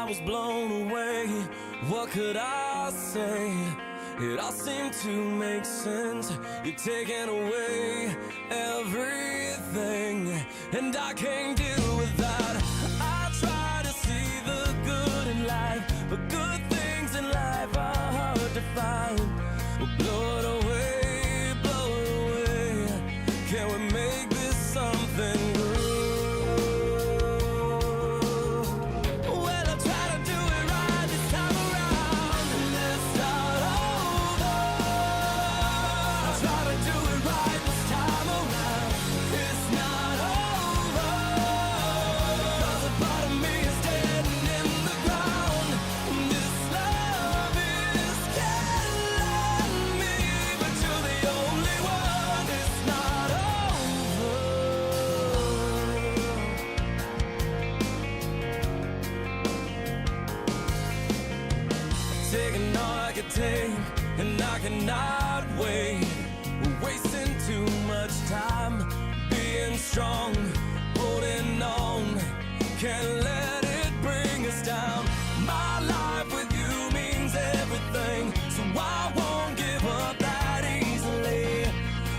I was blown away. What could I say? It all seemed to make sense. You're taking away everything, and I can't deal with that. I try to see the good in life, but good things in life are hard to find. Well, blow it away, blow it away. Can we make this something good? Well, I try to do it right this time around. Let's start over. I try to do it right this time around. It's not over, because a part of me is dead and in the ground. This love is killing me, but you're the only one. It's not over. Taking all I could take, and I cannot wait. We're wasting too much time being strong, holding on. Can't let it bring us down. My life with you means everything, so I won't give up that easily.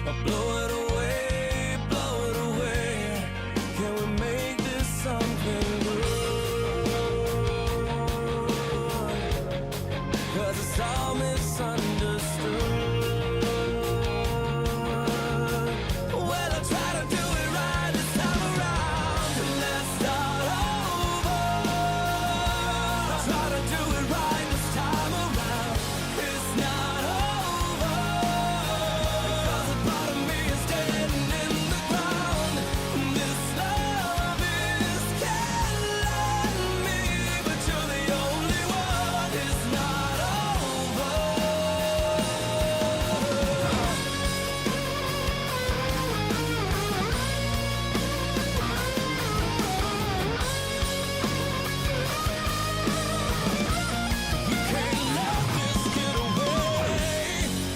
I'll blow it away, blow it away. Can we make this something good? 'Cause it's all misunderstood. Well, I try to do it right this time around. Let's start over. I try to do it right this time around. It's not over, because a part of me is dead and in the ground. This love is killing me, but you're the only one. It's not over. We can't let this get away.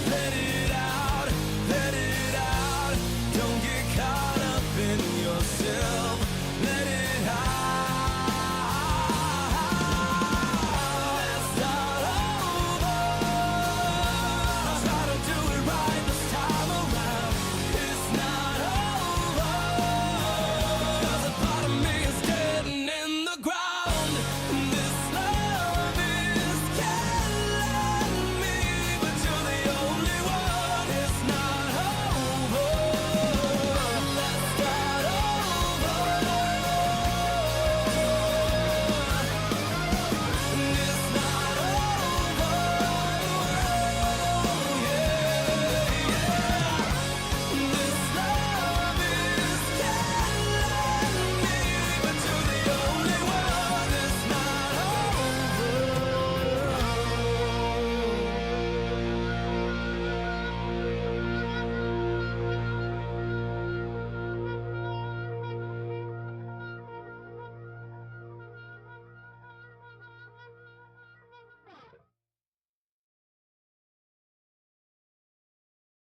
Let it out, let it out. Don't get caught up in yourself. Let it out. Let's start over. I try to do it right this time around. It's not over, because a part of me is dead and in the ground. This love is killing me, but you're the only one. It's not over. Let's start over. It's not over. This love is killing me, but you're the only one. It's not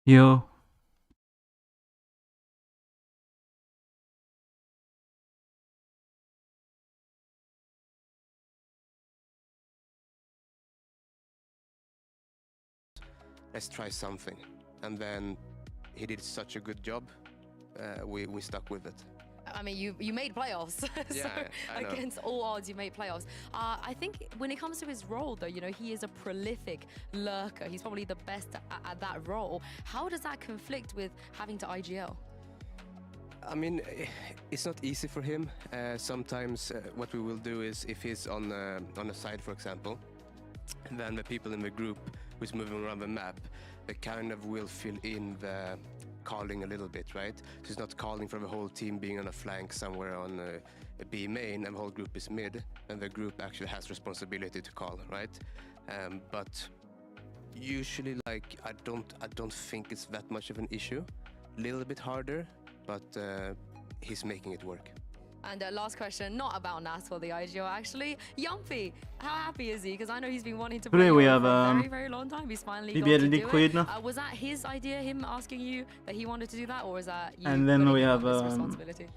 Yo. Let's try something. And then he did such a good job, we stuck with it. I mean, you made playoffs. So Yeah, I know. against all odds, you made playoffs. I think when it comes to his role, though, you know, he is a prolific lurker. He's probably the best at that role. How does that conflict with having to IGL? I mean, it's not easy for him. Sometimes what we will do is, if he's on a side, for example, then the people in the group who's moving around the map, they kind of will fill in the calling a little bit, right? So it's not calling for the whole team being on a flank somewhere on a B main, and the whole group is mid, and the group actually has responsibility to call, right? But usually, like, I don't think it's that much of an issue. A little bit harder, but he's making it work. And last question, not about NAS or the IGO, actually. Yumpy, how happy is he? Because I know he's been wanting to Today play we for have, a very, very long time. He's finally got BBL to do liquid. it. Was that his idea, him asking you that he wanted to do that, or is that you And then putting we him have, on this responsibility?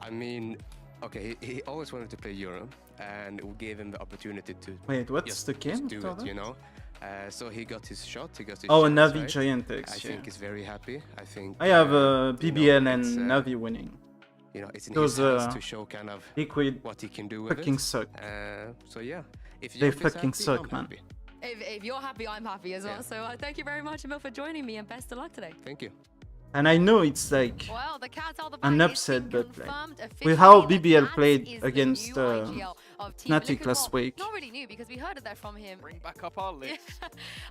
I mean, Okay, he always wanted to play Euro, and we gave him the opportunity to Wait, what's just the game? do after it, you that? know. So he got his shot. He got his. Oh, chance, Navi right? Giantex. I Yeah. think he's very happy. I think. I have you know, BBL and it's, Navi winning. You know, it's in Those, his hands to show kind of Liquid what he can do with fucking it. suck. So yeah, if They Jeff is fucking happy, suck, I'm man. happy. If you're happy, I'm happy as well. Yeah. So thank you very much, Emil, for joining me, and best of luck today. Thank you. And I know it's like Well, the cat's out the an bag. It's upset, been but like, confirmed with officially how that BBL Cats played is the against new IGL of Team Fnatic Liquid. last Well, week. Not really new because we heard it there from him. Bring back up our list.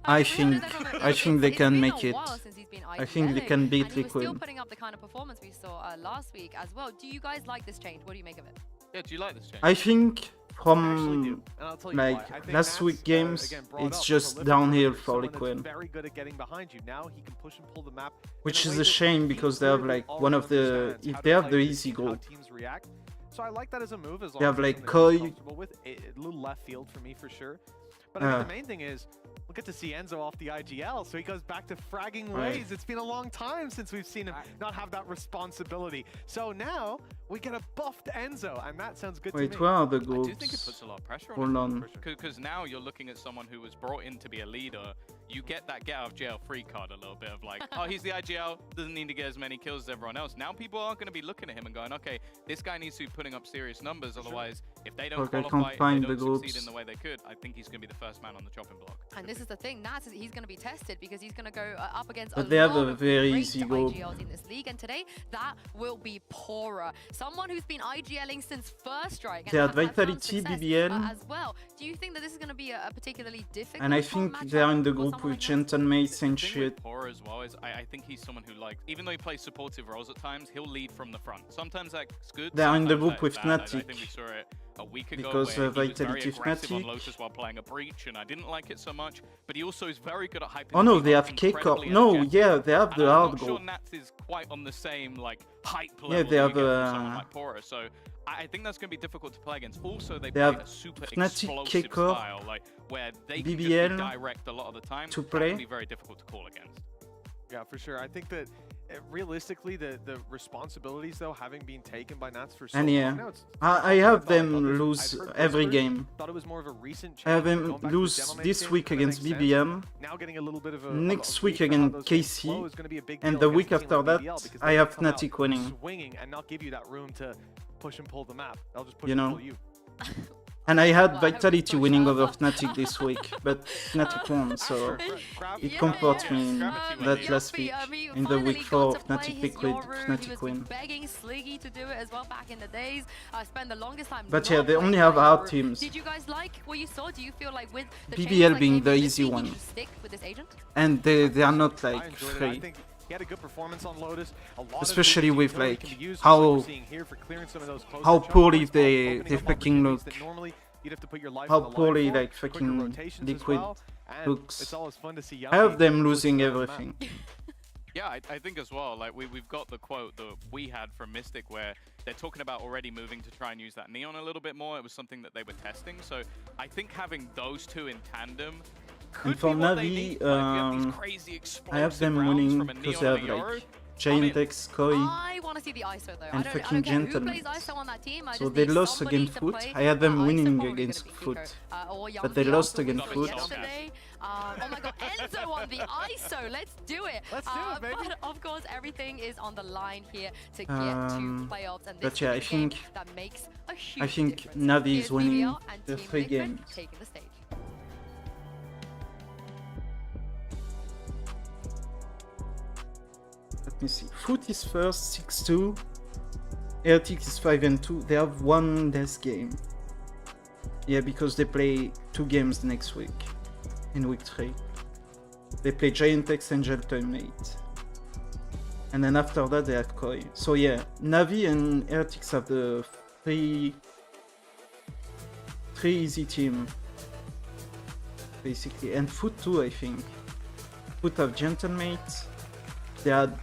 I we heard it think- there from him. I think they It's can been make a it. while since he's been I think they IGLing, can beat and he was still Liquid. putting up the kind of performance we saw last week as well. Do you guys like this change? What do you make of it? Yeah, do you like this change? I think I actually do, from and I'll tell you why. I like think last Nats, week games, again, brought it's up just prolific downhill player, for someone that's Liquid, very good at getting behind you. Now he can push and pull the map, in which a is way a that shame he because they have clearly like one already of the understands if how they to have play the this easy game, how group. teams react. So I like that as a move as long They have as it's like something that he's Koi. comfortable with. A little left field for me for sure. But I think the main thing is we'll get to see Enzo off the IGL, so he goes back to fragging Right. ways. It's been a long time since we've seen him not have that responsibility. So now we get a buffed Enzo, and that sounds good Wait, to me. where are the I do think it groups? puts a lot of pressure on Hold him. on. Because now you're looking at someone who was brought in to be a leader. You get that get out of jail free card a little bit of like, oh, he's the IGL, doesn't need to get as many kills as everyone else. Now people are going to be looking at him and going, okay, this guy needs to be putting up serious numbers. Otherwise, if they don't Fuck, I qualify, can't if find they the don't succeed groups. in the way they could, I think he's going to be the first man on the chopping block. And this is the thing, Nats, he's going to be tested because he's going to go up against But a they have lot a of very great easy group. IGLs in this league, and today that will be poorer. Someone who's been IGLing since first strike. And They had has had some Vitality, success, BBL. as well. Do you think that this is going to be a particularly difficult And I think they're in the group with Gentle Mates and The thing shit. with Pora as well is I think he's someone who likes, even though he plays supportive roles at times, he'll lead from the front. Sometimes that's good. They're in the sometimes group that's with bad. I Fnatic. think we saw it a week ago Because, where he was very Vitality aggressive on Fnatic. Lotus while playing a breach, and I didn't like it so much. But he also is very good at hyping. Oh the no, team they up have K-Corp. incredibly No, energetic. yeah, they have And the I'm hard not sure group. Nats is quite on the same like hype level Yeah, they that have, you get from someone uh, like Pora. So I think that's going to be difficult to play against. Also, they They play have a super Fnatic, explosive K-Corp, style, like where they can BBL just be direct a lot of the time. to That play. can be very difficult to call against. Yeah, for sure. I think that realistically, the responsibilities though having been taken by Nats for so And yeah, long now, it's I have thought about them this. lose I've heard every whispers, game. Thought it was more of a recent change. I have going them back to the lose demo mates this game, week that against makes sense. BBM, Now getting a little bit of a next week read for how against those games KC, flow is gonna be a big and deal the against week a team after like that, BBL because I they have can come out Fnatic winning. swinging and not give you that room to push and pull the map. They'll just push You and know. pull you. And I had Well, I hope Vitality it's not winning Java. over Fnatic this week, but Fnatic won, so it Yeah, comforts yeah. me Gravity that win. last Yofi, week. he In the finally week got 4 to of play Fnatic his Liquid, Yoru. He Fnatic was win. begging Sliggy to do it as well back in the days. Spent the longest time. But not yeah, they playing only have by hard Yoru. teams. Did you guys like what you saw? Do you feel like with the BBL changes that being came the from this easy league, one. you should stick with this agent? And they are not I like enjoyed it. I free. think he had a good performance on Lotus. A lot Especially of the with, utility like, can be used, just how- like we're seeing here for clearing some of those closer how choke poorly points, they opening up fucking opportunities look. that normally you'd have to put your life How on the line poorly, for, like, quicker fucking rotations as Liquid well, and looks. It's always fun to see I have Yuppie them push losing around the map. everything. Yeah, I think as well. Like we've got the quote that we had from Mystic where they're talking about already moving to try and use that neon a little bit more. It was something that they were testing. So I think having those two in tandem could for be what they Navi, need. Like, we have these crazy I have them explosive rounds winning from a because neon they have and a Yoru. like Giant X, Koi. I want to see the ISO though. And I fucking don't care who gentlemen. plays ISO on that team. I So just they need lost somebody against to Foot. play I had them ISO, winning probably gonna against be Foot. Kiko, or But they Yambi lost after against we Foot. saw yesterday. Oh my god, Enzo on the ISO. Let's do it. Let's do it, baby. But of course, everything is on the line here to get to playoffs. And but this yeah, is I a game think- that makes a huge think difference. Navi is Here's winning BBL and the Team 3 Liquid games. taking the stage. Let me see. Foot is first, 6-2. Heretics is 5-2. They have one less game. Yeah, because they play 2 games next week. In week 3. They play Giant X and Mate. And then after that they have Koi. So yeah, Navi and Heretics have the 3 easy team. Basically. And Foot too, I think. Foot have Gentlemate. They had...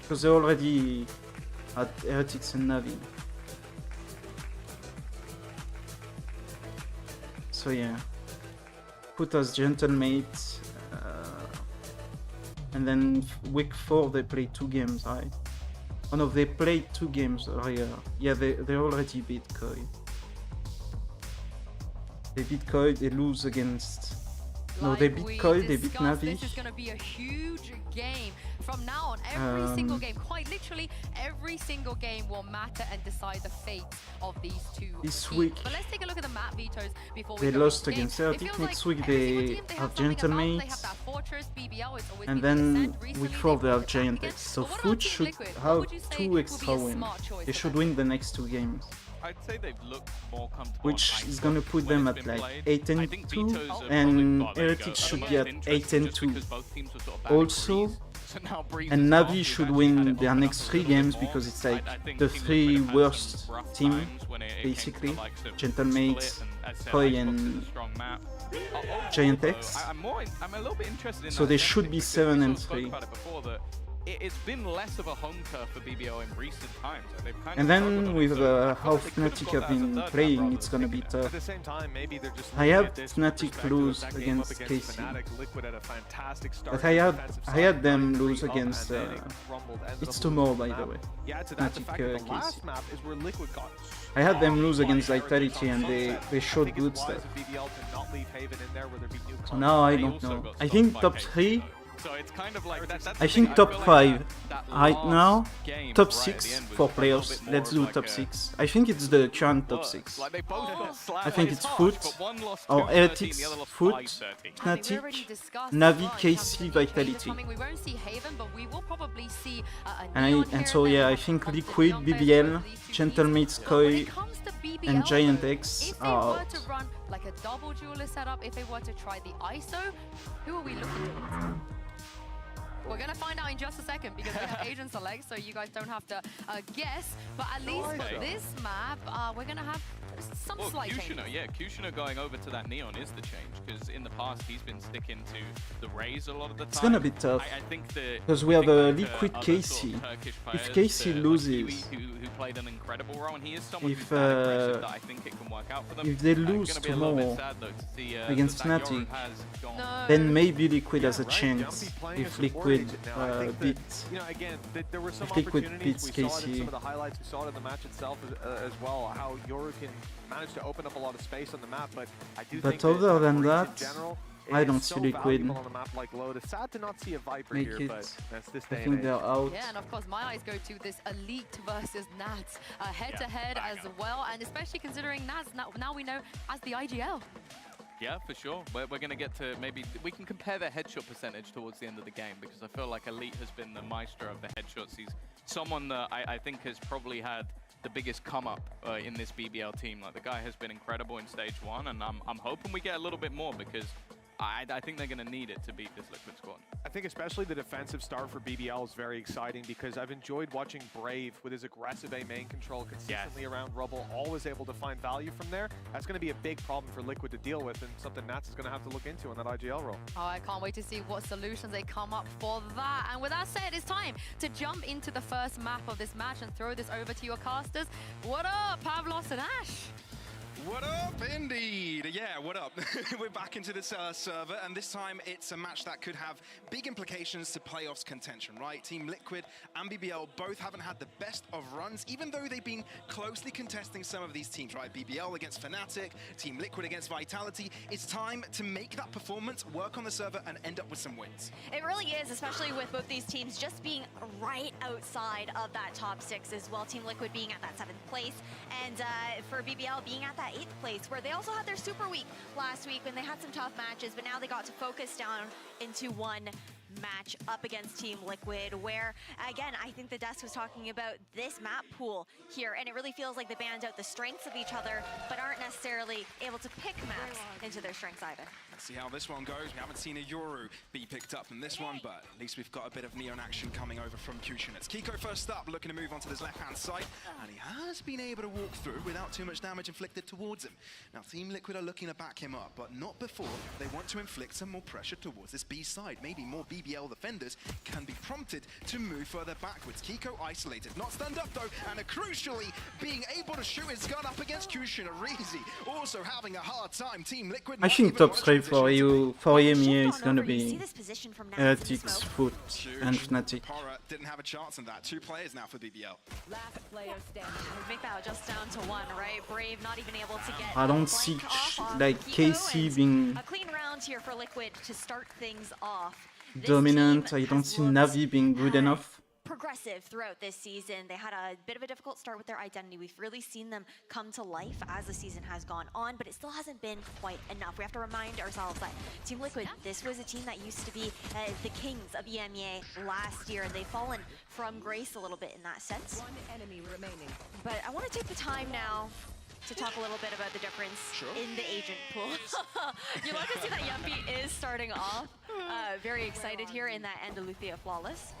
Because they already had Heretics and Navi. So yeah. Put as Gentlemate. And then week 4 they play 2 games, right? Oh no, they played 2 games earlier. Yeah, they already beat Koi. They beat Koi, they lose against... No, they beat Koi, they beat Navi. This is going to be a huge game. From now on, every single game, quite literally, every single game will matter and decide the fate of these two This teams. week, But let's take a look at the map vetoes before we they go lost into game. against Celtic. It feels Next like week every they single team, they have something about them. They Gentlemates. have that Fortress, BBL, it's always And been then Descent. week Recently, 4 they brought have it back Giant again. X. So But what about Foot Team should Liquid? What have would you say 2 would extra be a wins. smart choice They for should them? win the next 2 games. I'd say they've looked more comfortable. Which on is ice gonna put when them it's at been like played. 8 I and think 2, Vetoes are and probably- oh, there you Heretics go. should Most be at interesting 8 and just 2. because both teams were sort of batting Also, Breeze. So now Breeze and is gone, Navi we've should actually had win it their open next up a 3 little bit games more. because it's I like think the Team 3 Liquid have had worst some rough team, times when it came to the basically. likes of Gentlemates, Split and, as I said, Koi Icebox and is a strong map. Giant Although, X. I'm a little bit interested in So that they Zenith should be because 7 we and sort of 3. spoke about it before that it's been less of a home turf for BBL in recent times. They've kind And of struggled then on with it, so I how feel like they could Fnatic got have that as a been third map playing, rather it's than gonna be taking it. At tough. the same time, maybe they're just I looking have at this from the Fnatic perspective lose of that game up against against KC. Fnatic. Liquid had a fantastic start. But on the I defensive had side, them 9-3 lose up, against, and then it crumbled, ended it's up tomorrow, losing by the map. way. Yeah, to that, the Fnatic, fact that the KC. last map is where Liquid got I had them lose by against Heretics Vitality on and Sunset. they I showed think good it's wise stuff. of BBL to not leave Haven in there where there be new So now I They don't also know. got I stopped think by top KC, 3, though. So it's kind of like that's I the think thing, top feel like 5 that right last now, game top right at 6 the end was for a little playoffs. bit more Let's of do like top a 6. I think it's the current top worse. 6. Like they both got slapped. I think it's harsh, Foot, but one lost or 2-13, Heretics, the other lost Foot, 5-13. I mean, we Fnatic, already discussed Navi, as well in terms of KC, the new changes Vitality. coming. We won't see Haven, but we will probably see a And Neon so here, yeah, then I we'll think have Liquid, Constant Young BBL, players, these two Gentlemates, teams. But when Koi, it comes to BBL, and Giant though, X if they are were out. to run like a double jeweler setup, if they were to try the ISO, who are we looking towards? We're going to find out in just a second because we have agent select, so you guys don't have to guess. But at least for this map, we're going to have some Well, slight Kushner, changes. yeah, Kushner going over to that Neon is the change because in the past he's been sticking to the Raze a lot of the time. It's gonna be tough. I think that Because we have a like, Liquid other KC. sort of Turkish If players, KC like loses, Kiwi, who played an incredible role, and he is someone if, who's that aggressive that I think it can work out for them. if they It's lose gonna be a little bit tomorrow sad, though, to see, against that Yoru Fnatic, has gone. No. then maybe Liquid has a right, chance Jumpy playing a if support Liquid agent now. I think that, beats. you know, again, there were some if Liquid opportunities. beats We saw it in KC. some of the highlights. We saw it in the match itself as well. How Yoru can manage to open up a lot of space on the map. But I do But think other that than Breeze that, in general I is don't so see Liquid. valuable on a map like Load. It's sad to not see a Viper Make here, it. but that's this I day think and they're age. out. Yeah, and of course my eyes go to this Elite versus Nats head-to-head as well, and especially considering Nats now we know as the IGL. Yeah, for sure. We're going to get to maybe we can compare their headshot percentage towards the end of the game because I feel like Elite has been the maestro of the headshots. He's someone that I think has probably had the biggest come up in this BBL team. Like the guy has been incredible in stage 1, and I'm hoping we get a little bit more because I think they're going to need it to beat this Liquid squad. I think especially the defensive start for BBL is very exciting because I've enjoyed watching Brave with his aggressive A main control consistently around Rubble, always able to find value from there. That's going to be a big problem for Liquid to deal with and something Nats is going to have to look into in that IGL role. Oh, I can't wait to see what solutions they come up for that. And with that said, it's time to jump into the first map of this match and throw this over to your casters. What up, Pavlos and Ash? What up, indeed? Yeah, what up? We're back into this server, and this time it's a match that could have big implications to playoffs contention, right? Team Liquid and BBL both haven't had the best of runs, even though they've been closely contesting some of these teams, right? BBL against Fnatic, Team Liquid against Vitality. It's time to make that performance work on the server and end up with some wins. It really is, especially with both these teams just being right outside of that top 6 as well. Team Liquid being at that 7th place, and for BBL being at that 8th place, where they also had their super week last week when they had some tough matches, but now they got to focus down into one match up against Team Liquid, where again I think the desk was talking about this map pool here, and it really feels like they band out the strengths of each other but aren't necessarily able to pick maps into their strengths either. Let's see how this one goes. We haven't seen a Yoru be picked up in this one, but at least we've got a bit of Neon action coming over from Kushner. It's Kiko first up, looking to move on to this left-hand side, and he has been able to walk through without too much damage inflicted towards him. Now, Team Liquid are looking to back him up, but not before they want to inflict some more pressure towards this B side. Maybe more B BBL defenders can be prompted to move further backwards. Kiko isolated, not stunned up though, and crucially being able to shoot his gun up against Kushina. Reezy also having a hard time. Team Liquid. I think top 3 for you for EMEA is gonna be Heretics, Foot, and Fnatic. Para didn't have a chance in that. 2 players now for BBL. Last player standing. Make that just down to 1, right? Brave not even able to get I don't the see blank off on like Kiko, KC and being a clean round here for Liquid to start things off. This dominant. team I don't has see looked, Navi being good enough. Progressive throughout this season. They had a bit of a difficult start with their identity. We've really seen them come to life as the season has gone on, but it still hasn't been quite enough. We have to remind ourselves that Team Liquid, this was a team that used to be the kings of EMEA last year, and they've fallen from grace a little bit in that sense. One enemy remaining. But I want to take the time now to talk a little bit about the difference in the agent pool. You love to see that Yumpy is starting off. Very excited here in that Andalusia Flawless.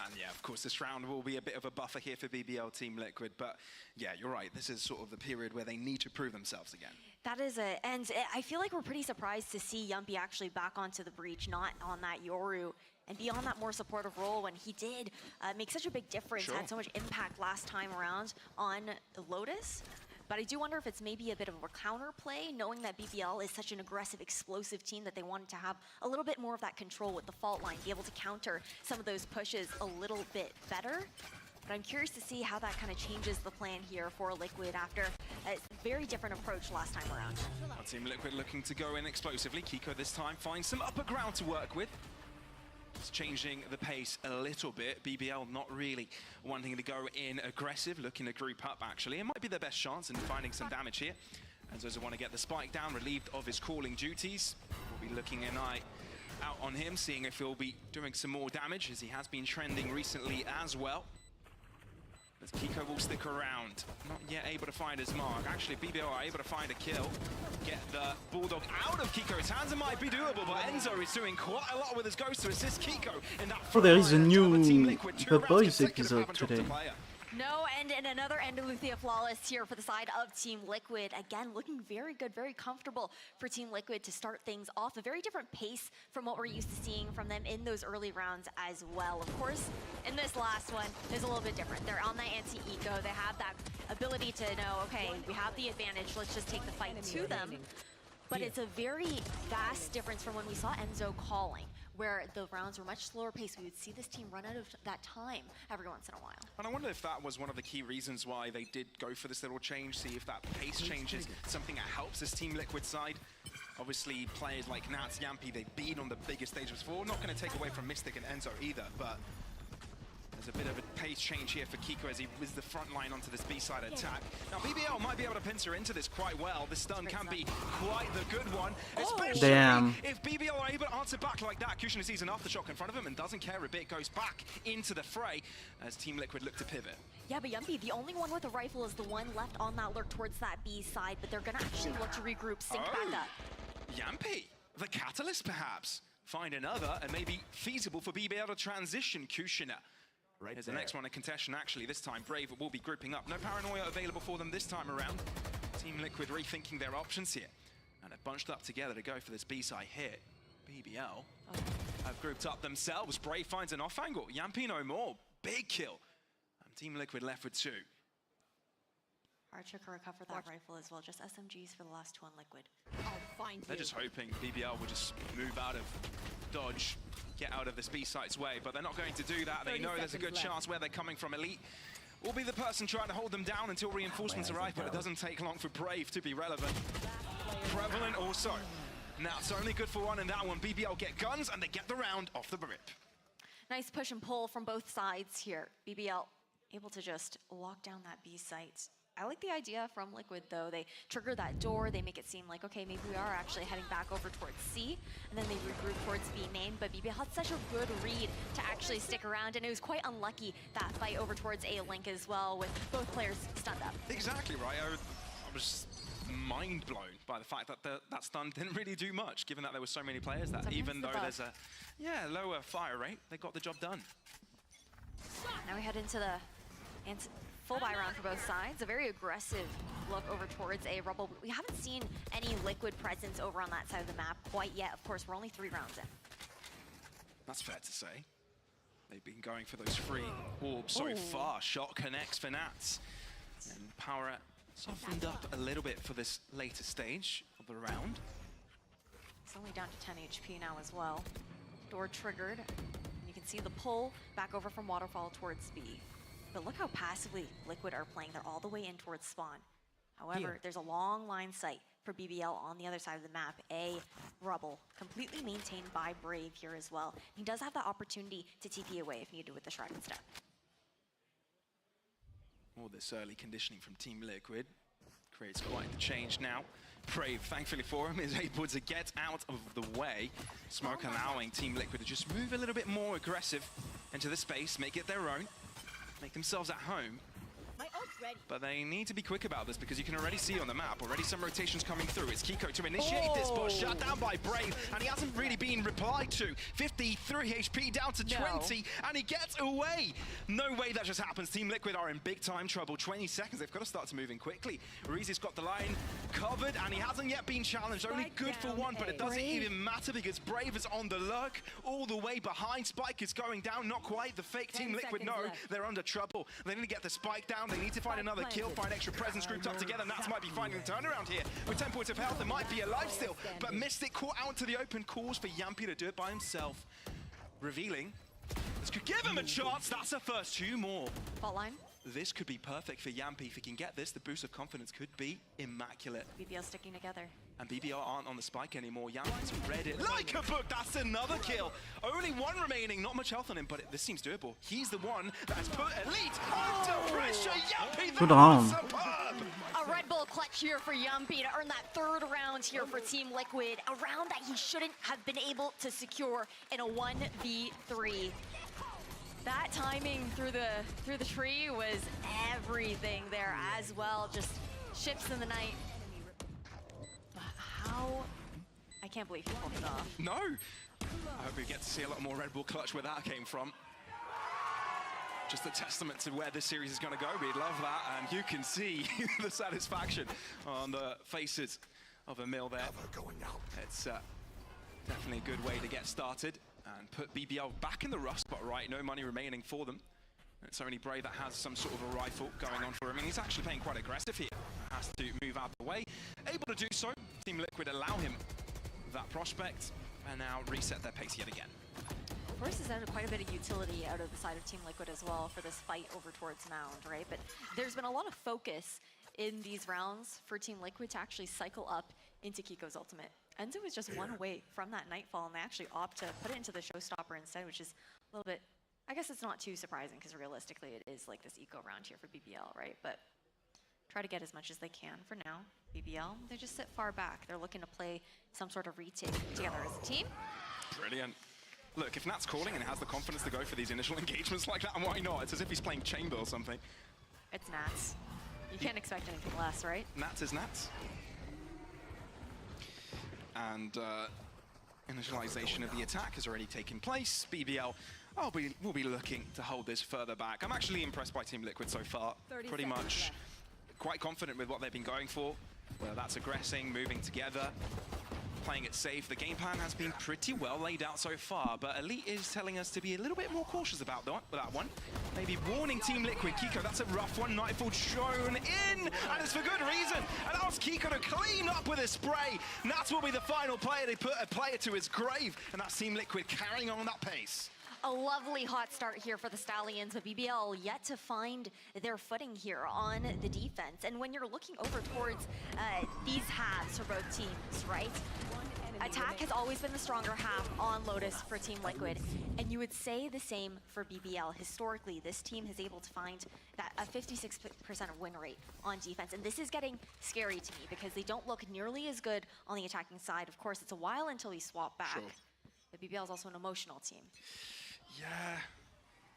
And yeah, of course, this round will be a bit of a buffer here for BBL Team Liquid. But yeah, you're right. This is sort of the period where they need to prove themselves again. That is it. And I feel like we're pretty surprised to see Yumpy actually back onto the breach, not on that Yoru, and be on that more supportive role when he did make such a big difference, had so much impact last time around on the Lotus. But I do wonder if it's maybe a bit of a counter play, knowing that BBL is such an aggressive, explosive team that they wanted to have a little bit more of that control with the fault line, be able to counter some of those pushes a little bit better. But I'm curious to see how that kind of changes the plan here for Liquid after a very different approach last time around. Our Team Liquid looking to go in explosively. Kiko this time finds some upper ground to work with. It's changing the pace a little bit. BBL not really wanting to go in aggressive, looking to group up actually. It might be their best chance in finding some damage here. Enzo doesn't want to get the spike down, relieved of his calling duties. We'll be looking an eye out on him, seeing if he'll be doing some more damage, as he has been trending recently as well. As Kiko will stick around, not yet able to find his mark. Actually, BBL are able to find a kill. Get the Bulldog out of Kiko's hands. It might be doable, but Enzo is doing quite a lot with his ghost to assist Kiko in that. Oh, there is a new Team Liquid, The 2 rounds Boys consecutive episode haven't dropped a today. player. No, and another Andalusia Flawless here for the side of Team Liquid. Again, looking very good, very comfortable for Team Liquid to start things off. A very different pace from what we're used to seeing from them in those early rounds as well. Of course, in this last one, it's a little bit different. They're on that anti-eco. They have that ability to know, okay, we have the advantage. Let's just take the fight to them. But it's a very vast difference from when we saw Enzo calling, where the rounds were much slower paced. We would see this team run out of that time every once in a while. And I wonder if that was one of the key reasons why they did go for this little change, see if that pace change is something that helps this Team Liquid side. Obviously, players like Nats, Yampy, they've been on the biggest stages before. Not going to take away from Mystic and Enzo either, but there's a bit of a pace change here for Kiko as he was the front line onto this B-side attack. Now, BBL might be able to pincer into this quite well. The stun can be quite the good one, especially if BBL are able to answer back like that. Kushina sees an aftershock in front of him and doesn't care a bit, goes back into the fray as Team Liquid look to pivot. Yeah, but Yumpy, the only one with a rifle is the one left on that lurk towards that B side, but they're going to actually look to regroup, sync back up. Yampy, the catalyst perhaps. Find another and maybe feasible for BBL to transition Kushina. Here's the next one, a contestation actually. This time, Brave will be grouping up. No paranoia available for them this time around. Team Liquid rethinking their options here. And they're bunched up together to go for this B-side hit. BBL have grouped up themselves. Brave finds an off angle. Yampy no more. Big kill. And Team Liquid left with 2. Archer can recover that rifle as well. Just SMGs for the last 2 on Liquid. I'll find you. They're just hoping BBL will just move out of dodge, get out of this B-site's way, but they're not going to do that. They know there's a good chance where they're coming from. Elite will be the person trying to hold them down until reinforcements arrive, but it doesn't take long for Brave to be relevant. Prevalent also. Now it's only good for one in that one. BBL get guns and they get the round off the rip. Nice push and pull from both sides here. BBL able to just lock down that B site. I like the idea from Liquid though. They trigger that door, they make it seem like, okay, maybe we are actually heading back over towards C, and then they regroup towards B main, but BBL had such a good read to actually stick around, and it was quite unlucky that fight over towards A link as well, with both players stunned up. Exactly right. I was mind blown by the fact that that stun didn't really do much, given that there were so many players that Sometimes even though there's a lower fire rate, they got the job done. Now we head into the And full buy round for both sides. A very aggressive look over towards a Rebel. We haven't seen any Liquid presence over on that side of the map quite yet. Of course, we're only 3 rounds in. That's fair to say. They've been going for those free orbs so far. Shot connects for Nats. And Power softened up a little bit for this later stage of the round. It's only down to 10 HP now as well. Door triggered. You can see the pull back over from Waterfall towards B. But look how passively Liquid are playing. They're all the way in towards spawn. However, there's a long line sight for BBL on the other side of the map. A Rubble, completely maintained by Brave here as well. He does have the opportunity to TP away if needed with the Shrouded Step. All this early conditioning from Team Liquid creates quite the change now. Brave, thankfully for him, is able to get out of the way. Smoke allowing Team Liquid to just move a little bit more aggressive into the space, make it their own, make themselves at home. My ult's ready. But they need to be quick about this because you can already see on the map, already some rotations coming through. It's Kiko to initiate this, but shut down by Brave, and he hasn't really been replied to. 53 HP down to 20, and he gets away. No way that just happens. Team Liquid are in big time trouble. 20 seconds, they've got to start to move in quickly. Reezy's got the line covered, and he hasn't yet been challenged. Only good for one, but it doesn't even matter because Brave is on the lurk all the way behind. Spike is going down, not quite. The fake Team Liquid know they're under trouble. They need to get the Spike down. They need to find another kill, find extra presence grouped up together. Nats might be finding the turnaround here. With 10 points of health, it might be alive still. But Mystic caught out to the open, calls for Yampy to do it by himself. Revealing, this could give him a chance. That's a first 2 more. Fault line. This could be perfect for Yampy. If he can get this, the boost of confidence could be immaculate. BBL sticking together. And BBL aren't on the spike anymore. Yampy's read it like a book. That's another kill. Only 1 remaining. Not much health on him, but this seems doable. He's the one that's put Elite under pressure. Yampy, that was superb. A Red Bull clutch here for Yampy to earn that 3rd round here for Team Liquid. A round that he shouldn't have been able to secure in a 1v3. That timing through the tree was everything there as well. Just ships in the night. How? I can't believe he pulled it off. No. I hope we get to see a lot more Red Bull clutch where that came from. Just a testament to where this series is going to go. We'd love that, and you can see the satisfaction on the faces of Emil there. It's definitely a good way to get started and put BBL back in the rough spot, right? No money remaining for them. It's only Brave that has some sort of a rifle going on for him, and he's actually playing quite aggressive here. Has to move out of the way. Able to do so. Team Liquid allow him that prospect, and now reset their pace yet again. Force has added quite a bit of utility out of the side of Team Liquid as well for this fight over towards Mound, right? But there's been a lot of focus in these rounds for Team Liquid to actually cycle up into Kiko's ultimate. Enzo is just 1 away from that Nightfall, and they actually opt to put it into the Showstopper instead, which is a little bit, I guess it's not too surprising because realistically it is like this eco round here for BBL, right? But try to get as much as they can for now. BBL, they just sit far back. They're looking to play some sort of retake together as a team. Brilliant. Look, if Nat's calling and has the confidence to go for these initial engagements like that, why not? It's as if he's playing Chamber or something. It's Nats. You can't expect anything less, right? Nats is Nats. And initialization of the attack has already taken place. BBL will be looking to hold this further back. I'm actually impressed by Team Liquid so far. Pretty much quite confident with what they've been going for. Whether that's aggressing, moving together, playing it safe. The game plan has been pretty well laid out so far, but Elite is telling us to be a little bit more cautious about that one. Maybe warning Team Liquid. Kiko, that's a rough one. Nightfall shown in, and it's for good reason. Allows Kiko to clean up with a spray. Nats will be the final player. They put a player to his grave, and that's Team Liquid carrying on that pace. A lovely hot start here for the Stallions, but BBL yet to find their footing here on the defense. And when you're looking over towards these halves for both teams, right? Attack has always been the stronger half on Lotus for Team Liquid, and you would say the same for BBL. Historically, this team has able to find that a 56% win rate on defense, and this is getting scary to me because they don't look nearly as good on the attacking side. Of course, it's a while until we swap back, but BBL is also an emotional team. Yeah,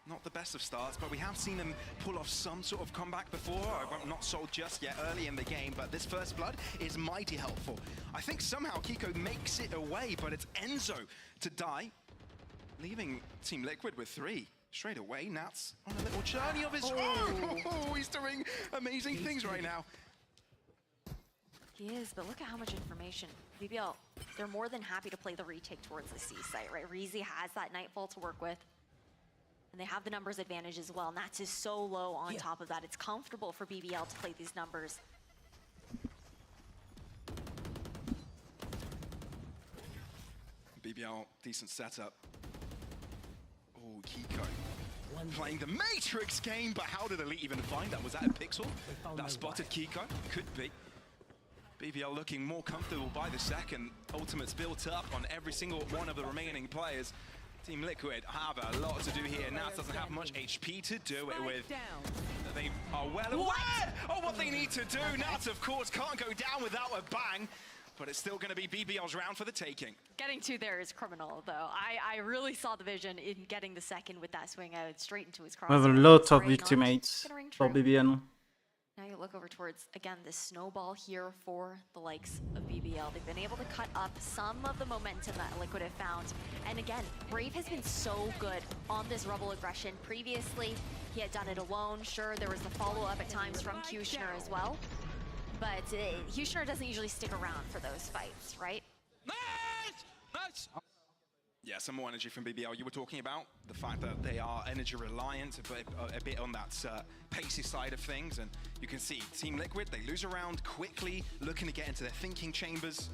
not the best of starts, but we have seen them pull off some sort of comeback before. I'm not sold just yet early in the game, but this first blood is mighty helpful. I think somehow Kiko makes it away, but it's Enzo to die, leaving Team Liquid with 3. Straight away, Nats on a little journey of his own. Oh, he's doing amazing things right now. He is, but look at how much information. BBL, they're more than happy to play the retake towards the C site, right? Reezy has that Nightfall to work with. And they have the numbers advantage as well. Nats is so low on top of that. It's comfortable for BBL to play these numbers. BBL, decent setup. Oh, Kiko. Playing the Matrix game, but how did Elite even find that? Was that a pixel that spotted Kiko? Could be. BBL looking more comfortable by the second. Ultimate's built up on every single one of the remaining players. Team Liquid have a lot to do here. Nats doesn't have much HP to do it with. They are well aware of what they need to do. Nats, of course, can't go down without a bang. But it's still going to be BBL's round for the taking. Getting two there is criminal, though. I really saw the vision in getting the second with that swing out straight into his cross. We have a lot of ultimates for BBL. Now you look over towards, again, this snowball here for the likes of BBL. They've been able to cut up some of the momentum that Liquid have found. And again, Brave has been so good on this Rebel aggression. Previously, he had done it alone. Sure, there was the follow-up at times from Kushner as well. But Kushner doesn't usually stick around for those fights, right? Nice! Yeah, some more energy from BBL. You were talking about the fact that they are energy reliant, a bit on that pacey side of things. And you can see Team Liquid, they lose a round quickly, looking to get into their thinking chambers.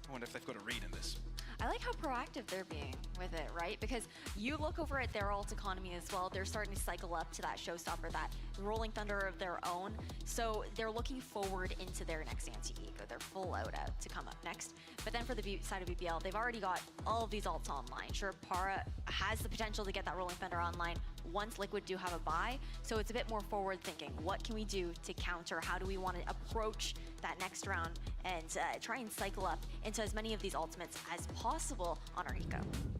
I wonder if they've got a read in this. I like how proactive they're being with it, right? Because you look over at their ult economy as well, they're starting to cycle up to that showstopper, that rolling thunder of their own. So they're looking forward into their next anti-eco. They're full out to come up next. But then for the side of BBL, they've already got all of these ults online. Sure, Para has the potential to get that rolling thunder online once Liquid do have a buy. So it's a bit more forward thinking. What can we do to counter? How do we want to approach that next round and try and cycle up into as many of these ultimates as possible on our eco?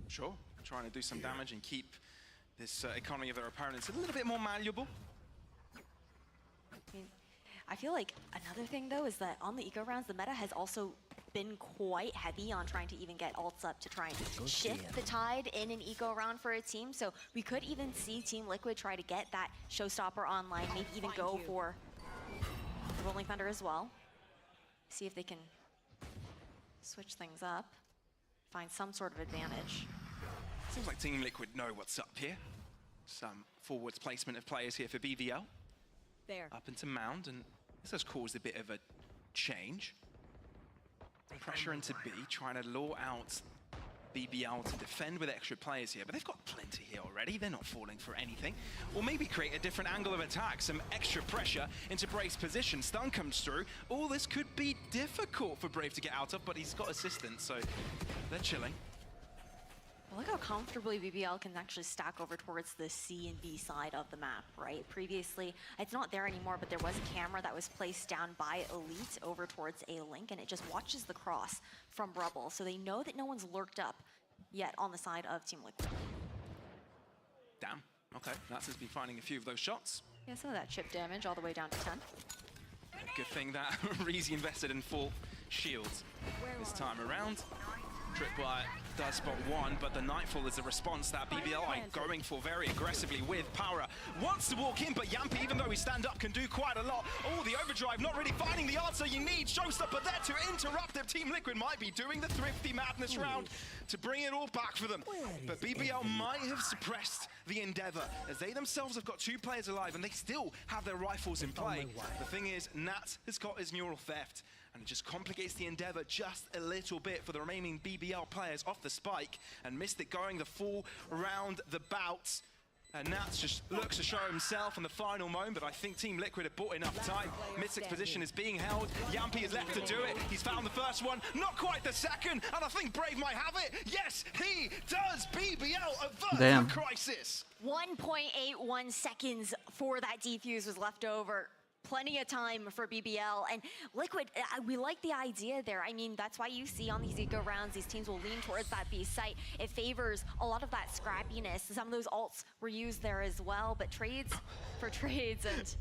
Sure, trying to do some damage and keep this economy of their opponents a little bit more malleable. I feel like another thing though is that on the eco rounds, the meta has also been quite heavy on trying to even get ults up to try and shift the tide in an eco round for a team. So we could even see Team Liquid try to get that showstopper online, maybe even go for the rolling thunder as well. See if they can switch things up, find some sort of advantage. Seems like Team Liquid know what's up here. Some forwards placement of players here for BBL. There. Up into Mound, and this has caused a bit of a change. Pressure into B, trying to lure out BBL to defend with extra players here, but they've got plenty here already. They're not falling for anything. Or maybe create a different angle of attack, some extra pressure into Brave's position. Stun comes through. All this could be difficult for Brave to get out of, but he's got assistance, so they're chilling. Look how comfortably BBL can actually stack over towards the C and B side of the map, right? Previously, it's not there anymore, but there was a camera that was placed down by Elite over towards A-Link, and it just watches the cross from Rebel, so they know that no one's lurked up yet on the side of Team Liquid. Damn, okay, Nats has been finding a few of those shots. Yeah, some of that chip damage all the way down to 10. Good thing that Reezy invested in full shields this time around. Tripwire does spot one, but the Nightfall is a response that BBL are going for very aggressively with. Power wants to walk in, but Yampi, even though he stand up, can do quite a lot. Oh, the overdrive, not really finding the answer you need. Showstopper there to interrupt them. Team Liquid might be doing the thrifty madness round to bring it all back for them. But BBL might have suppressed the Endeavor, as they themselves have got two players alive, and they still have their rifles in play. The thing is, Nat has got his neural theft, and it just complicates the Endeavor just a little bit for the remaining BBL players off the spike, and Mystic going the full round the bout. And Nats just looks to show himself in the final moment, but I think Team Liquid have bought enough time. Mystic's position is being held. Yampi is left to do it. He's found the first one, not quite the second, and I think Brave might have it. Yes, he does. BBL avert the crisis. 1.81 seconds for that defuse was left over. Plenty of time for BBL, and Liquid, we like the idea there. I mean, that's why you see on these eco rounds, these teams will lean towards that B site. It favors a lot of that scrappiness. Some of those ults were used there as well, but trades for trades, and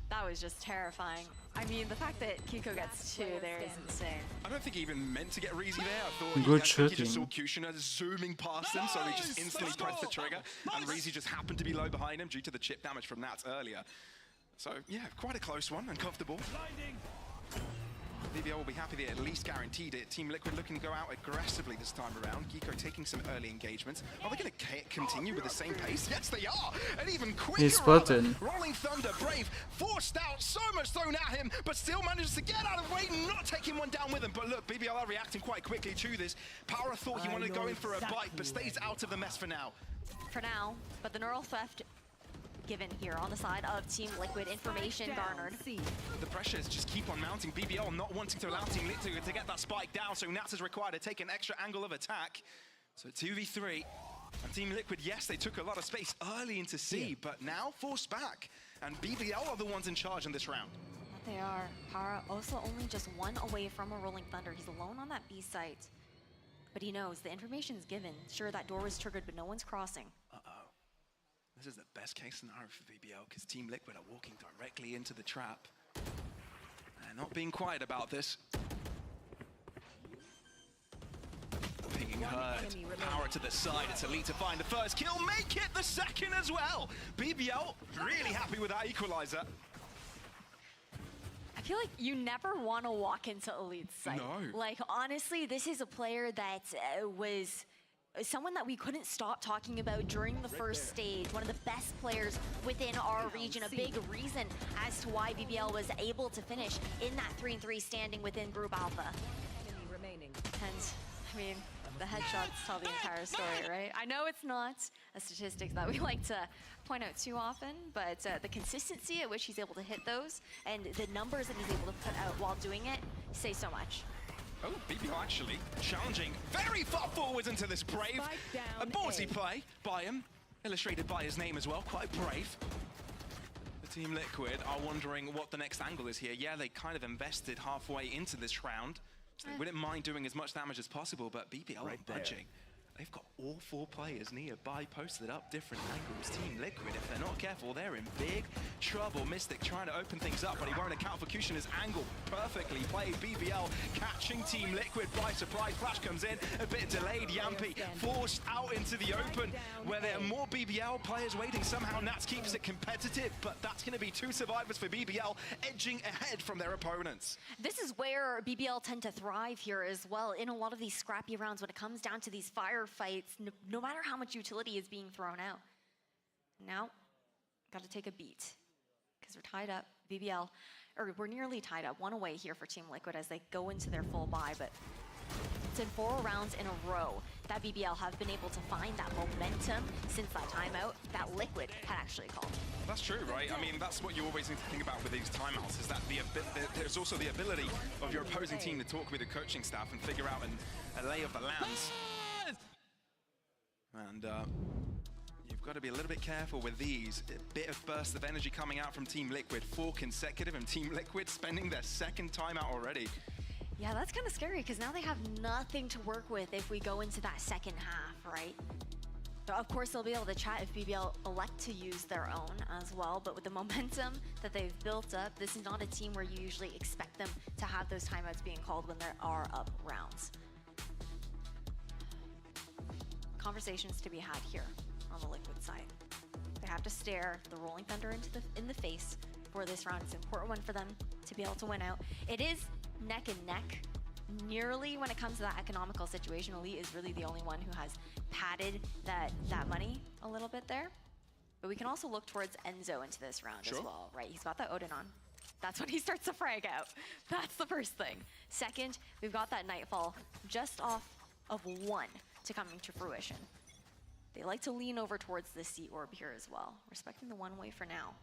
that was just terrifying. I mean, the fact that Kiko gets 2 there is insane. I don't think he even meant to get Reezy there. I thought Good I think he just saw shooting. Kushner zooming past him, so he just instantly pressed the trigger. And Reezy just happened to be low behind him due to the chip damage from Nats earlier. So yeah, quite a close one and comfortable. BBL will be happy they at least guaranteed it. Team Liquid looking to go out aggressively this time around. Geeko taking some early engagements. Are they going to continue with the same pace? Yes, they are! And even quicker! He's spotted. Rolling Thunder, Brave, forced out, so much thrown at him, but still manages to get out of the way, not taking one down with him. But look, BBL are reacting quite quickly to this. Power thought he wanted to go in for a bite, but stays out of the mess for now. For now, but the neural theft given here on the side of Team Liquid, information garnered. The pressures just keep on mounting. BBL not wanting to allow Team Liquid to get that spike down, so Nats is required to take an extra angle of attack. So 2v3. And Team Liquid, yes, they took a lot of space early into C, but now forced back. And BBL are the ones in charge in this round. They are. Para also only just 1 away from a Rolling Thunder. He's alone on that B site. But he knows the information's given. Sure, that door was triggered, but no one's crossing. This is the best case scenario for BBL because Team Liquid are walking directly into the trap. And not being quiet about this. Pinging Herd, power to the side, it's Elite to find the first kill, make it the second as well! BBL really happy with that equalizer. I feel like you never want to walk into Elite's site. No. Like, honestly, this is a player that was someone that we couldn't stop talking about during the first stage. One of the best players within our region. A big reason as to why BBL was able to finish in that 3-3 standing within Group Alpha. Enemy remaining. And, I mean, the headshots tell the entire story, right? I know it's not a statistic that we like to point out too often, but the consistency at which he's able to hit those and the numbers that he's able to put out while doing it say so much. Oh, BBL actually challenging very far forwards into this Brave. A ballsy play by him, illustrated by his name as well, quite brave. The Team Liquid are wondering what the next angle is here. Yeah, they kind of invested halfway into this round, so they wouldn't mind doing as much damage as possible, but BBL are budging. They've got all 4 players nearby, posted up different angles. Team Liquid, if they're not careful, they're in big trouble. Mystic trying to open things up, but he won't account for Kushner's angle. Perfectly played. BBL catching Team Liquid by surprise. Flash comes in, a bit delayed. Yampi forced out into the open, where there are more BBL players waiting. Somehow Nats keeps it competitive, but that's going to be 2 survivors for BBL, edging ahead from their opponents. This is where BBL tend to thrive here as well in a lot of these scrappy rounds when it comes down to these fire fights, no matter how much utility is being thrown out. Now, got to take a beat because we're tied up. BBL, or we're nearly tied up. 1 away here for Team Liquid as they go into their full buy, but it's in 4 rounds in a row that BBL have been able to find that momentum since that timeout that Liquid had actually called. That's true, right? I mean, that's what you always need to think about with these timeouts, is that there's also the ability of your opposing team to talk with the coaching staff and figure out a lay of the lands. And you've got to be a little bit careful with these. A bit of burst of energy coming out from Team Liquid. 4 consecutive, and Team Liquid spending their 2nd timeout already. Yeah, that's kind of scary because now they have nothing to work with if we go into that second half, right? But of course, they'll be able to chat if BBL elect to use their own as well. But with the momentum that they've built up, this is not a team where you usually expect them to have those timeouts being called when there are up rounds. Conversations to be had here on the Liquid side. They have to stare the Rolling Thunder in the face for this round. It's an important one for them to be able to win out. It is neck and neck. Nearly when it comes to that economical situation, Elite is really the only one who has padded that money a little bit there. But we can also look towards Enzo into this round as well, right? He's got that Odin on. That's when he starts to frag out. That's the first thing. Second, we've got that Nightfall just off of 1 to coming to fruition. They like to lean over towards the C orb here as well, respecting the 1 way for now.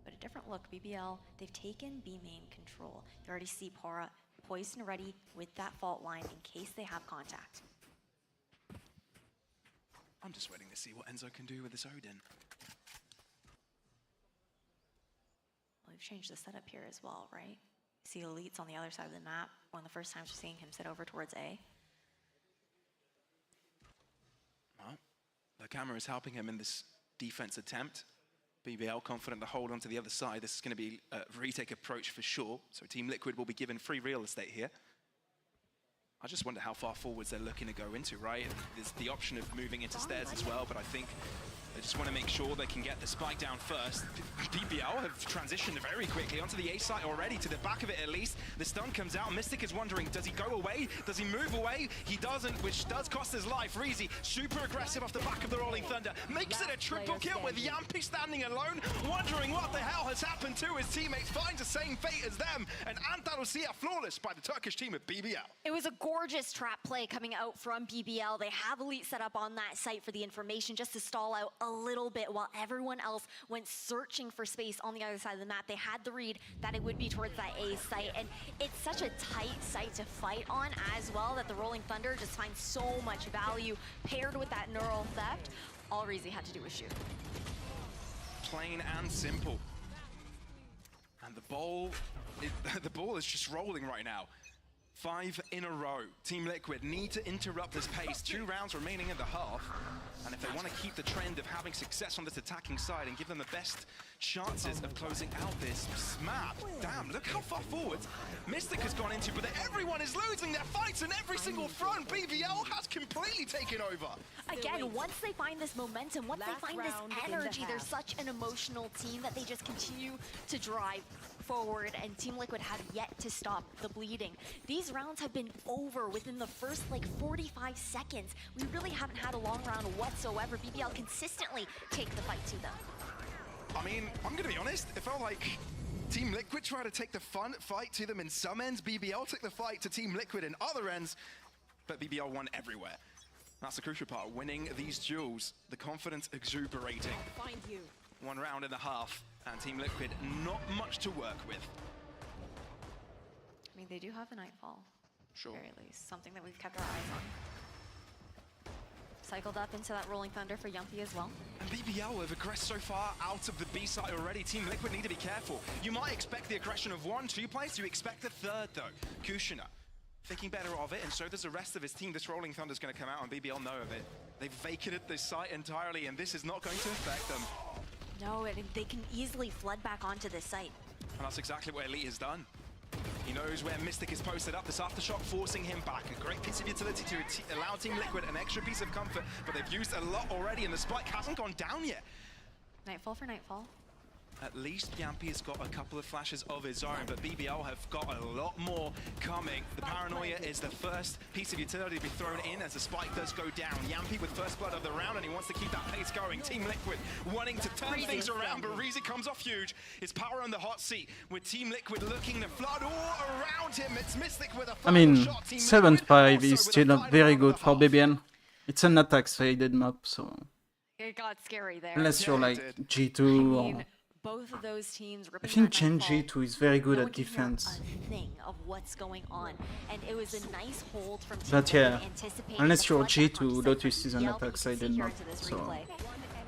But a different look, BBL, they've taken B main control. You already see Para poised and ready with that fault line in case they have contact. I'm just waiting to see what Enzo can do with this Odin. Well, we've changed the setup here as well, right? See Elites on the other side of the map. One of the first times we're seeing him sit over towards A. Well, the camera is helping him in this defense attempt. BBL confident to hold on to the other side. This is going to be a retake approach for sure. So Team Liquid will be given free real estate here. I just wonder how far forwards they're looking to go into, right? There's the option of moving into stairs as well, but I think they just want to make sure they can get the spike down first. BBL have transitioned very quickly onto the A site already, to the back of it at least. The stun comes out. Mystic is wondering, does he go away? Does he move away? He doesn't, which does cost his life. Reezy, super aggressive off the back of the Rolling Thunder. Makes it a triple kill with Yampy standing alone, wondering what the hell has happened to his teammates. Finds the same fate as them, and Andalusia flawless by the Turkish team of BBL. It was a gorgeous trap play coming out from BBL. They have Elite set up on that site for the information just to stall out a little bit while everyone else went searching for space on the other side of the map. They had the read that it would be towards that A site, and it's such a tight site to fight on as well that the Rolling Thunder just finds so much value paired with that neural theft. All Reezy had to do was shoot. Plain and simple. And the ball is just rolling right now. 5 in a row. Team Liquid need to interrupt this pace. 2 rounds remaining in the half. And if they want to keep the trend of having success on this attacking side and give them the best chances of closing out this map. Damn, look how far forward Mystic has gone into, but everyone is losing their fights in every single front. BBL has completely taken over. Again, once they find this momentum, once they find this energy, they're such an emotional team that they just continue to drive forward, and Team Liquid have yet to stop the bleeding. These rounds have been over within the first like 45 seconds. We really haven't had a long round whatsoever. BBL consistently take the fight to them. I mean, I'm gonna be honest, it felt like Team Liquid tried to take the fight to them in some ends. BBL took the fight to Team Liquid in other ends, but BBL won everywhere. That's the crucial part, winning these duels, the confidence exuberating. Find you. 1 round and a half, and Team Liquid not much to work with. I mean, they do have the Nightfall, Sure. at the very least. Something that we've kept our eyes on. Cycled up into that Rolling Thunder for Yumpy as well. And BBL have aggressed so far out of the B side already. Team Liquid need to be careful. You might expect the aggression of 1, 2 players. You expect a third, though. Kushner thinking better of it, and so does the rest of his team. This Rolling Thunder's going to come out, and BBL know of it. They've vacated this site entirely, and this is not going to affect them. No, they can easily flood back onto this site. And that's exactly what Elite has done. He knows where Mystic is posted up. This aftershock forcing him back. A great piece of utility to allow Team Liquid an extra piece of comfort, but they've used a lot already, and the spike hasn't gone down yet. Nightfall for Nightfall. At least Yampy has got a couple of flashes of his own, but BBL have got a lot more coming. The paranoia is the first piece of utility to be thrown in as the spike does go down. Yampy with first blood of the round, and he wants to keep that pace going. Team Liquid wanting to turn things around, but Reezy comes off huge. His power on the hot seat with Team Liquid looking to flood all around him. It's Mystic with a final shot. Team 7-5 Liquid is also still with a not very final good of for the half. BBL. It's an attack-faded map, so It got scary there. unless you're Yeah, like it did. G2 I or... mean, both of those teams I ripping think that Gen Nightfall. G2 is very good No at one can hear defense. a thing of what's going on, and it was a nice hold from Team But Liquid yeah, anticipating unless the you're flood back G2, onto site Lotus from is an BBL, but you attack can sided see here map, into this so... replay.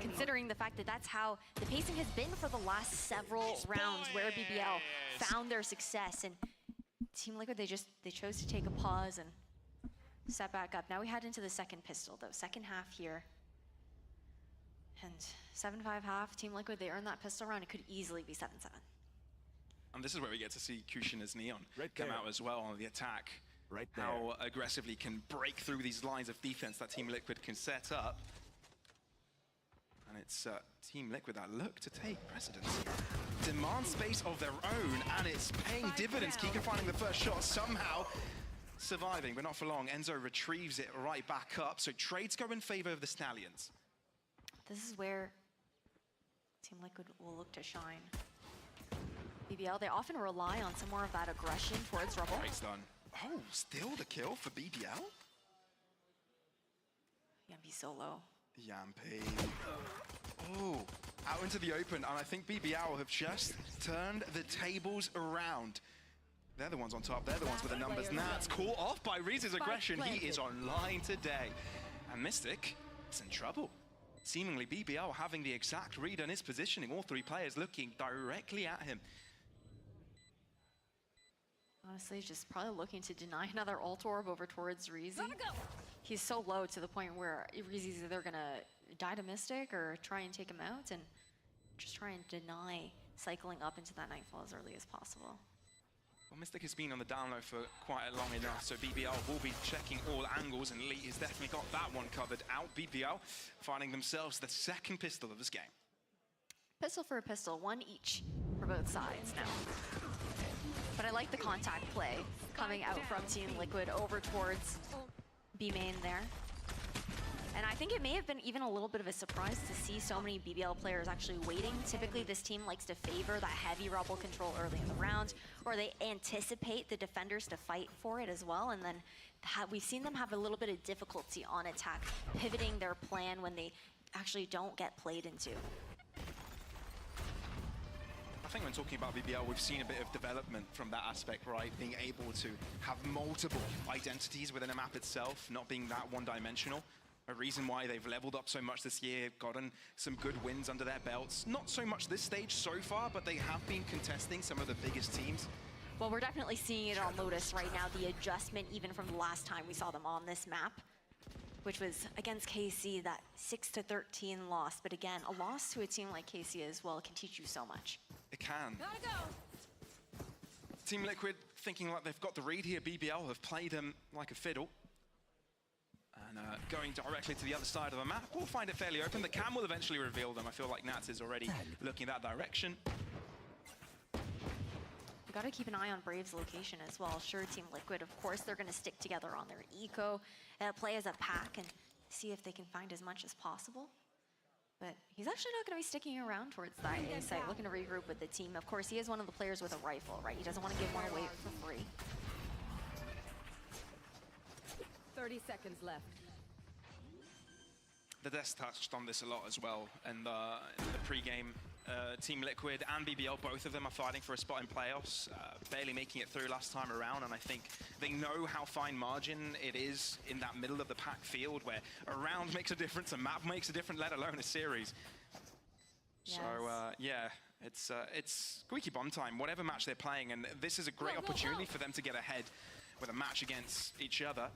Considering the fact that that's how the pacing has been for the last several rounds where BBL found their success, and Team Liquid, they chose to take a pause and step back up. Now we head into the second pistol though, second half here. And 7-5 half, Team Liquid, they earned that pistol round. It could easily be 7-7. And this is where we get to see Kushner's Neon Right come there. out as well on the attack. Right there. How aggressively can break through these lines of defense that Team Liquid can set up. And it's Team Liquid that look to take precedence. Demand space of their own, and it's paying dividends. Kika finding the first shot, somehow surviving, but not for long. Enzo retrieves it right back up. So trades go in favor of the Stallions. This is where Team Liquid will look to shine. BBL, they often rely on some more of that aggression towards Rubble. Trades done. Oh, still the kill for BBL? Yumpy so low. Yampy. Oh, out into the open, and I think BBL have just turned the tables around. They're the ones on top, they're the ones with the numbers. Nats caught off by Reezy's aggression. He is online today. And Mystic is in trouble. Seemingly BBL having the exact read on his positioning. All 3 players looking directly at him. Honestly, just probably looking to deny another ult orb over towards Reezy. He's so low to the point where Reezy's either gonna die to Mystic or try and take him out and just try and deny cycling up into that Nightfall as early as possible. Well, Mystic has been on the down low for quite long enough, so BBL will be checking all angles, and Elite has definitely got that one covered out. BBL finding themselves the second pistol of this game. Pistol for a pistol, one each for both sides now. But I like the contact play coming out from Team Liquid over towards B main there. And I think it may have been even a little bit of a surprise to see so many BBL players actually waiting. Typically, this team likes to favor that heavy Rebel control early in the round, or they anticipate the defenders to fight for it as well. And then we've seen them have a little bit of difficulty on attack, pivoting their plan when they actually don't get played into. I think when talking about BBL, we've seen a bit of development from that aspect, right? Being able to have multiple identities within a map itself, not being that one-dimensional. A reason why they've leveled up so much this year, gotten some good wins under their belts. Not so much this stage so far, but they have been contesting some of the biggest teams. Well, we're definitely seeing it on Lotus right now, the adjustment even from the last time we saw them on this map, which was against KC, that 6-13 loss. But again, a loss to a team like KC as well can teach you so much. It can. Gotta go. Team Liquid thinking like they've got the read here. BBL have played them like a fiddle. And going directly to the other side of the map, we'll find it fairly open. The cam will eventually reveal them. I feel like Nats is already looking that direction. We gotta keep an eye on Brave's location as well. Sure, Team Liquid, of course, they're gonna stick together on their eco, play as a pack, and see if they can find as much as possible. But he's actually not gonna be sticking around towards that A site, looking to regroup with the team. Of course, he is one of the players with a rifle, right? He doesn't want to give one away for free. 30 seconds left. The desk touched on this a lot as well, and in the pre-game, Team Liquid and BBL, both of them are fighting for a spot in playoffs, barely making it through last time around, and I think they know how fine margin it is in that middle of the pack field where a round makes a difference, a map makes a difference, let alone a series. Yes. So yeah, it's squeaky bum time, whatever match they're playing, and this is a great opportunity for them to get ahead with a match against each other.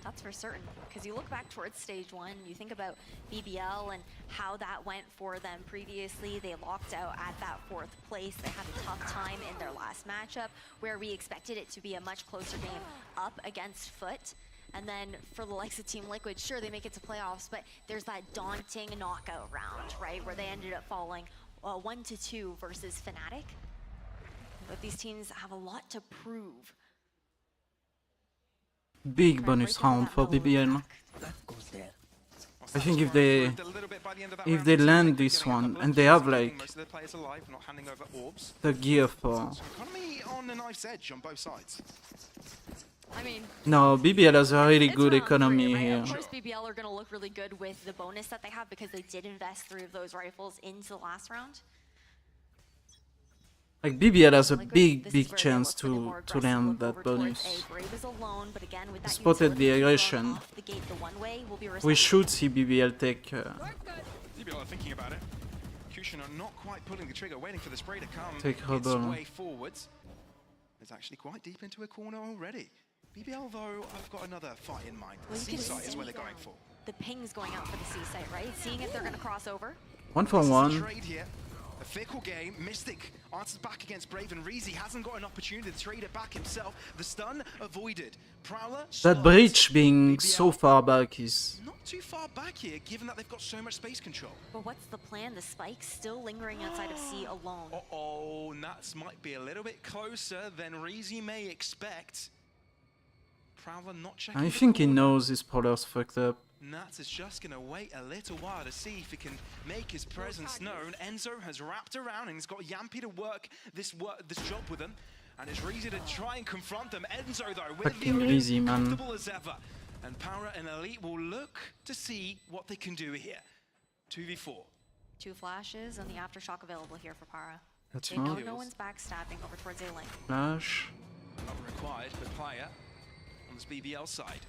That's for certain, because you look back towards stage one, you think about BBL and how that went for them previously. They locked out at that 4th place. They had a tough time in their last matchup, where we expected it to be a much closer game up against Foot. And then for the likes of Team Liquid, sure, they make it to playoffs, but there's that daunting knockout round, right, where they ended up falling 1-2 versus Fnatic. But these teams have a lot to prove. Big bonus round for BBL. I think if they land this one and they have like the gear for. Economy on a knife's edge on both sides. I mean, No, BBL has a really it's good round economy three, right? here. Of course, BBL are going to look really good with the bonus that they have because they did invest 3 of those rifles into the last round. Like BBL has a Liquid, big this is where they chance look for the more to aggressive land look that over towards bonus. A. Brave is alone, but again, with that Spotted the utility aggression. off the gate the one way will be We should see BBL take. BBL are thinking about it. Kushin are not quite pulling the trigger, waiting for the spray to come. Take its Hubble. way forwards. It's actually quite deep into a corner already. BBL, though, I've got another fight in mind. Well, you can C-site is see where they're going for. the pings going out for the C site, right? Seeing if they're going to cross over. 1-for-1. Trade here. A fickle game. Mystic answers back against Brave, and Reezy hasn't got an opportunity to trade it back himself. The stun avoided. Prowler That starts. breach being BBL so far back is. not too far back here, given that they've got so much space control. But what's the plan? The spike still lingering outside of C alone. Uh-oh, Nats might be a little bit closer than Reezy may expect. Prowler not checking I the think he corner. knows his poller's fucked up. Nats is just going to wait a little while to see if he can make his presence known. Enzo has wrapped around and he's got Yampy to work this job with him. And it's Reezy to try and confront them. Enzo, though, with Fucking the Reezy, man. comfortable as ever. And Power and Elite will look to see what they can do here. 2v4. 2 flashes and the aftershock available here for Para. That's They know right. no one's backstabbing over towards A lane. Flash. Not required for player on this BBL side.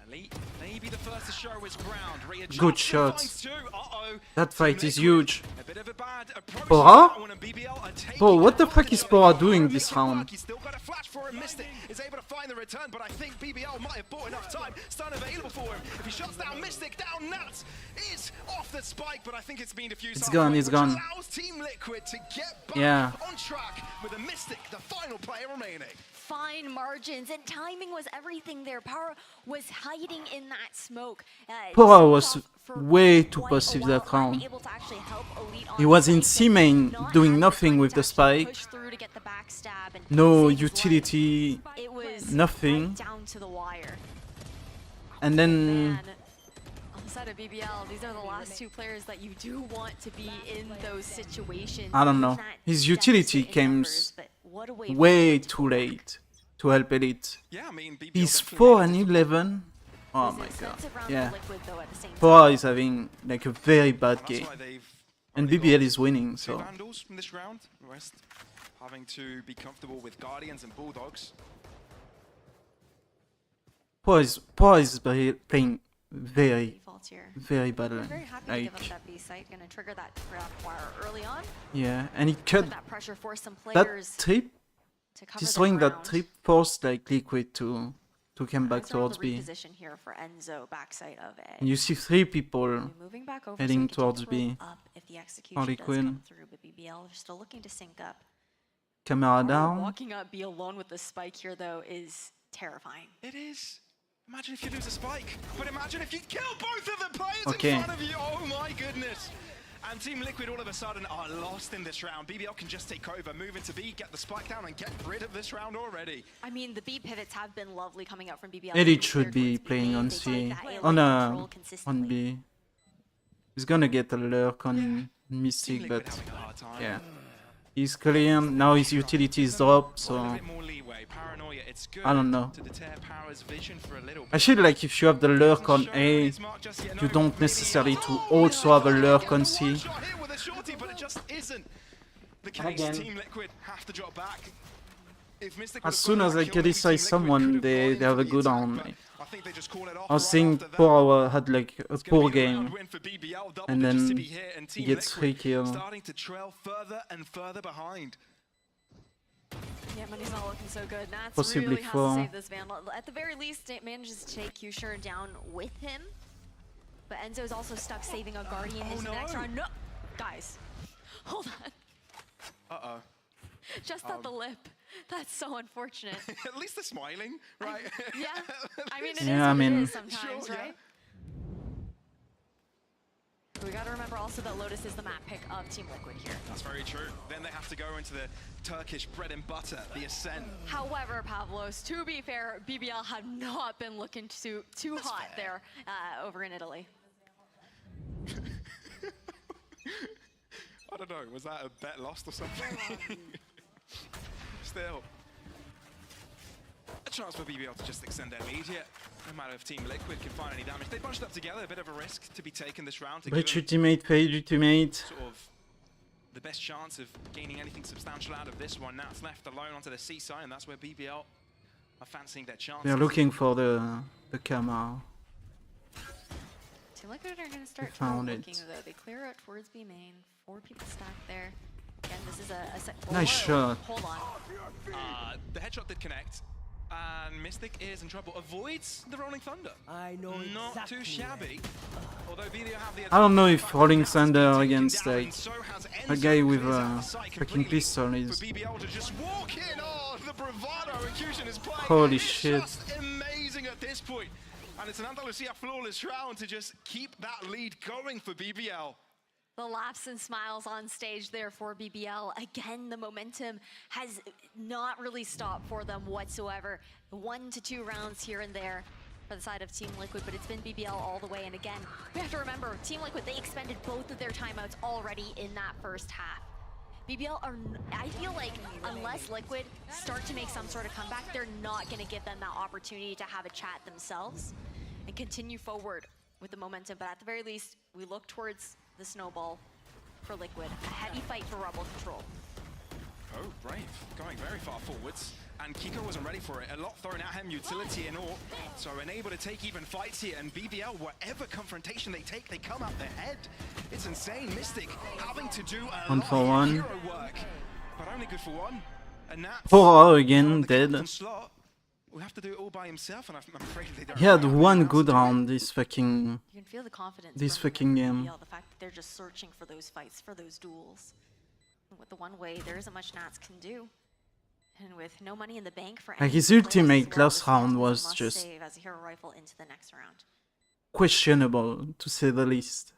Elite, maybe the first to show his ground. Readjust Good the shot. fight too. Uh-oh. That fight is huge. A Bit of a bad approach Pora? to that one, and BBL are taking Bro, what the fuck advantage is of it. Pora doing Liquid this work, round? He's still got a flash for him. Mystic is able to find the return, but I think BBL might have bought enough time. Stun available for him. If he shuts down Mystic, down Nats is off the spike, but I think it's been diffused. It's halfway, gone, it's which gone. allows Team Liquid to get back Yeah. on track with a Mystic, the final player remaining. Fine margins and timing was everything there. Power was hiding in that smoke. Pora was took off for way too quite a passive while, that round. unable to actually help Elite on He was in site, C main, not doing having nothing time with to the actually spike. push through to get the backstab and No save his life. utility, It was nothing. right down to the wire. and then Man, on the side of BBL, these are the last two players that you do want to be in those situations. I don't know. That His utility deficit in came numbers, but what a way for way him to too late to help Elite. Yeah, I mean, BBL He's definitely 4 made and it 11. Oh was an my god. expensive round for Yeah. Liquid, though, at the same time. Pora is having like a very bad That's game. why they've And already BBL got is winning, 2 so. Vandals from this round. The rest having to be comfortable with Guardians and Bulldogs. Pora is playing very, Defaults here. very badly. We're very happy to give Like, up that B site. Gonna trigger that trap wire early on. yeah. And it cut Put that pressure, force some that players trip, to cover destroying the that ground. trip forced like Liquid to come back Nice round towards to B. reposition here for Enzo, backside of A. And you see 3 people Moving back over heading so we can towards throw B. up if the execution does Liquid. come through, but BBL are still looking to sync up. camera down. Walking up B alone with the spike here though is terrifying. It is. Imagine if you lose a spike, but imagine if you kill both of the players Okay. in front of you. Oh my goodness. And Team Liquid all of a sudden are lost in this round. BBL can just take over, move into B, get the spike down, and get rid of this round already. I mean, the B pivots have been lovely coming out from BBL. Elite They're should be towards playing B. on They C. take that AoE On control on consistently. B. He's gonna get a lurk on Team Mystic, Liquid but having a hard time. yeah. He's clear. Now his utility is dropped, A so little bit more leeway. Paranoia, it's good I don't know. to deter Power's vision for a little I bit. feel like if you have the lurk on Doesn't show A, his mark just yet. you No, don't maybe necessarily not. to Oh, also have a yeah, lurk get on the C. one shot here with a shorty, but it just isn't the case. Again. Team Liquid have to drop back. If Mystic As would've soon gone as for I that kill, maybe criticize Team Liquid someone, could've they gone have for a the good attack, on but me. I think they just call it off I was right saying after that. Pora had like a It's gonna poor be a round game, win for BBL, double and digits to then be here, and he Team gets 3 Liquid kills. starting to trail further and further behind. Yeah, money's not looking so good. Nats Possibly really has 4. to save this Vandal. At the very least, it manages to take Q-Sure down with him. But Enzo's also stuck saving a Guardian into the next no. round. No! Guys, hold on. Uh-oh. Just at the lip. That's so unfortunate. At least they're smiling, right? Yeah. I mean, it is Yeah, I what mean- it is sometimes, Sure, yeah. right? We gotta remember also that Lotus is the map pick of Team Liquid here. That's very true. Then they have to go into the Turkish bread and butter, the Ascent. However, Pavlos, to be fair, BBL had not been looking too hot there over in Italy. I don't know, was that a bet lost or something? Still. A chance for BBL to just extend their lead here. No matter if Team Liquid can find any damage. They bunched up together, a bit of a risk to be taken this round to give Rich them ultimate, paid ultimate. sort of the best chance of gaining anything substantial out of this one. Now it's left alone onto the seaside, and that's where BBL are fancying their chances. They're looking for the camera. Team Liquid are going to start found looking it. though. They clear out towards B main. 4 people stacked there. Again, this is a set. Nice shot. Hold on. The headshot did connect, and Mystic is in trouble. Avoids the Rolling Thunder. I know Not exactly too shabby. Although BBL have the I don't know advantage, if the Rolling fact that Thunder Nats taken against down, like and so has a Enzo guy with clears out a the site fucking completely pistol for is BBL to just walk in. Oh, the bravado Infusion is playing. Holy It's shit. just amazing at this point. And it's an Andalusia flawless round to just keep that lead going for BBL. The laughs and smiles on stage there for BBL. Again, the momentum has not really stopped for them whatsoever. 1 to 2 rounds here and there for the side of Team Liquid, but it's been BBL all the way. And again, we have to remember, Team Liquid, they expended both of their timeouts already in that first half. BBL are, I feel like, unless Liquid start to make some sort of comeback, they're not going to give them that opportunity to have a chat themselves and continue forward with the momentum. But at the very least, we look towards the snowball for Liquid. A heavy fight for Rebel Control. Oh, Brave, going very far forwards. and Kiko wasn't ready for it. A lot thrown at him, utility and all. So unable to take even fights here, and BBL, whatever confrontation they take, they come out their head. It's insane. Mystic having to do a One lot for of one. hero work, but only good for one. And that's 4 again, the dead. captain slot. We have to do it all by himself, and I'm afraid they don't. He had really have one anyone else good to do it. round this fucking... You can feel the confidence. This from fucking game. BBL, the fact that they're just searching for those fights, for those duels. With the one way, there isn't much Nats can do. And with no money in the bank for Like any his players ultimate as well, last this round is a was must just save as a hero rifle into the next round. questionable, to say the least.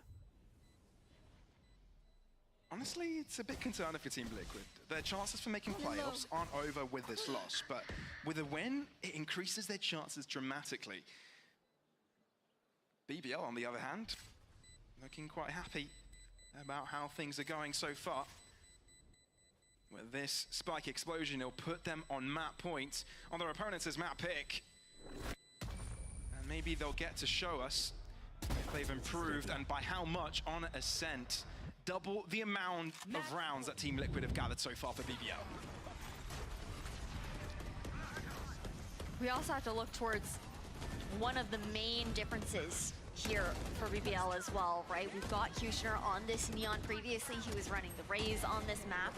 Honestly, it's a bit concerning for Team Liquid. Their chances for making playoffs aren't over with this loss, but with a win, it increases their chances dramatically. BBL, on the other hand, looking quite happy about how things are going so far. With this spike explosion, it'll put them on map points on their opponents' map pick. And maybe they'll get to show us if they've improved and by how much on Ascent. Double the amount of rounds that Team Liquid have gathered so far for BBL. We also have to look towards one of the main differences here for BBL as well, right? We've got Hushner on this Neon previously. He was running the Rays on this map.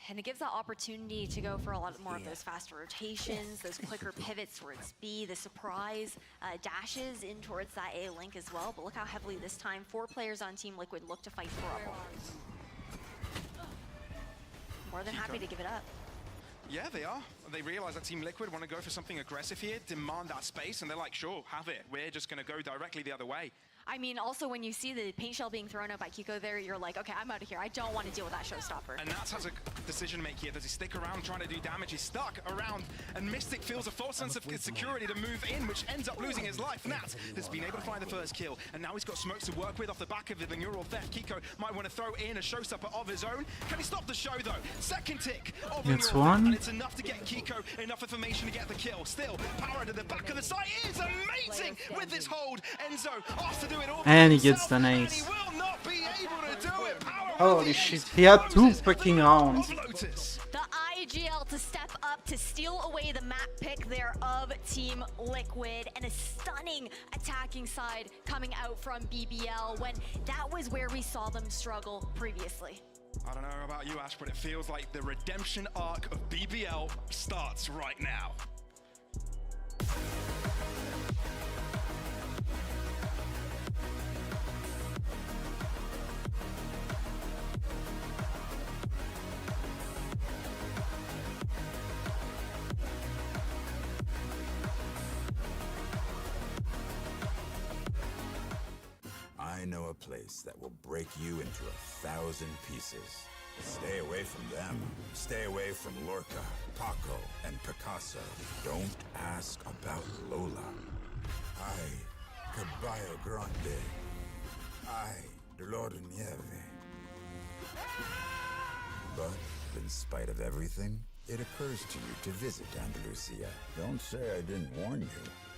And it gives that opportunity to go for a lot more of those faster rotations, those quicker pivots towards B, the surprise dashes in towards that A link as well. But look how heavily this time 4 players on Team Liquid look to fight for Rubble. More than happy to give it up. Yeah, they are. They realize that Team Liquid want to go for something aggressive here, demand that space, and they're like, sure, have it. We're just going to go directly the other way. I mean, also when you see the paint shell being thrown out by Kiko there, you're like, okay, I'm out of here. I don't want to deal with that showstopper. And Nats has a decision to make here. Does he stick around trying to do damage? He's stuck around, and Mystic feels a false sense of security to move in, which ends up losing his life. Nats has been able to find the first kill, and now he's got smokes to work with off the back of the neural theft. Kiko might want to throw in a showstopper of his own. Can he stop the show, though? Second tick of the That's neural theft, one. and it's enough to get Kiko enough information to get the kill. Still, power to the back of the site is amazing with this hold. Enzo asked to do it all by And he gets himself, the and nice. he will not be able to do it. Power Holy of the shit, Ents he had 2 loses fucking the rounds. of Lotus. The IGL to step up to steal away the map pick there of Team Liquid, and a stunning attacking side coming out from BBL when that was where we saw them struggle previously. I don't know about you, Ash, but it feels like the redemption arc of BBL starts right now. I know a place that will break you into 1,000 pieces. Stay away from them. Stay away from Lorca, Paco, and Picasso. Don't ask about Lola. Ay, Caballo Grande. Ay, Dolor de Nieve. But, in spite of everything, it occurs to you to visit Andalusia. Don't say I didn't warn you.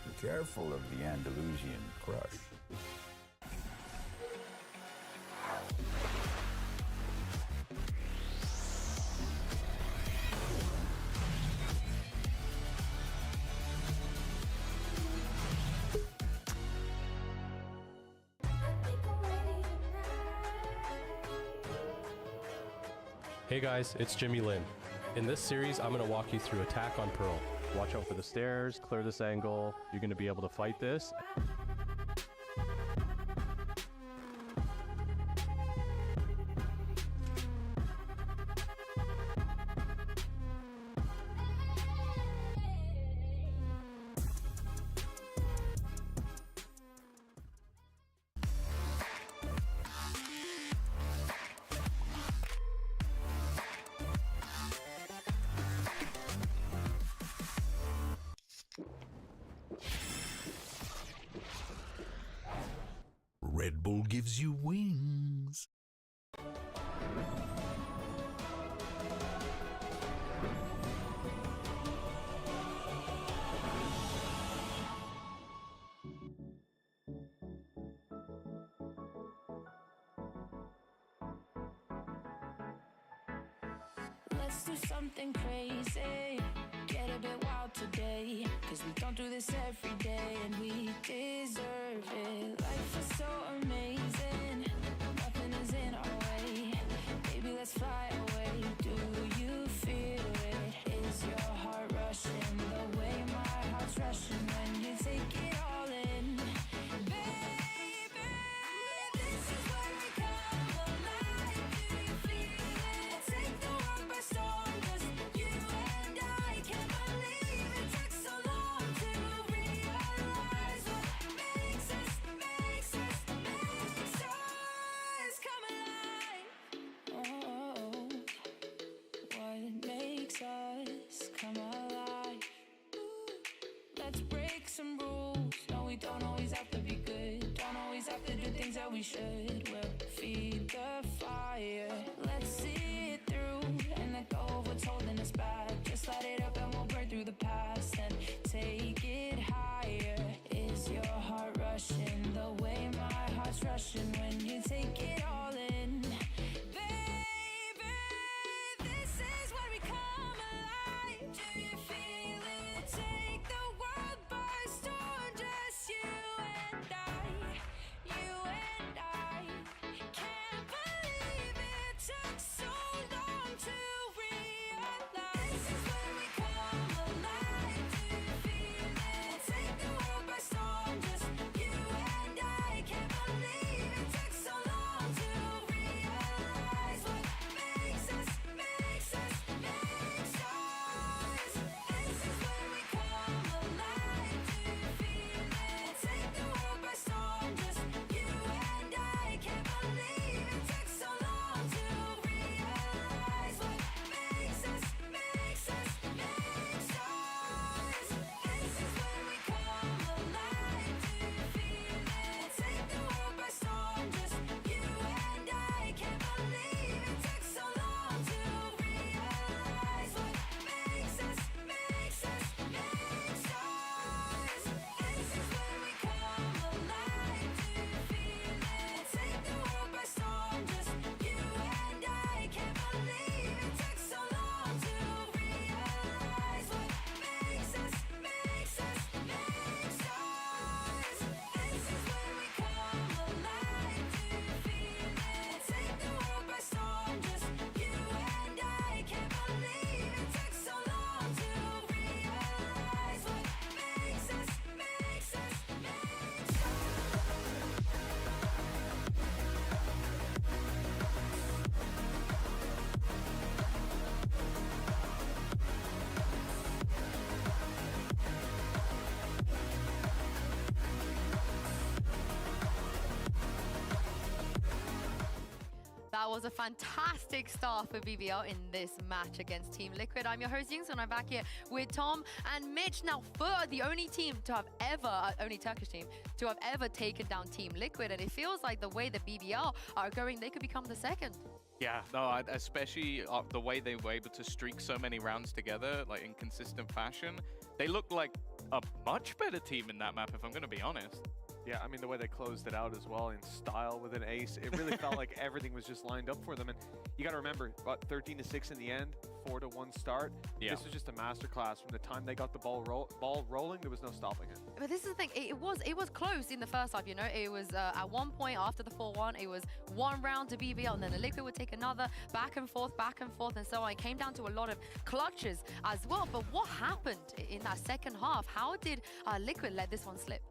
Be careful of the Andalusian crush. Hey guys, it's Jimmy Lin. In this series, I'm going to walk you through Attack on Pearl. Watch out for the stairs, clear this angle. You're going to be able to fight this. Red Bull gives you wings. Let's do something crazy. Get a bit wild today. Cause we don't do this every day and we deserve it. Life is so amazing. Nothing is in our way. Baby, let's fly away. Do you feel it? Is your heart rushing the way my heart's rushing when you take it all in? Baby, this is when we come alive. Do you feel it? Take the world by storm, just you and I. Can't believe it took so long to realize what makes us come alive. Oh, what makes us come alive? Let's break some rules. No, we don't always have to be good. Don't always have to do things that we should. We'll feed the fire. Let's see it through and let go of what's holding us back. Just light it up and we'll burn through the past and take it higher. Is your heart rushing the way my heart's rushing when you take it all in? Baby, this is when we come alive. Do you feel it? Take the world by storm, just you and I. You and I. Can't believe it took so long to realize. This is when we come alive. Do you feel it? Take the world by storm, just you and I. Can't believe it took so long to realize what makes us. This is when we come alive. Do you feel it? Take the world by storm, just you and I. Can't believe it took so long to realize what makes us. This is when we come alive. Do you feel it? Take the world by storm, just you and I. Can't believe it took so long to realize what makes us. This is when we come alive. Do you feel it? Take the world by storm, just you and I. Can't believe it took so long to realize what makes us. This is when we come alive. Do you feel it? Take the world by storm, just you and I. Can't believe it took so long to realize what makes us. That was a fantastic start for BBL in this match against Team Liquid. I'm your host, Yings, and I'm back here with Tom and Mitch. Now, for the only team to have ever, only Turkish team, to have ever taken down Team Liquid, and it feels like the way the BBL are going, they could become the second. Yeah, no, especially the way they were able to streak so many rounds together, like in consistent fashion. They looked like a much better team in that map, if I'm going to be honest. Yeah, I mean, the way they closed it out as well in style with an ace, it really felt like everything was just lined up for them. And you got to remember, about 13-6 in the end, 4-1 start. Yeah. This was just a masterclass. From the time they got the ball rolling, there was no stopping it. But this is the thing, it was close in the first half, you know. It was at one point after the 4-1, it was one round to BBL, and then the Liquid would take another, back and forth, and so on. It came down to a lot of clutches as well. But what happened in that second half? How did Liquid let this one slip?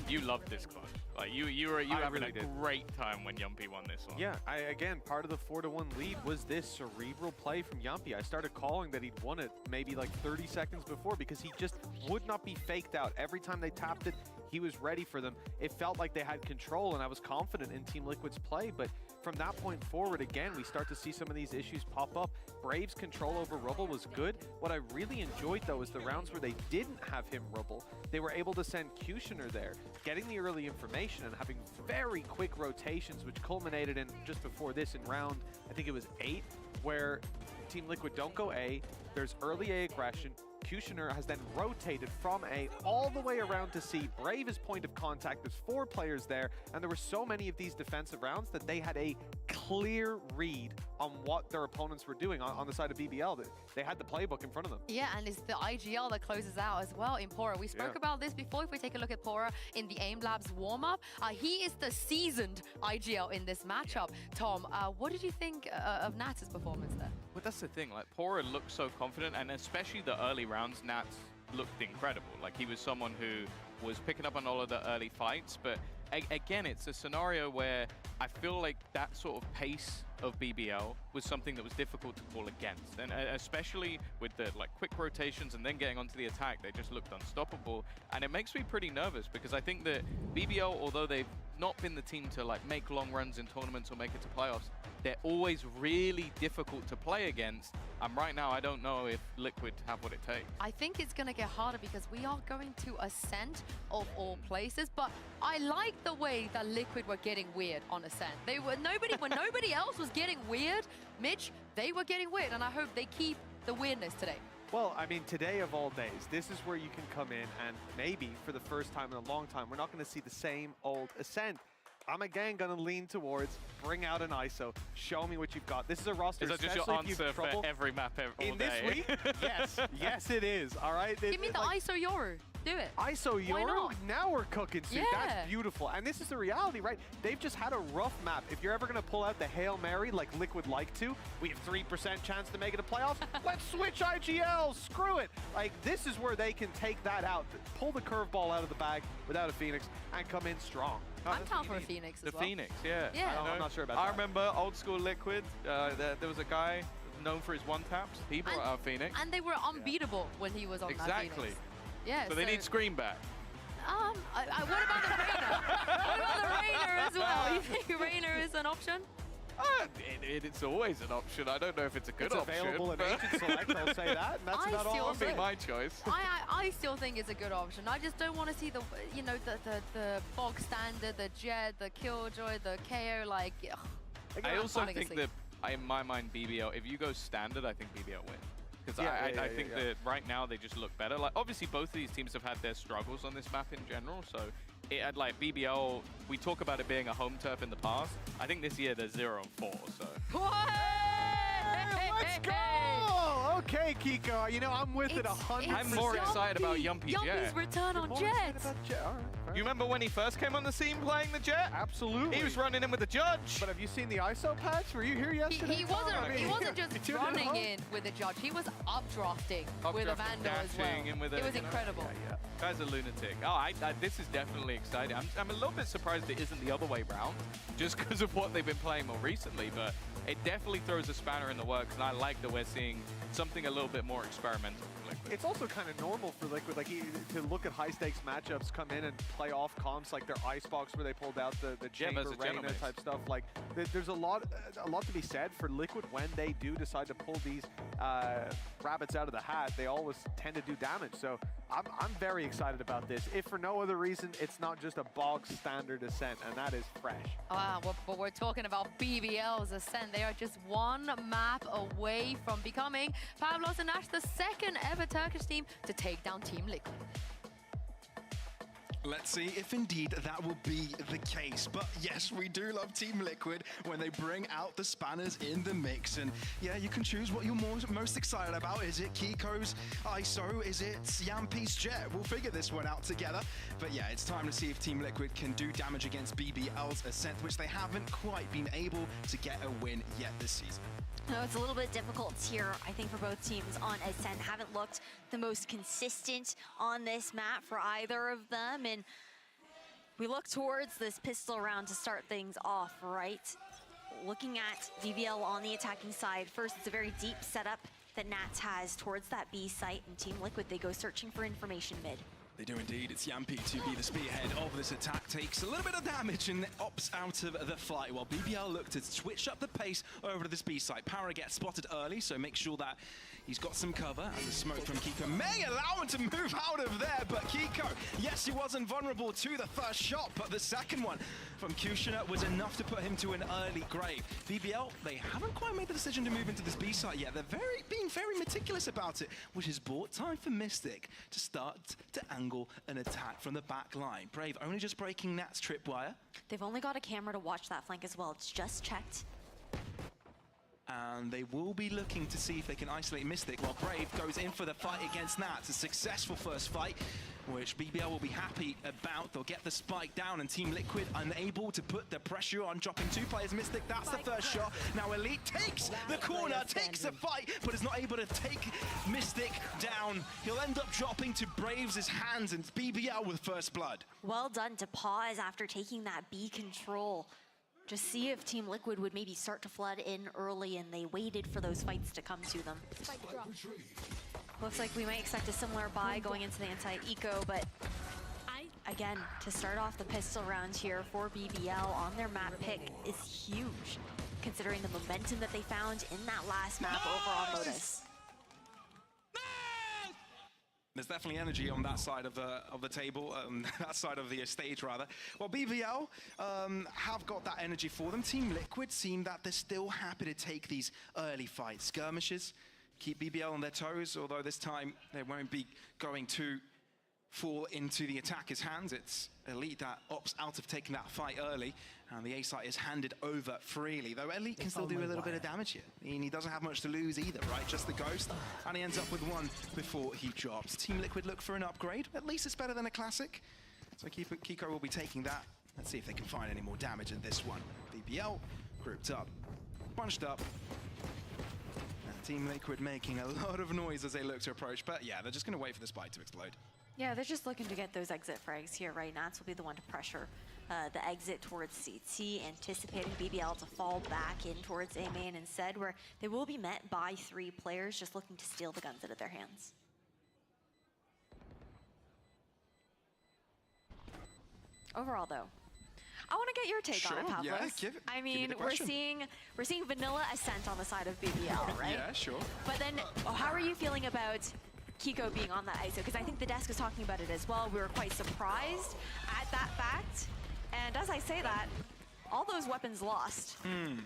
You loved this clutch. Like you were having really a did. great time when Yumpy won this one. Yeah, again, part of the 4-1 lead was this cerebral play from Yumpy. I started calling that he'd won it maybe like 30 seconds before because he just would not be faked out. Every time they tapped it, he was ready for them. It felt like they had control, and I was confident in Team Liquid's play. But from that point forward, again, we start to see some of these issues pop up. Brave's control over Rubble was good. What I really enjoyed, though, is the rounds where they didn't have him Rubble. They were able to send Kushner there, getting the early information and having very quick rotations, which culminated in just before this in round, I think it was 8, where Team Liquid don't go A. There's early A aggression. Executioner has then rotated from A all the way around to C. Brave is point of contact. There's 4 players there, and there were so many of these defensive rounds that they had a clear read on what their opponents were doing on the side of BBL. They had the playbook in front of them. Yeah, and it's the IGL that closes out as well in Pora. We spoke about this before. If we take a look at Pora in the AIM Labs warm-up, he is the seasoned IGL in this matchup. Tom, what did you think of Nats' performance there? But that's the thing, like Pora looked so confident, and especially the early rounds, Nats looked incredible. Like he was someone who was picking up on all of the early fights, but again, it's a scenario where I feel like that sort of pace of BBL was something that was difficult to call against, and especially with the quick rotations and then getting onto the attack, they just looked unstoppable, and it makes me pretty nervous because I think that BBL, although they've not been the team to make long runs in tournaments or make it to playoffs, they're always really difficult to play against. And right now, I don't know if Liquid have what it takes. I think it's going to get harder because we are going to Ascent of all places. But I like the way that Liquid were getting weird on Ascent. They were when nobody else was getting weird, Mitch, they were getting weird. And I hope they keep the weirdness today. Well, I mean, today of all days, this is where you can come in and maybe for the first time in a long time, we're not going to see the same old Ascent. I'm again going to lean towards bring out an ISO, show me what you've got. This is a roster. Is that just your answer for every map all in day? This week? Yes, yes it is. All right. Give me the ISO Yoru. Do it. ISO Yoru. Now we're cooking, Sue. Yeah. That's beautiful. And this is the reality, right? They've just had a rough map. If you're ever going to pull out the Hail Mary like Liquid like to, we have 3% chance to make it to playoffs. Let's switch IGL. Screw it. Like, this is where they can take that out, pull the curveball out of the bag without a Phoenix, and come in strong. I'm down for a Phoenix as well. The Phoenix, yeah. Yeah. I'm not sure about that. I remember old school Liquid. There was a guy known for his one-taps. He brought out Phoenix. And they were unbeatable when he was on that Phoenix. Yeah, so they need Scream back. What about the Rainer? What about the Rainer as well? You think Rainer is an option? It's always an option. I don't know if it's a good option. It's available in Agent Select, I'll say that. And that's about all. That would be my choice. I still think it's a good option. I just don't want to see the bog standard, the Jet, the Killjoy, the KO, like, ugh. I also think that, in my mind, BBL, if you go standard, I think BBL win. Because I think that right now they just look better. Like, obviously, both of these teams have had their struggles on this map in general, so it had BBL, we talk about it being a home turf in the past. I think this year they're 0-4, so. Let's go! Okay, Kiko, you know, I'm with it 100%. I'm more excited about Yumpy Jet. Yumpy's return on Jet. You remember when he first came on the scene playing the Jet? Absolutely. He was running in with the Judge. But have you seen the ISO patch? Were you here yesterday? He wasn't just running in with the Judge. He was updrafting with a Vandal as well. It was incredible. Guy's a lunatic. Oh, this is definitely exciting. I'm a little bit surprised it isn't the other way round, just because of what they've been playing more recently, but it definitely throws a spanner in the works, and I like that we're seeing something a little bit more experimental from Liquid. It's also kind of normal for Liquid, to look at high-stakes matchups, come in and play off comps like their Icebox where they pulled out the Chamber Reina type stuff. Like, there's a lot to be said for Liquid when they do decide to pull these rabbits out of the hat. They always tend to do damage, so I'm very excited about this. If for no other reason, it's not just a bog standard Ascent, and that is fresh. Wow, but we're talking about BBL's Ascent. They are just one map away from becoming Pavlos and Ash, the second ever Turkish team to take down Team Liquid. Let's see if indeed that will be the case. But yes, we do love Team Liquid when they bring out the spanners in the mix. And yeah, you can choose what you're most excited about. Is it Kiko's ISO? Is it Yampy's Jet? We'll figure this one out together. But yeah, it's time to see if Team Liquid can do damage against BBL's Ascent, which they haven't quite been able to get a win yet this season. No, it's a little bit difficult here, I think, for both teams on Ascent. Haven't looked the most consistent on this map for either of them. And we look towards this pistol round to start things off, right? Looking at BBL on the attacking side. First, it's a very deep setup that Nats has towards that B site. And Team Liquid, they go searching for information mid. They do indeed. It's Yampy to be the spearhead of this attack. Takes a little bit of damage and opts out of the fight, while BBL look to switch up the pace over to this B site. Para gets spotted early, so make sure that He's got some cover, and the smoke from Kiko may allow him to move out of there, but Kiko, yes, he wasn't vulnerable to the first shot, but the second one from Kushner was enough to put him to an early grave. BBL, they haven't quite made the decision to move into this B site yet. They're being very meticulous about it, which has bought time for Mystic to start to angle an attack from the back line. Brave only just breaking Nat's tripwire. They've only got a camera to watch that flank as well. It's just checked. And they will be looking to see if they can isolate Mystic while Brave goes in for the fight against Nat. It's a successful first fight, which BBL will be happy about. They'll get the spike down, and Team Liquid unable to put the pressure on, dropping 2 players. Mystic, that's the first shot. Now Elite takes the corner, takes the fight, but is not able to take Mystic down. He'll end up dropping to Braves' hands, and BBL with first blood. Well done to pause after taking that B control. Just see if Team Liquid would maybe start to flood in early, and they waited for those fights to come to them. Looks like we might expect a similar buy going into the anti-eco, but again, to start off the pistol round here for BBL on their map pick is huge, considering the momentum that they found in that last map over on Lotus. There's definitely energy on that side of the table, that side of the stage rather. Well, BBL have got that energy for them. Team Liquid seem that they're still happy to take these early fights, skirmishes, keep BBL on their toes, although this time they won't be going to fall into the attacker's hands. It's Elite that opts out of taking that fight early, and the A site is handed over freely, though Elite can still do a little bit of damage here. And he doesn't have much to lose either, right? Just the ghost, and he ends up with 1 before he drops. Team Liquid look for an upgrade. At least it's better than a classic. So Kiko will be taking that. Let's see if they can find any more damage in this one. BBL grouped up, bunched up. And Team Liquid making a lot of noise as they look to approach, but yeah, they're just gonna wait for the spike to explode. Yeah, they're just looking to get those exit frags here, right? Nats will be the one to pressure the exit towards CT, anticipating BBL to fall back in towards A main instead, where they will be met by 3 players just looking to steal the guns out of their hands. Overall, though, I want to get your take on it, Pavlos. Yeah, give I me mean, the we're question. seeing vanilla ascent on the side of BBL, right? Yeah, sure. But then, how are you feeling about Kiko being on that ISO? Because I think the desk is talking about it as well. We were quite surprised at that fact. And as I say that, all those weapons lost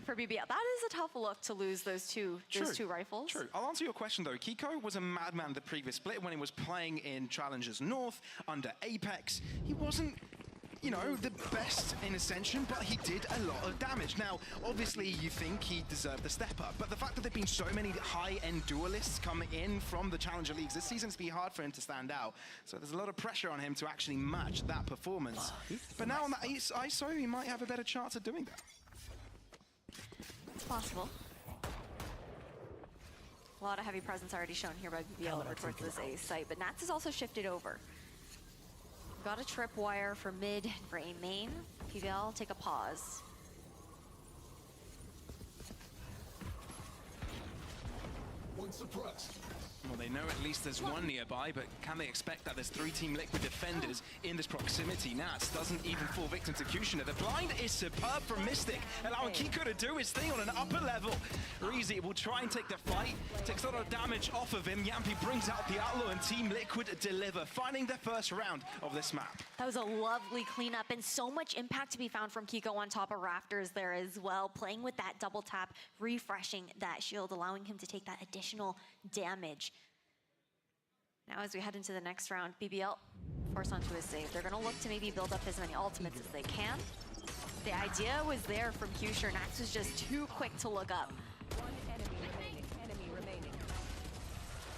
for BBL. That is a tough look to lose those two rifles. True. I'll answer your question though. Kiko was a madman the previous split when he was playing in Challengers North under Apex. He wasn't, you know, the best in Ascension, but he did a lot of damage. Now, obviously, you think he deserved the step up, but the fact that there've been so many high-end duelists coming in from the Challenger Leagues this season, it's been hard for him to stand out. So there's a lot of pressure on him to actually match that performance. But now on that ISO, he might have a better chance of doing that. It's possible. A lot of heavy presence already shown here by BBL over towards this A site, but Nats has also shifted over. Got a tripwire for mid and for A main. BBL, take a pause. One suppressed. Well, they know at least there's one nearby, but can they expect that there's 3 Team Liquid defenders in this proximity? Nats doesn't even fall victim to Kushner. The blind is superb from Mystic, allowing Kiko to do his thing on an upper level. Reezy will try and take the fight, takes a lot of damage off of him. Yampi brings out the outlaw, and Team Liquid deliver, finding their first round of this map. That was a lovely cleanup, and so much impact to be found from Kiko on top of Raptors there as well, playing with that double tap, refreshing that shield, allowing him to take that additional damage. Now as we head into the next round, BBL force onto his save. They're gonna look to maybe build up as many ultimates as they can. The idea was there from Kushner. Nax was just too quick to look up. One enemy remaining.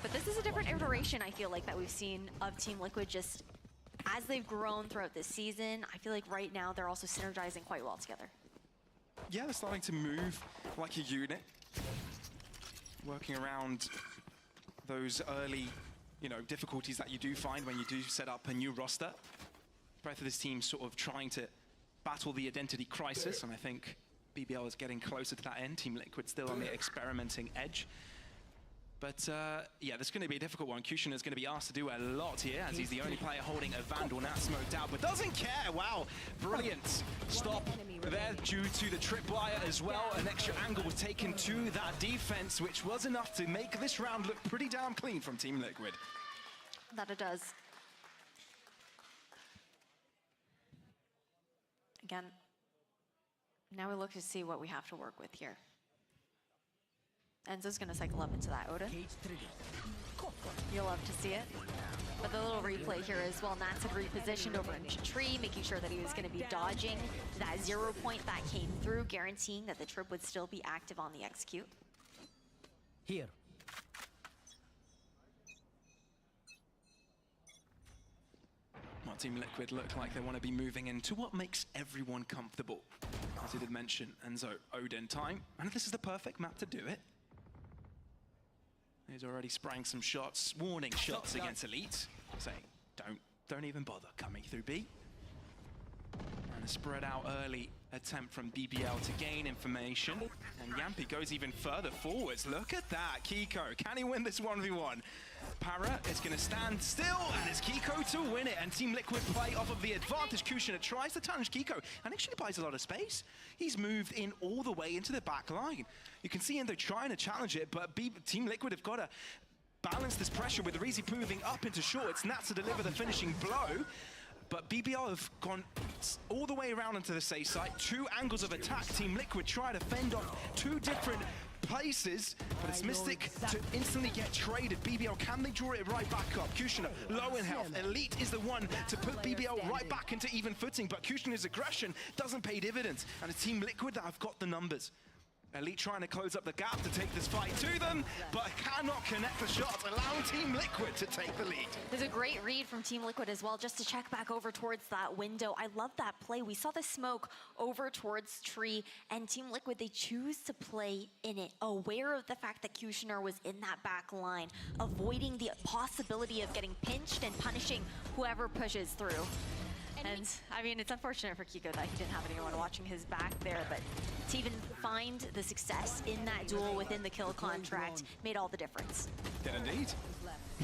But this is a different iteration, I feel like, that we've seen of Team Liquid just as they've grown throughout this season. I feel like right now they're also synergizing quite well together. Yeah, they're starting to move like a unit, working around those early, you know, difficulties that you do find when you do set up a new roster. Both of this team sort of trying to battle the identity crisis, and I think BBL is getting closer to that end. Team Liquid still on the experimenting edge. But yeah, this is going to be a difficult one. Kushin is going to be asked to do a lot here, as he's the only player holding a Vandal now smoked out, but doesn't care. Wow, brilliant stop there due to the tripwire as well. An extra angle was taken to that defense, which was enough to make this round look pretty damn clean from Team Liquid. That it does. Again, now we look to see what we have to work with here. Enzo's gonna cycle up into that Odin. You'll love to see it. But the little replay here as well, Nats had repositioned over into tree, making sure that he was gonna be dodging that 0 point that came through, guaranteeing that the trip would still be active on the execute. Here. Well, Team Liquid look like they want to be moving into what makes everyone comfortable. As I did mention, Enzo, Odin time, and this is the perfect map to do it. He's already spraying some shots, warning shots against Elite, saying, don't even bother coming through B. And a spread out early attempt from BBL to gain information. And Yampi goes even further forwards. Look at that, Kiko. Can he win this 1v1? Para is going to stand still, and it's Kiko to win it. And Team Liquid play off of the advantage. Kushner tries to challenge Kiko, and actually buys a lot of space. He's moved in all the way into the back line. You can see Endo trying to challenge it, but Team Liquid have got to balance this pressure with Reezy moving up into short. It's Nats to deliver the finishing blow. But BBL have gone all the way around into the safe side. 2 angles of attack. Team Liquid try to fend off 2 different places, but it's Mystic to instantly get traded. BBL, can they draw it right back up? Kushner, low in health. Elite is the one to put BBL right back into even footing, but Kushner's aggression doesn't pay dividends, and it's Team Liquid that have got the numbers. Elite trying to close up the gap to take this fight to them, but cannot connect the shots, allowing Team Liquid to take the lead. There's a great read from Team Liquid as well, just to check back over towards that window. I love that play. We saw the smoke over towards tree, and Team Liquid, they choose to play in it, aware of the fact that Kushner was in that back line, avoiding the possibility of getting pinched and punishing whoever pushes through. And I mean, it's unfortunate for Kiko that he didn't have anyone watching his back there, but to even find the success in that duel within the kill contract made all the difference. Did indeed.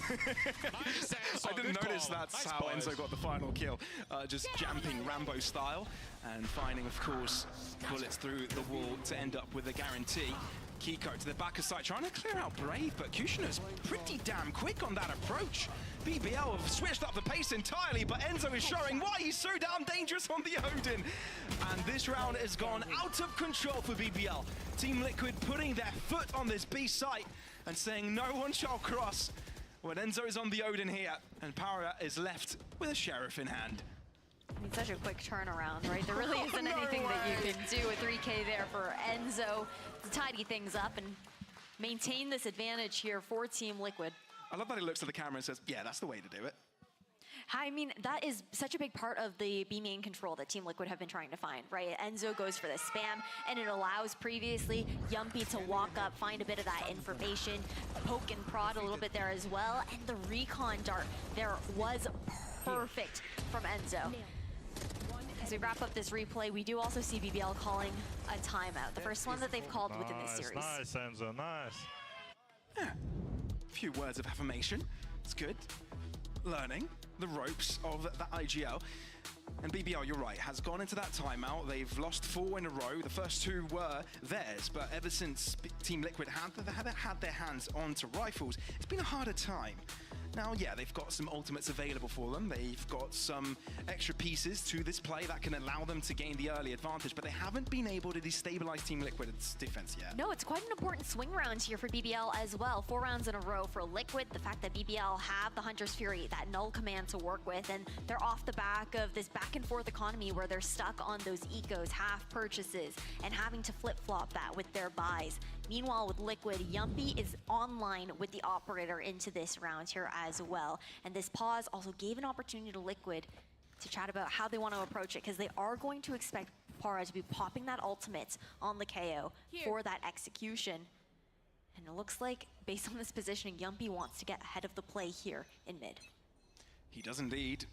I didn't notice that's how Enzo got the final kill. Just jumping Rambo style and finding, of course, bullets through the wall to end up with a guarantee. Kiko to the back of site, trying to clear out Brave, but Kushner's pretty damn quick on that approach. BBL have switched up the pace entirely, but Enzo is showing why he's so damn dangerous on the Odin. And this round has gone out of control for BBL. Team Liquid putting their foot on this B site and saying no one shall cross when Enzo is on the Odin here, and Para is left with a sheriff in hand. I mean, such a quick turnaround, right? There really isn't anything that you can do with 3K there for Enzo to tidy things up and maintain this advantage here for Team Liquid. I love that he looks at the camera and says, yeah, that's the way to do it. I mean, that is such a big part of the B main control that Team Liquid have been trying to find, right? Enzo goes for the spam, and it allows previously Yumpy to walk up, find a bit of that information, poke and prod a little bit there as well, and the recon dart there was perfect from Enzo. As we wrap up this replay, we do also see BBL calling a timeout, the first one that they've called within this series. Nice, Enzo, nice. Yeah. A few words of affirmation. It's good. Learning the ropes of that IGL. And BBL, you're right, has gone into that timeout. They've lost 4 in a row. The first 2 were theirs, but ever since Team Liquid had their hands onto rifles, it's been a harder time. Now, yeah, they've got some ultimates available for them. They've got some extra pieces to this play that can allow them to gain the early advantage, but they haven't been able to destabilize Team Liquid's defense yet. No, it's quite an important swing round here for BBL as well. 4 rounds in a row for Liquid. The fact that BBL have the Hunter's Fury, that null command to work with, and they're off the back of this back and forth economy where they're stuck on those ecos, half purchases, and having to flip-flop that with their buys. Meanwhile, with Liquid, Yumpy is online with the operator into this round here as well. And this pause also gave an opportunity to Liquid to chat about how they want to approach it, because they are going to expect Para to be popping that ultimate on the KO for that execution. And it looks like, based on this positioning, Yumpy wants to get ahead of the play here in mid. He does indeed.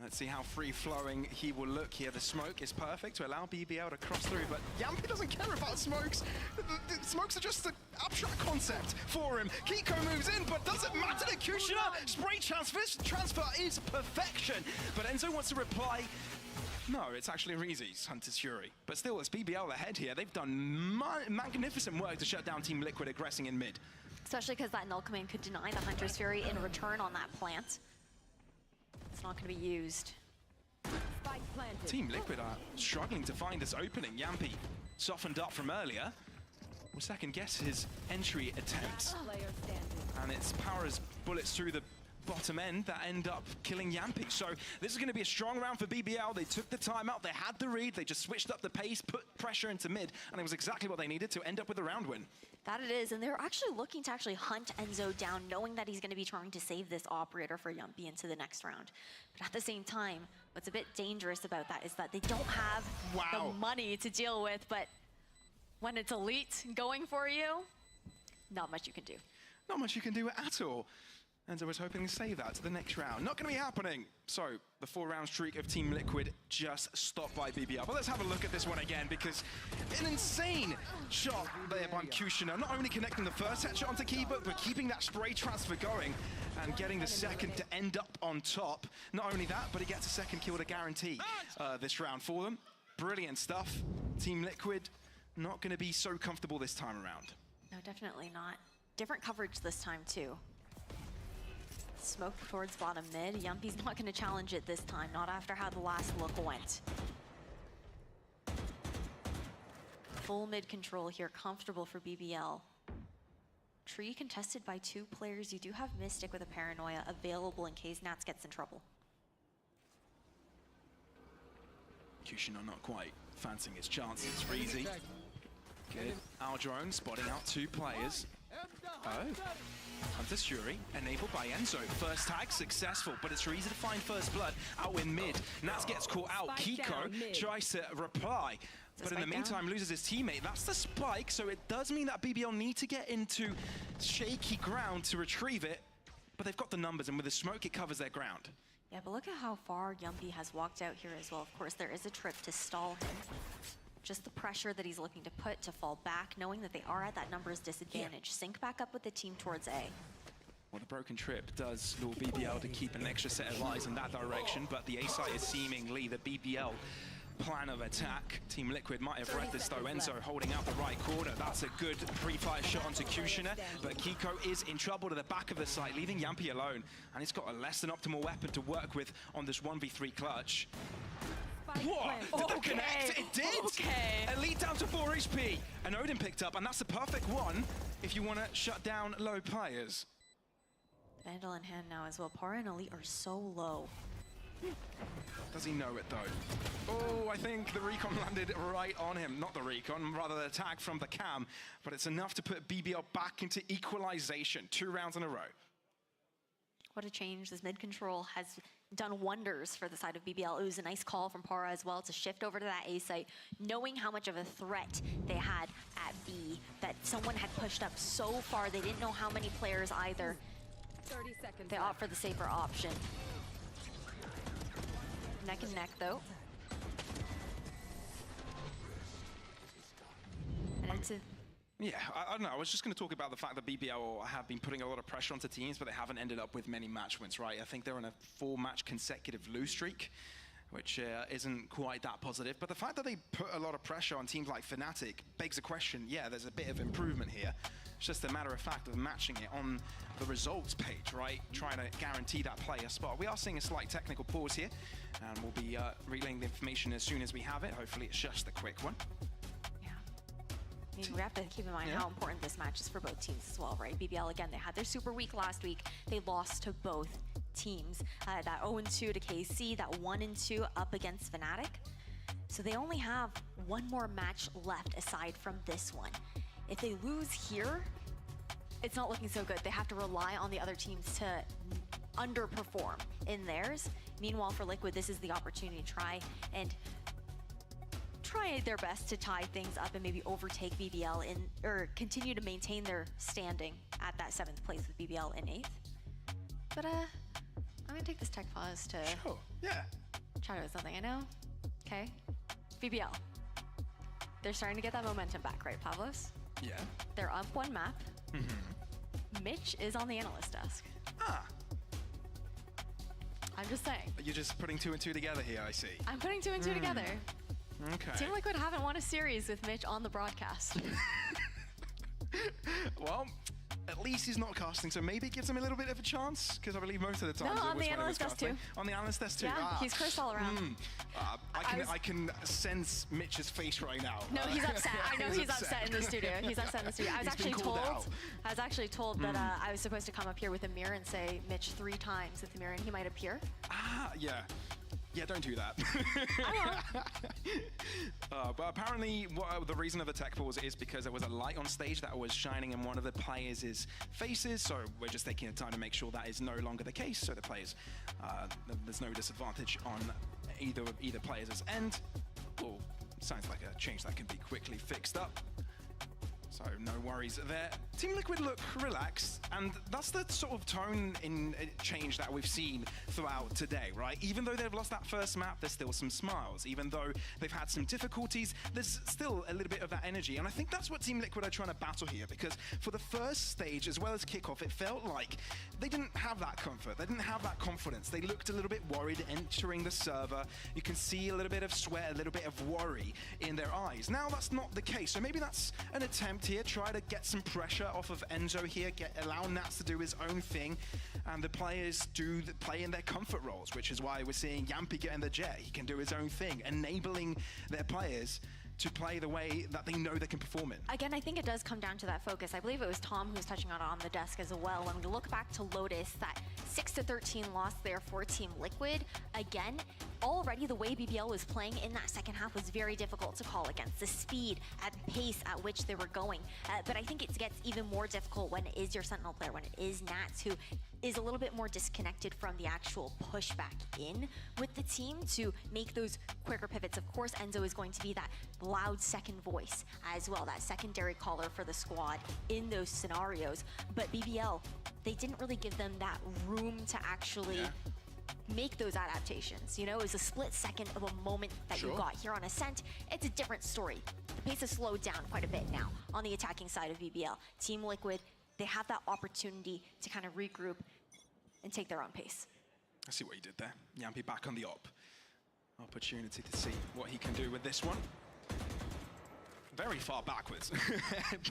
Let's see how free-flowing he will look here. The smoke is perfect to allow BBL to cross through, but Yampi doesn't care about smokes. The smokes are just an abstract concept for him. Kiko moves in, but doesn't matter to Kushina. Spray transfer is perfection, but Enzo wants to reply. No, it's actually Reezy's Hunter's Fury. But still, it's BBL ahead here. They've done magnificent work to shut down Team Liquid aggressing in mid. Especially because that null command could deny the Hunter's Fury in return on that plant. It's not going to be used. Spike planted. Team Liquid are struggling to find this opening. Yampi softened up from earlier. Will second guess his entry attempts. Player standing. And it's Power's bullets through the bottom end that end up killing Yampi. So this is going to be a strong round for BBL. They took the time out, they had the read, they just switched up the pace, put pressure into mid, and it was exactly what they needed to end up with a round win. That it is, and they're actually looking to hunt Enzo down, knowing that he's going to be trying to save this operator for Yampi into the next round. But at the same time, what's a bit dangerous about that is that they don't have the money to deal with, but when it's elite going for you, not much you can do. Not much you can do at all. Enzo was hoping to save that to the next round. Not going to be happening. So the 4-round streak of Team Liquid just stopped by BBL. But let's have a look at this one again, because an insane shot there by Kushina. Not only connecting the first headshot onto Kiba, but keeping that spray transfer going and getting the second to end up on top. Not only that, but he gets a second kill to guarantee this round for them. Brilliant stuff. Team Liquid not going to be so comfortable this time around. No, definitely not. Different coverage this time, too. Smoke towards bottom mid. Yampi's not going to challenge it this time, not after how the last look went. Full mid control here, comfortable for BBL. Tree contested by 2 players. You do have Mystic with a Paranoia available in case Nats gets in trouble. Kushina not quite fancying his chances. Reezy. Good. Our drone spotting out 2 players. Oh. Hunter's Fury enabled by Enzo. First tag successful, but it's easy to find first blood out in mid. Nats gets caught out. Kiko tries to reply, but in the meantime loses his teammate. That's the spike, so it does mean that BBL need to get into shaky ground to retrieve it, but they've got the numbers, and with the smoke it covers their ground. Yeah, but look at how far Yampi has walked out here as well. Of course, there is a trip to stall him. Just the pressure that he's looking to put to fall back, knowing that they are at that numbers disadvantage. Sync back up with the team towards A. Well, the broken trip does lure BBL to keep an extra set of eyes in that direction, but the A site is seemingly the BBL plan of attack. Team Liquid might have read this though. Enzo holding out the right corner. That's a good pre-fire shot onto Kushina, but Kiko is in trouble to the back of the site, leaving Yampi alone. And he's got a less than optimal weapon to work with on this 1v3 clutch. What? Did that connect? It did! Okay. Elite down to 4 HP. And Odin picked up, and that's the perfect one if you want to shut down low players. Vandal in hand now as well. Para and Elite are so low. Does he know it though? Oh, I think the recon landed right on him. Not the recon, rather the attack from the cam. But it's enough to put BBL back into equalization. 2 rounds in a row. What a change. This mid control has done wonders for the side of BBL. It was a nice call from Para as well to shift over to that A site, knowing how much of a threat they had at B, that someone had pushed up so far. They didn't know how many players either. 30 seconds. They opt for the safer option. Neck and neck though. And into... Yeah, I don't know. I was just going to talk about the fact that BBL have been putting a lot of pressure onto teams, but they haven't ended up with many match wins, right? I think they're on a 4-match consecutive lose streak, which isn't quite that positive. But the fact that they put a lot of pressure on teams like Fnatic begs the question, yeah, there's a bit of improvement here. It's just a matter of fact of matching it on the results page, right? Trying to guarantee that player spot. We are seeing a slight technical pause here, and we'll be relaying the information as soon as we have it. Hopefully it's just a quick one. I mean, we have to keep in mind how important this match is for both teams as well, right? BBL, again, they had their super week last week. They lost to both teams. That 0-2 to KC, that 1-2 up against Fnatic. So they only have one more match left aside from this one. If they lose here, it's not looking so good. They have to rely on the other teams to underperform in theirs. Meanwhile, for Liquid, this is the opportunity to try their best to tie things up and maybe overtake BBL or continue to maintain their standing at that 7th place with BBL in 8th. But I'm gonna take this tech pause to Sure. Yeah. chat about something I know. Okay. BBL. They're starting to get that momentum back, right, Pavlos? Yeah. They're up one map. Mitch is on the analyst desk. Ah. I'm just saying. You're just putting 2 and 2 together here, I see. I'm putting 2 and 2 together. Okay. Team Liquid haven't won a series with Mitch on the broadcast. Well, at least he's not casting, so maybe it gives him a little bit of a chance, because I believe most of the time No, it on was the when he was analyst desk casting. too. On the analyst desk too. Yeah, he's cursed all around. I can sense Mitch's face right now. No, he's upset. I know he's upset in the studio. He's upset in the studio. I was He's been actually called told. out. I was actually told that I was supposed to come up here with a mirror and say Mitch 3 times with the mirror, and he might appear. Ah, yeah. Yeah, don't do that. I But apparently, the reason of the tech pause is because there was a light on stage that was shining in one of the players' faces. So we're just taking the time to make sure that is no longer the case. So the players, there's no disadvantage on either player's end. Well, sounds like a change that can be quickly fixed up. So no worries there. Team Liquid look relaxed, and that's the sort of tone in change that we've seen throughout today, right? Even though they've lost that first map, there's still some smiles. Even though they've had some difficulties, there's still a little bit of that energy. And I think that's what Team Liquid are trying to battle here, because for the first stage, as well as kickoff, it felt like they didn't have that comfort. They didn't have that confidence. They looked a little bit worried entering the server. You can see a little bit of sweat, a little bit of worry in their eyes. Now that's not the case. So maybe that's an attempt here, try to get some pressure off of Enzo here, allow Nats to do his own thing, and the players play in their comfort roles, which is why we're seeing Yampy get in the jet. He can do his own thing, enabling their players to play the way that they know they can perform in. Again, I think it does come down to that focus. I believe it was Tom who was touching on the desk as well. When we look back to Lotus, that 6-13 loss there for Team Liquid, again, already the way BBL was playing in that second half was very difficult to call against. The speed and pace at which they were going. But I think it gets even more difficult when it is your Sentinel player, when it is Nats, who is a little bit more disconnected from the actual pushback in with the team to make those quicker pivots. Of course, Enzo is going to be that loud second voice as well, that secondary caller for the squad in those scenarios. But BBL, they didn't really give them that room to actually make those adaptations. You know, it was a split second of a moment that you got here on Ascent. It's a different story. The pace has slowed down quite a bit now on the attacking side of BBL. Team Liquid, they have that opportunity to kind of regroup and take their own pace. I see what you did there. Yampy back on the opportunity to see what he can do with this one. Very far backwards.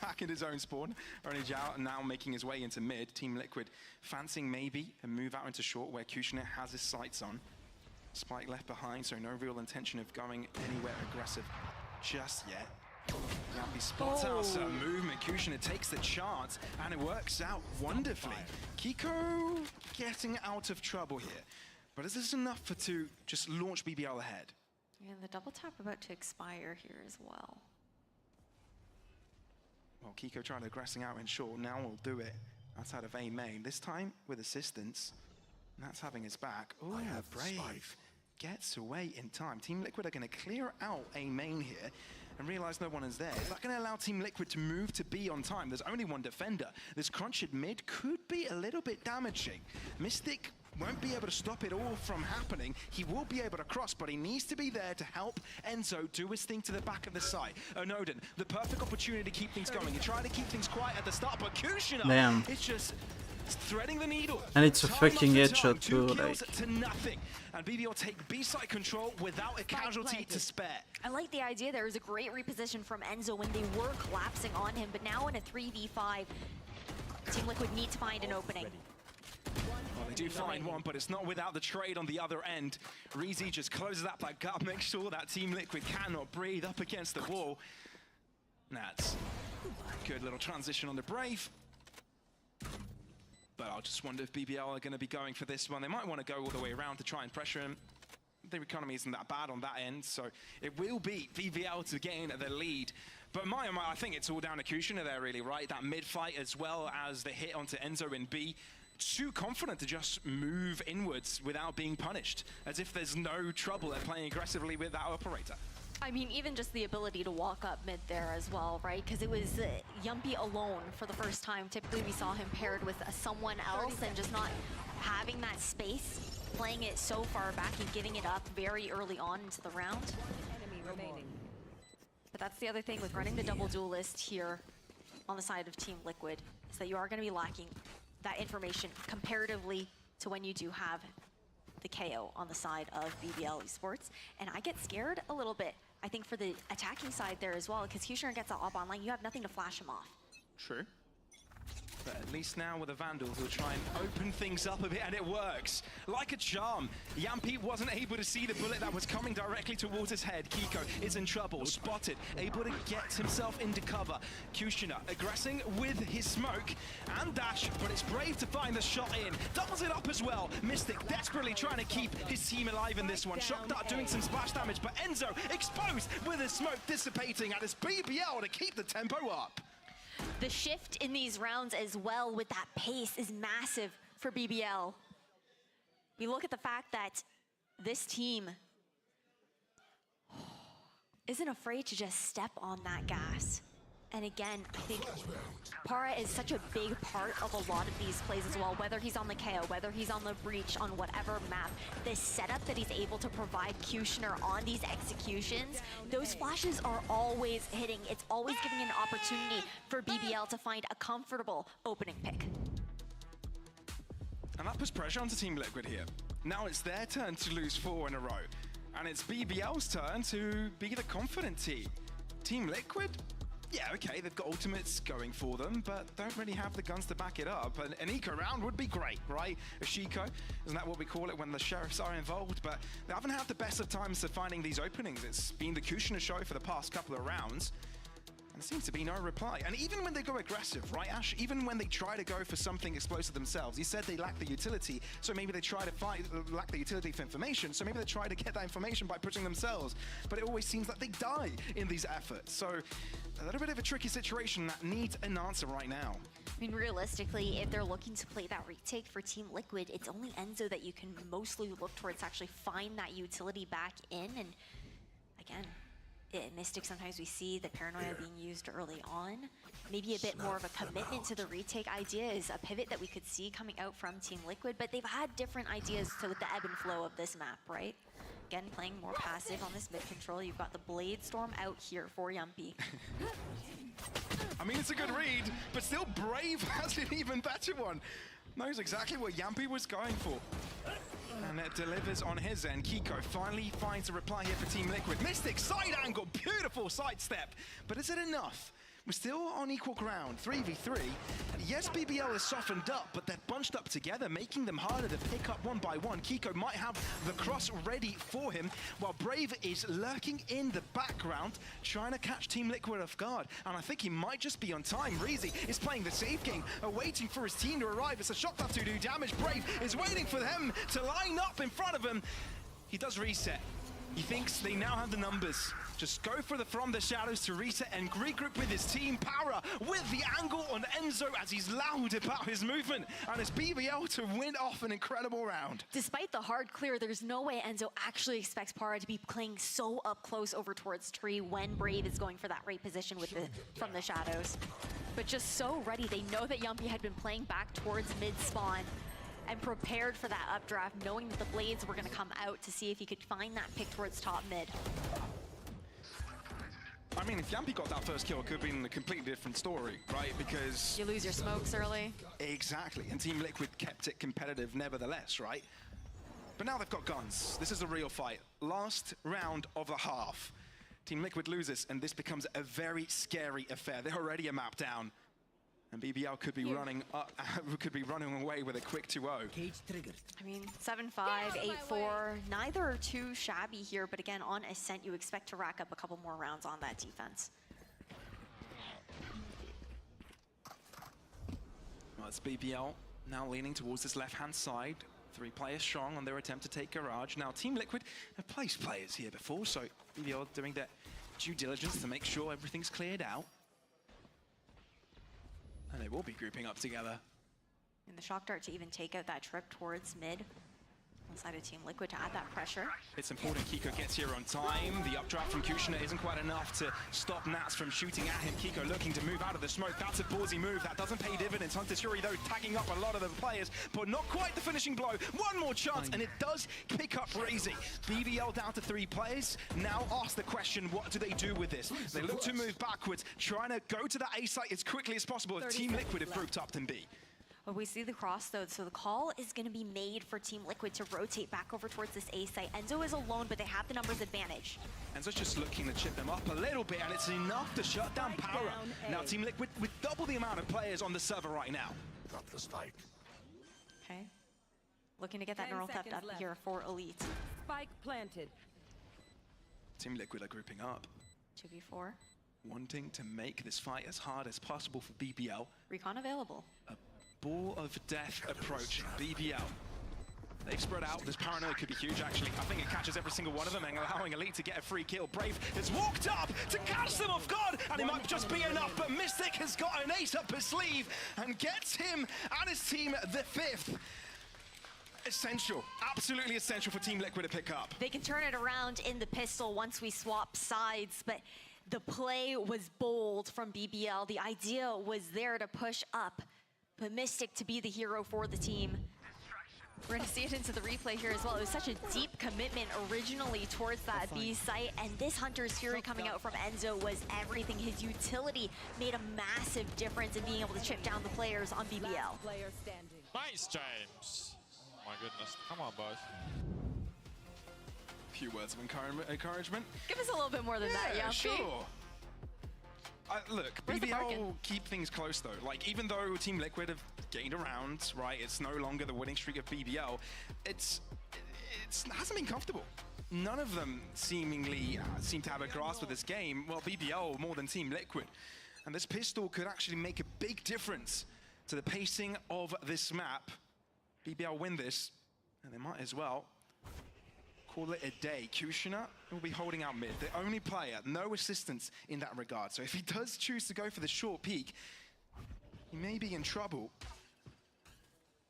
Back in his own spawn. Only Zhao now making his way into mid. Team Liquid fancying maybe a move out into short where Kushner has his sights on. Spike left behind, so no real intention of going anywhere aggressive just yet. Yampy spots out some movement. Kushner takes the chance, and it works out wonderfully. Kiko getting out of trouble here. But is this enough to just launch BBL ahead? And the double tap about to expire here as well. Well, Kiko trying to aggressing out in short. Now we'll do it outside of A main. This time with assistance. That's having his back. Oh, Brave gets away in time. Team Liquid are going to clear out A main here and realize no one is there. Is that going to allow Team Liquid to move to B on time? There's only one defender. This crunch at mid could be a little bit damaging. Mystic won't be able to stop it all from happening. He will be able to cross, but he needs to be there to help Enzo do his thing to the back of the site. Odin, the perfect opportunity to keep things going. He tried to keep things quiet at the start, but Kushner, it's just threading the needle. And it's a fucking headshot too, kills like. to nothing. And BBL take B-side control without a casualty to spare. I like the idea. There was a great reposition from Enzo when they were collapsing on him, but now in a 3v5, Team Liquid need to find an opening. Well, they do find one, but it's not without the trade on the other end. Reezy just closes that back up, makes sure that Team Liquid cannot breathe up against the wall. Nats, good little transition on the Brave. But I just wonder if BBL are going to be going for this one. They might want to go all the way around to try and pressure him. The economy isn't that bad on that end, so it will be BBL to gain the lead. But I think it's all down to Kushner there, really, right? That mid-fight as well as the hit onto Enzo in B. Too confident to just move inwards without being punished, as if there's no trouble at playing aggressively with that operator. I mean, even just the ability to walk up mid there as well, right? Because it was Yumpy alone for the first time. Typically, we saw him paired with someone else and just not having that space, playing it so far back and giving it up very early on into the round. Enemy remaining. But that's the other thing with running the double duelist here on the side of Team Liquid, is that you are going to be lacking that information comparatively to when you do have the KO on the side of BBL Esports. And I get scared a little bit, I think, for the attacking side there as well, because Kushner gets that op online, you have nothing to flash him off. True. But at least now with a Vandal, he'll try and open things up a bit, and it works. Like a charm. Yampi wasn't able to see the bullet that was coming directly towards his head. Kiko is in trouble, spotted, able to get himself into cover. Kushner aggressing with his smoke and dash, but it's Brave to find the shot in. Doubles it up as well. Mystic desperately trying to keep his team alive in this one. Shock Dart doing some splash damage, but Enzo exposed with his smoke dissipating, and it's BBL to keep the tempo up. The shift in these rounds as well with that pace is massive for BBL. You look at the fact that this team isn't afraid to just step on that gas. And again, I think Para is such a big part of a lot of these plays as well, whether he's on the KO, whether he's on the breach, on whatever map. This setup that he's able to provide Kushner on these executions, those flashes are always hitting. It's always giving an opportunity for BBL to find a comfortable opening pick. And that puts pressure onto Team Liquid here. Now it's their turn to lose 4 in a row. And it's BBL's turn to be the confident team. Team Liquid? Yeah, okay, they've got ultimates going for them, but don't really have the guns to back it up. An eco round would be great, right? A Shiko, isn't that what we call it when the sheriffs are involved? But they haven't had the best of times to finding these openings. It's been the Kushner show for the past couple of rounds. And there seems to be no reply. And even when they go aggressive, right, Ash? Even when they try to go for something explosive themselves, you said they lack the utility, so maybe they try to lack the utility for information, so maybe they try to get that information by pushing themselves. But it always seems that they die in these efforts. So a little bit of a tricky situation that needs an answer right now. I mean, realistically, if they're looking to play that retake for Team Liquid, it's only Enzo that you can mostly look towards to actually find that utility back in. And again, Mystic, sometimes we see the paranoia being used early on. Maybe a bit more of a commitment to the retake idea is a pivot that we could see coming out from Team Liquid, but they've had different ideas with the ebb and flow of this map, right? Again, playing more passive on this mid control. You've got the Blade Storm out here for Yumpy. I mean, it's a good read, but still Brave has an even better one. Knows exactly what Yumpy was going for. And it delivers on his end. Kiko finally finds a reply here for Team Liquid. Mystic, side angle, beautiful sidestep. But is it enough? We're still on equal ground, 3v3. Yes, BBL is softened up, but they're bunched up together, making them harder to pick up one by one. Kiko might have the cross ready for him, while Brave is lurking in the background, trying to catch Team Liquid off guard. And I think he might just be on time. Reezy is playing the safe game, waiting for his team to arrive. It's a shot to do damage. Brave is waiting for them to line up in front of him. He does reset. He thinks they now have the numbers. Just go for the From the Shadows to reset and regroup with his team. Power with the angle on Enzo as he's loud about his movement. And it's BBL to win off an incredible round. Despite the hard clear, there's no way Enzo actually expects Para to be playing so up close over towards Tree when Brave is going for that right position with the From the Shadows. But just so ready. They know that Yumpy had been playing back towards mid-spawn and prepared for that updraft, knowing that the Blades were going to come out to see if he could find that pick towards top mid. I mean, if Yumpy got that first kill, it could have been a completely different story, right? Because You lose your smokes early. exactly, and Team Liquid kept it competitive nevertheless, right? But now they've got guns. This is a real fight. Last round of the half. Team Liquid loses, and this becomes a very scary affair. They're already a map down. And BBL could be running away with a quick 2-0. I mean, 7-5, 8-4, neither are too shabby here, but again, on Ascent, you expect to rack up a couple more rounds on that defense. Well, it's BBL now leaning towards this left-hand side. 3 players strong on their attempt to take Garage. Now, Team Liquid have placed players here before, so BBL doing their due diligence to make sure everything's cleared out. And they will be grouping up together. And the Shock Dart to even take out that trip towards mid. side of Team Liquid to add that pressure. It's important Kiko gets here on time. The updraft from Kushner isn't quite enough to stop Nats from shooting at him. Kiko looking to move out of the smoke. That's a ballsy move. That doesn't pay dividends. Hunter Shuri, though, tagging up a lot of the players, but not quite the finishing blow. One more chance, and it does pick up Razy. BBL down to 3 players. Now ask the question, what do they do with this? They look to move backwards, trying to go to the A site as quickly as possible if Team Liquid have grouped up in B. But we see the cross though, so the call is going to be made for Team Liquid to rotate back over towards this A site. Enzo is alone, but they have the numbers advantage. Enzo's just looking to chip them up a little bit, and it's enough to shut down Power. Now Team Liquid with double the amount of players on the server right now. Drop the spike. Okay. Looking to get that neural theft up here for Elite. Spike planted. Team Liquid are grouping up, 2v4. wanting to make this fight as hard as possible for BBL. Recon available. Ball of death approach, BBL. They've spread out. This paranoia could be huge, actually. I think it catches every single one of them and allowing Elite to get a free kill. Brave has walked up to catch them off guard, and it might just be enough, but Mystic has got an ace up his sleeve and gets him and his team the 5th. Essential, absolutely essential for Team Liquid to pick up. They can turn it around in the pistol once we swap sides, but the play was bold from BBL. The idea was there to push up, but Mystic to be the hero for the team. We're going to see it into the replay here as well. It was such a deep commitment originally towards that B site, and this Hunter's Fury coming out from Enzo was everything. His utility made a massive difference in being able to chip down the players on BBL. Player standing. Nice, James. Oh my goodness. Come on, boys. A few words of encouragement. Give us a little bit more than that, Yumpy. Sure. Look, Where's the bargain? BBL keep things close though. Like, even though Team Liquid have gained a round, right? It's no longer the winning streak of BBL. It hasn't been comfortable. None of them seemingly seem to have a grasp of this game. Well, BBL more than Team Liquid. And this pistol could actually make a big difference to the pacing of this map. BBL win this, and they might as well call it a day. Kushner will be holding out mid, the only player, no assistance in that regard. So if he does choose to go for the short peak, he may be in trouble.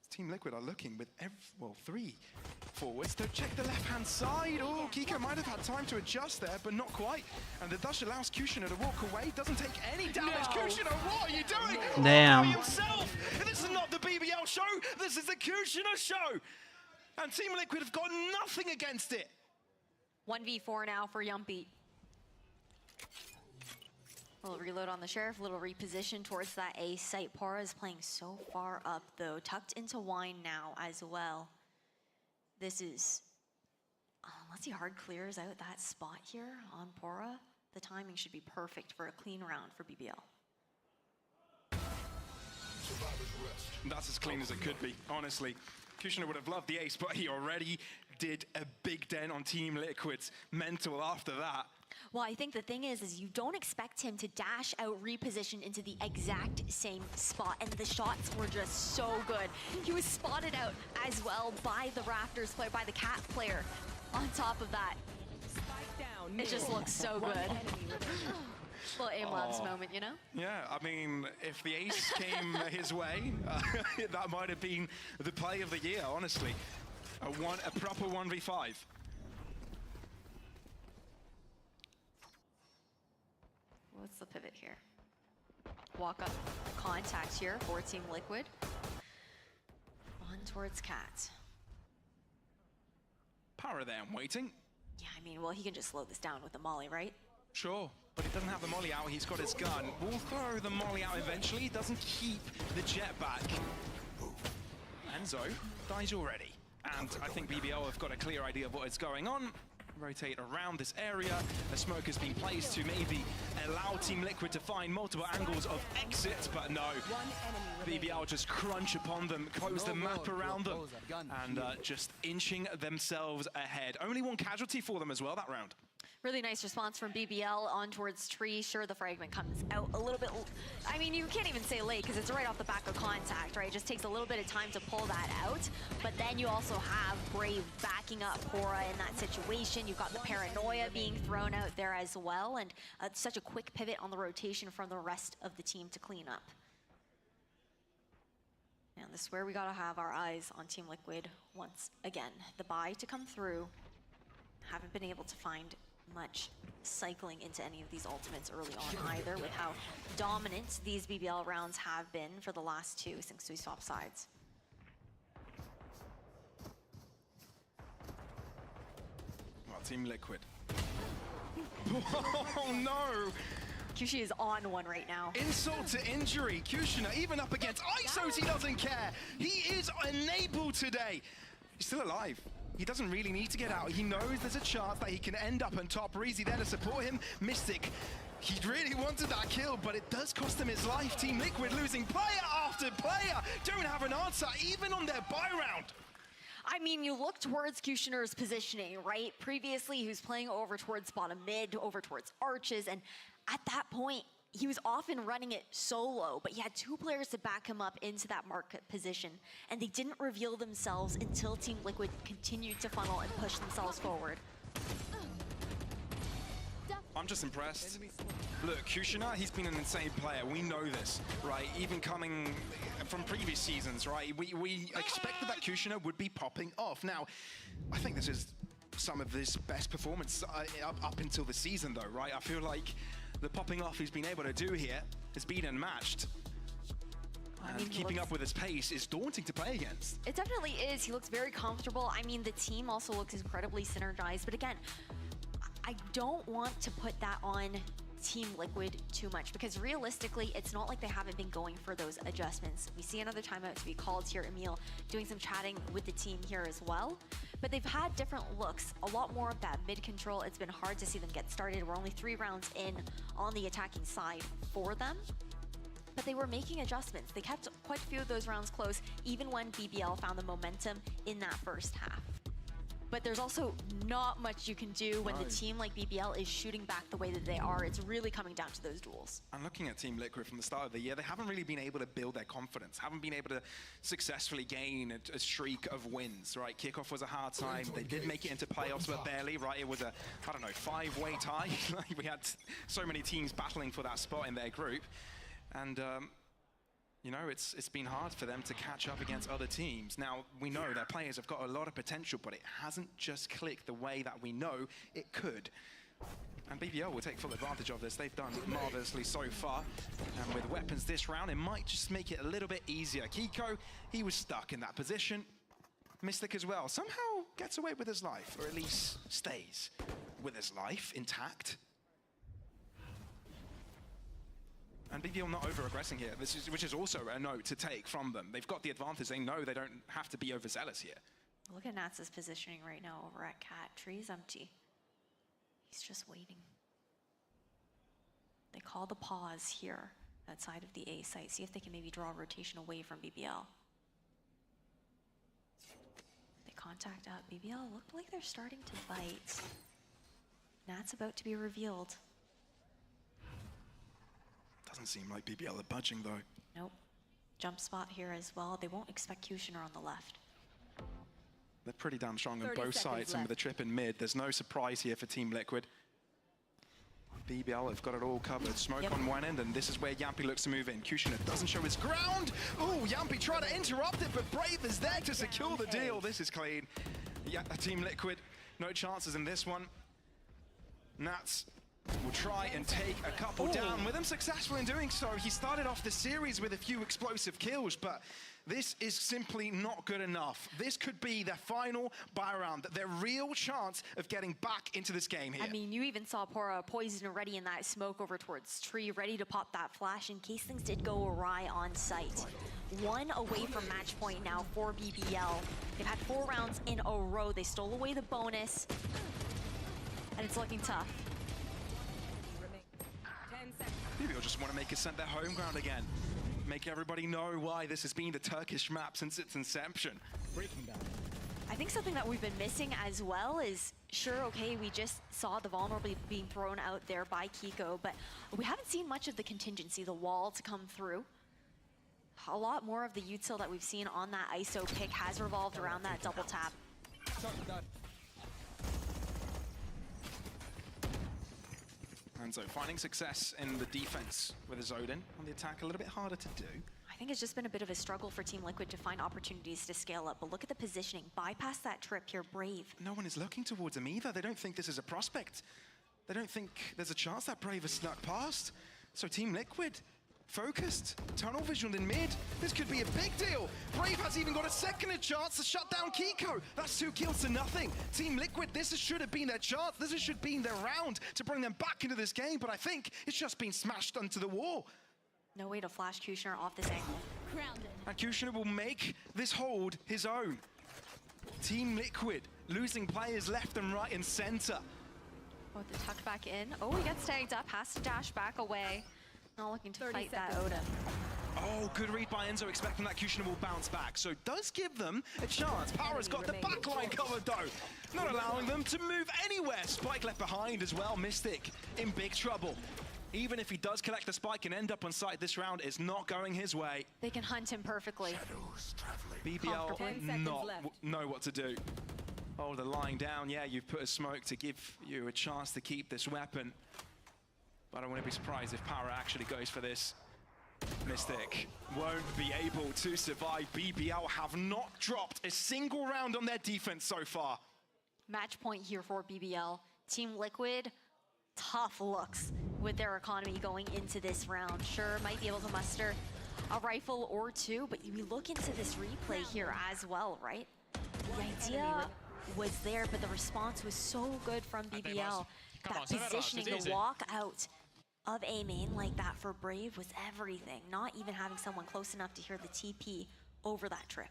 Team Liquid are looking with 3 forwards. So check the left-hand side. Oh, Kiko might have had time to adjust there, but not quite. And the dash allows Kushner to walk away. Doesn't take any damage. No. Kushner, what are you doing? Damn. Oh, himself. This is not the BBL show. This is the Kushner show. And Team Liquid have got nothing against it. 1v4 now for Yumpy. A little reload on the Sheriff, a little reposition towards that A site. Pora is playing so far up though, tucked into Wine now as well. This is, let's see, hard clears out that spot here on Pora. The timing should be perfect for a clean round for BBL. That's as clean as it could be, honestly. Kushner would have loved the ace, but he already did a big dent on Team Liquid's mental after that. Well, I think the thing is you don't expect him to dash out, reposition into the exact same spot, and the shots were just so good. He was spotted out as well by the Raptors player, by the Cat player. On top of that, Spike down. it just looks so One good. enemy remaining. Little aim-labs moment, you know? Yeah, I mean, if the ace came his way, that might have been the play of the year, honestly. A proper 1v5. What's the pivot here? Walk up contact here for Team Liquid. On towards Cat. Power there and waiting. Yeah, I mean, well, he can just slow this down with the molly, right? Sure, but he doesn't have the molly out. He's got his gun. We'll throw the molly out eventually. He doesn't keep the jet back. Enzo dies already. And I think BBL have got a clear idea of what is going on. Rotate around this area. A smoke has been placed to maybe allow Team Liquid to find multiple angles of exit, but no. One enemy remaining. BBL just crunch upon them, close the map around them, and just inching themselves ahead. Only one casualty for them as well that round. Really nice response from BBL on towards Tree. Sure, the fragment comes out a little bit, I mean, you can't even say late because it's right off the back of contact, right? It just takes a little bit of time to pull that out. But then you also have Brave backing up Pora in that situation. You've got the paranoia being thrown out there as well. And such a quick pivot on the rotation from the rest of the team to clean up. And this is where we gotta have our eyes on Team Liquid once again. The buy to come through, haven't been able to find much cycling into any of these ultimates early on either, with how dominant these BBL rounds have been for the last two since we swapped sides. Well, Team Liquid. Oh no! Kushi is on one right now. Insult to injury. Kushina, even up against ISOs, he doesn't care. He is enabled today. He's still alive. He doesn't really need to get out. He knows there's a chance that he can end up on top. Reezy there to support him. Mystic, he really wanted that kill, but it does cost him his life. Team Liquid losing player after player. Don't have an answer, even on their buy round. I mean, you look towards Kushner's positioning, right? Previously, he was playing over towards bottom mid, over towards arches, and at that point, he was often running it solo, but he had two players to back him up into that market position, and they didn't reveal themselves until Team Liquid continued to funnel and push themselves forward. I'm just impressed. Look, Kushina, he's been an insane player. We know this, right? Even coming from previous seasons, right? We expected that Kushina would be popping off. Now, I think this is some of his best performance up until the season, though, right? I feel like the popping off he's been able to do here has been unmatched. And keeping up with his pace is daunting to play against. It definitely is. He looks very comfortable. I mean, the team also looks incredibly synergized. But again, I don't want to put that on Team Liquid too much, because realistically, it's not like they haven't been going for those adjustments. We see another timeout to be called here. Emil doing some chatting with the team here as well. But they've had different looks, a lot more of that mid control. It's been hard to see them get started. We're only 3 rounds in on the attacking side for them. But they were making adjustments. They kept quite a few of those rounds close, even when BBL found the momentum in that first half. But there's also not much you can do when the team like BBL is shooting back the way that they are. It's really coming down to those duels. And looking at Team Liquid from the start of the year, they haven't really been able to build their confidence, haven't been able to successfully gain a streak of wins, right? Kickoff was a hard time. They did make it into playoffs, but barely, right? It was a, I don't know, 5-way tie. We had so many teams battling for that spot in their group. And, you know, it's been hard for them to catch up against other teams. Now, we know their players have got a lot of potential, but it hasn't just clicked the way that we know it could. And BBL will take full advantage of this. They've done marvelously so far. And with weapons this round, it might just make it a little bit easier. Kiko, he was stuck in that position. Mystic as well, somehow gets away with his life, or at least stays with his life intact. And BBL not over-aggressing here, which is also a note to take from them. They've got the advantage. They know they don't have to be overzealous here. Look at Nats's positioning right now over at Cat. Tree's empty. He's just waiting. They call the pause here outside of the A site. See if they can maybe draw a rotation away from BBL. They contact up. BBL look like they're starting to bite. Nat's about to be revealed. Doesn't seem like BBL are budging though. Nope. Jump spot here as well. They won't expect Kushner on the left. They're pretty damn strong on both sides, and with the trip in mid, there's no surprise here for Team Liquid. BBL have got it all covered. Smoke on one end, and this is where Yampi looks to move in. Kushner doesn't show his ground. Oh, Yampi tried to interrupt it, but Brave is there to secure the deal. This is clean. Yeah, Team Liquid, no chances in this one. Nats will try and take a couple down with him, successful in doing so. He started off the series with a few explosive kills, but this is simply not good enough. This could be their final buy round, their real chance of getting back into this game here. I mean, you even saw Poison already in that smoke over towards Tree, ready to pop that flash in case things did go awry on site. 1 away from match point now for BBL. They've had 4 rounds in a row. They stole away the bonus, and it's looking tough. BBL just want to make it their home ground again. Make everybody know why this has been the Turkish map since its inception. I think something that we've been missing as well is, sure, okay, we just saw the vulnerable being thrown out there by Kiko, but we haven't seen much of the contingency, the wall to come through. A lot more of the util that we've seen on that ISO pick has revolved around that double tap. And so finding success in the defense with his Odin. On the attack, a little bit harder to do. I think it's just been a bit of a struggle for Team Liquid to find opportunities to scale up. But look at the positioning. Bypass that trip here, Brave. No one is looking towards him either. They don't think this is a prospect. They don't think there's a chance that Brave has snuck past. So Team Liquid, focused, tunnel visioned in mid. This could be a big deal. Brave has even got a second chance to shut down Kiko. That's 2 kills to nothing. Team Liquid, this should have been their chance. This should have been their round to bring them back into this game. But I think it's just been smashed onto the wall. No way to flash Kushner off this angle. And Kushner will make this hold his own. Team Liquid losing players left and right and center. Oh, the tuck back in. Oh, he gets tagged up, has to dash back away. Not looking to fight that Oda. Oh, good read by Enzo, expecting that Kushner will bounce back. So it does give them a chance. Power's got the backline covered though. Not allowing them to move anywhere. Spike left behind as well. Mystic in big trouble. Even if he does collect the spike and end up on site this round, it's not going his way. They can hunt him perfectly. BBL not know what to do. Oh, they're lying down. Yeah, you've put a smoke to give you a chance to keep this weapon. But I wouldn't be surprised if Power actually goes for this. Mystic won't be able to survive. BBL have not dropped a single round on their defense so far. Match point here for BBL. Team Liquid, tough looks with their economy going into this round. Sure, might be able to muster a rifle or two, but we look into this replay here as well, right? The idea was there, but the response was so good from BBL. That positioning, the walk out of A main like that for Brave was everything. Not even having someone close enough to hear the TP over that trip.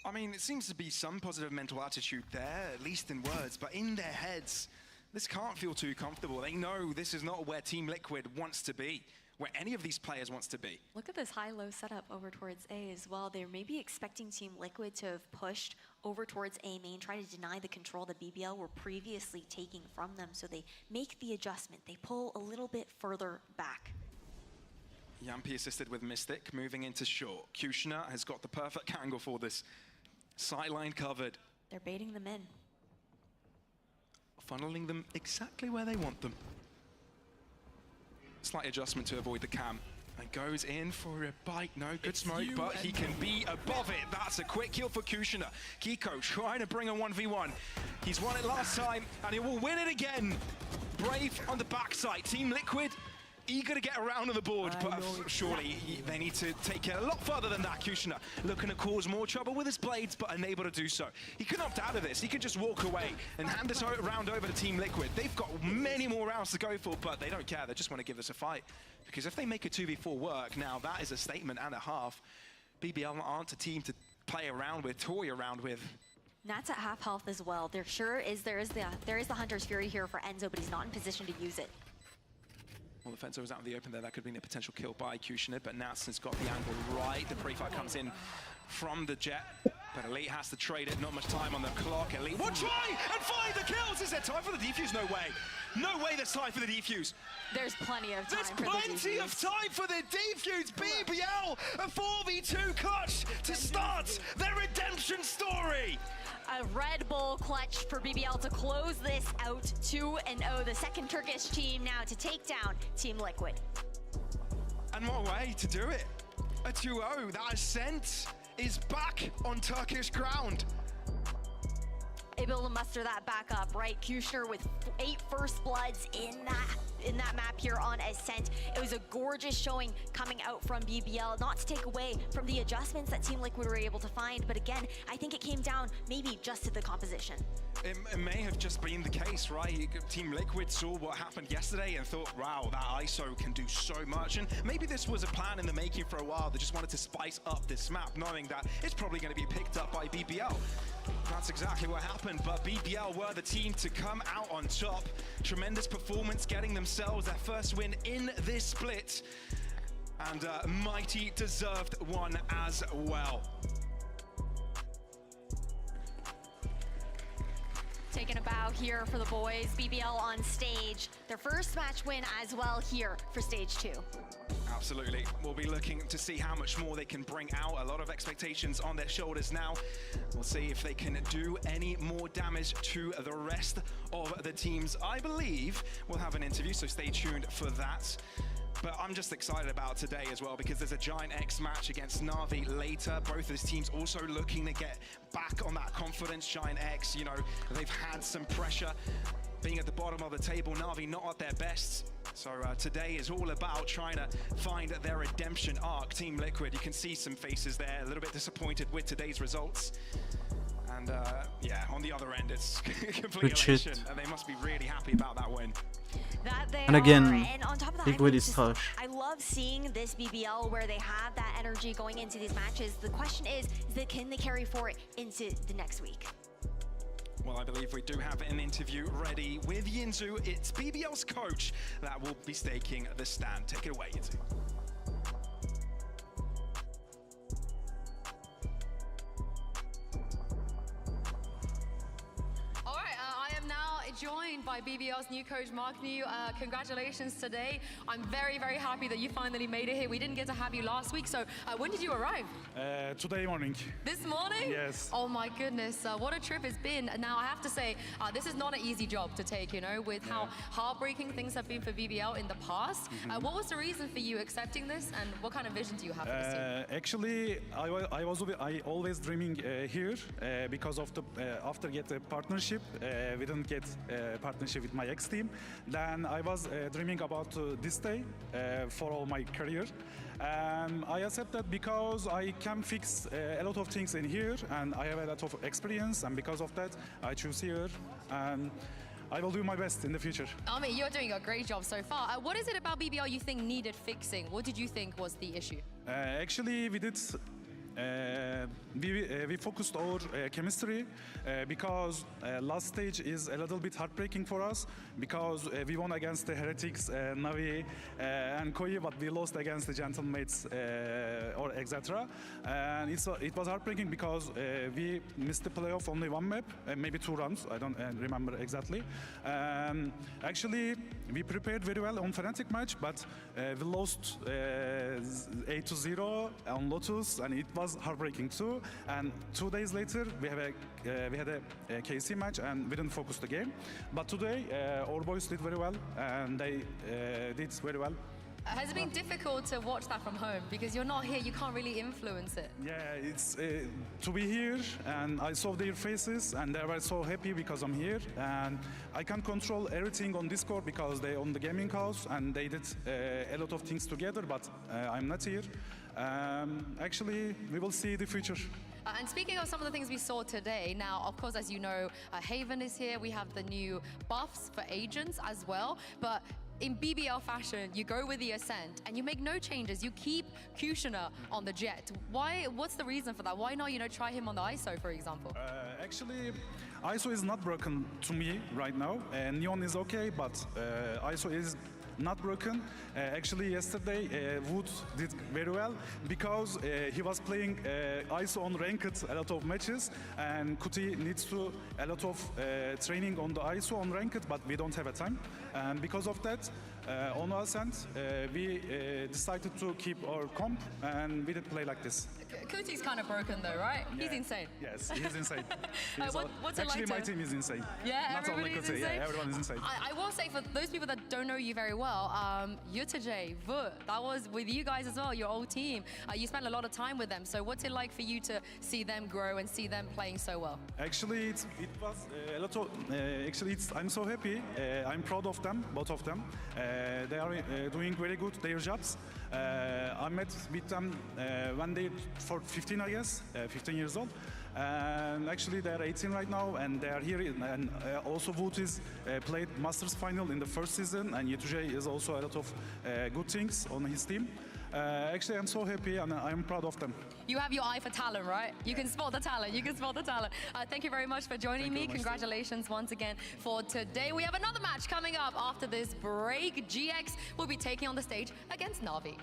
I mean, it seems to be some positive mental attitude there, at least in words, but in their heads, this can't feel too comfortable. They know this is not where Team Liquid wants to be, where any of these players wants to be. Look at this high-low setup over towards A as well. They're maybe expecting Team Liquid to have pushed over towards A main, try to deny the control that BBL were previously taking from them, so they make the adjustment. They pull a little bit further back. Yampi assisted with Mystic, moving into short. Kushner has got the perfect angle for this. Sideline covered. They're baiting them in. Funneling them exactly where they want them. Slight adjustment to avoid the cam. And goes in for a bite. No good smoke, but he can be above it. That's a quick kill for Kushner. Kiko trying to bring a 1v1. He's won it last time, and he will win it again. Brave on the backside. Team Liquid eager to get around on the board, but surely they need to take it a lot further than that. Kushner looking to cause more trouble with his blades, but unable to do so. He can opt out of this. He can just walk away and hand this round over to Team Liquid. They've got many more rounds to go for, but they don't care. They just want to give this a fight. Because if they make a 2v4 work, now that is a statement and a half. BBL aren't a team to play around with, toy around with. Nat's at half health as well. There is the Hunter's Fury here for Enzo, but he's not in position to use it. Well, the Fencer was out in the open there. That could have been a potential kill by Kushner, but Nats has got the angle right. The pre-fire comes in from the Jet, but Elite has to trade it. Not much time on the clock. Elite will try and find the kills. Is there time for the defuse? No way. No way there's time for the defuse. There's plenty of time for the defuse. There's plenty of time for the defuse. BBL, a 4v2 clutch to start their redemption story. A Red Bull clutch for BBL to close this out 2-0. The second Turkish team now to take down Team Liquid. And what a way to do it. A 2-0. That ascent is back on Turkish ground. Able to muster that back up, right? Kushner with 8 first bloods in that map here on Ascent. It was a gorgeous showing coming out from BBL, not to take away from the adjustments that Team Liquid were able to find, but again, I think it came down maybe just to the composition. It may have just been the case, right? Team Liquid saw what happened yesterday and thought, wow, that ISO can do so much. And maybe this was a plan in the making for a while. They just wanted to spice up this map, knowing that it's probably going to be picked up by BBL. That's exactly what happened, but BBL were the team to come out on top. Tremendous performance, getting themselves their first win in this split. And a mighty deserved one as well. Taking a bow here for the boys. BBL on stage. Their first match win as well here for stage 2. Absolutely. We'll be looking to see how much more they can bring out. A lot of expectations on their shoulders now. We'll see if they can do any more damage to the rest of the teams. I believe we'll have an interview, so stay tuned for that. But I'm just excited about today as well because there's a Giant X match against Navi later. Both of these teams also looking to get back on that confidence. Giant X, you know, they've had some pressure being at the bottom of the table. Navi not at their best. So today is all about trying to find their redemption arc. Team Liquid, you can see some faces there, a little bit disappointed with today's results. And yeah, on the other end, it's complete elation, and they must be really happy about that win. That they And again, are. And on top of that, Liquid I is harsh. I love seeing this BBL where they have that energy going into these matches. The question is that can they carry forward into the next week? Well, I believe we do have an interview ready with Yinzu. It's BBL's coach that will be staking the stand. Take it away, Yinzu. All right, I am now joined by BBL's new coach, Mark New. Congratulations today. I'm very, very happy that you finally made it here. We didn't get to have you last week, so when did you arrive? Today morning. This morning? Yes. Oh my goodness, what a trip it's been. Now I have to say, this is not an easy job to take, you know, with how heartbreaking things have been for BBL in the past. What was the reason for you accepting this, and what kind of vision do you have for this team? Actually, I always dreaming here because of the after get a partnership, we didn't get a partnership with my ex team. Then I was dreaming about this day for all my career. I accepted because I can fix a lot of things in here, and I have a lot of experience, and because of that, I choose here. I will do my best in the future. I mean, you're doing a great job so far. What is it about BBL you think needed fixing? What did you think was the issue? Actually, we did. We focused our chemistry because last stage is a little bit heartbreaking for us because we won against the Heretics, NAVI and Koi, but we lost against the Gentlemates or etc. And it was heartbreaking because we missed the playoff only one map, maybe 2 rounds, I don't remember exactly. Actually, we prepared very well on Fnatic match, but we lost 8-0 on Lotus, and it was heartbreaking too. And 2 days later, we had a KC match, and we didn't focus the game. But today, our boys did very well, and they did very well. Has it been difficult to watch that from home? Because you're not here, you can't really influence it. Yeah, it's to be here, and I saw their faces, and they were so happy because I'm here. And I can control everything on Discord because they own the gaming house, and they did a lot of things together, but I'm not here. Actually, we will see the future. And speaking of some of the things we saw today, now, of course, as you know, Haven is here. We have the new buffs for agents as well. But in BBL fashion, you go with the Ascent and you make no changes. You keep Kushner on the Jet. Why? What's the reason for that? Why not, you know, try him on the ISO, for example? Actually, ISO is not broken to me right now. Neon is okay, but ISO is not broken. Actually, yesterday Wood did very well because he was playing ISO on ranked a lot of matches, and Kuti needs to a lot of training on the ISO on ranked, but we don't have a time. And because of that, on Ascent, we decided to keep our comp, and we did play like this. Kuti's kind of broken though, right? Yeah. He's insane. Yes, he's insane. What's it Actually, like my to... team is insane. Yeah, not only everybody's Kuti. insane. Yeah, everyone is insane. I will say, for those people that don't know you very well, Yutajay, Vut, that was with you guys as well, your old team. You spent a lot of time with them. So what's it like for you to see them grow and see them playing so well? Actually, it was a lot of. I'm so happy. I'm proud of them, both of them. They are doing very good their jobs. I met with them when they for 15, I guess, 15 years old. And actually, they're 18 right now, and they are here. And also, Wood is played Masters final in the first season, and Yetujay is also a lot of good things on his team. Actually, I'm so happy, and I'm proud of them. You have your eye for talent, right? You can spot the talent. You can spot the talent. Thank you very much for joining me. Congratulations once again for today. We have another match coming up after this break. GX will be taking on the stage against NAVI.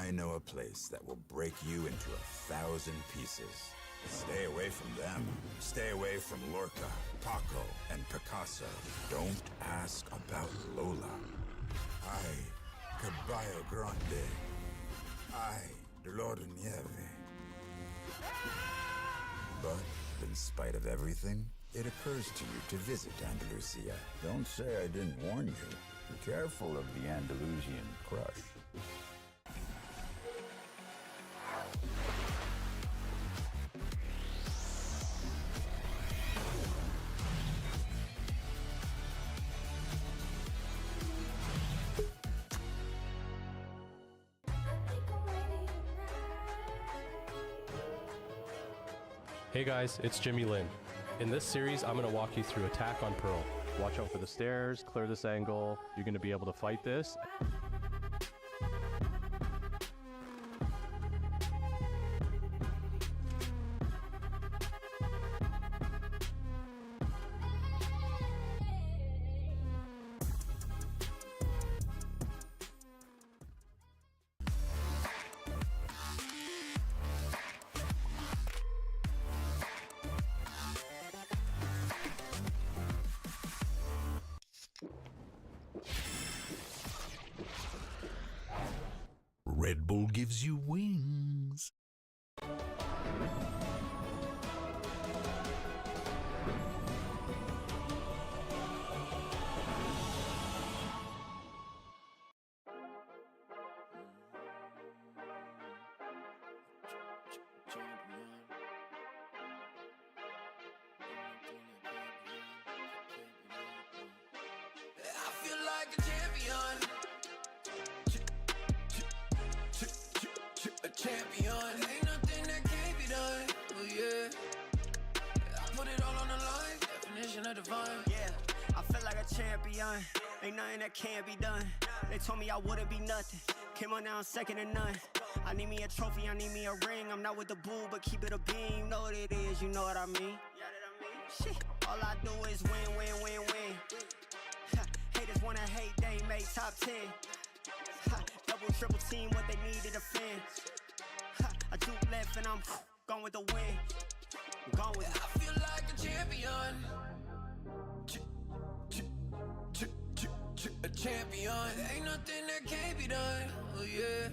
I know a place that will break you into 1,000 pieces. Stay away from them. Stay away from Lorca, Paco, and Picasso. Don't ask about Lola. Ay, Caballo Grande. Ay, Dolor de Nieve. But in spite of everything, it occurs to you to visit Andalusia. Don't say I didn't warn you. Be careful of the Andalusian crush. Hey guys, it's Jimmy Lin. In this series, I'm going to walk you through Attack on Pearl. Watch out for the stairs, clear this angle. You're going to be able to fight this. Red Bull gives you wings. I feel like a champion. A champion. Ain't nothing that can't be done. Oh yeah. I put it all on the line. Definition of divine. Yeah, I feel like a champion. Ain't nothing that can't be done. They told me I wouldn't be nothing. Came on now, second to none. I need me a trophy, I need me a ring. I'm not with the bull, but keep it a beam. You know what it is, you know what I mean? Shit, all I do is win, win, win, win. Haters wanna hate, they ain't made top 10. Double, triple team, what they need to defend. I juke left and I'm gone with the win. I'm gone with it. I feel like a champion. A champion. Ain't nothing that can't be done. Oh yeah.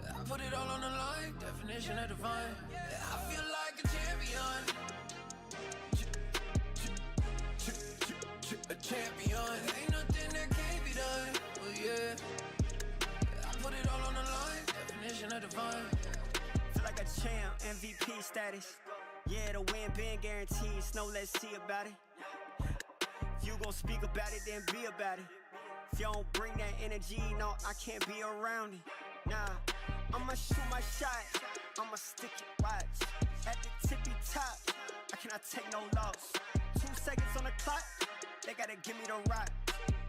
I put it all on the line. Definition of divine. I feel like a champion. A champion. Ain't nothing that can't be done. Oh yeah. I put it all on the line. Definition of divine. Feel like a champ, MVP status. Yeah, the win been guaranteed. Snow, let's see about it. If you gon' speak about it, then be about it. If you don't bring that energy, no, I can't be around it. Nah, I'ma shoot my shot. I'ma stick it, watch. At the tippy top, I cannot take no loss. 2 seconds on the clock, they gotta give me the rock.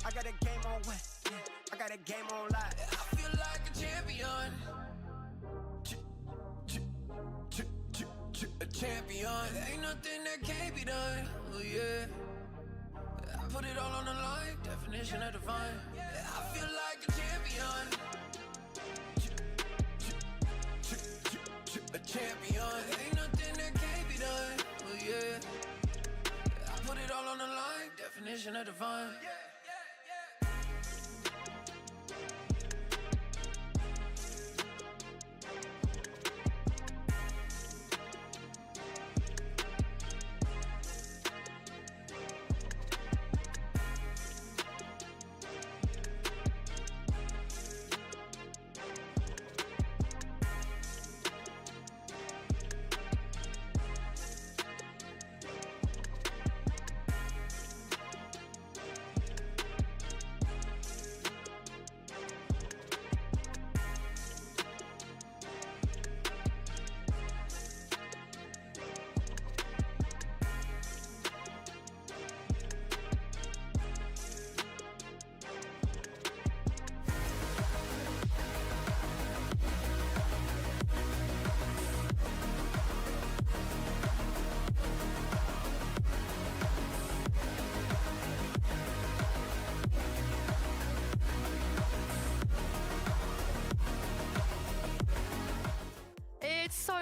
I got a game on wet, yeah, I got a game on lock. I feel like a champion. A champion. Ain't nothing that can't be done. Oh yeah. I put it all on the line. Definition of divine. I feel like a champion. A champion. Ain't nothing that can't be done. Oh yeah. I put it all on the line. Definition of divine.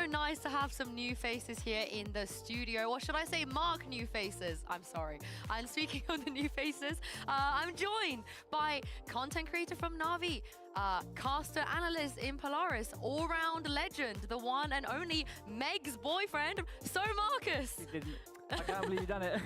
nice to have some new faces here in the studio, or should I say mark new faces? I'm sorry. And speaking of the new faces, I'm joined by content creator from NAVI, caster analyst in Polaris, all-round legend, the one and only Meg's boyfriend, So Marcus. I can't believe you done it.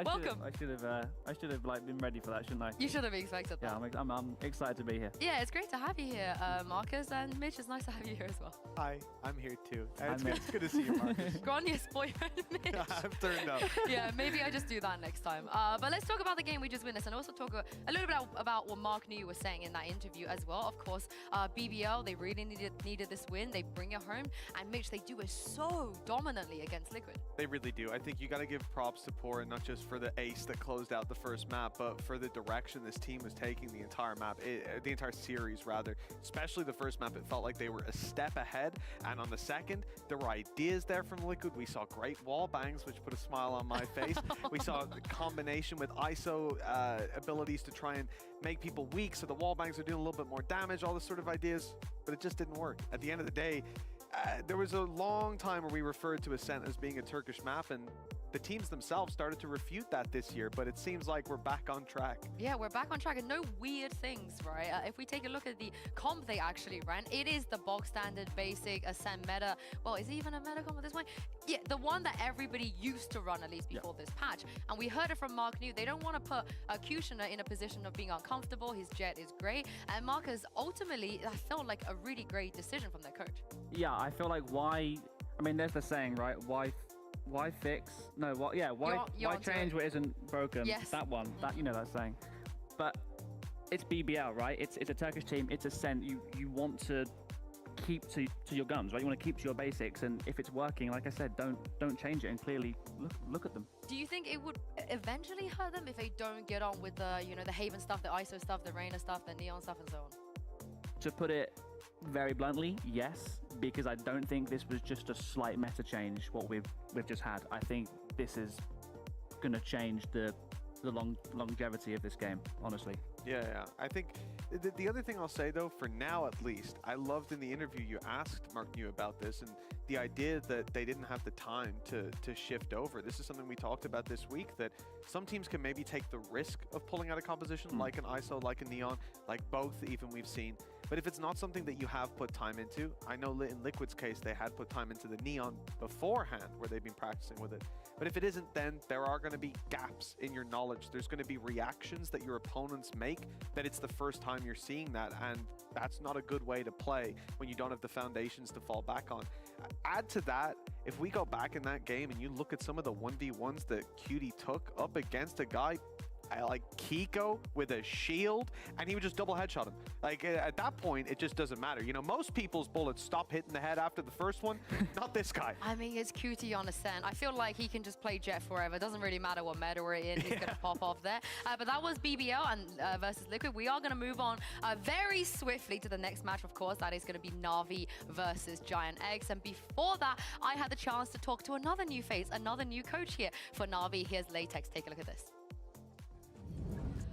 Welcome. I should have like been ready for that, shouldn't I? You should have expected that. Yeah, I'm excited to be here. Yeah, it's great to have you here, Marcus, and Mitch. It's nice to have you here as well. Hi, I'm here too. It's good to see you, Marcus. Grania's boyfriend, Mitch. I've turned up. Yeah, maybe I just do that next time. But let's talk about the game we just witnessed, and also talk a little bit about what Mark New was saying in that interview as well. Of course, BBL, they really needed this win. They bring it home, and Mitch, they do it so dominantly against Liquid. They really do. I think you got to give props to Poor, not just for the ace that closed out the first map, but for the direction this team was taking the entire map, the entire series rather. Especially the first map, it felt like they were a step ahead, and on the second, there were ideas there from Liquid. We saw great wall bangs, which put a smile on my face. We saw the combination with ISO abilities to try and make people weak, so the wall bangs are doing a little bit more damage, all this sort of ideas, but it just didn't work. At the end of the day, there was a long time where we referred to Ascent as being a Turkish map, and the teams themselves started to refute that this year, but it seems like we're back on track. Yeah, we're back on track, and no weird things, right? If we take a look at the comp they actually ran, it is the bog standard basic Ascent meta. Well, is it even a meta comp at this point? Yeah, the one that everybody used to run at least before this patch. And we heard it from Mark New. They don't want to put Kushner in a position of being uncomfortable. His jet is great. And Marcus, ultimately, that felt like a really great decision from their coach. Yeah, I feel like why, I mean, there's the saying, right? Why fix? No, what? Yeah, why change what isn't broken? Yes. That one. That, you know that saying. But it's BBL, right? It's a Turkish team. It's Ascent. You want to keep to your guns, right? You want to keep to your basics, and if it's working, like I said, don't change it. And clearly, look at them. Do you think it would eventually hurt them if they don't get on with the the Haven stuff, the ISO stuff, the Reyna stuff, the Neon stuff, and so on? To put it very bluntly, yes, because I don't think this was just a slight meta change, what we've just had. I think this is going to change the longevity of this game, honestly. Yeah. I think the other thing I'll say, though, for now at least, I loved in the interview you asked Mark New about this, and the idea that they didn't have the time to shift over. This is something we talked about this week, that some teams can maybe take the risk of pulling out a composition like an ISO, like a Neon, like both even we've seen. But if it's not something that you have put time into, I know in Liquid's case, they had put time into the Neon beforehand where they've been practicing with it. But if it isn't, then there are going to be gaps in your knowledge. There's going to be reactions that your opponents make that it's the first time you're seeing that, and that's not a good way to play when you don't have the foundations to fall back on. Add to that, if we go back in that game and you look at some of the 1v1s that Cutie took up against a guy like Kiko with a shield, and he would just double headshot him. Like, at that point, it just doesn't matter. You know, most people's bullets stop hitting the head after the first one, not this guy. I mean, it's Cutie on Ascent. I feel like he can just play Jet forever. It doesn't really matter what meta we're in. He's going to pop off there. But that was BBL and versus Liquid. We are going to move on very swiftly to the next match, of course. That is going to be NAVI versus Giant Eggs. And before that, I had the chance to talk to another new face, another new coach here for NAVI. Here's Latex. Take a look at this.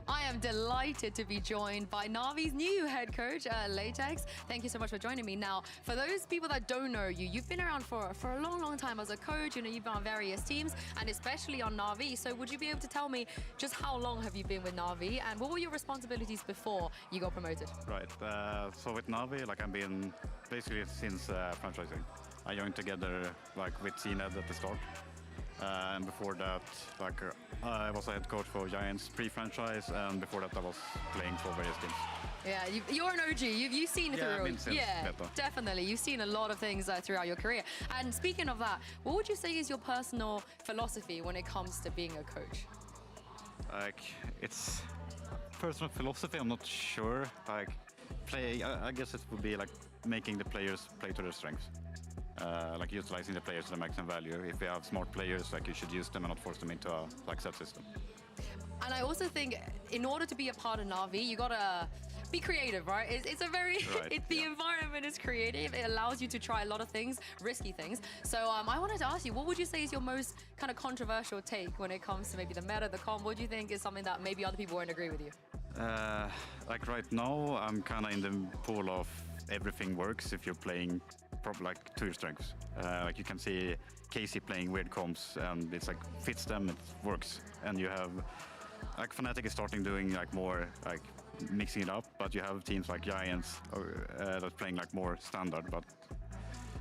I am delighted to be joined by NAVI's new head coach, Latex. Thank you so much for joining me. Now, for those people that don't know you, you've been around for a long, long time as a coach. You know, you've been on various teams, and especially on NAVI. So would you be able to tell me just how long have you been with NAVI, and what were your responsibilities before you got promoted? Right. So with NAVI, like I've been basically since franchising. I joined together like with CNED at the start. And before that, like I was a head coach for Giants pre-franchise, and before that I was playing for various teams. Yeah, you're an OG. You've seen it through. Beta. Definitely. You've seen a lot of things throughout your career. And speaking of that, what would you say is your personal philosophy when it comes to being a coach? Like, it's personal philosophy. I'm not sure. Like, I guess it would be like making the players play to their strengths. Like utilizing the players to the maximum value. If you have smart players, like you should use them and not force them into a like set system. And I also think in order to be a part of NAVI, you gotta be creative, right? It's a very, the environment is creative. It allows you to try a lot of things, risky things. So I wanted to ask you, what would you say is your most kind of controversial take when it comes to maybe the meta, the comp? What do you think is something that maybe other people won't agree with you? Like right now, I'm kind of in the pool of everything works if you're playing like to your strengths. Like you can see Casey playing weird comps, and it's like fits them, it works. And you have like Fnatic is starting doing like more like mixing it up, but you have teams like Giants that's playing like more standard. But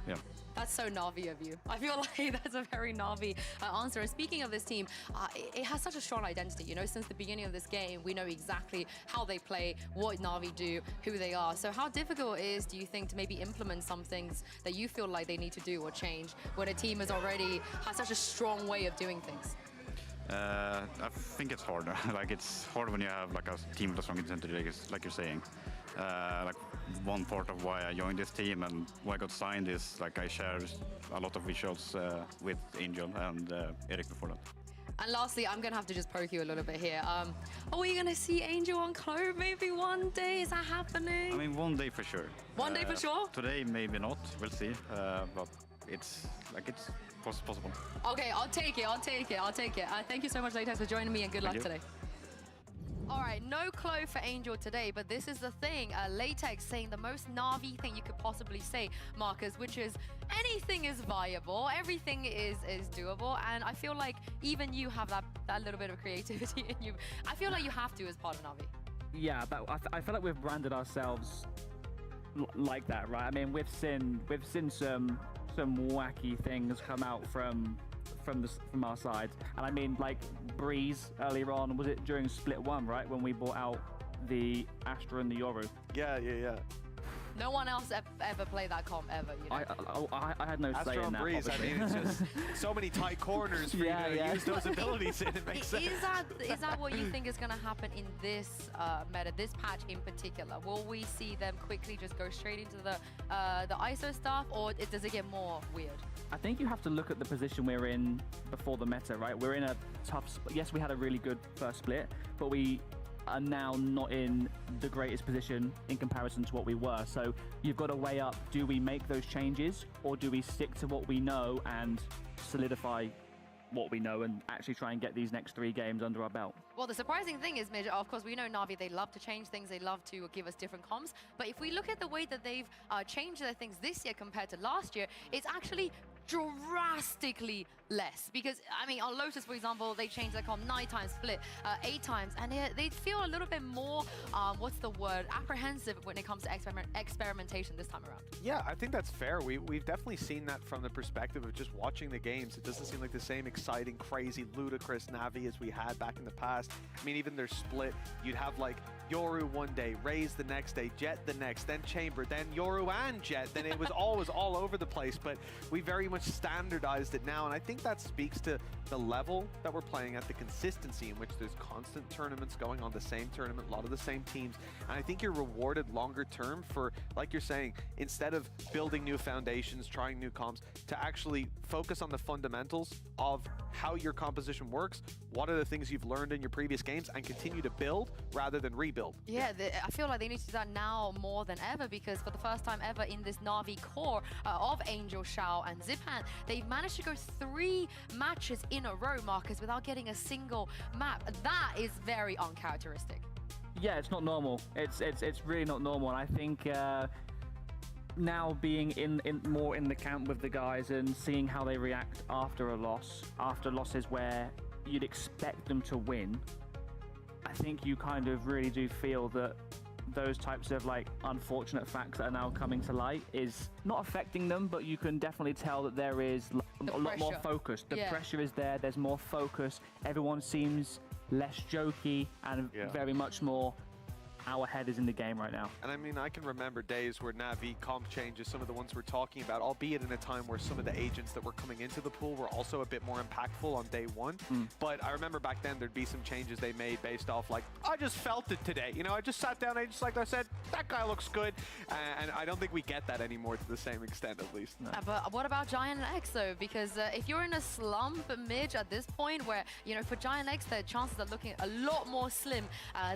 yeah. That's so Navi of you. I feel like that's a very Navi answer. And speaking of this team, it has such a strong identity. You know, since the beginning of this game, we know exactly how they play, what Navi do, who they are. So how difficult do you think, to maybe implement some things that you feel like they need to do or change when a team has such a strong way of doing things? I think it's hard. Like it's hard when you have like a team with a strong identity, like you're saying. Like one part of why I joined this team and why I got signed is like I share a lot of visuals with Angel and Eric before that. And lastly, I'm gonna have to just poke you a little bit here. Are we gonna see Angel on Clove maybe one day? Is that happening? I mean, one day for sure. One day for sure? Today, maybe not. We'll see. But it's possible. Okay, I'll take it. Thank you so much, Latex, for joining me, and good luck today. All right, no Clove for Angel today, but this is the thing. Latex saying the most Navi thing you could possibly say, Marcus, which is anything is viable, everything is doable, and I feel like even you have that little bit of creativity in you. I feel like you have to as part of Navi. Yeah, but I feel like we've branded ourselves like that, right? I mean, we've seen some wacky things come out from our side, and I mean, like Breeze earlier on, was it during Split 1, right, when we brought out the Astra and the Yoru? Yeah. No one else ever played that comp ever, you know? I had no say in that. Breeze, I mean, it's just so many tight corners for you to use those abilities in. It makes sense. Is that what you think is going to happen in this meta, this patch in particular? Will we see them quickly just go straight into the ISO stuff, or does it get more weird? I think you have to look at the position we're in before the meta, right? We're in a tough split. Yes, we had a really good first split, but we are now not in the greatest position in comparison to what we were. So you've got to weigh up, do we make those changes, or do we stick to what we know and solidify what we know and actually try and get these next 3 games under our belt? Well, the surprising thing is, Midge, of course, we know Navi, they love to change things, they love to give us different comps, but if we look at the way that they've changed their things this year compared to last year, it's actually drastically less. Because, I mean, on Lotus, for example, they changed their comp 9 times, Split 8 times, and they feel a little bit more, what's the word, apprehensive when it comes to experimentation this time around. Yeah, I think that's fair. We've definitely seen that from the perspective of just watching the games. It doesn't seem like the same exciting, crazy, ludicrous Navi as we had back in the past. I mean, even their Split, you'd have like Yoru one day, Raze the next day, Jet the next, then Chamber, then Yoru and Jet. Then it was always all over the place, but we very much standardized it now, and I think that speaks to the level that we're playing at, the consistency in which there's constant tournaments going on, the same tournament, a lot of the same teams, and I think you're rewarded longer term for, like you're saying, instead of building new foundations, trying new comps, to actually focus on the fundamentals of how your composition works, what are the things you've learned in your previous games, and continue to build rather than rebuild. Yeah, I feel like they need to do that now more than ever, because for the first time ever in this Navi core of Angel, Shao, and Zipan, they've managed to go 3 matches in a row, Marcus, without getting a single map. That is very uncharacteristic. Yeah, it's not normal. It's really not normal, and I think now being in more in the camp with the guys and seeing how they react after a loss, after losses where you'd expect them to win, I think you kind of really do feel that those types of like unfortunate facts that are now coming to light is not affecting them, but you can definitely tell that there is a lot more focus. The pressure is there, there's more focus, everyone seems less jokey and very much more our head is in the game right now. And I mean, I can remember days where Navi comp changes, some of the ones we're talking about, albeit in a time where some of the agents that were coming into the pool were also a bit more impactful on day 1. But I remember back then there'd be some changes they made based off like, I just felt it today. You know, I just sat down, I just like I said, that guy looks good. And I don't think we get that anymore to the same extent, at least. No. But what about Giant X though? Because if you're in a slump, Midge, at this point where, you know, for Giant X, the chances are looking a lot more slim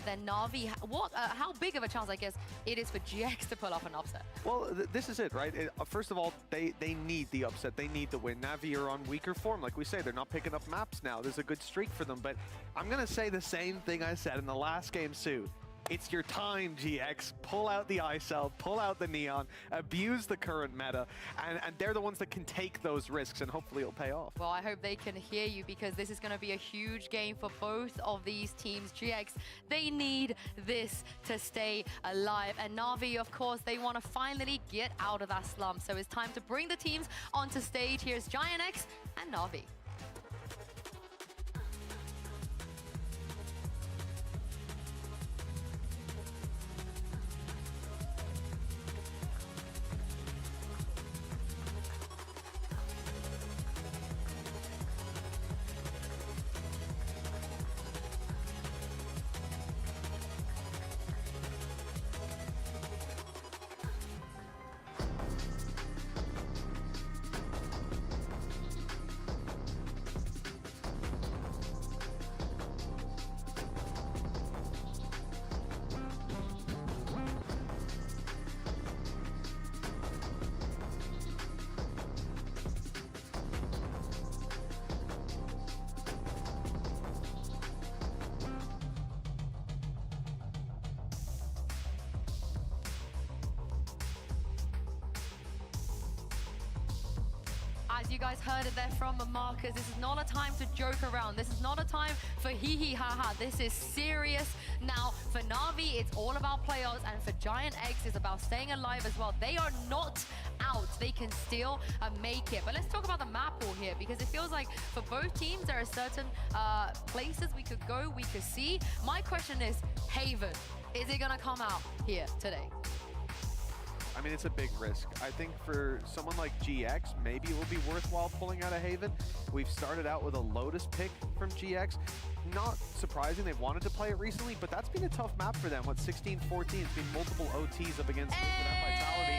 than Navi. How big of a chance, I guess, it is for GX to pull off an upset? Well, this is it, right? First of all, they need the upset. They need the win. Navi are on weaker form. Like we say, they're not picking up maps now. There's a good streak for them. But I'm going to say the same thing I said in the last game, Sue. It's your time, GX. Pull out the ISL, pull out the Neon, abuse the current meta, and they're the ones that can take those risks, and hopefully it'll pay off. Well, I hope they can hear you, because this is going to be a huge game for both of these teams. GX, they need this to stay alive. And NAVI, of course, they want to finally get out of that slump. So it's time to bring the teams onto stage. Here's Giant X and NAVI. As you guys heard it there from Marcus, this is not a time to joke around. This is not a time for hee-hee ha-ha. This is serious. Now, for NAVI, it's all about playoffs, and for Giant X, it's about staying alive as well. They are not out. They can still make it. But let's talk about the map pool here, because it feels like for both teams, there are certain places we could go, we could see. My question is, Haven, is it going to come out here today? I mean, it's a big risk. I think for someone like GX, maybe it will be worthwhile pulling out a Haven. We've started out with a Lotus pick from GX. Not surprising, they've wanted to play it recently, but that's been a tough map for them. What, 16-14? It's been multiple OTs up against Liquid and Vitality.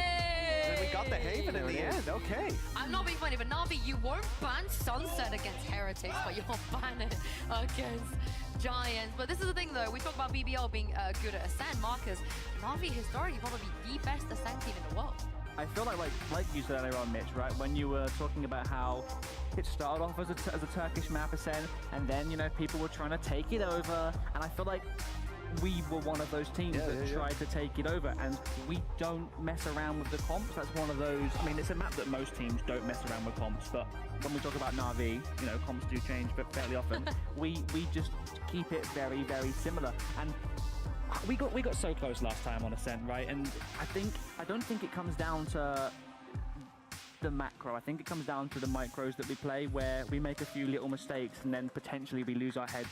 And then we got the Haven in the end, okay. I'm not being funny, but NAVI, you won't ban Sunset against Heretics, but you'll ban it against Giants. But this is the thing, though. We talk about BBL being good at Ascent. Marcus, NAVI historically probably the best Ascent team in the world. I feel like you said earlier on, Mitch, right? When you were talking about how it started off as a Turkish map Ascent, and then, you know, people were trying to take it over, and I feel like we were one of those teams that tried to take it over, and we don't mess around with the comps. That's one of those. I mean, it's a map that most teams don't mess around with comps, but when we talk about NAVI, you know, comps do change, but fairly often. we just keep it very, very similar. And we got so close last time on Ascent, right? And I don't think it comes down to the macro. I think it comes down to the micros that we play, where we make a few little mistakes and then potentially we lose our head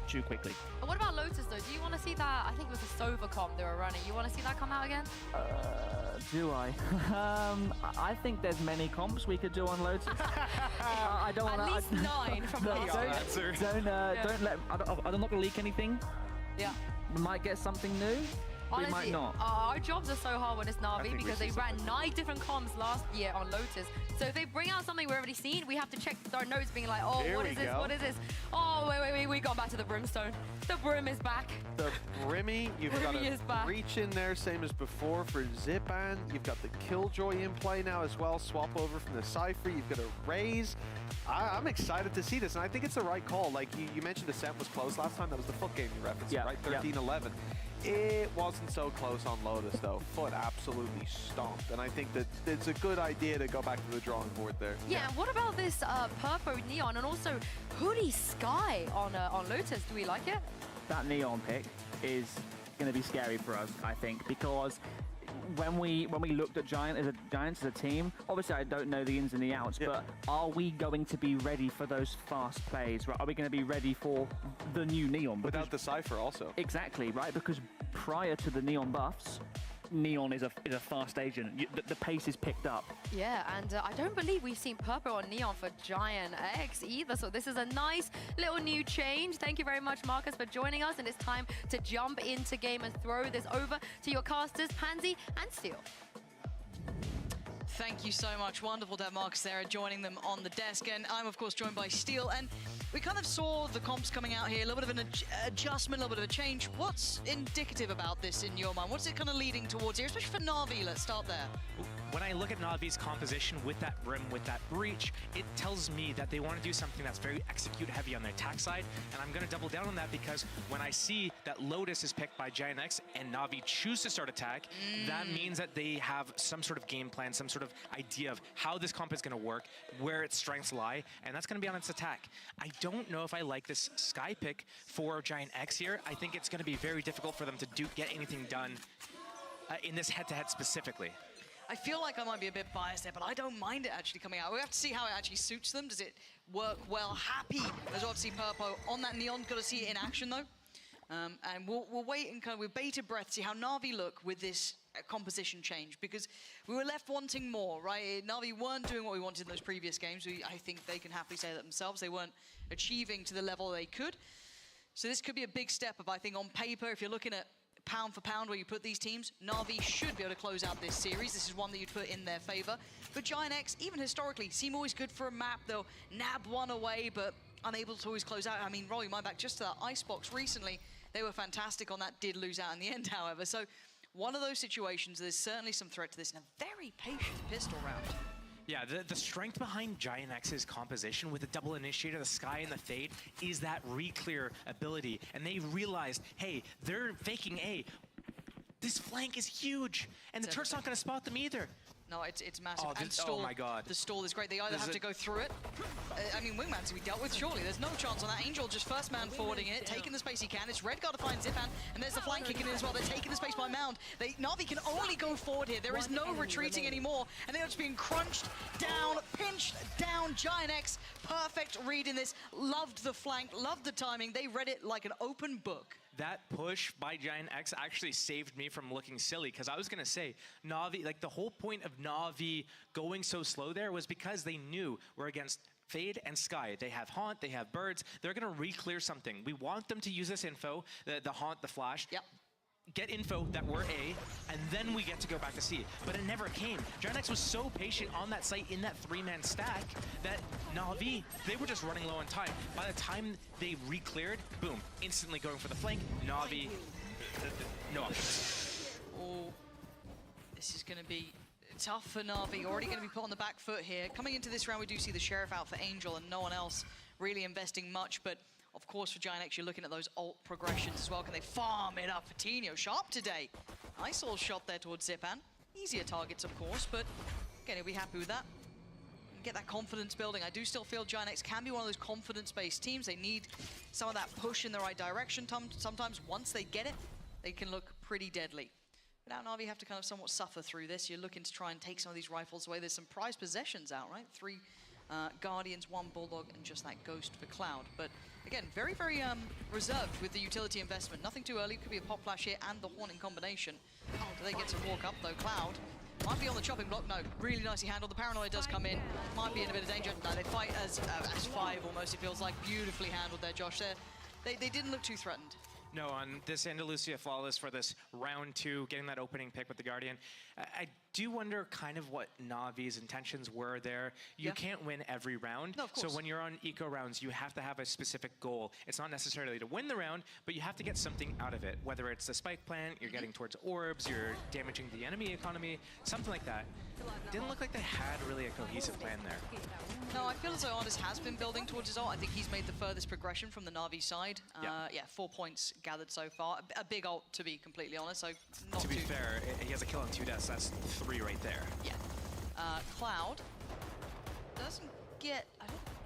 too quickly. But what about Lotus, though? Do you want to see that? I think it was a Sova comp they were running. You want to see that come out again? Do I? I think there's many comps we could do on Lotus. I don't want to. At least 9 from last year. I'm not going to leak anything. Yeah. We might get something new. Honestly, we might not. Our jobs are so hard when it's NAVI, because they ran 9 different comps last year on Lotus. So if they bring out something we've already seen, we have to check our notes being like, oh, what is this? What is this? Oh, wait, we got back to the Brimstone. The Brim is back. The Brimmy, you've got a reach in there, same as before for Zipan. You've got the Killjoy in play now as well. Swap over from the Cypher. You've got a Raze. I'm excited to see this, and I think it's the right call. Like you mentioned, Ascent was close last time. That was the Foot game you referenced, right? 13-11. It wasn't so close on Lotus, though. Foot absolutely stomped, and I think that it's a good idea to go back to the drawing board there. Yeah, and what about this Purple Neon and also Hoodie Sky on Lotus? Do we like it? That Neon pick is going to be scary for us, I think, because when we looked at Giants as a team, obviously I don't know the ins and the outs, but are we going to be ready for those fast plays? Right? Are we going to be ready for the new Neon? Because, without the Cypher also. Exactly, right? Because prior to the Neon buffs, Neon is a fast agent. The pace is picked up. Yeah, and I don't believe we've seen Purple or Neon for Giant X either, so this is a nice little new change. Thank you very much, Marcus, for joining us, and it's time to jump into game and throw this over to your casters, Pansy and Steel. Thank you so much. Wonderful to have Marcus there joining them on the desk, and I'm of course joined by Steel. And We kind of saw the comps coming out here, a little bit of an adjustment, a little bit of a change. What's indicative about this in your mind? What's it kind of leading towards here, especially for Na'Vi? Let's start there. When I look at Navi's composition with that rim, with that breach, it tells me that they want to do something that's very execute heavy on the attack side, and I'm going to double down on that because when I see that Lotus is picked by Giant X and Na'Vi choose to start attack, that means that they have some sort of game plan, some sort of idea of how this comp is going to work, where its strengths lie, and that's going to be on its attack. I don't know if I like this Sky pick for Giant X here. I think it's going to be very difficult for them to get anything done in this head-to-head specifically. I feel like I might be a bit biased there, but I don't mind it actually coming out. We have to see how it actually suits them. Does it work well? Happy as well to see Purpo on that Neon. Got to see it in action though. And we'll wait and kind of with bated breath to see how Na'Vi look with this composition change, because we were left wanting more, right? Na'Vi weren't doing what we wanted in those previous games. I think they can happily say that themselves. They weren't achieving to the level they could. So this could be a big step up, I think, on paper. If you're looking at pound for pound where you put these teams, Na'Vi should be able to close out this series. This is one that you'd put in their favor. But Giant X, even historically, seem always good for a map. They'll nab one away, but unable to always close out. I mean, roll your mind back just to that Icebox recently. They were fantastic on that, did lose out in the end, however. So one of those situations, there's certainly some threat to this, and a very patient pistol round. Yeah, the strength behind Giant X's composition with the double initiator, the Sky, and the Fade is that re-clear ability. And they realized, hey, they're faking A. This flank is huge, and the Turk's not going to spot them either. No, it's massive. Oh, and stall, oh my god. The stall is great. They either have to go through it. I mean, Wingman's to be dealt with, surely. There's no chance on that. Angel just first man forwarding it, taking the space he can. It's Redguard to find Zipan, and there's the flank kicking in as well. They're taking the space by Mound. Na'Vi can only go forward here. There is no retreating anymore, and they're just being crunched down, pinched down. Giant X, perfect read in this. Loved the flank, loved the timing. They read it like an open book. That push by Giant X actually saved me from looking silly, because I was going to say, Na'Vi, like the whole point of Na'Vi going so slow there was because they knew we're against Fade and Sky. They have Haunt, they have Birds. They're going to re-clear something. We want them to use this info, the Haunt, the Flash. Yep. Get info that we're A, and then we get to go back to C. But it never came. Giant X was so patient on that site in that three-man stack that Na'Vi, they were just running low on time. By the time they re-cleared, boom, instantly going for the flank. Na'Vi, no options. Oh, this is going to be tough for Na'Vi. Already going to be put on the back foot here. Coming into this round, we do see the Sheriff out for Angel and no one else really investing much, but of course, for Giant X, you're looking at those ult progressions as well. Can they farm it up for Tino? Sharp today. Nice little shot there towards Zipan. Easier targets, of course, but again, he'll be happy with that. Get that confidence building. I do still feel Giant X can be one of those confidence-based teams. They need some of that push in the right direction. Sometimes once they get it, they can look pretty deadly. But now Na'Vi have to kind of somewhat suffer through this. You're looking to try and take some of these rifles away. There's some prized possessions out, right? 3 Guardians, 1 Bulldog, and just that Ghost for Cloud. But again, very, very reserved with the utility investment. Nothing too early. Could be a pop flash here and the Horn in combination. Do they get to walk up though? Cloud might be on the chopping block. No, really nicely handled. The Paranoia does come in. Might be in a bit of danger. No, they fight as 5 almost. It feels like beautifully handled there, Josh. They didn't look too threatened. No, on this Andalusia Flawless for this round 2, getting that opening pick with the Guardian, I do wonder kind of what Navi's intentions were there. You can't win every round. No, of course. So when you're on eco rounds, you have to have a specific goal. It's not necessarily to win the round, but you have to get something out of it. Whether it's a spike plant, you're getting towards orbs, you're damaging the enemy economy, something like that. Didn't look like they had really a cohesive plan there. No, I feel as though Artis has been building towards his ult. I think he's made the furthest progression from the Na'Vi side. Yeah, 4 points gathered so far. A big ult, to be completely honest. So not to be fair, he has a kill on 2 deaths. That's 3 right there. Yeah. Cloud doesn't get...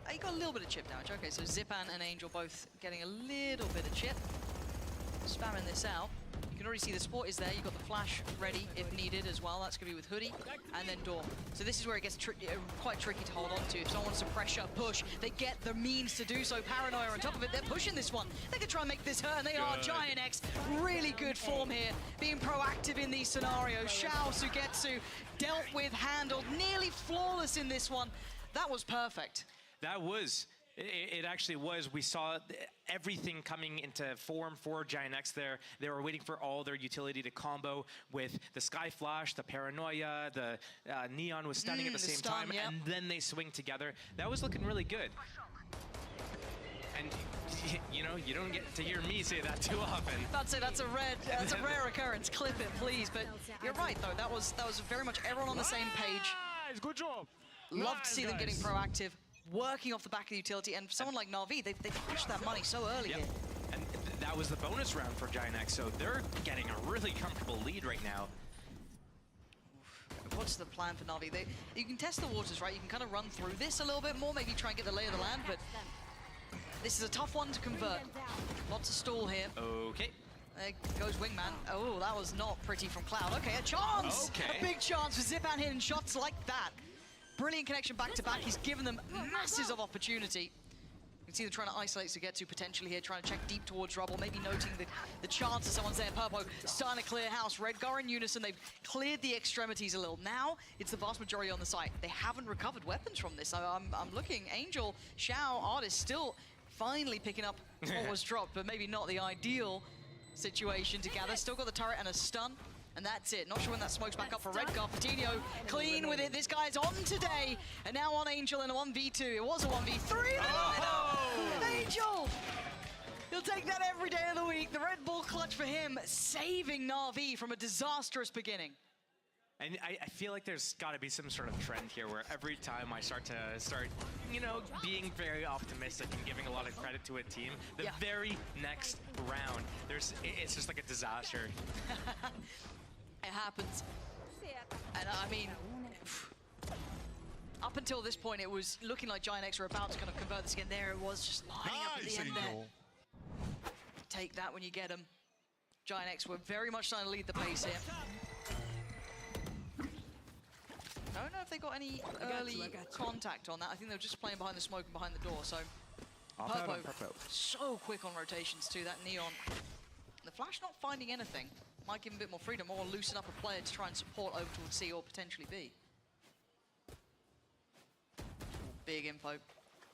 He got a little bit of chip damage. Okay, so Zipan and Angel both getting a little bit of chip. Spamming this out. You can already see the support is there. You've got the flash ready if needed as well. That's going to be with Hoodie and then Door. So this is where it gets quite tricky to hold on to. If someone wants to pressure, push, they get the means to do so. Paranoia on top of it. They're pushing this one. They can try and make this hurt, and they are. Giant X, really good form here. Being proactive in these scenarios. Shao Sugetsu dealt with, handled, nearly flawless in this one. That was perfect. That was. It actually was. We saw everything coming into form for Giant X there. They were waiting for all their utility to combo with the Sky Flash, the Paranoia, the Neon was stunning at the same time, and then they swing together. That was looking really good. And you know, you don't get to hear me say that too often. That's a rare occurrence. Clip it, please. But you're right, though. That was very much everyone on the same page. Nice, good job. Love Nice, to see them getting guys. proactive, working off the back of the utility, and someone like Na'Vi, they pushed that money so early here. And that was the bonus round for Giant X, so they're getting a really comfortable lead right now. What's the plan for Na'Vi? You can test the waters, right? You can kind of run through this a little bit more, maybe try and get the lay of the land, but this is a tough one to convert. Lots of stall here. Okay. There goes Wingman. Oh, that was not pretty from Cloud. Okay, a chance! Okay. A big chance for Zipan hitting shots like that. Brilliant connection back to back. He's given them masses of opportunity. You can see them trying to isolate Sugetsu potentially here, trying to check deep towards Rubble, maybe noting the chance that someone's there. Purpo starting to clear house. Redgar in unison, they've cleared the extremities a little. Now, it's the vast majority on the site. They haven't recovered weapons from this. I'm looking, Angel, Xiao, Artist still finally picking up what was dropped, but maybe not the ideal situation to gather. Still got the turret and a stun. And that's it. Not sure when that smoke's back up for Redgar. Patino clean with it. This guy's on today. And now on Angel in a 1v2. It was a 1v3. Angel! He'll take that every day of the week. The Red Bull clutch for him, saving Na'Vi from a disastrous beginning. And I feel like there's got to be some sort of trend here where every time I start, you know, being very optimistic and giving a lot of credit to a team, the very next round, it's just like a disaster. It happens. And I mean, up until this point, it was looking like Giant X were about to kind of convert this again. There it was, just lining up at the end there. Take that when you get them. Giant X were very much trying to lead the pace here. I don't know if they got any early contact on that. I think they were just playing behind the smoke and behind the door. So Purpo, so quick on rotations too. That Neon. The Flash not finding anything. Might give him a bit more freedom or loosen up a player to try and support over towards C or potentially B. Big info.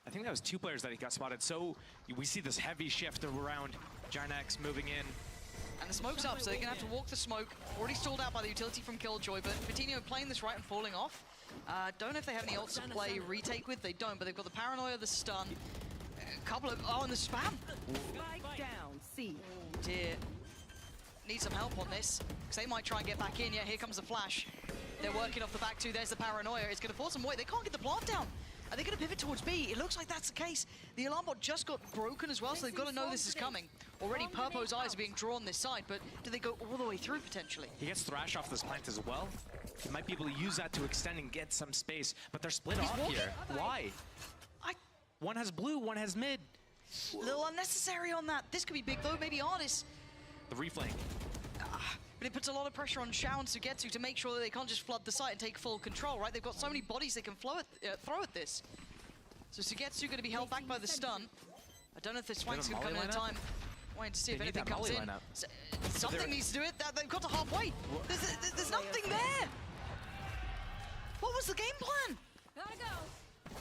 I think that was 2 players that he got spotted. So we see this heavy shift around Giant X moving in. And the smoke's up, so they're gonna have to walk the smoke. Already stalled out by the utility from Killjoy, but Patino playing this right and falling off. Don't know if they have any ults to play retake with. They don't, but they've got the paranoia, the stun, a couple of and the spam. Spike down, C. Oh dear. Need some help on this, because they might try and get back in. Yeah, here comes the flash. They're working off the back too. There's the paranoia. It's going to force them away. They can't get the plant down. Are they going to pivot towards B? It looks like that's the case. The alarm bot just got broken as well, so they've got to know this is coming. Already Purpo's eyes are being drawn this side, but do they go all the way through potentially? He gets Thrash off this plant as well. He might be able to use that to extend and get some space, but they're split off here. Why? One has blue, one has mid. A little unnecessary on that. This could be big though, maybe Artist. The reflank. But it puts a lot of pressure on Xiao and Sugetsu to make sure that they can't just flood the site and take full control, right? They've got so many bodies they can throw at this. So Sugetsu going to be held back by the stun. I don't know if the swank's going to come in in time. Waiting to see if anything comes in. Something needs to do it. They've got to halfway. There's nothing there. What was the game plan? Gotta go.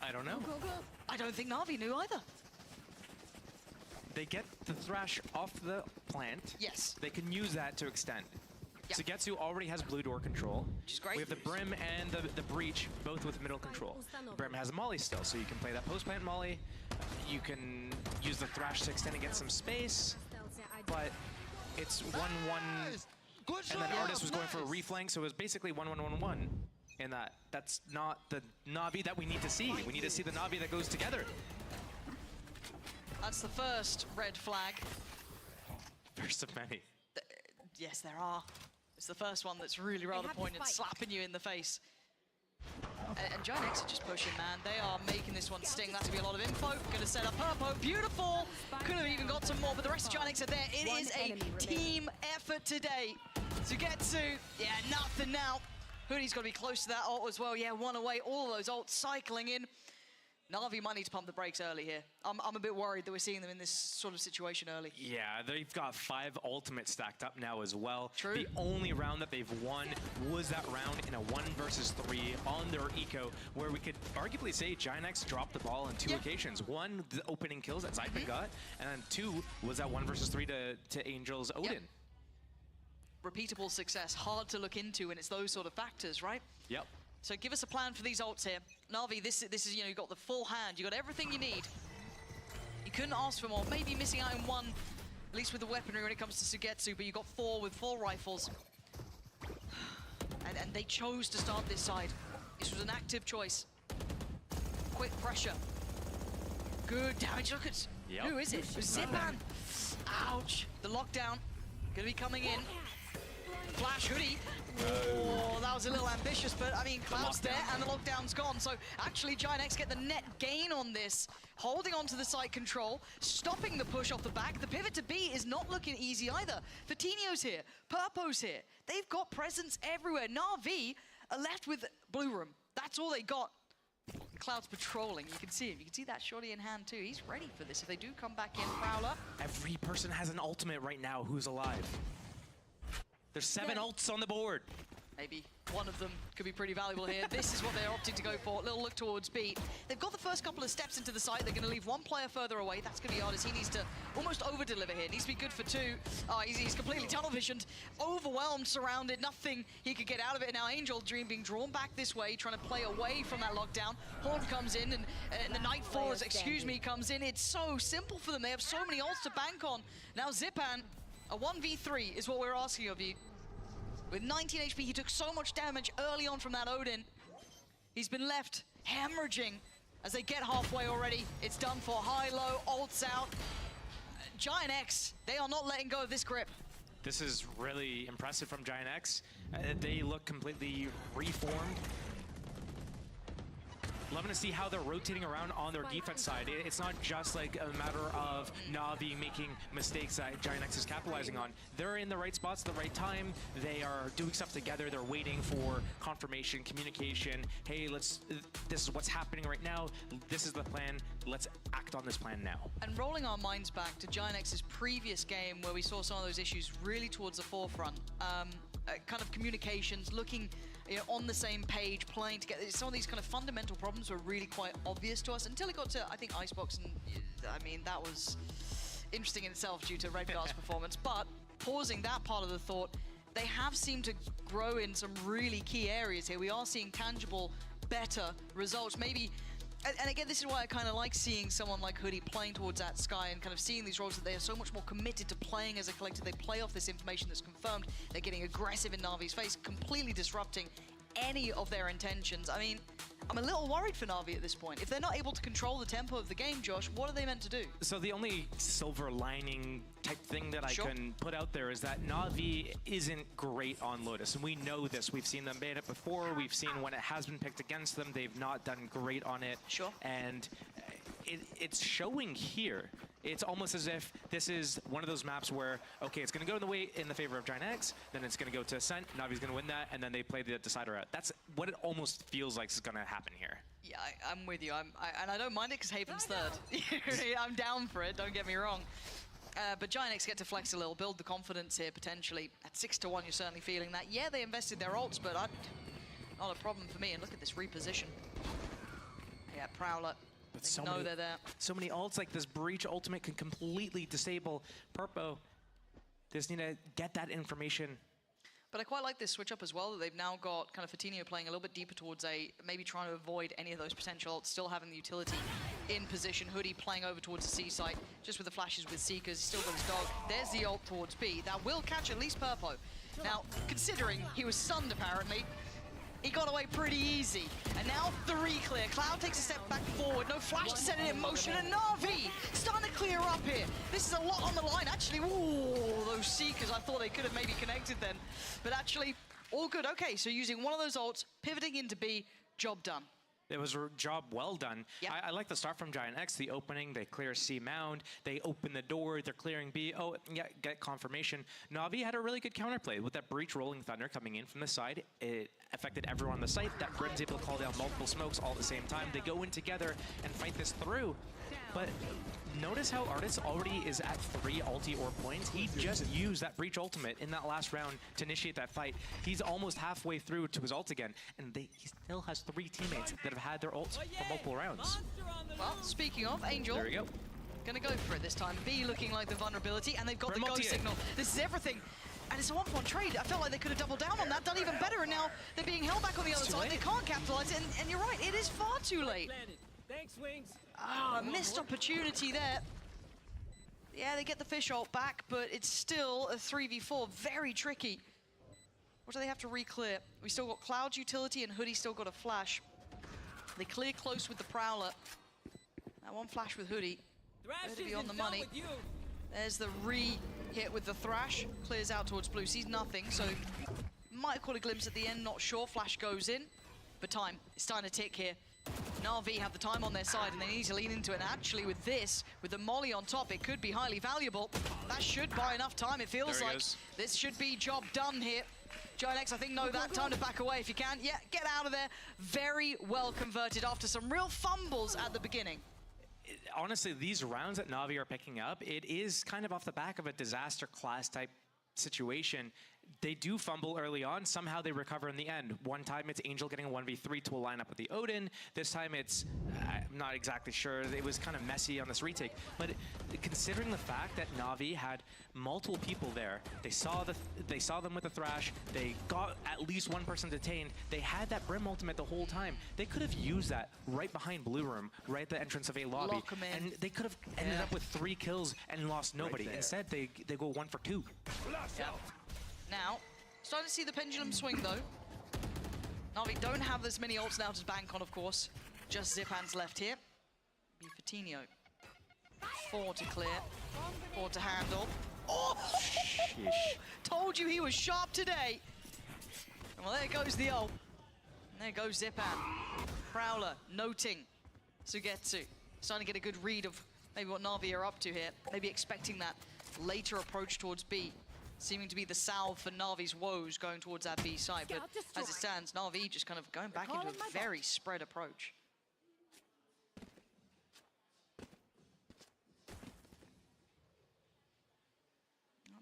I don't know. Go, go. I don't think Na'Vi knew either. They get the Thrash off the plant. Yes. They can use that to extend. Sugetsu already has blue door control. Which is great. We have the Brim and the Breach, both with middle control. Brim has a Molly still, so you can play that post-plant Molly. You can use the Thrash to extend and get some space. But it's 1-1. And then Artist was going for a reflank, so it was basically 1-1-1-1. And that's not the Na'Vi that we need to see. We need to see the Na'Vi that goes together. That's the first red flag. First of many. Yes, there are. It's the first one that's really rather poignant, slapping you in the face. And Giant X are just pushing, man. They are making this one sting. That's going to be a lot of info. Going to set up Purpo. Beautiful! Could have even got some more, but the rest of Giant X are there. It is a team effort today. Sugetsu, yeah, nothing now. Hoodie's got to be close to that ult as well. Yeah, one away. All of those ults cycling in. Na'Vi might need to pump the brakes early here. I'm a bit worried that we're seeing them in this sort of situation early. Yeah, they've got 5 ultimates stacked up now as well. True. The only round that they've won was that round in a 1 versus 3 on their eco, where we could arguably say Giant X dropped the ball on 2 occasions. 1, the opening kills that Zypin got, and then 2 was that 1 versus 3 to Angel's Odin. Repeatable success, hard to look into, and it's those sort of factors, right? Yep. So give us a plan for these ults here. Navi, this is, you know, you got the full hand. You got everything you need. You couldn't ask for more. Maybe missing out in one, at least with the weaponry when it comes to Sugetsu, but you got 4 with 4 rifles. And they chose to start this side. This was an active choice. Quick pressure. Good damage. Look at, who is it? Zipan. Ouch. The lockdown gonna be coming in. Flash hoodie. Oh, that was a little ambitious, but I mean, Cloud's there and the lockdown's gone. So actually, GiantX get the net gain on this, holding onto the site control, stopping the push off the back. The pivot to B is not looking easy either. Fatinho's here, Purpo's here. They've got presence everywhere. Na'Vi are left with Blue Room. That's all they got. Cloud's patrolling. You can see him. You can see that shorty in hand too. He's ready for this. If they do come back in, Prowler. Every person has an ultimate right now who's alive. There's 7 ults on the board. Maybe one of them could be pretty valuable here. This is what they're opting to go for. Little look towards B. They've got the first couple of steps into the site. They're going to leave one player further away. That's going to be Artis. He needs to almost over-deliver here. Needs to be good for 2. He's completely tunnel-visioned, overwhelmed, surrounded. Nothing he could get out of it. Now Angel Dream being drawn back this way, trying to play away from that lockdown. Horn comes in, and the Nightfall, comes in. It's so simple for them. They have so many ults to bank on. Now Zipan, a 1v3 is what we're asking of you. With 19 HP, he took so much damage early on from that Odin. He's been left hemorrhaging as they get halfway already. It's done for. High, low, ults out. GiantX, they are not letting go of this grip. This is really impressive from GiantX. They look completely reformed. Loving to see how they're rotating around on their defense side. It's not just like a matter of Na'Vi making mistakes that GiantX is capitalizing on. They're in the right spots at the right time. They are doing stuff together. They're waiting for confirmation, communication. Hey, this is what's happening right now. This is the plan. Let's act on this plan now. And rolling our minds back to GiantX's previous game where we saw some of those issues really towards the forefront. Kind of communications, looking on the same page, playing together. Some of these kind of fundamental problems were really quite obvious to us until it got to, I think, Icebox, and I mean, that was interesting in itself due to Redgar's performance. But pausing that part of the thought, they have seemed to grow in some really key areas here. We are seeing tangible, better results. Maybe, and again, this is why I kind of like seeing someone like Hoodie playing towards that Sky and kind of seeing these roles that they are so much more committed to playing as a collective. They play off this information that's confirmed. They're getting aggressive in Navi's face, completely disrupting any of their intentions. I mean, I'm a little worried for Navi at this point. If they're not able to control the tempo of the game, Josh, what are they meant to do? So the only silver lining type thing that I can put out there is that Navi isn't great on Lotus, and we know this. We've seen them ban it before. We've seen when it has been picked against them, they've not done great on it. And it's showing here. It's almost as if this is one of those maps where, okay, it's going to go in the favor of GiantX, then it's going to go to Ascent, Navi's going to win that, and then they play the decider out. That's what it almost feels like is going to happen here. Yeah, I'm with you. And I don't mind it because Haven's third. I'm down for it, don't get me wrong. But GiantX get to flex a little, build the confidence here potentially. At 6-1, you're certainly feeling that. Yeah, they invested their ults, but not a problem for me. And look at this reposition. Yeah, Prowler. But they're there. So many ults, like this Breach ultimate can completely disable Purpo. They just need to get that information. But I quite like this switch up as well, that they've now got kind of Fatinho playing a little bit deeper towards A, maybe trying to avoid any of those potential ults, still having the utility in position. Hoodie playing over towards the C site, just with the flashes with Seekers. He's still got his dog. There's the ult towards B. That will catch at least Purpo. Now, considering he was stunned apparently, he got away pretty easy. And now 3 clear. Cloud takes a step back forward. No flash to set it in motion. And Na'Vi starting to clear up here. This is a lot on the line. Actually, ooh, those Seekers, I thought they could have maybe connected then. But actually, all good. Okay, so using one of those ults, pivoting into B, job done. It was a job well done. Yep. I like the start from GiantX, the opening, they clear C mound, they open the door, they're clearing B, oh, yeah, get confirmation. Navi had a really good counterplay with that Breach Rolling Thunder coming in from the side. It affected everyone on the site. That Brim's able to call down multiple smokes all at the same time. They go in together and fight this through. But notice how Artis already is at 3 ulti or points. He just used that Breach ultimate in that last round to initiate that fight. He's almost halfway through to his ult again, and he still has 3 teammates that have had their ults for multiple rounds. Well, speaking of, Angel. There we go. Gonna go for it this time. B looking like the vulnerability, and they've got the go signal. This is everything. And it's a 1-for-1 trade. I felt like they could have doubled down on that, done even better, and now they're being held back on the other side. They can't capitalize it, and you're right, it is far too late. Thanks, Wings. Ah, missed opportunity there. Yeah, they get the fish ult back, but it's still a 3v4, very tricky. What do they have to re-clear? We still got Cloud's utility and Hoodie still got a flash. They clear close with the Prowler. That one flash with Hoodie. Better to be on the money. There's the re-hit with the Thrash. Clears out towards blue, sees nothing, so might have caught a glimpse at the end, not sure. Flash goes in, but time, it's starting to tick here. NAVI have the time on their side and they need to lean into it. And actually with this, with the molly on top, it could be highly valuable. That should buy enough time, it feels like. This should be job done here. Giant, I think, know that. Time to back away if you can. Yeah, get out of there. Very well converted after some real fumbles at the beginning. Honestly, these rounds that NAVI are picking up, it is kind of off the back of a disaster class type situation. They do fumble early on, somehow they recover in the end. One time it's Angel getting a 1v3 to a lineup with the Odin. This time it's, I'm not exactly sure, it was kind of messy on this retake. But considering the fact that NAVI had multiple people there, they saw them with the Thrash, they got at least one person detained, they had that Brim ultimate the whole time. They could have used that right behind Blue Room, right at the entrance of A lobby. And they could have ended up with 3 kills and lost nobody. Instead, they go 1 for 2. Yeah. Now, starting to see the pendulum swing though. NAVI don't have as many ults now to bank on, of course. Just Ziphan's left here. Be Fatinho. 4 to clear, 4 to handle. Oh! Told you he was sharp today. And well, there goes the ult. And there goes Ziphan. Prowler noting Sugetsu. Starting to get a good read of maybe what NAVI are up to here. Maybe expecting that later approach towards B. Seeming to be the salve for Navi's woes going towards that B side. But as it stands, NAVI just kind of going back into a very spread approach.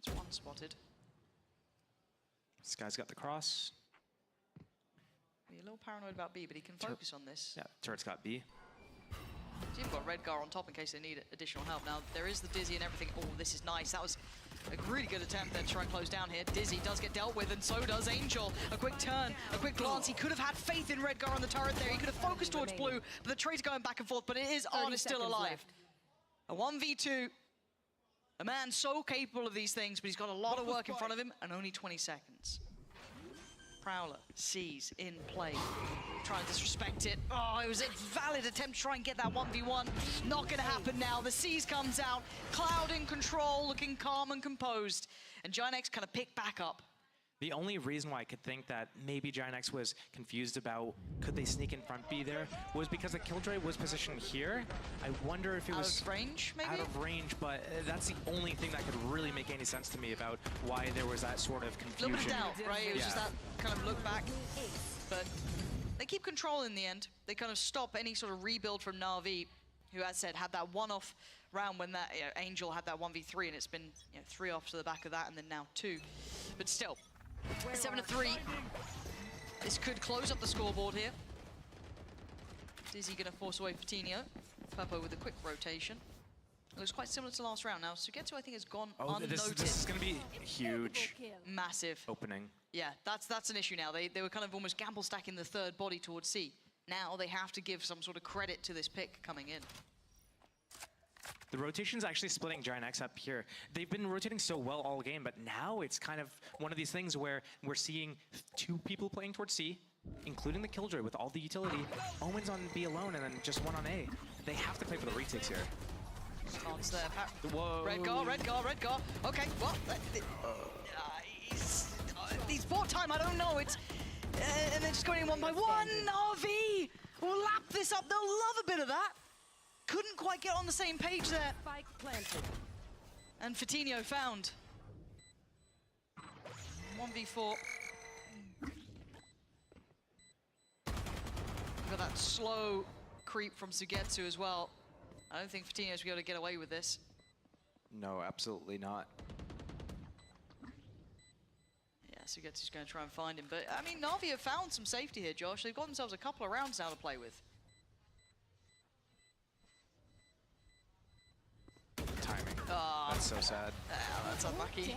That's one spotted. This guy's got the cross. Be a little paranoid about B, but he can focus on this. Yeah, turret's got B. He's even got Redgar on top in case they need additional help. Now, there is the Dizzy and everything. Oh, this is nice. That was a really good attempt there to try and close down here. Dizzy does get dealt with, and so does Angel. A quick turn, a quick glance. He could have had faith in Redgar on the turret there. He could have focused towards blue, but the trade's going back and forth, but it is on, is still alive. A 1v2. A man so capable of these things, but he's got a lot of work in front of him, and only 20 seconds. Prowler sees in play, trying to disrespect it. Oh, it was a valid attempt to try and get that 1v1. Not gonna happen now. The Seas comes out, Cloud in control, looking calm and composed. And Giant kind of picked back up. The only reason why I could think that maybe Giant was confused about could they sneak in front B there was because the Killjoy was positioned here. I wonder if it was out of range, maybe? Out of range, but that's the only thing that could really make any sense to me about why there was that sort of confusion. A little bit of doubt, right? It was just that kind of look back. But they keep control in the end. They kind of stop any sort of rebuild from NAVI, who, as said, had that one-off round when that Angel had that 1v3, and it's been 3 off to the back of that, and then now 2. But still. 7-3. This could close up the scoreboard here. Dizzy gonna force away Fatinho. Purpo with a quick rotation. It looks quite similar to last round now. Sugetsu, I think, has gone unnoticed. This is gonna be huge. Massive. Opening. Yeah, that's an issue now. They were kind of almost gamble stacking the third body towards C. Now they have to give some sort of credit to this pick coming in. The rotation's actually splitting Giant X up here. They've been rotating so well all game, but now it's kind of one of these things where we're seeing 2 people playing towards C, including the Killjoy with all the utility. Omen's on B alone, and then just 1 on A. They have to play for the retakes here. Stance there. Whoa. Redgar. Okay, well, he's bought time, I don't know. It's and they're just going in 1 by 1. NAVI will lap this up. They'll love a bit of that. Couldn't quite get on the same page there. Spike planted. And Fatinho found. 1v4. Got that slow creep from Sugetsu as well. I don't think Fatinho's going to be able to get away with this. No, absolutely not. Yeah, Sugetsu's going to try and find him. But, I mean, NAVI have found some safety here, Josh. They've got themselves a couple of rounds now to play with. Timing. That's so sad. That's unlucky.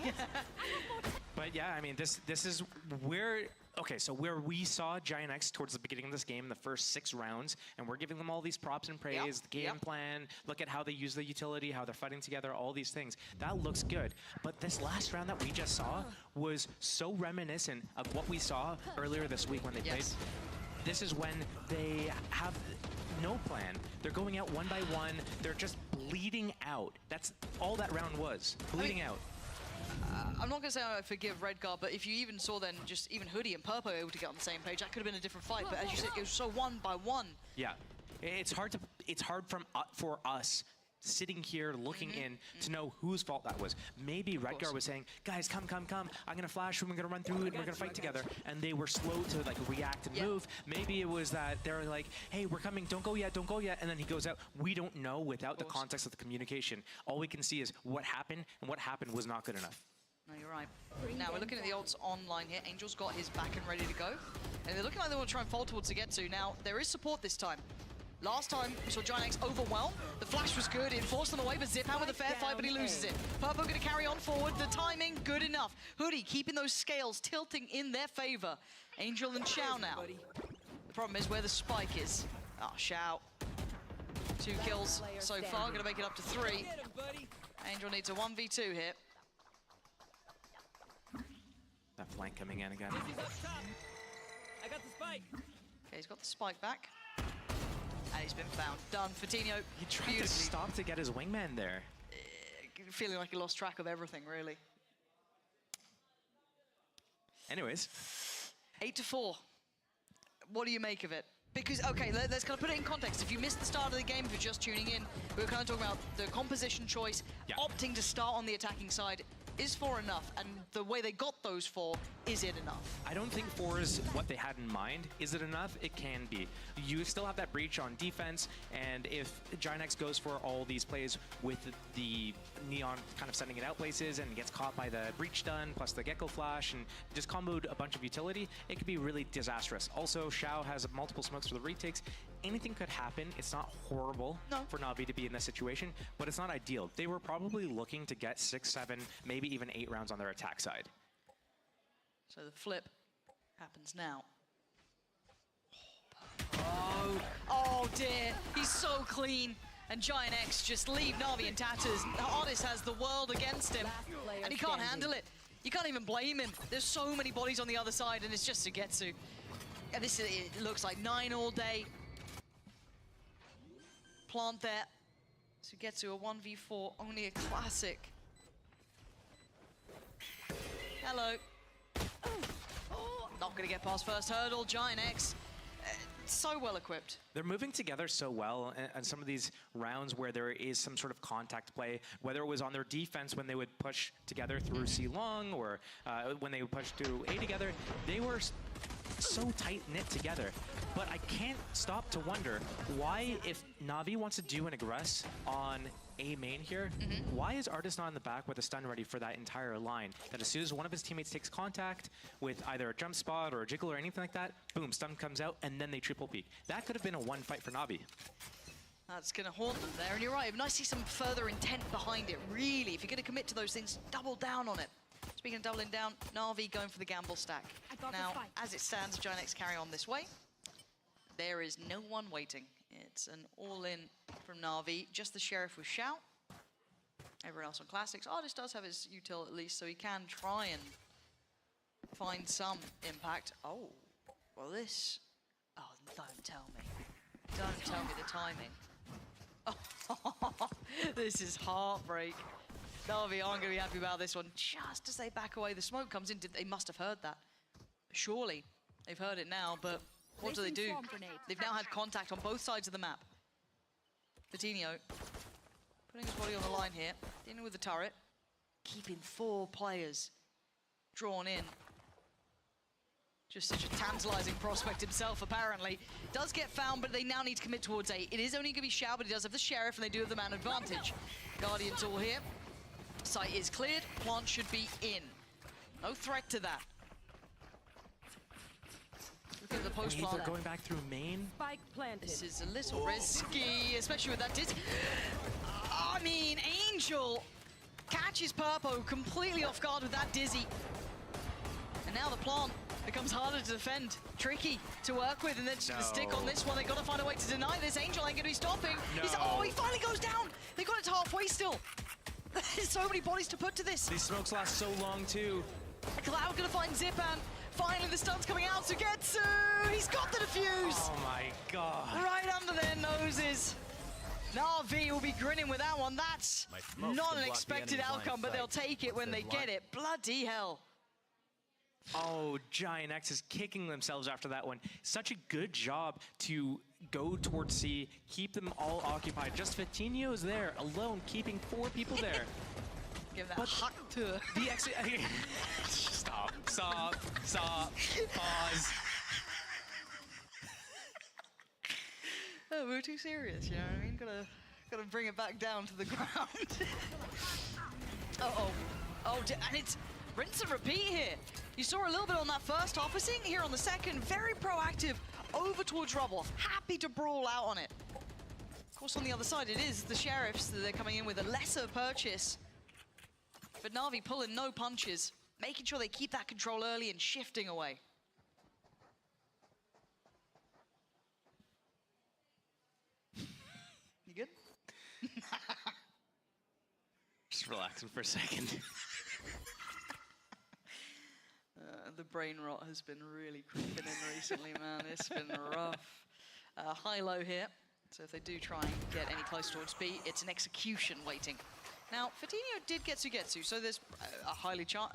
But yeah, I mean, this is where... Okay, so where we saw Giant X towards the beginning of this game, the first 6 rounds, and we're giving them all these props and praise, the game plan, look at how they use the utility, how they're fighting together, all these things. That looks good. But this last round that we just saw was so reminiscent of what we saw earlier this week when they played. This is when they have no plan. They're going out one by one. They're just bleeding out. That's all that round was, bleeding out. I'm not going to say I forgive Redguard, but if you even saw then just even Hoodie and Purpo able to get on the same page, that could have been a different fight. But as you said, it was so one by one. Yeah, it's hard for us sitting here looking in to know whose fault that was. Maybe Redguard was saying, guys, come. I'm going to flash, we're going to run through it, and we're going to fight together. And they were slow to like react and move. Maybe it was that they were like, hey, we're coming, don't go yet. And then he goes out. We don't know without the context of the communication. All we can see is what happened, and what happened was not good enough. No, you're right. Now we're looking at the odds online here. Angel's got his back and ready to go. And they're looking like they want to try and fall towards to get to. Now, there is support this time. Last time, we saw Giant X overwhelm. The flash was good. It forced them away, but Zip out with a fair fight, but he loses it. Purpo going to carry on forward. The timing, good enough. Hoodie keeping those scales tilting in their favor. Angel and Xiao now. The problem is where the spike is. Oh, Xiao. 2 kills so far. Going to make it up to 3. Angel needs a 1v2 here. That flank coming in again. I got the spike. Okay, he's got the spike back. And he's been found. Done. Fatino. He tried to stop to get his wingman there. Feeling like he lost track of everything, really. Anyways. 8-4. What do you make of it? Because, okay, let's kind of put it in context. If you missed the start of the game, if you're just tuning in, we were kind of talking about the composition choice. Opting to start on the attacking side is 4 enough, and the way they got those 4, is it enough? I don't think 4 is what they had in mind. Is it enough? It can be. You still have that breach on defense, and if Giant X goes for all these plays with the Neon kind of sending it out places and gets caught by the breach stun, plus the Gecko flash, and just comboed a bunch of utility, it could be really disastrous. Also, Xiao has multiple smokes for the retakes. Anything could happen. It's not horrible for Navi to be in this situation, but it's not ideal. They were probably looking to get 6, 7, maybe even 8 rounds on their attack side. So the flip happens now. Oh dear, he's so clean. And Giant X just leave Navi in tatters. Artist has the world against him, and he can't handle it. You can't even blame him. There's so many bodies on the other side, and it's just Sugetsu. And this it looks like 9 all day. Plant there. Sugetsu a 1v4, only a classic. Hello. Not gonna get past first hurdle. Giant X, so well equipped. They're moving together so well, and some of these rounds where there is some sort of contact play, whether it was on their defense when they would push together through C long, or when they would push through A together, they were so tight-knit together. But I can't stop to wonder why, if Navi wants to do an aggress on A main here, why is Artist not in the back with a stun ready for that entire line? That as soon as one of his teammates takes contact with either a jump spot or a jiggle or anything like that, boom, stun comes out, and then they triple peek. That could have been a 1 fight for Navi. That's going to haunt them there, and you're right. It'd be nice to see some further intent behind it, really. If you're going to commit to those things, double down on it. Speaking of doubling down, Navi going for the gamble stack. Now, as it stands, Giant X carry on this way. There is no one waiting. It's an all-in from Navi. Just the Sheriff with Xiao. Everyone else on Classics. Artist does have his util at least, so he can try and find some impact. Oh, well this... Oh, don't tell me. Don't tell me the timing. Oh, this is heartbreak. Navi aren't going to be happy about this one. Just as they back away, the smoke comes in. They must have heard that. Surely they've heard it now, but what do? They've now had contact on both sides of the map. Coutinho putting his body on the line here, dealing with the turret, keeping 4 players drawn in. Just such a tantalizing prospect himself, apparently. Does get found, but they now need to commit towards A. It is only going to be Xiao, but he does have the Sheriff, and they do have the man advantage. Guardian's all here. Site is cleared. Plant should be in. No threat to that. Look at the post plant. They're going back through main. Spike planted. This is a little risky, especially with that dizzy. I mean, Angel catches Purpo completely off guard with that dizzy. And now the plant becomes harder to defend, tricky to work with, and then just gonna stick on this one. They gotta find a way to deny this. Angel ain't gonna be stopping. Oh, he finally goes down. They got it to halfway still. There's so many bodies to put to this. These smokes last so long too. Cloud gonna find Zipan. Finally, the stun's coming out. Sugetsu, he's got the defuse. Oh my god. Right under their noses. NAVI will be grinning with that one. That's not an expected outcome, but they'll take it when they get it. Bloody hell. Oh, Giant X is kicking themselves after that one. Such a good job to go towards C, keep them all occupied. Just Vitinho is there, alone, keeping 4 people there. Give that hug to the X. Stop, pause. Oh, we're too serious, you know what I mean? Gotta bring it back down to the ground. Oh, and it's rinse and repeat here. You saw a little bit on that first half. We're seeing it here on the second. Very proactive over towards Rubble. Happy to brawl out on it. Of course, on the other side, it is the Sheriffs that they're coming in with a lesser purchase. But NAVI pulling no punches, making sure they keep that control early and shifting away. You good? Just relaxing for a second. The brain rot has been really creeping in recently, man. It's been rough. High-low here. So if they do try and get any close towards B, it's an execution waiting. Now, Vitinho did get Sugetsu, so there's a high chance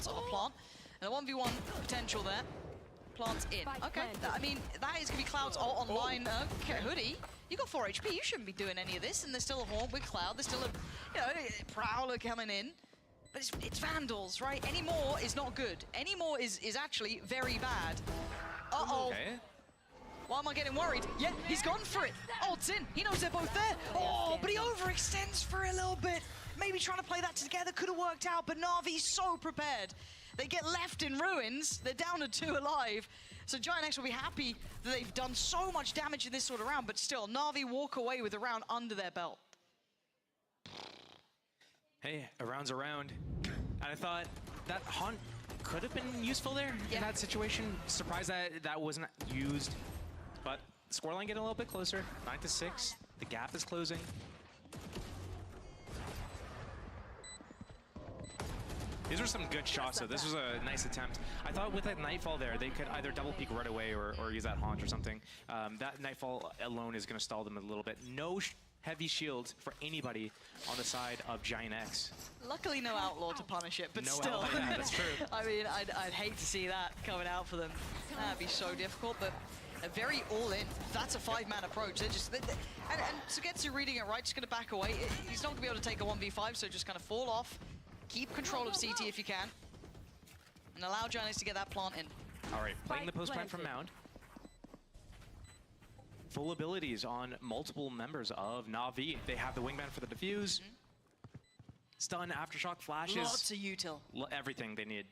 of a plant. And a 1v1 potential there. Plant's in. Okay, I mean, that is going to be Cloud's ult online. Hoodie, you got 4 HP. You shouldn't be doing any of this. And there's still a Haunt with Cloud. There's still a, Prowler coming in. But it's Vandals, right? Any more is not good. Any more is actually very bad. Uh-oh. Okay. Why am I getting worried? Yeah, he's gone for it. Ult's in. He knows they're both there. Oh, but he overextends for a little bit. Maybe trying to play that together could have worked out, but Navi's so prepared. They get left in ruins. They're down to 2 alive. So Giant X will be happy that they've done so much damage in this sort of round, but still, Navi walk away with a round under their belt. Hey, a round's a round. And I thought that Haunt could have been useful there in that situation. Surprised that that wasn't used. But scoreline getting a little bit closer. 9-6. The gap is closing. These were some good shots, so this was a nice attempt. I thought with that Nightfall there, they could either double peek right away or use that Haunt or something. That Nightfall alone is going to stall them a little bit. No heavy shield for anybody on the side of Giant X. Luckily no Outlaw to punish it, but no still. Outlaw, yeah, that's true. I mean, I'd hate to see that coming out for them. That'd be so difficult, but a very all-in. That's a 5-man approach. They're just, and Sugetsu reading it right, just gonna back away. He's not gonna be able to take a 1v5, so just kind of fall off. Keep control of CT if you can. And allow Giant X to get that plant in. All right, playing the post plant from Mound. Full abilities on multiple members of Na'Vi. They have the wingman for the defuse. Stun, aftershock, flashes. Lots of util. Everything they need.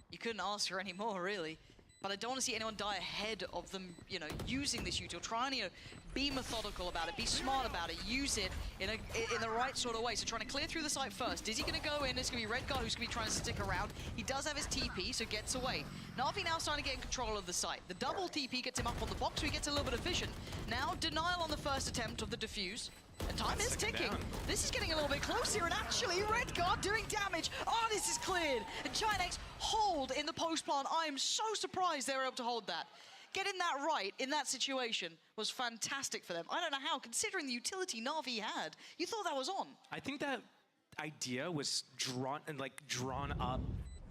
You couldn't ask for any more, really. But I don't want to see anyone die ahead of them, using this util. Trying to, be methodical about it, be smart about it, use it in the right sort of way. So trying to clear through the site first. Dizzy going to go in, it's going to be Redguard who's going to be trying to stick around. He does have his TP, so gets away. Na'Vi now starting to get in control of the site. The double TP gets him up on the box, so he gets a little bit of vision. Now, denial on the first attempt of the defuse. And time is ticking. This is getting a little bit closer, and actually, Redguard doing damage. Oh, this is cleared. And Giant X hold in the post plant. I am so surprised they were able to hold that. Getting that right in that situation was fantastic for them. I don't know how, considering the utility Na'Vi had. You thought that was on. I think that idea was drawn up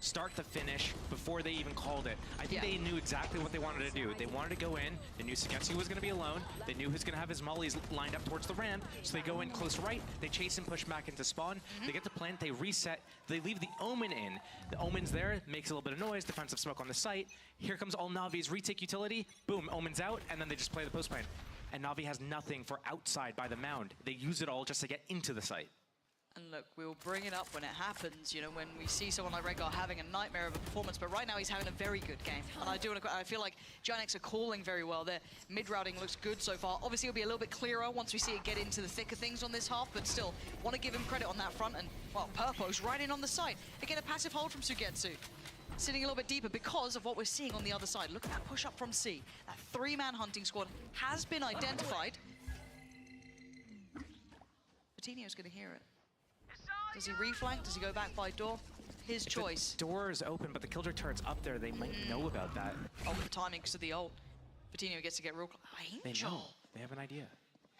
start to finish before they even called it. I think they knew exactly what they wanted to do. They wanted to go in, they knew Sugetsu was going to be alone, they knew he was going to have his mollies lined up towards the ramp, so they go in close right, they chase and push back into spawn, they get the plant, they reset, they leave the Omen in. The Omen's there, makes a little bit of noise, defensive smoke on the site, here comes all Navi's retake utility, boom, Omen's out, and then they just play the post plant. And Na'Vi has nothing for outside by the mound. They use it all just to get into the site. And look, we'll bring it up when it happens, when we see someone like Redguard having a nightmare of a performance, but right now he's having a very good game. And I feel like Giant X are calling very well. Their mid-routing looks good so far. Obviously, it'll be a little bit clearer once we see it get into the thick of things on this half, but still, want to give him credit on that front. And, well, Purpo's right in on the side. Again, a passive hold from Sugetsu. sitting a little bit deeper because of what we're seeing on the other side. Look at that push up from C. That 3-man hunting squad has been identified. Coutinho's going to hear it. Does he reflank? Does he go back by door? His choice. The door is open, but the Killjoy turret's up there. They might know about that. Oh, the timing because of the ult. Coutinho gets to get real close. They Angel. know. They have an idea.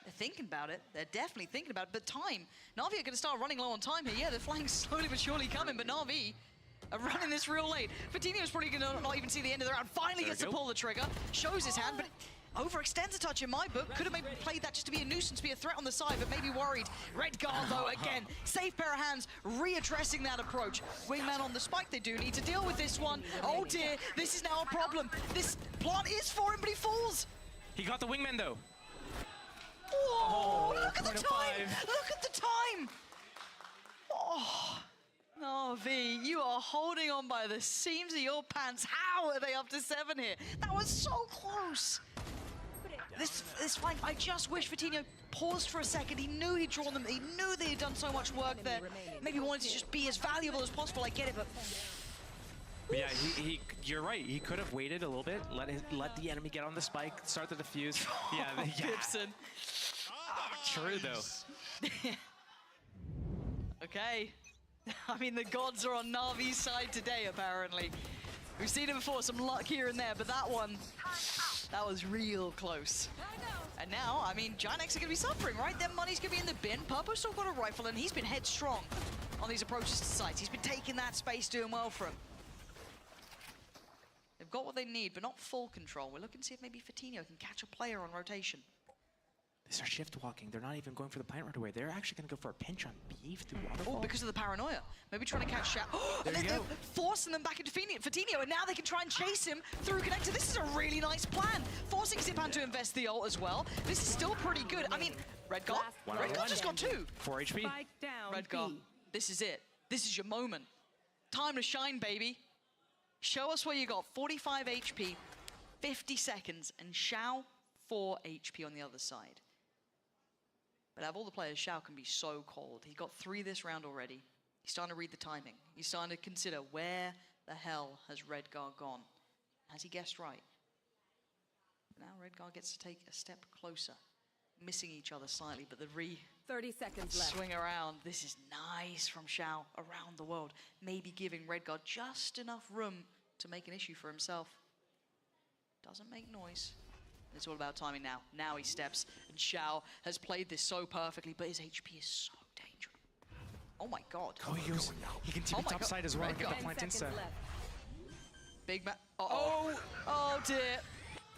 They're thinking about it. They're definitely thinking about it. But time. Na'Vi are going to start running low on time here. Yeah, the flank's slowly but surely coming, but Na'Vi are running this real late. Coutinho's probably going to not even see the end of the round. Finally gets to pull the trigger. Shows his hand, but overextends a touch in my book. Could have maybe played that just to be a nuisance, be a threat on the side, but maybe worried. Redgar, though, again, safe pair of hands, readdressing that approach. Wingman on the spike, they do need to deal with this one. Oh dear, this is now a problem. This plant is for him, but he falls. He got the Wingman, though. Oh, look at the time! Look at the time! Oh, Na'Vi, you are holding on by the seams of your pants. How are they up to 7 here? That was so close. This flank, I just wish Coutinho paused for a second. He knew he'd drawn them. He knew they had done so much work there. Maybe wanted to just be as valuable as possible. I get it, but Yeah, you're right. He could have waited a little bit, let the enemy get on the spike, start the defuse. Yeah, Gibson. True, though. Okay. I mean, the gods are on Navi's side today, apparently. We've seen it before, some luck here and there, but that one, that was real close. And now, I mean, Giant X are going to be suffering, right? Their money's going to be in the bin. Purpo's still got a rifle, and he's been headstrong on these approaches to sites. He's been taking that space, doing well for him. They've got what they need, but not full control. We're looking to see if maybe Coutinho can catch a player on rotation. These are shift walking. They're not even going for the plant right away. They're actually going to go for a pinch on B through waterfall. Oh, because of the paranoia. Maybe trying to catch Shao. They're forcing them back into Coutinho, and now they can try and chase him through connector. This is a really nice plan. Forcing Zipan to invest the ult as well. This is still pretty good. I mean, Redgar just got 2. 4 HP. Redgar, this is it. This is your moment. Time to shine, baby. Show us what you got. 45 HP, 50 seconds, and Shao 4 HP on the other side. But out of all the players, Shao can be so cold. He got 3 this round already. He's starting to read the timing. He's starting to consider where the hell has Redgar gone. Has he guessed right? Now Redgar gets to take a step closer. Missing each other slightly, but the 30 seconds left. Swing around. This is nice from Shao around the world. Maybe giving Redgar just enough room to make an issue for himself. Doesn't make noise. It's all about timing now. Now he steps, and Shao has played this so perfectly, but his HP is so dangerous. Oh my god. Oh, he can TP top side as well and get the plant insta. Big man. Oh dear.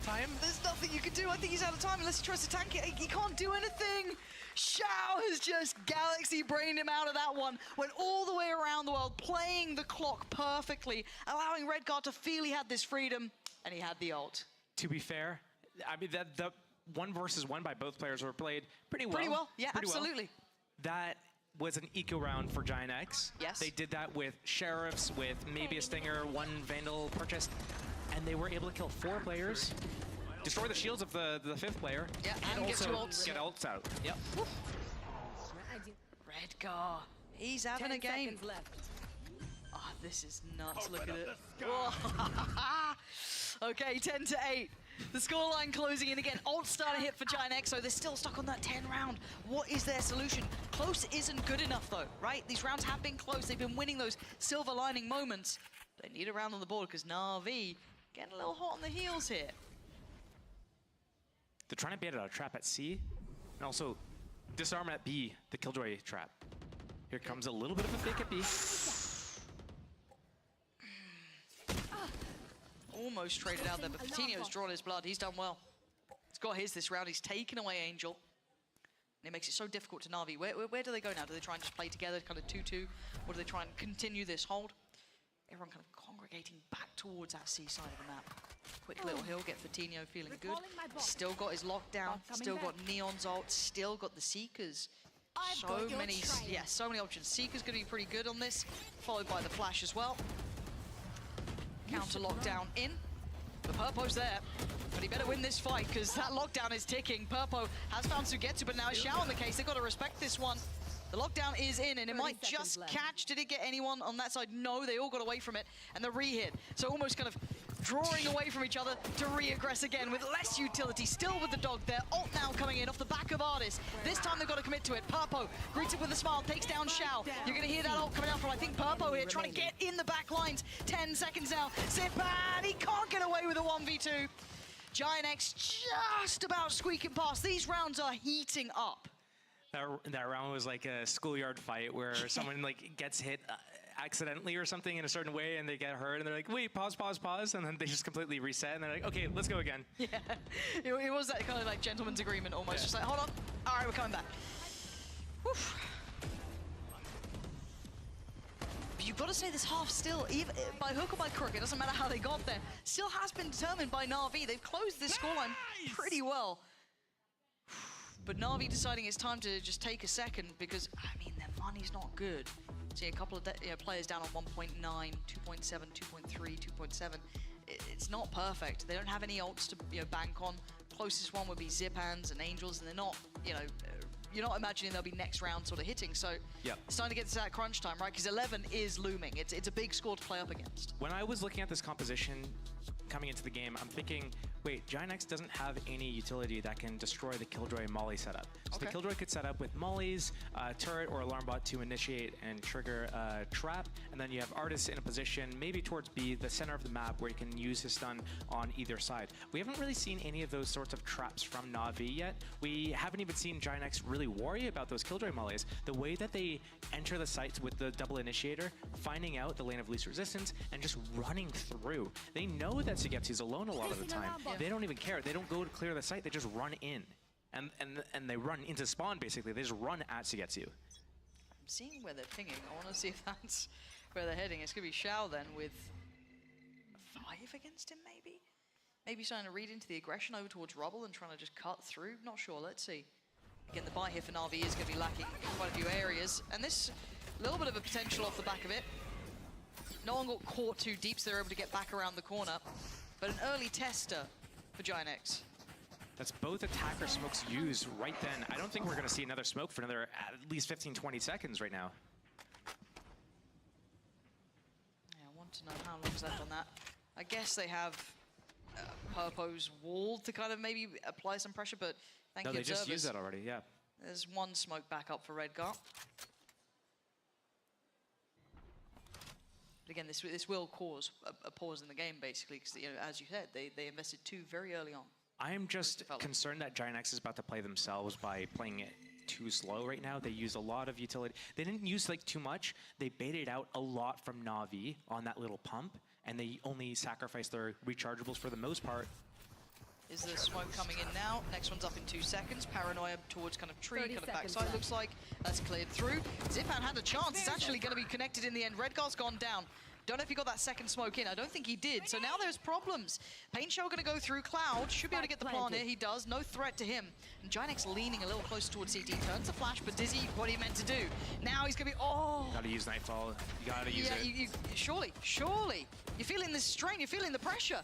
Time? There's nothing you can do. I think he's out of time unless he tries to tank it. He can't do anything. Shao has just galaxy brained him out of that one. Went all the way around the world, playing the clock perfectly, allowing Redgar to feel he had this freedom, and he had the ult. To be fair, I mean, the 1 versus 1 by both players were played pretty well. Pretty well, yeah, pretty absolutely. Well. That was an eco round for Giant X. Yes. They did that with Sheriffs, with maybe a Stinger, 1 Vandal purchased, and they were able to kill 4 players, destroy the shields of the 5th player, and also get 2 ults. Get ults out. Yep. Redgar, he's having a game. Left. Oh, this is nuts. Look at it. Okay, 10-8. The scoreline closing in again. Ult starter hit for Giant X, so they're still stuck on that 10 round. What is their solution? Close isn't good enough though, right? These rounds have been close. They've been winning those silver lining moments. They need a round on the board because Na'Vi getting a little hot on the heels here. They're trying to bait out a trap at C, and also disarm at B, the Killjoy trap. Here comes a little bit of a fake at B. Almost traded out there, but Coutinho's drawn his blood. He's done well. He's got his this round. He's taken away Angel. And it makes it so difficult to Na'Vi. Where do they go now? Do they try and just play together, kind of 2-2? Or do they try and continue this hold? Everyone kind of congregating back towards that C side of the map. Quick little hill, get Coutinho feeling good. Still got his lockdown, still got Neon's ult, still got the Seekers. So many options. Seeker's going to be pretty good on this, followed by the Flash as well. Counter lockdown in. The Purpo's there, but he better win this fight because that lockdown is ticking. Purpo has found Sugetsu, but now it's Shao in the case. They've got to respect this one. The lockdown is in, and it might just catch. Did it get anyone on that side? No, they all got away from it, and the re-hit. So almost kind of drawing away from each other to re-aggress again with less utility. Still with the dog there. Ult now coming in off the back of Artis. This time they've got to commit to it. Purpo greets it with a smile, takes down Xiao. You're going to hear that ult coming out from, I think, Purpo here, trying to get in the back lines. 10 seconds now. Zipan, he can't get away with a 1v2. Giant X just about squeaking past. These rounds are heating up. That round was like a schoolyard fight where someone like gets hit accidentally or something in a certain way and they get hurt and they're like, wait, pause, and then they just completely reset and they're like, okay, let's go again. Yeah, it was that kind of like gentleman's agreement almost. Yeah. Just like, hold on, all right, we're coming back. Woof. But you've got to say this half still, even by hook or by crook, it doesn't matter how they got there, still has been determined by Na'Vi. They've closed this scoreline pretty well. But Na'Vi deciding it's time to just take a second because, I mean, their money's not good. See a couple of players down on 1.9, 2.7, 2.3, 2.7. It's not perfect. They don't have any ults to bank on. Closest one would be Zipans and Angels, and they're not, you're not imagining they'll be next round sort of hitting. So it's time to get to that crunch time, right? Because 11 is looming. It's a big score to play up against. When I was looking at this composition coming into the game, I'm thinking, wait, Giant X doesn't have any utility that can destroy the Killjoy Molly setup. So the Killjoy could set up with Molly's, turret or alarm bot to initiate and trigger a trap, and then you have Artis in a position maybe towards B, the center of the map, where he can use his stun on either side. We haven't really seen any of those sorts of traps from Na'Vi yet. We haven't even seen Giant X really worry about those Killjoy Mollies. The way that they enter the sites with the double initiator, finding out the lane of least resistance, and just running through. They know that Sigetsu's alone a lot of the time. They don't even care. They don't go to clear the site. They just run in. And they run into spawn, basically. They just run at Sigetsu. I'm seeing where they're pinging. I want to see if that's where they're heading. It's going to be Xiao then with 5 against him, maybe? Maybe starting to read into the aggression over towards Rubble and trying to just cut through. Not sure. Let's see. Again, the buy here for Na'Vi is going to be lacking quite a few areas. And this little bit of a potential off the back of it. No one got caught too deep, so they're able to get back around the corner. But an early tester for Giant X. That's both attacker smokes used right then. I don't think we're going to see another smoke for another at least 15, 20 seconds right now. Yeah, I want to know how long's left on that. I guess they have Purpo's wall to kind of maybe apply some pressure, but thank you, they observers. just used that already, yeah. There's one smoke back up for Redgar. But again, this will cause a pause in the game, basically, because as you said, they invested 2 very early on. I am just concerned that Giant X is about to play themselves by playing it too slow right now. They used a lot of utility. They didn't use like too much. They baited out a lot from Na'Vi on that little pump, and they only sacrificed their rechargeables for the most part. Is the smoke coming in now? Next one's up in 2 seconds. Paranoia towards kind of tree, kind of backside left. Looks like. That's cleared through. Zipan had a chance. It's actually going to be connected in the end. Redgar's gone down. Don't know if he got that second smoke in. I don't think he did. So now there's problems. Paint Shell going to go through Cloud. Should be able to get the plant here. He does. No threat to him. And Giant X leaning a little closer towards CT. Turns the flash, but Dizzy, what he meant to do. Now he's going to be... Oh! Gotta use Nightfall. You gotta use it. Surely. You're feeling the strain. You're feeling the pressure.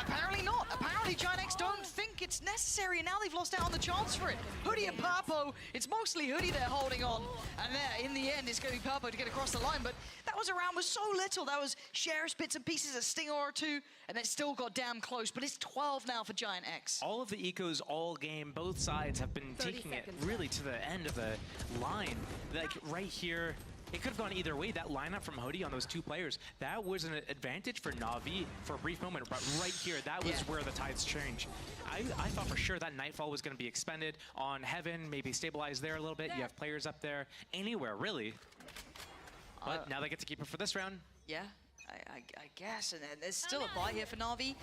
Apparently not. Apparently Giant X don't think it's necessary, and now they've lost out on the chance for it. Hoodie and Purpo. It's mostly Hoodie they're holding on. And there, in the end, it's going to be Purpo to get across the line, but that was around with so little. That was Sheriff's bits and pieces, a stinger or 2, and it still got damn close, but it's 12 now for Giant X. All of the ecos all game, both sides have been taking it really to the end of the line. Like right here, it could have gone either way. That lineup from Hoodie on those 2 players, that was an advantage for Na'Vi for a brief moment, but right here, that was where the tides changed. I thought for sure that Nightfall was going to be expended on Heaven, maybe stabilize there a little bit. You have players up there, anywhere really. But now they get to keep it for this round. Yeah, I guess, and there's still a buy here for Na'Vi.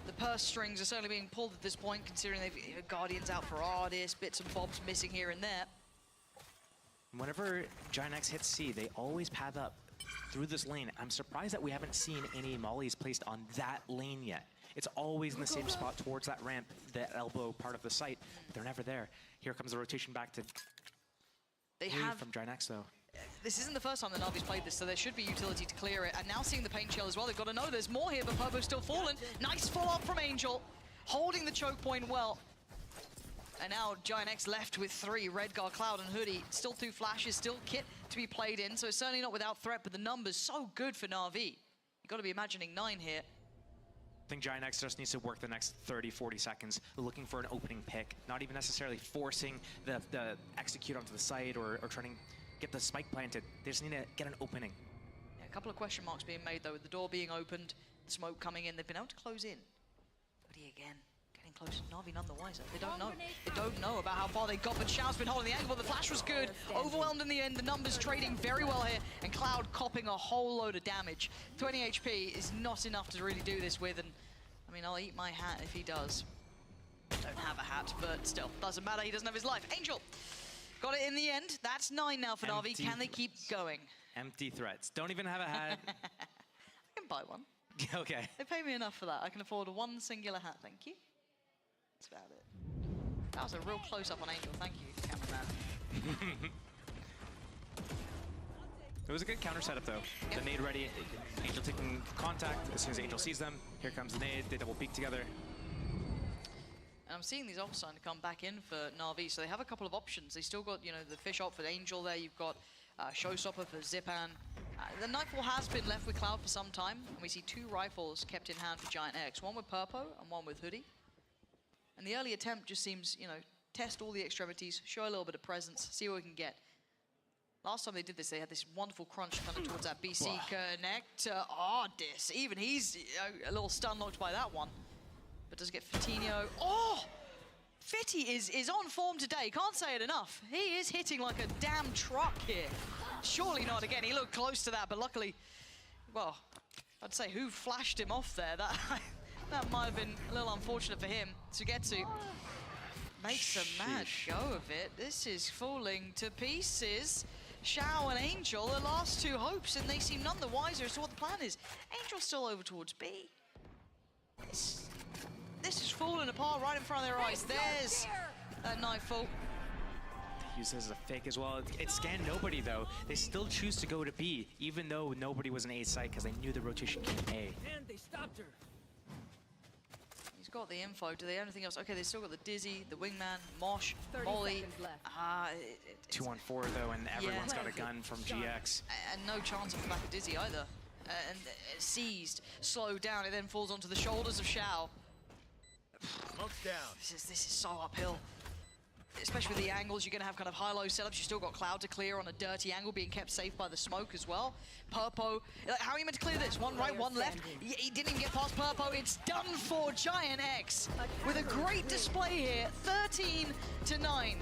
The purse strings are certainly being pulled at this point, considering they've Guardians out for Artis, bits and bobs missing here and there. Whenever Giant X hits C, they always path up through this lane. I'm surprised that we haven't seen any mollies placed on that lane yet. It's always in the same spot towards that ramp, that elbow part of the site. They're never there. Here comes the rotation back to from Giant X, though. This isn't the first time that Navi's played this, so there should be utility to clear it. And now seeing the Paint Shell as well, they've got to know there's more here, but Purpo's still fallen. Nice follow-up from Angel, holding the choke point well. And now Giant X left with 3, Redgar, Cloud, and Hoodie. Still 2 flashes, still kit to be played in, so it's certainly not without threat, but the numbers so good for Na'Vi. You've got to be imagining 9 here. I think Giant X just needs to work the next 30, 40 seconds looking for an opening pick, not even necessarily forcing the execute onto the side or trying to get the spike planted. They just need to get an opening. Yeah, a couple of question marks being made, though, with the door being opened, the smoke coming in. They've been able to close in. Hoodie again. Getting close. Na'Vi none the wiser. They don't know. They don't know about how far they got, but Xiao's been holding the angle, but the flash was good. Overwhelmed in the end. The numbers trading very well here, and Cloud copping a whole load of damage. 20 HP is not enough to really do this with, and I mean, I'll eat my hat if he does. Don't have a hat, but still, doesn't matter. He doesn't have his life. Angel got it in the end. That's 9 now for Na'Vi. Can they keep going? Empty threats. Don't even have a hat. I can buy one. Okay. They pay me enough for that. I can afford one singular hat, thank you. That's about it. That was a real close-up on Angel. Thank you, cameraman. It was a good counter setup, though. The nade ready, Angel taking contact. As soon as Angel sees them, here comes the nade. They double peek together. And I'm seeing these offs starting to come back in for Na'Vi, so they have a couple of options. They still got, you know, the fish op for Angel there. You've got Showstopper for Zipan. The Nightfall has been left with Cloud for some time, and we see 2 rifles kept in hand for Giant X. One with Purpo and one with Hoodie. And the early attempt just seems, you know, test all the extremities, show a little bit of presence, see what we can get. Last time they did this, they had this wonderful crunch kind of towards that BC connect. Ardis, even he's a little stun locked by that one. But does it get Fatinho? Oh! Fitty is on form today, can't say it enough. He is hitting like a damn truck here. Surely not again, he looked close to that, but luckily, well, I'd say who flashed him off there? That might have been a little unfortunate for him. Sugetsu makes a mad go of it. This is falling to pieces. Xiao and Angel, the last 2 hopes, and they seem none the wiser as to what the plan is. Angel's still over towards B. This is falling apart right in front of their eyes. There's a Nightfall. They use this as a fake as well. It scanned nobody, though. They still choose to go to B, even though nobody was in A site, because they knew the rotation came A. And they stopped her. He's got the info. Do they have anything else? Okay, they still got the Dizzy, the Wingman, Mosh, Molly. 2-on-4 though, and everyone's got a gun from GX. And no chance of the back of Dizzy either. And seized, slowed down. It then falls onto the shoulders of Xiao. Smoke's down. This is so uphill. Especially with the angles, you're going to have kind of high-low setups. You still got Cloud to clear on a dirty angle, being kept safe by the smoke as well. Purpo, how are you meant to clear this? One right, one left. He didn't even get past Purpo. It's done for Giant X with a great display here, 13-9.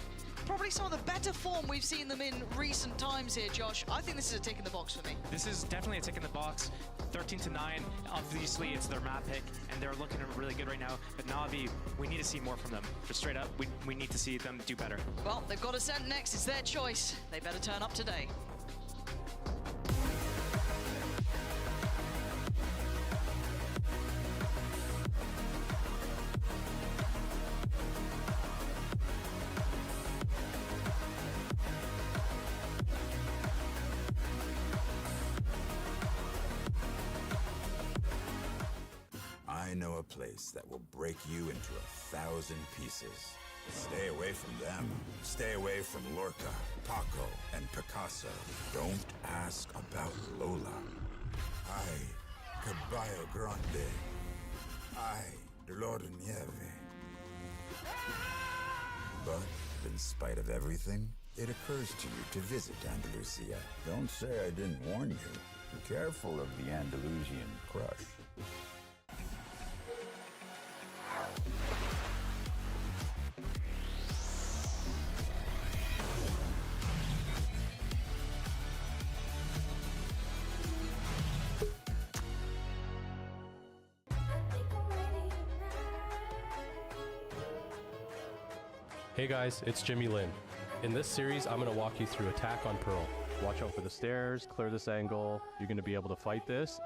Probably some of the better form we've seen them in recent times here, Josh. I think this is a tick in the box for me. This is definitely a tick in the box. 13-9. Obviously, it's their map pick, and they're looking really good right now. But Navi, we need to see more from them. Just straight up, we need to see them do better. Well, they've got to send next. It's their choice. They better turn up today. I know a place that will break you into 1,000 pieces. Stay away from them. Stay away from Lorca, Paco, and Picasso. Don't ask about Lola. Ay, Caballo Grande. Ay, Dolor de Nieve. But in spite of everything, it occurs to you to visit Andalusia. Don't say I didn't warn you. Be careful of the Andalusian crush. Hey guys, it's Jimmy Lin. In this series, I'm going to walk you through Attack on Pearl. Watch out for the stairs, clear this angle. You're going to be able to fight this.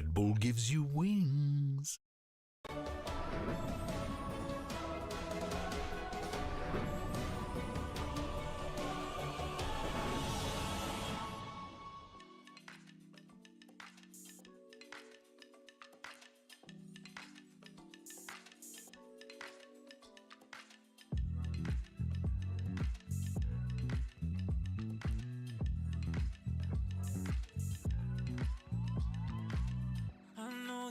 Red Bull gives you wings.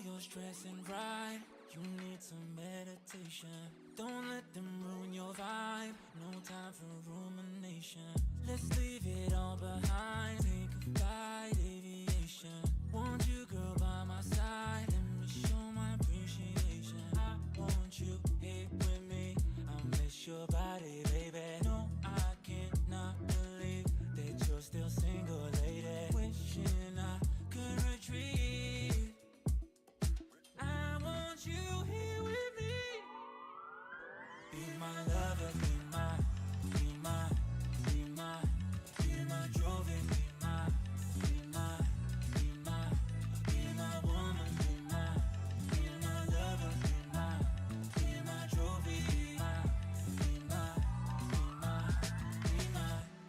You're stressing right, you need some meditation. Don't let them ruin your vibe, no time for rumination. Let's leave it all behind, take a flight, aviation. Want you, girl, by my side, let me show my appreciation. I want you here with me, I miss your body, baby. No, I cannot believe that you're still single, lady. Wishing I could retreat. I want you here with me. Be my lover, be my trophy, be my woman, be my lover, be my trophy,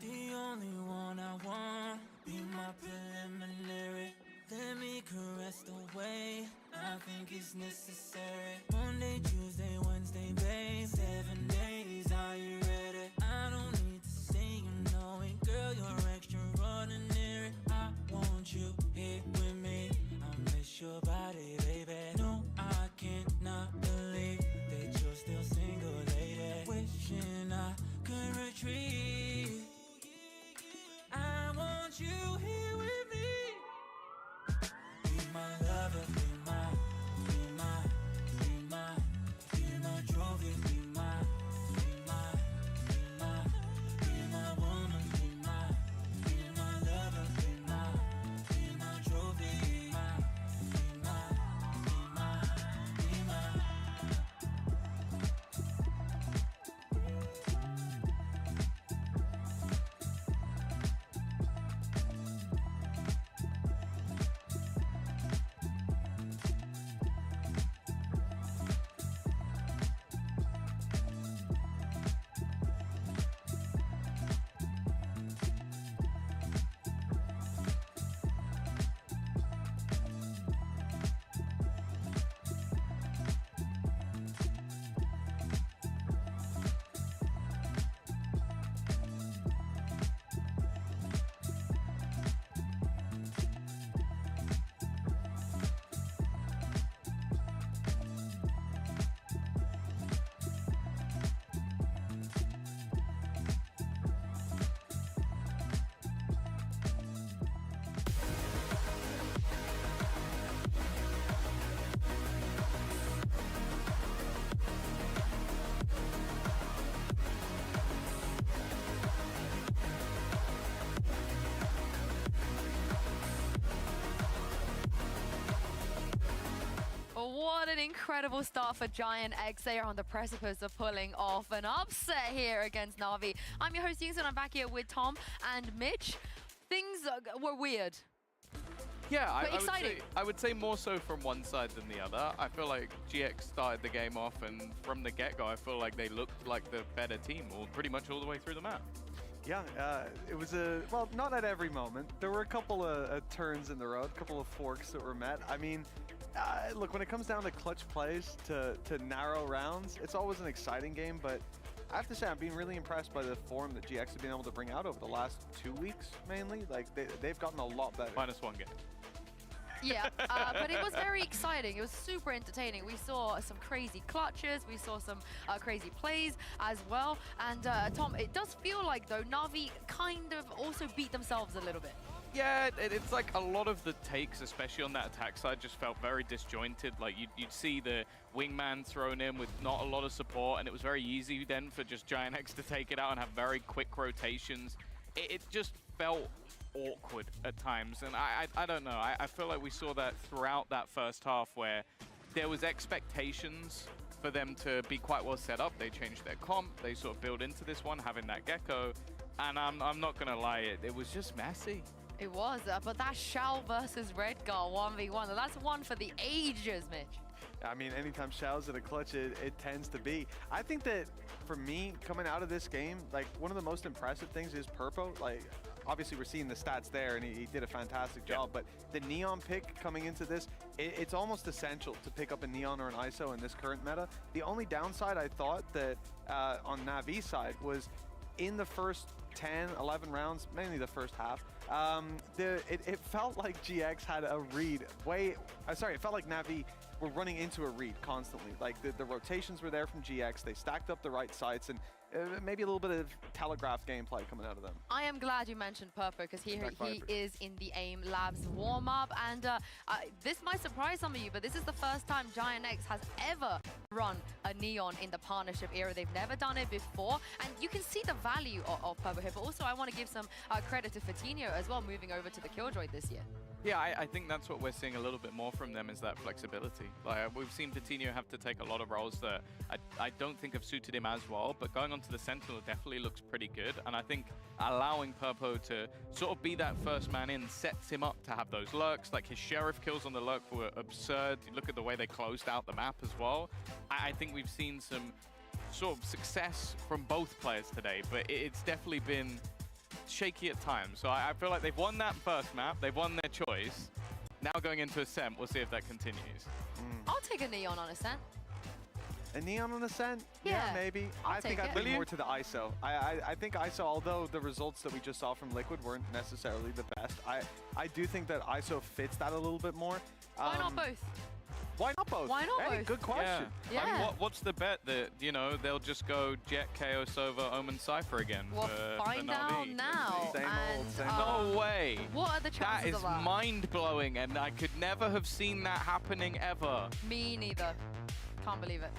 the only one I want. Be my preliminary. Let me caress the way I think it's necessary. Monday, Tuesday, Wednesday, babe. 7 days, are you ready? I don't need to say you know it, girl, you're extraordinary. I want you here with me, I miss your body, baby. No, I cannot believe that you're still single, lady. Wishing I could retreat. I want you here with me. Be my lover, be my trophy, be my woman, be my lover, be my trophy, What an incredible start for Giant X. They are on the precipice of pulling off an upset here against Navi. I'm your host, Yings, and I'm back here with Tom and Mitch. Things were weird. Yeah, But exciting. I would say more so from one side than the other. I feel like GX started the game off, and from the get-go, I feel like they looked like the better team, or pretty much all the way through the map. Yeah, it was well, not at every moment. There were a couple of turns in the road, a couple of forks that were met. I mean, look, when it comes down to clutch plays to narrow rounds, it's always an exciting game, but I have to say I'm being really impressed by the form that GX has been able to bring out over the last 2 weeks, mainly. Like, they've gotten a lot better. -1 game. Yeah, but it was very exciting. It was super entertaining. We saw some crazy clutches. We saw some crazy plays as well. And Tom, it does feel like, though, Navi kind of also beat themselves a little bit. Yeah, it's like a lot of the takes, especially on that attack side, just felt very disjointed. Like, you'd see the wingman thrown in with not a lot of support, and it was very easy then for just Giant X to take it out and have very quick rotations. It just felt awkward at times, and I don't know. I feel like we saw that throughout that first half, where there was expectations for them to be quite well set up. They changed their comp, they sort of built into this one, having that gecko, and I'm not gonna lie, it was just messy. It was, but that Shao versus Redgar 1v1, that's one for the ages, Mitch. I mean, anytime Shao's in a clutch, it tends to be. I think that for me, coming out of this game, like one of the most impressive things is Purpo. Like, obviously we're seeing the stats there, and he did a fantastic job. But the Neon pick coming into this, it's almost essential to pick up a Neon or an ISO in this current meta. The only downside I thought that on NAVI side was in the first 10, 11 rounds, mainly the first half, it felt like GX had a read it felt like Navi were running into a read constantly. Like the rotations were there from GX, they stacked up the right sites, and maybe a little bit of telegraph gameplay coming out of them. I am glad you mentioned Purpo because he is in the AIM Labs warm-up, and this might surprise some of you, but this is the first time Giant X has ever run a Neon in the partnership era. They've never done it before, and you can see the value of Purpo here, but also I want to give some credit to Fatinho as well, moving over to the Killjoy this year. Yeah, I think that's what we're seeing a little bit more from them, is that flexibility. Like, we've seen Fatinho have to take a lot of roles that I don't think have suited him as well, but going onto the Sentinel definitely looks pretty good, and I think allowing Purpo to sort of be that first man in sets him up to have those lurks. Like, his Sheriff kills on the lurk were absurd. You look at the way they closed out the map as well. I think we've seen some sort of success from both players today, but it's definitely been shaky at times. So I feel like they've won that first map, they've won their choice. Now going into Ascent, we'll see if that continues. I'll take a Neon on Ascent. A Neon on Ascent? Yeah, maybe. I think I'd lean more to the ISO. I think ISO, although the results that we just saw from Liquid weren't necessarily the best, I do think that ISO fits that a little bit more. Why not both? Why not both? Why not both? Good question. Yeah. I mean, what's the bet that, you know, they'll just go Jet, KO, Sova, Omen, Cypher again? We'll find out now. No way. What are the chances of that? That is mind-blowing, and I could never have seen that happening ever. Me neither. Can't believe it.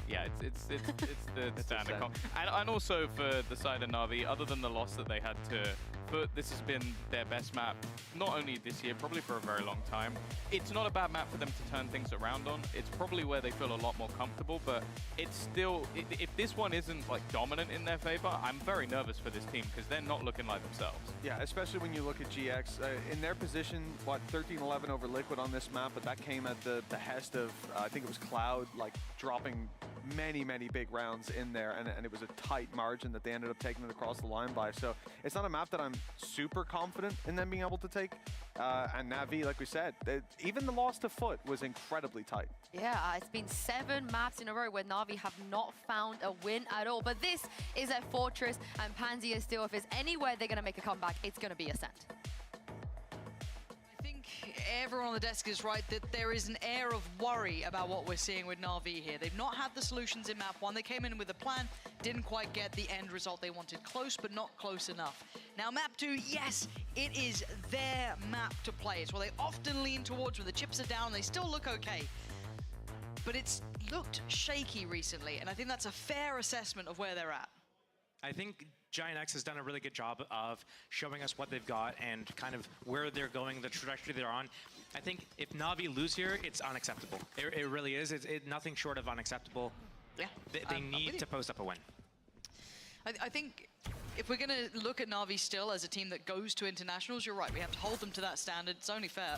Yeah, it's the standard comp. And also for the side of Navi, other than the loss that they had to Foot, this has been their best map, not only this year, probably for a very long time. It's not a bad map for them to turn things around on. It's probably where they feel a lot more comfortable, but it's still, if this one isn't like dominant in their favor, I'm very nervous for this team because they're not looking like themselves. Yeah, especially when you look at GX. In their position, what, 13-11 over Liquid on this map, but that came at the behest of, I think it was Cloud, like dropping many big rounds in there, and it was a tight margin that they ended up taking it across the line by. So it's not a map that I'm super confident in them being able to take. And Navi, like we said, even the loss to Foot was incredibly tight. Yeah, it's been 7 maps in a row where Navi have not found a win at all. But this is a Fortress, and Pansy is still, if there's anywhere they're going to make a comeback, it's going to be Ascent. Everyone on the desk is right that there is an air of worry about what we're seeing with Na'Vi here. They've not had the solutions in map 1. They came in with a plan, didn't quite get the end result they wanted. Close, but not close enough. Now map 2, yes, it is their map to play. It's what they often lean towards when the chips are down. They still look okay. But it's looked shaky recently, and I think that's a fair assessment of where they're at. I think Giant X has done a really good job of showing us what they've got and kind of where they're going, the trajectory they're on. I think if Navi lose here, it's unacceptable. It really is. It's nothing short of unacceptable. Yeah. They need to post up a win. I think if we're going to look at Navi still as a team that goes to internationals, you're right. We have to hold them to that standard. It's only fair.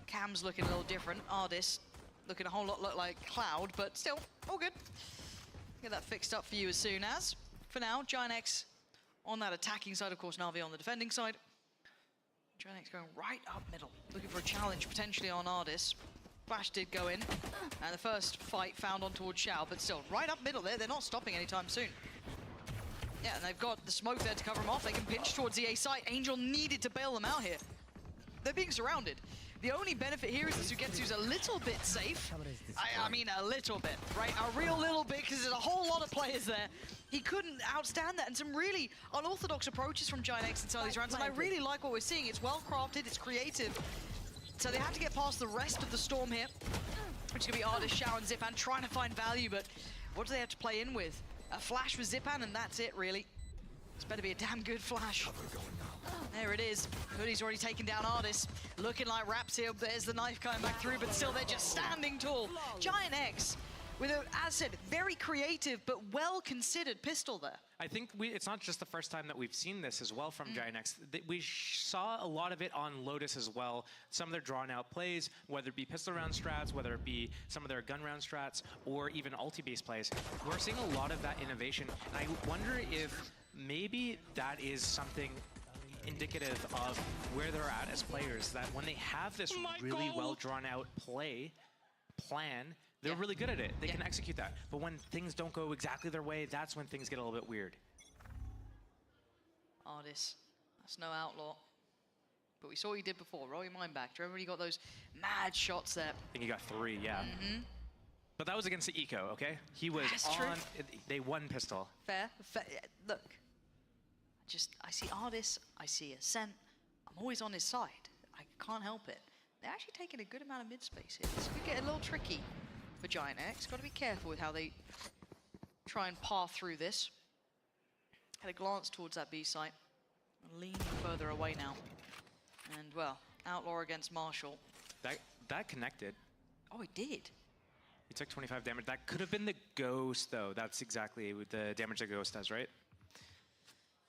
Cam's looking a little different. Ardis looking a whole lot like Cloud, but still, all good. Get that fixed up for you as soon as. For now, Giant X on that attacking side, of course, Navi on the defending side. Giant X going right up middle, looking for a challenge potentially on Ardis. Flash did go in, and the first fight found on towards Xiao, but still right up middle there. They're not stopping anytime soon. Yeah, and they've got the smoke there to cover them off. They can pinch towards the A site. Angel needed to bail them out here. They're being surrounded. The only benefit here is that Sugetsu's a little bit safe. I mean a little bit, right? A real little bit, because there's a whole lot of players there. He couldn't outstand that, and some really unorthodox approaches from Giant X inside these rounds, and I really like what we're seeing. It's well crafted, it's creative. So they have to get past the rest of the storm here, which is going to be Ardis, Xiao, and Zipan trying to find value, but what do they have to play in with? A flash with Zipan, and that's it, really. It's better be a damn good flash. There it is. Hoodie's already taken down Ardis. Looking like Raps here. There's the knife coming back through, but still they're just standing tall. Giant X with a, as said, very creative but well-considered pistol there. I think it's not just the first time that we've seen this as well from Giant X. We saw a lot of it on Lotus as well. Some of their drawn-out plays, whether it be pistol round strats, whether it be some of their gun round strats, or even ulti-based plays. We're seeing a lot of that innovation, and I wonder if maybe that is something indicative of where they're at as players, that when they have this really well drawn out plan, they're really good at it. They can execute that. But when things don't go exactly their way, that's when things get a little bit weird. Artis, that's no outlaw. But we saw what he did before. Roll your mind back. Do you remember when he got those mad shots there? I think he got 3, yeah. But that was against the Eco, okay? He was That's true. They won pistol. Fair. Look, I see Artis, I see Ascent. I'm always on his side. I can't help it. They're actually taking a good amount of mid-space here. This could get a little tricky for Giant X. Got to be careful with how they try and path through this. Had a glance towards that B site. Leaning further away now. And, well, Outlaw against Marshall. That connected. Oh, it did. He took 25 damage. That could have been the Ghost, though. That's exactly the damage the Ghost does, right?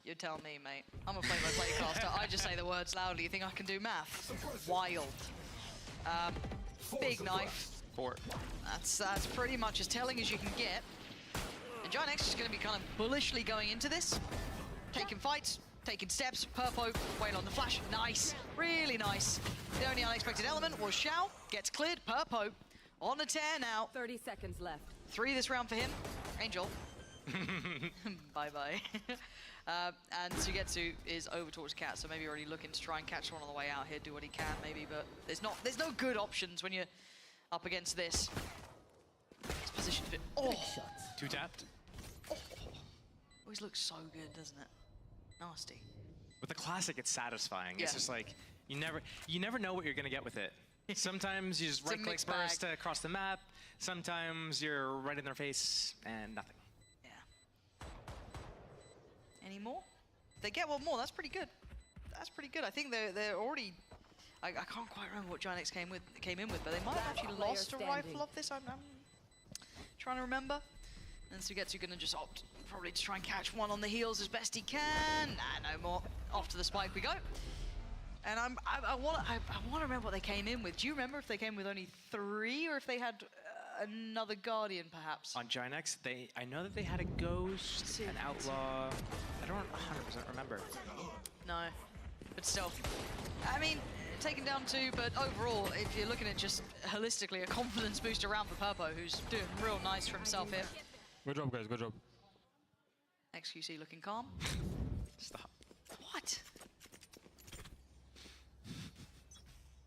You tell me, mate. I'm a play-by-play caster. I just say the words loudly. You think I can do math? Wild. Big knife. 4. That's pretty much as telling as you can get. And Giant X is going to be kind of bullishly going into this. Taking fights, taking steps. Purpo, wait on the flash. Nice. Really nice. The only unexpected element was Xiao. Gets cleared. Purpo on the tear now. 30 seconds left. 3 this round for him. Angel. Bye-bye. And Sugetsu is over towards Cat, so maybe already looking to try and catch one on the way out here, do what he can maybe, but there's no good options when you're up against this. This position's a bit... Oh! 2 tapped. Oh! Always looks so good, doesn't it? Nasty. With the classic, it's satisfying. Yeah. It's just like, you never know what you're gonna get with it. Sometimes you just right-click burst across the map. Sometimes you're right in their face and nothing. Any more? They get one more. That's pretty good. That's pretty good. I think they're already. I can't quite remember what Giant X came in with, but they might have actually lost a rifle off this. I'm trying to remember. And Sugetsu gonna just opt probably to try and catch one on the heels as best he can. Nah, no more. Off to the spike we go. And I want to remember what they came in with. Do you remember if they came with only 3 or if they had another Guardian, perhaps? On Giant X, I know that they had a Ghost, an Outlaw. I don't 100% remember. No, but still. I mean, taken down 2, but overall, if you're looking at just holistically a confidence boost around for Purpo, who's doing real nice for himself here. Good job, guys. Good job. XQC looking calm. Stop. What?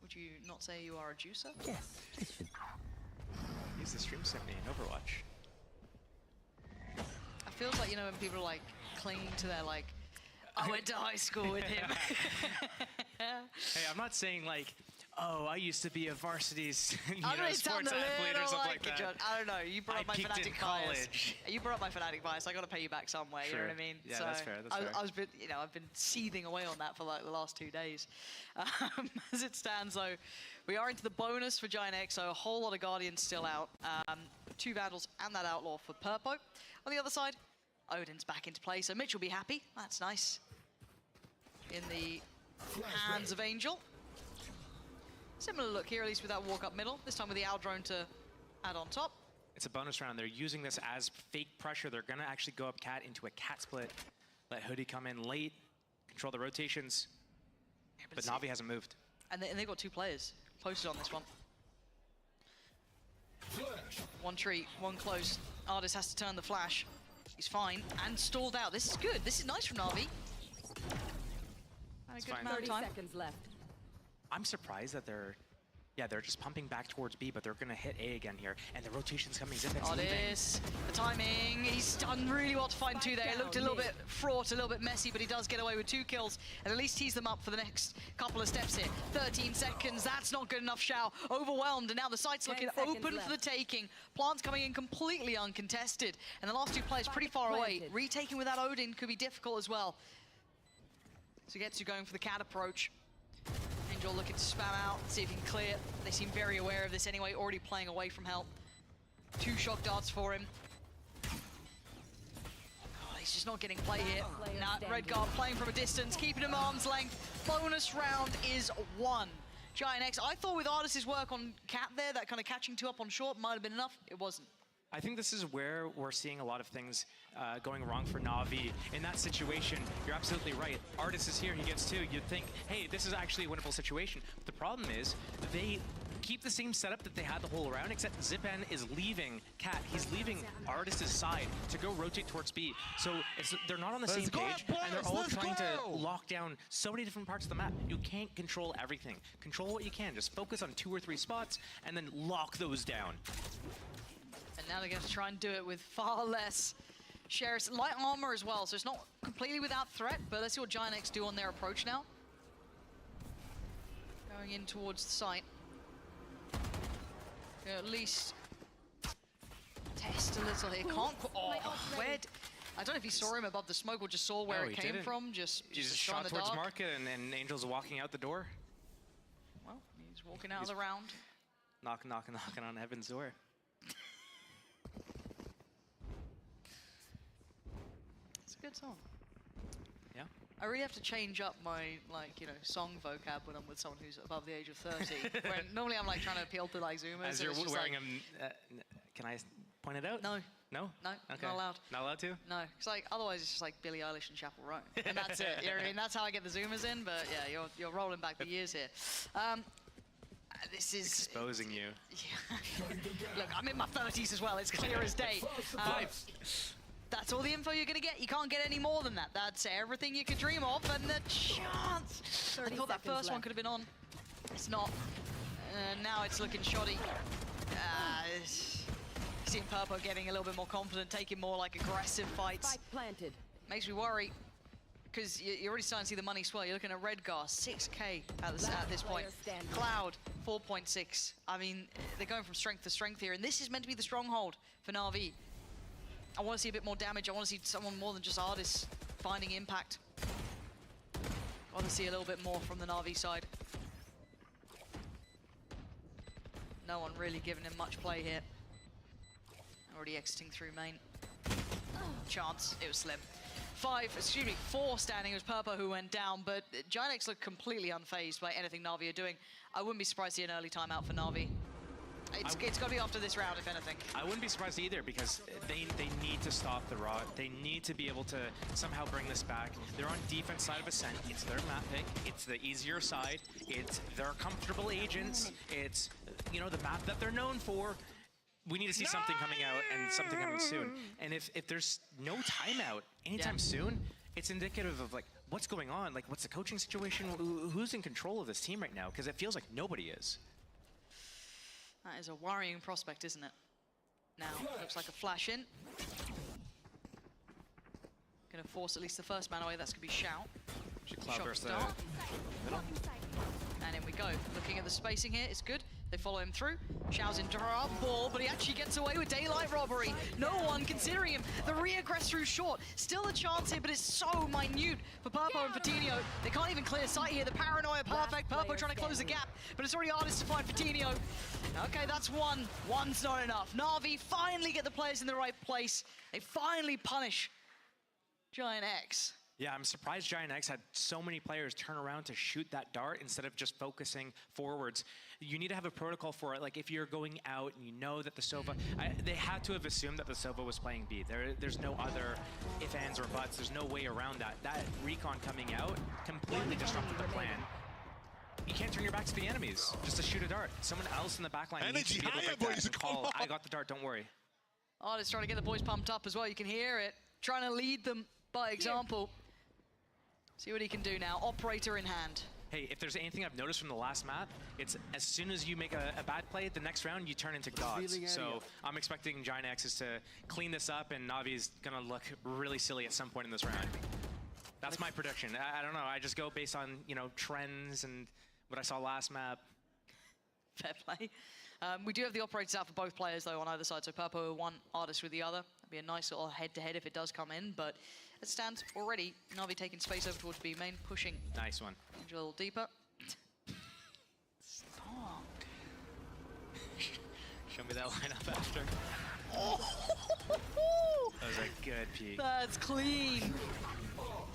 Would you not say you are a juicer? Yes. Use the stream symphony in Overwatch. It feels like, you know, when people are like clinging to their like, I went to high school with him. Hey, I'm not saying like, oh, I used to be a varsity sports sound athlete or something like that. John. I don't know. You brought up my peaked fanatic in bias. college. You brought up my fanatic bias. I got to pay you back some way. Sure. You know what I mean? Yeah, so that's fair. That's fair. I was been, you know, I've been seething away on that for like the last 2 days. As it stands, though, we are into the bonus for Giant X. So a whole lot of Guardians still out. 2 Vandals and that Outlaw for Purpo. On the other side, Odin's back into play, so Mitch will be happy. That's nice. In the hands of Angel. Similar look here, at least with that walk up middle. This time with the Owl drone to add on top. It's a bonus round. They're using this as fake pressure. They're going to actually go up Cat into a Cat split. Let Hoodie come in late, control the rotations. Yeah, but Navi hasn't moved. And they've got 2 players posted on this one. 1 tree, 1 close. Artis has to turn the flash. He's fine and stalled out. This is good. This is nice from Navi. It's fine. 30 seconds left. I'm surprised that they're just pumping back towards B, but they're gonna hit A again here, and the rotation's coming. Zipek's leaving. Artis, the timing. He's done really well to find 2 there. It looked a little bit fraught, a little bit messy, but he does get away with 2 kills, and at least tease them up for the next couple of steps here. 13 seconds. That's not good enough. Xiao overwhelmed, and now the site's looking open for the taking. Plants coming in completely uncontested, and the last 2 players pretty far away. Retaking without Odin could be difficult as well. Sugetsu going for the Cat approach. Angel looking to spam out, see if he can clear. They seem very aware of this anyway, already playing away from help. 2 shock darts for him. Oh, he's just not getting play here. Nah, Redguard playing from a distance, keeping him arm's length. Bonus round is 1. Giant X, I thought with Artis's work on Cat there, that kind of catching 2 up on short might have been enough. It wasn't. I think this is where we're seeing a lot of things going wrong for Na'Vi. In that situation, you're absolutely right. Artis is here, he gets 2. You'd think, hey, this is actually a winnable situation. But the problem is, they keep the same setup that they had the whole round, except Zipan is leaving Cat. He's leaving Artis's side to go rotate towards B. So they're not on the same page, and they're all trying to lock down so many different parts of the map. You can't control everything. Control what you can. Just focus on 2 or 3 spots, and then lock those down. And now they're going to try and do it with far less shares. Light armor as well, so it's not completely without threat, but let's see what Giant X do on their approach now. Going in towards the site. At least test a little here. Can't. Oh, where? I don't know if he saw him above the smoke or just saw where it came from. Just shot towards market, and Angel's walking out the door. Well, he's walking out of the round. Knocking on heaven's door. It's a good song. Yeah. I really have to change up my, song vocab when I'm with someone who's above the age of 30. When normally I'm like trying to appeal to like Zoomers. As you're wearing them, can I point it out? No. No? No, okay. not allowed. Not allowed to? No, because otherwise it's just like Billie Eilish and Chapel Roan, and that's it. You know what I mean? That's how I get the Zoomers in. But yeah, you're rolling back the years here. This is exposing you. Yeah. Look, I'm in my 30s as well. It's clear as day. That's all the info you're going to get. You can't get any more than that. That's everything you could dream of, and the chance. I thought that first one could have been on. It's not. Now it's looking shoddy. Seeing Purpo getting a little bit more confident, taking more like aggressive fights. Spike planted. Makes me worry, because you're already starting to see the money swell. You're looking at Redgar, 6K at this point. Cloud, 4.6. I mean, they're going from strength to strength here, and this is meant to be the stronghold for Na'Vi. I want to see a bit more damage. I want to see someone more than just Artis finding impact. I want to see a little bit more from the Na'Vi side. No one really giving him much play here. Already exiting through main. Chance, it was slim. 4 standing. It was Purpo who went down, but Giant X looked completely unfazed by anything Na'Vi are doing. I wouldn't be surprised to see an early timeout for Na'Vi. It's got to be after this round, if anything. I wouldn't be surprised either, because they need to stop the rot. They need to be able to somehow bring this back. They're on defense side of Ascent. It's their map pick. It's the easier side. It's their comfortable agents. It's, the map that they're known for. We need to see something coming out, and something coming soon. And if there's no timeout anytime soon, it's indicative of what's going on. What's the coaching situation? Who's in control of this team right now? Because it feels like nobody is. That is a worrying prospect, isn't it? Now, looks like a flash in. Gonna force at least the first man away. That's gonna be Xiao. Should cloud burst there. And in we go. Looking at the spacing here, it's good. They follow him through. Xiao's into her ball, but he actually gets away with daylight robbery. No one considering him. The reaggress through short. Still a chance here, but it's so minute for Purpo and Fatinho. They can't even clear sight here. The paranoia perfect. Purpo trying to close the gap, but it's already Artis to find Fatinho. Okay, that's one. One's not enough. Na'Vi finally get the players in the right place. They finally punish Giant X. Yeah, I'm surprised Giant X had so many players turn around to shoot that dart instead of just focusing forwards. You need to have a protocol for it. If you're going out and you know that the Sova, they had to have assumed that the Sova was playing B. There's no other ifs, ands, or buts. There's no way around that. That recon coming out completely disrupted their plan. You can't turn your back to the enemies just to shoot a dart. Someone else in the backline needs to be able to break that and call, I got the dart, don't worry. Artis trying to get the boys pumped up as well. You can hear it. Trying to lead them by example. See what he can do now. Operator in hand. Hey, if there's anything I've noticed from the last map, it's as soon as you make a bad play, the next round you turn into gods. So I'm expecting Giant X's to clean this up, and Navi's gonna look really silly at some point in this round. That's my prediction. I don't know. I just go based on trends and what I saw last map. Fair play. We do have the operators out for both players though on either side. So Purpo one, Artis with the other. That'd be a nice little head-to-head if it does come in, but it stands already. Navi taking space over towards B main, pushing. Nice one. A little deeper. Stop. Show me that lineup after. That was a good peek. That's clean.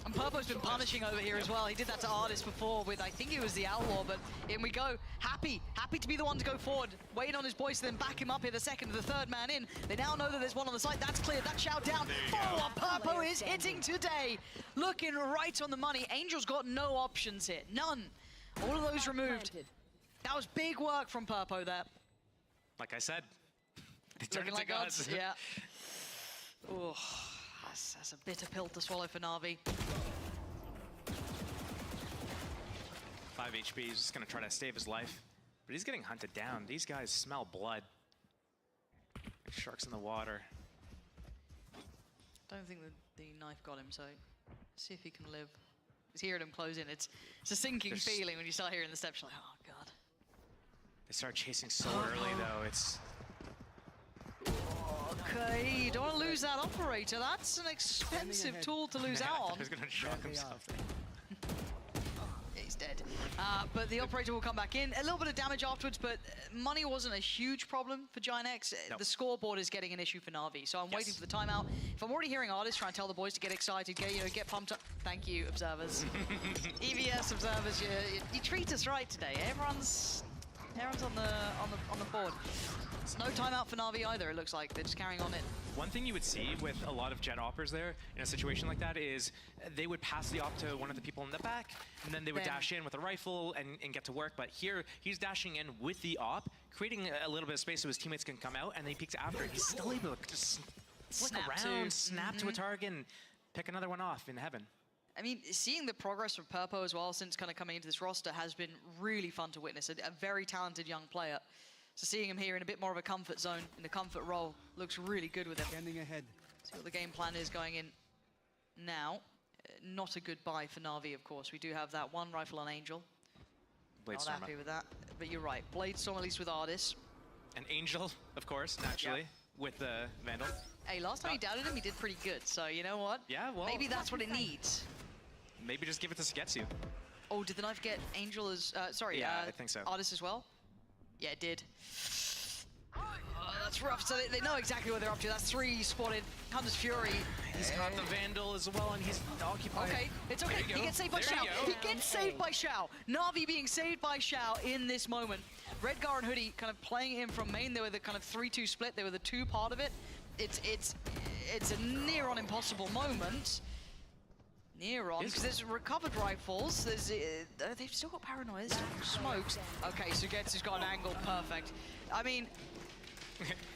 And Purpo's been punishing over here as well. He did that to Artist before with, I think it was the Outlaw, but in we go. Happy to be the one to go forward. Waiting on his boys to then back him up here, the second to the third man in. They now know that there's one on the side. That's clear. That shout down. Oh, what Purpo is hitting today. Looking right on the money. Angel's got no options here. None. All of those removed. That was big work from Purpo there. Like I said, they turned Looking into like gods. gods, yeah. Oh, that's a bitter pill to swallow for Na'Vi. 5 HP, he's just gonna try to save his life. But he's getting hunted down. These guys smell blood. Sharks in the water. Don't think the knife got him, so see if he can live. He's hearing him close in. It's a sinking feeling when you start hearing the steps. You're like, oh god. They start chasing so early though. It's okay. You don't want to lose that operator. That's an expensive tool to lose out on. He's gonna shock himself. He's dead. But the operator will come back in. A little bit of damage afterwards, but money wasn't a huge problem for Giant X. Nope. The scoreboard is getting an issue for Na'Vi, so I'm waiting for the timeout. If I'm already hearing artists trying to tell the boys to get excited, get pumped up. Thank you, observers. EVS observers, you treat us right today. Everyone's on the board. It's no timeout for Na'Vi either. It looks like they're just carrying on it. One thing you would see with a lot of jet oppers there in a situation like that is they would pass the op to one of the people in the back, and then they would dash in with a rifle and get to work. But here, he's dashing in with the op, creating a little bit of space so his teammates can come out, and then he peeks after. He's still able to just flick around, snap to a target, and pick another one off in heaven. I mean, seeing the progress from Purpo as well since kind of coming into this roster has been really fun to witness. A very talented young player. So seeing him here in a bit more of a comfort zone, in the comfort role, looks really good with him. Standing ahead. See what the game plan is going in now. Not a good buy for Na'Vi, of course. We do have that one rifle on Angel. Not happy with that, but you're right. Bladestorm at least with Ardis. And Angel, of course, naturally, with the Vandal. Hey, last time he doubted him, he did pretty good. So you know what? Yeah, well. Maybe that's what it needs. Maybe just give it to Sugetsu. Oh, did the knife get Angel as, sorry, I think so. Ardis as well? Yeah, it did. That's rough. So they know exactly what they're up to. That's 3 spotted. Hunter's Fury. He's got the Vandal as well, and he's occupied. Okay, it's okay. He gets saved by Xiao. He gets saved by Xiao. Na'Vi being saved by Xiao in this moment. Redgar and Hoodie kind of playing him from main. They were the kind of 3-2 split. They were the 2 part of it. It's a near on impossible moment. Near on, because there's recovered rifles. There's they've still got paranoia. There's still smokes. Okay, Sugetsu's got an angle. Perfect. I mean,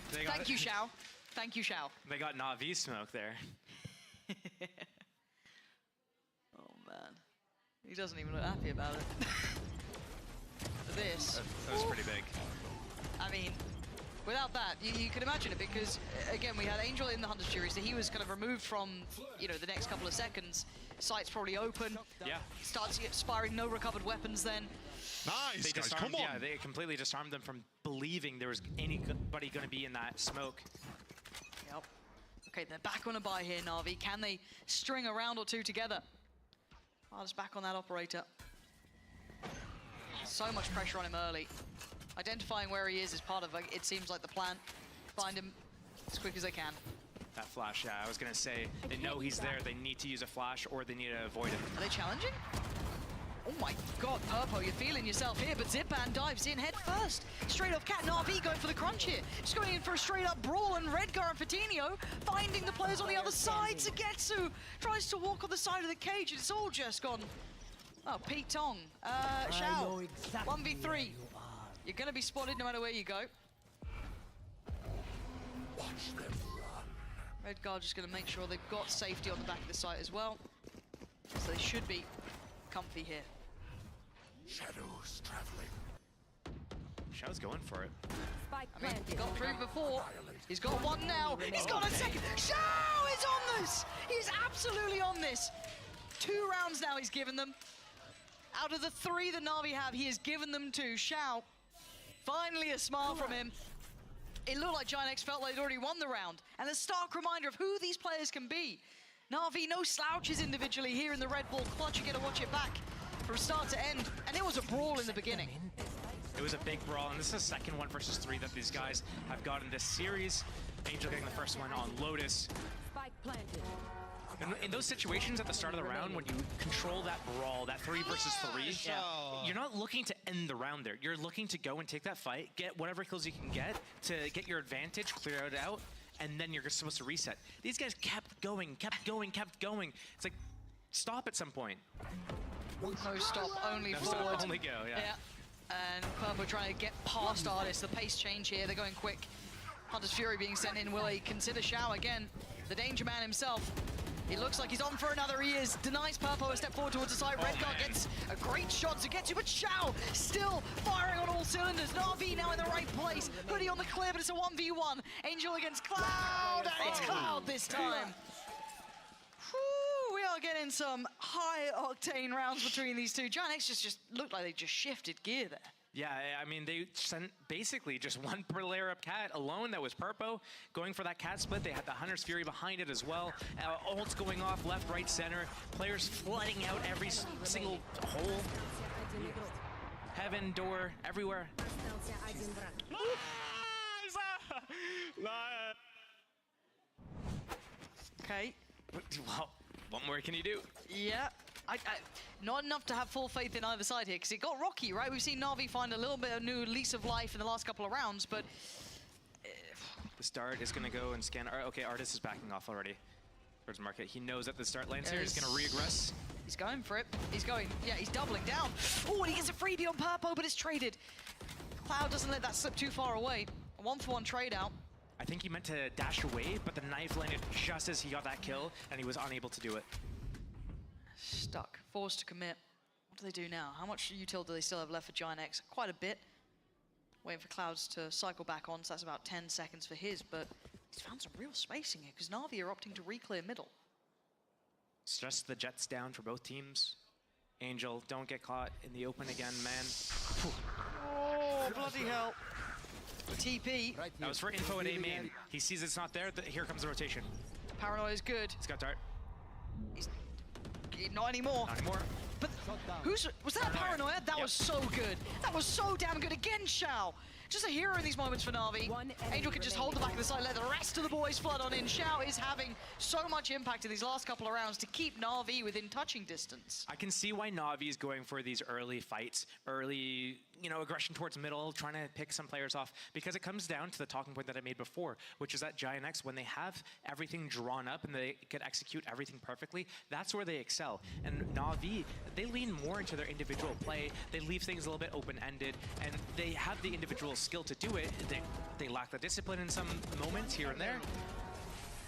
thank you, Xiao. Thank you, Xiao. They got Na'Vi smoke there. Oh man, he doesn't even look happy about it. This. That was pretty big. I mean, without that, you can imagine it, because again, we had Angel in the Hunter's Fury, so he was kind of removed from, the next couple of seconds. Sight's probably open. Yeah. Starts firing, no recovered weapons then. Nice, They guys, disarmed, come on. yeah, they completely disarmed them from believing there was anybody going to be in that smoke. Yep. Okay, they're back on a buy here, Na'Vi. Can they string a round or 2 together? Just back on that operator. So much pressure on him early. Identifying where he is part of, it seems like, the plan. Find him as quick as they can. That flash, yeah, I was going to say, they know he's there, they need to use a flash, or they need to avoid it. Are they challenging? Oh my god, Purpo, you're feeling yourself here, but Zipban dives in head first. Straight off Cat, Na'Vi going for the crunch here. Just going in for a straight up brawl, and Redgar and Fatinho finding the players on the other side. Sugetsu tries to walk on the side of the cage, and it's all just gone. Oh, Pete Tong. Xiao, 1v3. You're going to be spotted no matter where you go. Watch them run. Redgar just going to make sure they've got safety on the back of the site as well. So they should be comfy here. Shadows traveling. Xiao's going for it. I mean, he got 3 before. He's got 1 now. He's got a second. Xiao is on this. He's absolutely on this. 2 rounds now he's given them. Out of the 3 that Na'Vi have, he has given them 2. Xiao, finally a smile from him. It looked like Giant X felt like they'd already won the round. And a stark reminder of who these players can be. Na'Vi, no slouches individually here in the Red Bull clutch. You get to watch it back from start to end. And it was a brawl in the beginning. It was a big brawl, and this is the second 1 versus 3 that these guys have gotten this series. Angel getting the first one on Lotus. Spike planted. In those situations at the start of the round, when you control that brawl, that 3 versus 3, you're not looking to end the round there. You're looking to go and take that fight, get whatever kills you can get to get your advantage, clear it out, and then you're supposed to reset. These guys kept going, kept going, kept going. It's like, stop at some point. No stop, only No forward. stop, only go, yeah. And Purple trying to get past Artist. The pace change here, they're going quick. Hunter's Fury being sent in. Will he consider Shao again? The Danger Man himself. It looks like he's on for another. He is. Denies Purple a step forward towards the side. Redguard gets a great shot to get to, but Shao still firing on all cylinders. Na'Vi now in the right place. Hoodie on the clear, but it's a 1v1. Angel against Cloud, and it's Cloud this time. Whew, we are getting some high-octane rounds between these two. Giant X just looked like they just shifted gear there. Yeah, I mean, they sent basically just one per layer up cat alone. That was Purpo going for that cat split. They had the Hunter's Fury behind it as well. Ults going off left, right, center. Players flooding out every single hole. Heaven, door, everywhere. Okay. Well, what more can you do? Yeah. Not enough to have full faith in either side here, because it got rocky, right? We've seen Na'Vi find a little bit of new lease of life in the last couple of rounds, but... The start is going to go and scan... Okay, Artist is backing off already towards market. He knows that the start lands here. He's going to re-aggress. He's going for it. He's going... Yeah, he's doubling down. Oh, and he gets a freebie on Purpo, but it's traded. Cloud doesn't let that slip too far away. A 1-for-1 trade out. I think he meant to dash away, but the knife landed just as he got that kill, and he was unable to do it. Stuck. Forced to commit. What do they do now? How much util do they still have left for Giant X? Quite a bit. Waiting for Clouds to cycle back on, so that's about 10 seconds for his, but he's found some real spacing here, because Na'Vi are opting to re-clear middle. It's just the Jets down for both teams. Angel, don't get caught in the open again, man. Oh, bloody hell. TP. That was for info at A main. He sees it's not there. Here comes the rotation. Paranoia is good. He's got dart. He's not anymore. Not anymore. But was that Paranoia? That was so good. That was so damn good. Again, Shao. Just a hero in these moments for Na'Vi. Angel can just hold the back of the side, let the rest of the boys flood on in. Shao is having so much impact in these last couple of rounds to keep Na'Vi within touching distance. I can see why Na'Vi is going for these early fights, early, aggression towards middle, trying to pick some players off, because it comes down to the talking point that I made before, which is that Giant X, when they have everything drawn up and they can execute everything perfectly, that's where they excel. And Na'Vi, they lean more into their individual play. They leave things a little bit open-ended, and they have the individual skill to do it. They lack the discipline in some moments here and there.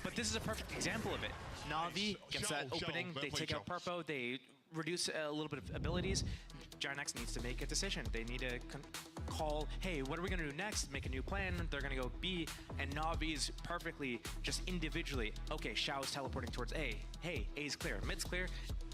But this is a perfect example of it. Na'Vi gets that opening, they take out Purpo, they reduce a little bit of abilities. Giant X needs to make a decision. They need to call, hey, what are we going to do next? Make a new plan. They're going to go B, and Na'Vi's perfectly just individually. Okay, Shao's teleporting towards A. Hey, A's clear, mid's clear.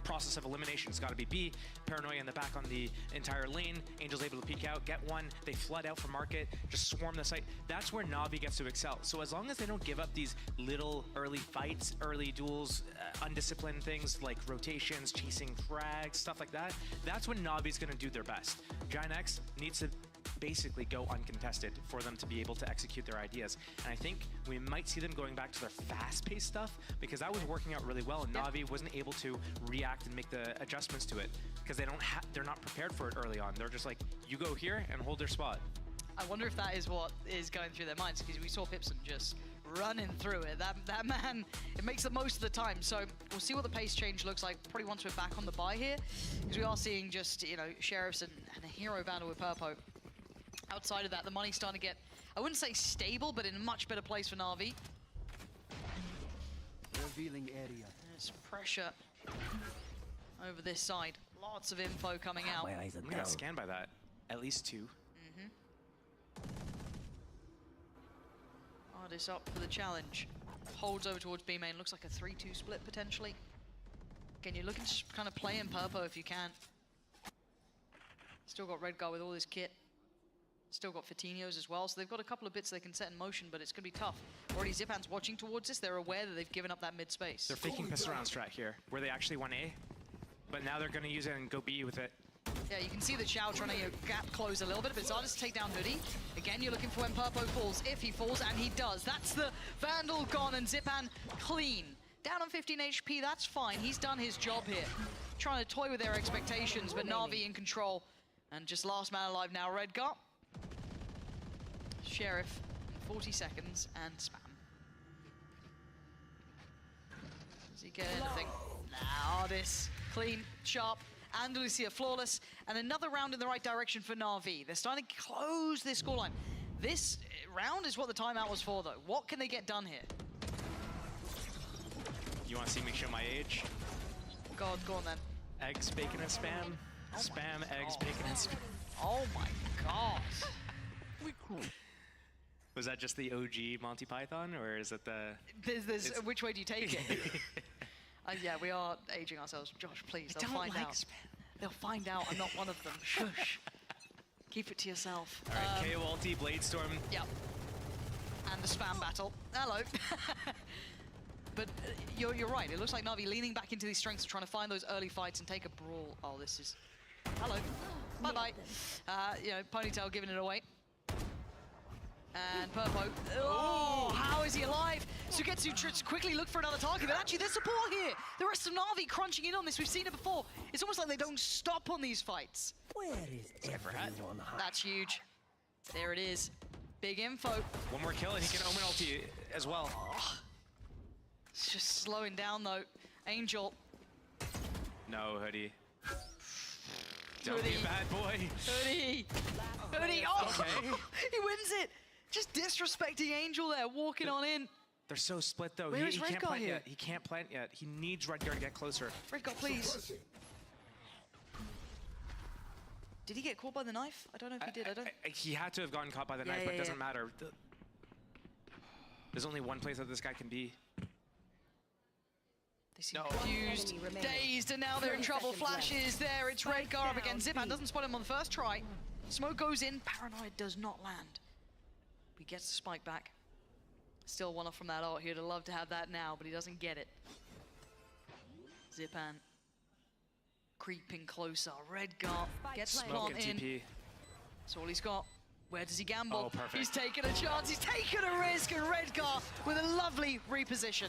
Process of elimination, it's got to be B. Paranoia in the back on the entire lane. Angel's able to peek out, get one. They flood out for market, just swarm the site. That's where Na'Vi gets to excel. So as long as they don't give up these little early fights, early duels, undisciplined things like rotations, chasing frags, stuff like that, that's when Na'Vi's going to do their best. Giant X needs to basically go uncontested for them to be able to execute their ideas. And I think we might see them going back to their fast-paced stuff, because that was working out really well, and Na'Vi wasn't able to react and make the adjustments to it, because they're not prepared for it early on. They're just like, you go here and hold their spot. I wonder if that is what is going through their minds, because we saw Pipson just running through it. That man, it makes the most of the time. So we'll see what the pace change looks like probably once we're back on the buy here, because we are seeing just, Sheriffs and a hero battle with Purpo. Outside of that, the money's starting to get, I wouldn't say stable, but in a much better place for Na'Vi. Revealing area. There's pressure over this side. Lots of info coming out. We got scanned by that. At least 2. Artist up for the challenge. Holds over towards B main. Looks like a 3-2 split potentially. Again, you're looking to kind of play in Purpo if you can. Still got Redguard with all his kit. Still got Fatinios as well, so they've got a couple of bits they can set in motion, but it's going to be tough. Already Zipan's watching towards this. They're aware that they've given up that mid space. They're faking piss around strat here, where they actually won A, but now they're going to use it and go B with it. Yeah, you can see the Chow trying to gap close a little bit, but it's hardest to take down Hoodie. Again, you're looking for when Purpo falls, if he falls, and he does. That's the Vandal gone, and Zipan clean. Down on 15 HP, that's fine. He's done his job here. Trying to toy with their expectations, but Na'Vi in control. And just last man alive now, Redgar. Sheriff, 40 seconds, and spam. Does he get anything? Nah, Ardis, clean, sharp. Andalusia flawless, and another round in the right direction for Na'Vi. They're starting to close this scoreline. This round is what the timeout was for, though. What can they get done here? You want to see me show my age? God, go on then. Eggs, bacon, and spam. Spam, eggs, bacon, and spam. Oh my god. Was that just the OG Monty Python, or is it the... Which way do you take it? Yeah, we are aging ourselves. Josh, please, they'll find out. They'll find out I'm not one of them. Shush. Keep it to yourself. All right, KO ulti, Bladestorm. Yep. And the spam battle. Hello. But you're right. It looks like Na'Vi leaning back into these strengths, trying to find those early fights and take a brawl. Oh, this is... Hello. Bye-bye. You know, Ponytail giving it away. And Purpo. Oh, how is he alive? Sugetsu tries to quickly look for another target, but actually there's support here. The rest of Na'Vi crunching in on this. We've seen it before. It's almost like they don't stop on these fights. Where is everyone? That's huge. There it is. Big info. One more kill and he can Omen ulti as well. Oh, it's just slowing down though. Angel. No, Hoodie. Don't be a bad boy. Hoodie. Hoodie. Oh, okay. He wins it. Just disrespecting Angel there, walking on in. They're so split though. Where is He can't Redgar plant here? yet. He can't plant yet. He needs Redgar to get closer. Redgar, please. Did he get caught by the knife? I don't know if he did. I don't. He had to have gotten caught by the knife, but it doesn't matter. There's only one place that this guy can be. They seem confused, dazed, and now they're in trouble. Flashes there. It's Redgar up against Zipan. Doesn't spot him on the first try. Smoke goes in. Paranoid does not land. He gets the spike back. Still one off from that ult. He'd have loved to have that now, but he doesn't get it. Zipan creeping closer. Redgar gets spawned in. TP. That's all he's got. Where does he gamble? Oh, perfect. He's taking a chance. He's taking a risk, and Redgar with a lovely reposition.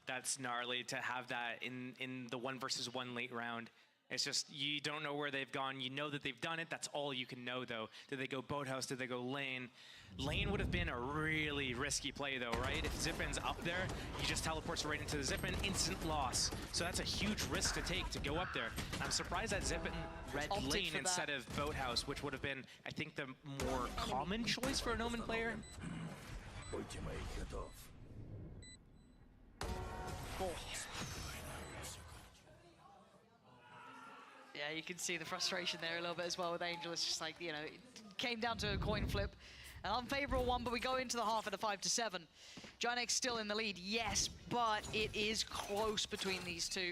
That's gnarly to have that in the 1v1 late round. It's just, you don't know where they've gone. You know that they've done it. That's all you can know, though. Did they go boathouse? Did they go lane? Lane would have been a really risky play, though, right? If Zipan's up there, he just teleports right into the Zipan, instant loss. So that's a huge risk to take to go up there. I'm surprised that Zipan red lane instead of boathouse, which would have been, I think, the more common choice for an Omen player. Oh. Yeah, you can see the frustration there a little bit as well with Angel. It's just like, you know, it came down to a coin flip. An unfavorable one, but we go into the half at a 5-7. Gianx still in the lead, yes, but it is close between these two.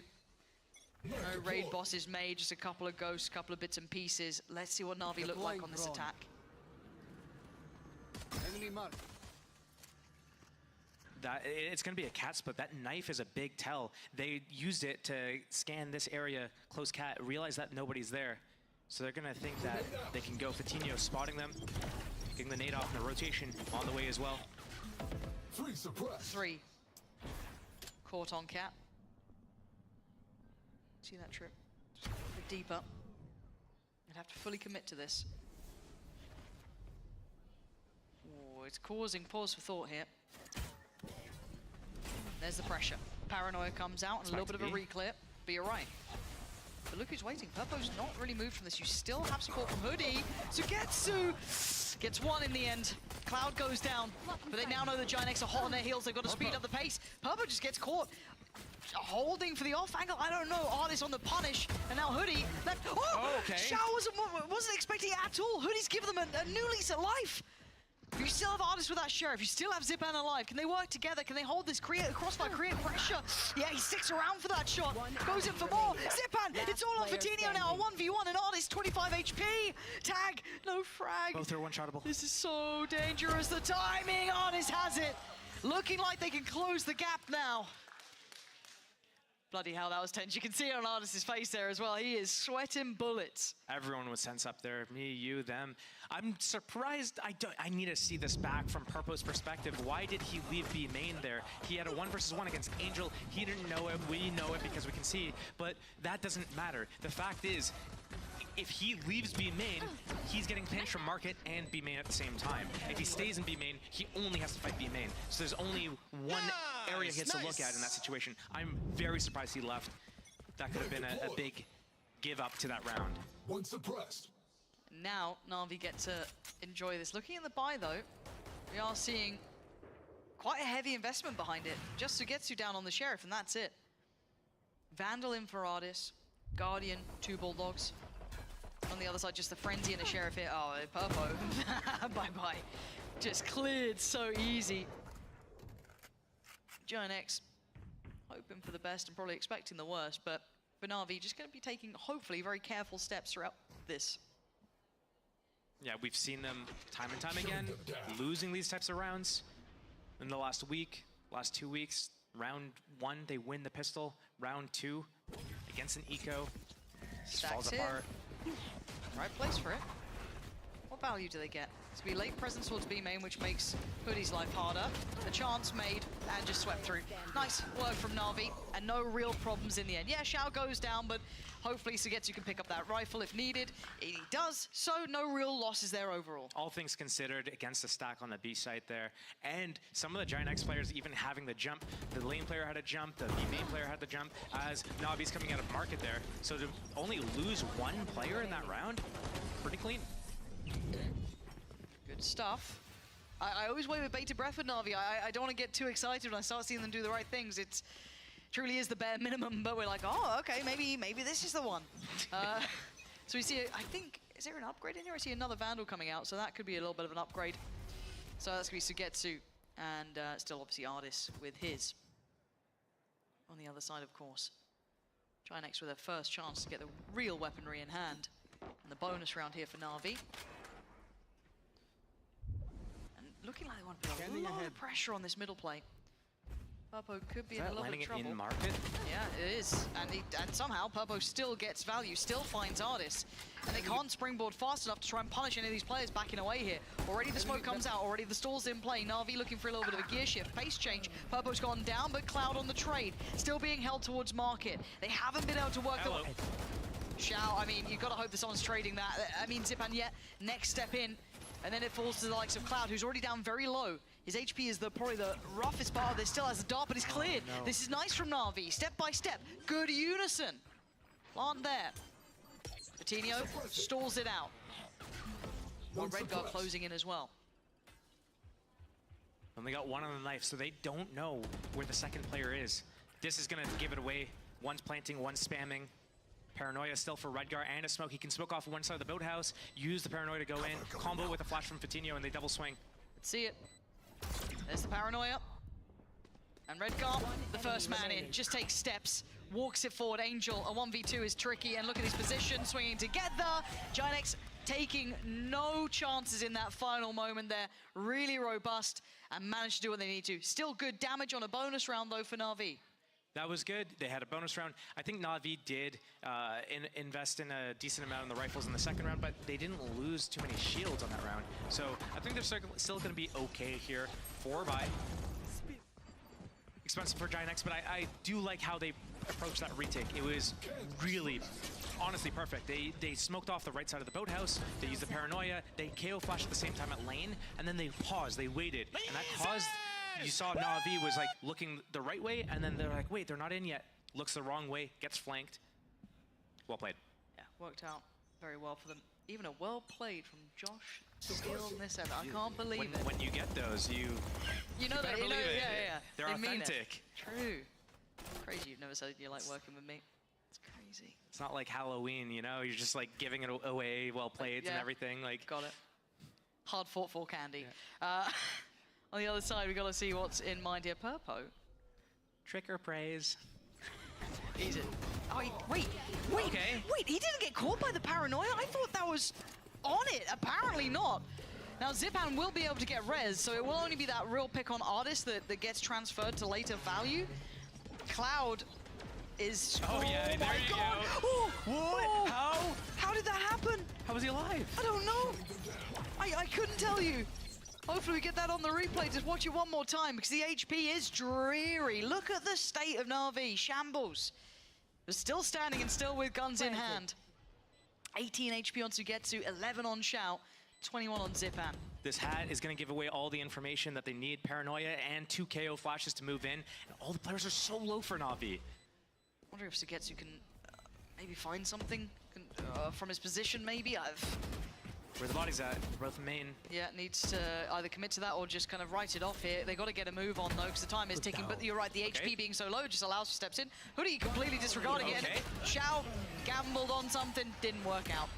No raid bosses made, just a couple of ghosts, a couple of bits and pieces. Let's see what Na'Vi look like on this attack. Enemy mark. It's going to be a cat split. That knife is a big tell. They used it to scan this area, close cat, realize that nobody's there. So they're going to think that they can go Fatinho spotting them, getting the nade off in the rotation on the way as well. 3 suppressed. 3. Caught on cat. See that trip? Just a little bit deeper. They'd have to fully commit to this. Oh, it's causing pause for thought here. There's the pressure. Paranoia comes out and a little bit of a reclear, but you're right. But look who's waiting. Purpo's not really moved from this. You still have support from Hoodie. Sugetsu gets one in the end. Cloud goes down, but they now know the Gianx are hot on their heels. They've got to speed up the pace. Purpo just gets caught. Holding for the off angle. I don't know. Ardis on the punish, and now Hoodie left. Oh, okay. Shao wasn't expecting it at all. Hoodie's given them a new lease of life. If you still have Ardis with that Sheriff, you still have Zipan alive. Can they work together? Can they hold this crossfire, create pressure? Yeah, he sticks around for that shot. Goes in for more. Zipan, it's all on Fatinho now. A 1v1 and Ardis, 25 HP. Tag, no frag. Both are one-shottable. This is so dangerous. The timing, Ardis has it. Looking like they can close the gap now. Bloody hell, that was tense. You can see it on Artis's face there as well. He is sweating bullets. Everyone was tense up there. Me, you, them. I'm surprised. I need to see this back from Purpo's perspective. Why did he leave B main there? He had a 1-versus-1 against Angel. He didn't know it. We know it because we can see. But that doesn't matter. The fact is, if he leaves B main, he's getting pinched from Market and B main at the same time. If he stays in B main, he only has to fight B main. So there's only one area he has to look at in that situation. I'm very surprised he left. That could have been a big give up to that round. One suppressed. Now, Na'Vi get to enjoy this. Looking at the buy, though, we are seeing quite a heavy investment behind it. Just Sugetsu down on the Sheriff, and that's it. Vandal in for Ardis, Guardian, 2 Bulldogs. On the other side, just the Frenzy and a Sheriff here. Oh, Purpo. Bye-bye. Just cleared so easy. Giant X hoping for the best and probably expecting the worst, but for Na'Vi, just going to be taking, hopefully, very careful steps throughout this. Yeah, we've seen them time and time again losing these types of rounds. In the last week, last 2 weeks, round 1, they win the pistol. Round 2, against an eco, just falls apart. Right place for it. What value do they get? It's going to be late presence towards B main, which makes Hoodie's life harder. The chance made and just swept through. Nice work from Na'Vi, and no real problems in the end. Yeah, Shao goes down, but hopefully Sugetsu can pick up that rifle if needed. He does, so no real losses there overall. All things considered, against the stack on the B site there, and some of the Giant X players even having the jump. The lane player had a jump, the B main player had the jump, as Navi's coming out of market there. So to only lose 1 player in that round, pretty clean. Good stuff. I always wait with bated breath with Na'Vi. I don't want to get too excited when I start seeing them do the right things. It truly is the bare minimum, but we're like, oh, okay, maybe this is the one. So we see, I think, is there an upgrade in here? I see another Vandal coming out, so that could be a little bit of an upgrade. So that's going to be Sugetsu, and still obviously Ardis with his. On the other side, of course. Giant X with their first chance to get the real weaponry in hand. And the bonus round here for Na'Vi. Looking like they want to put a lot of pressure on this middle plate. Purpo could be in a little bit of trouble. In market? Yeah, it is. And somehow Purpo still gets value, still finds Ardis. And they can't springboard fast enough to try and punish any of these players backing away here. Already the smoke comes out, already the stall's in play. Na'Vi looking for a little bit of a gear shift, pace change. Purpo's gone down, but Cloud on the trade. Still being held towards market. They haven't been able to work the... Shao, I mean, you've got to hope that someone's trading that. I mean, Zipan yet, next step in. And then it falls to the likes of Cloud, who's already down very low. His HP is probably the roughest part of this. Still has a dart, but he's cleared. Oh, no. This is nice from Na'Vi, step by step. Good unison. Plant there. Coutinho stalls it out. Or Redguard closing in as well. Only got 1 on the knife, so they don't know where the second player is. This is going to give it away. One's planting, one's spamming. Paranoia still for Redguard and a smoke. He can smoke off one side of the boathouse, use the Paranoia to go in, combo with a flash from Coutinho, and they double swing. Let's see it. There's the Paranoia. And Redguard, the first man in, just takes steps, walks it forward. Angel, a 1v2 is tricky, and look at his position, swinging together. Giant X taking no chances in that final moment there. Really robust, and managed to do what they need to. Still good damage on a bonus round, though, for Na'Vi. That was good. They had a bonus round. I think Na'Vi did invest in a decent amount in the rifles in the second round, but they didn't lose too many shields on that round. So I think they're still going to be okay here. 4 buy. Expensive for Giant X, but I do like how they approached that retake. It was really, honestly perfect. They smoked off the right side of the boathouse. They used the Paranoia. They KO flashed at the same time at lane, and then they paused. They waited, and that caused... You saw Na'Vi was like looking the right way, and then they're like, wait, they're not in yet. Looks the wrong way, gets flanked. Well played. Yeah, worked out very well for them. Even a well played from Josh Steele on this end. I can't believe it. When you get those, you know that, believe it. Yeah. They're authentic. True. Crazy you've never said you like working with me. It's crazy. It's not like Halloween, you know? You're just like giving it away, well played and everything. Like got it. Hard fought for candy. Yeah. On the other side, we got to see what's in mind here. Purpo. Trick or praise. Easy. Oh, wait, he didn't get caught by the Paranoia? I thought that was on it. Apparently not. Now, Zipan will be able to get res, so it will only be that real pick on Ardis that gets transferred to later value. Cloud is... Oh, yeah, there my you God. go. Oh, What? How? How did that happen? How was he alive? I don't know. I couldn't tell you. Hopefully we get that on the replay. Just watch it one more time because the HP is dreary. Look at the state of Na'Vi. Shambles. But still standing and still with guns in hand. 18 HP on Sugetsu, 11 on Shout, 21 on Zipan. This hat is going to give away all the information that they need. Paranoia and 2 KO flashes to move in. And all the players are so low for Na'Vi. I wonder if Sugetsu can maybe find something from his position, maybe. Where the body's at, both main. Yeah, needs to either commit to that or just kind of write it off here. They got to get a move on though, because the time is ticking. But you're right, the HP being so low just allows for steps in. Hoodie completely disregarding it. Xiao gambled on something, didn't work out.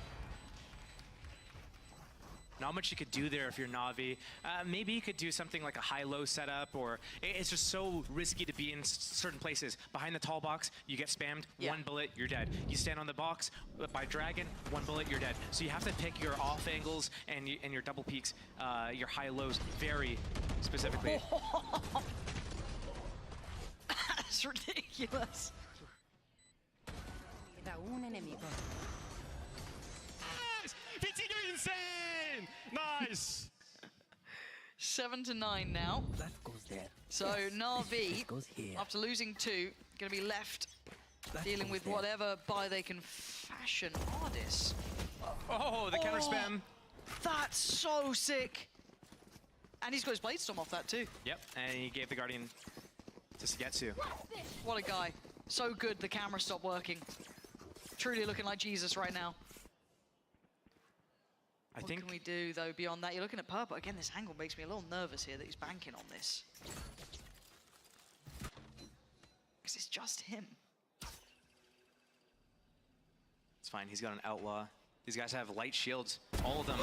Not much you could do there if you're Na'Vi. Maybe you could do something like a high-low setup, or it's just so risky to be in certain places. Behind the tall box, you get spammed, one bullet, you're dead. You stand on the box by Dragon, one bullet, you're dead. So you have to pick your off angles and your double peaks, your high-lows very specifically. That's ridiculous. VCT insane! Nice! 7 to 9 now. So Na'Vi, after losing 2, going to be left dealing with whatever buy they can fashion. Ardis. Oh, the counter spam. That's so sick. And he's got his Blade Storm off that too. Yep, and he gave the Guardian to Sugetsu. What a guy. So good the camera stopped working. Truly looking like Jesus right now. What can we do, though, beyond that? You're looking at Purple. Again, this angle makes me a little nervous here that he's banking on this. Because it's just him. It's fine, he's got an Outlaw. These guys have light shields, all of them.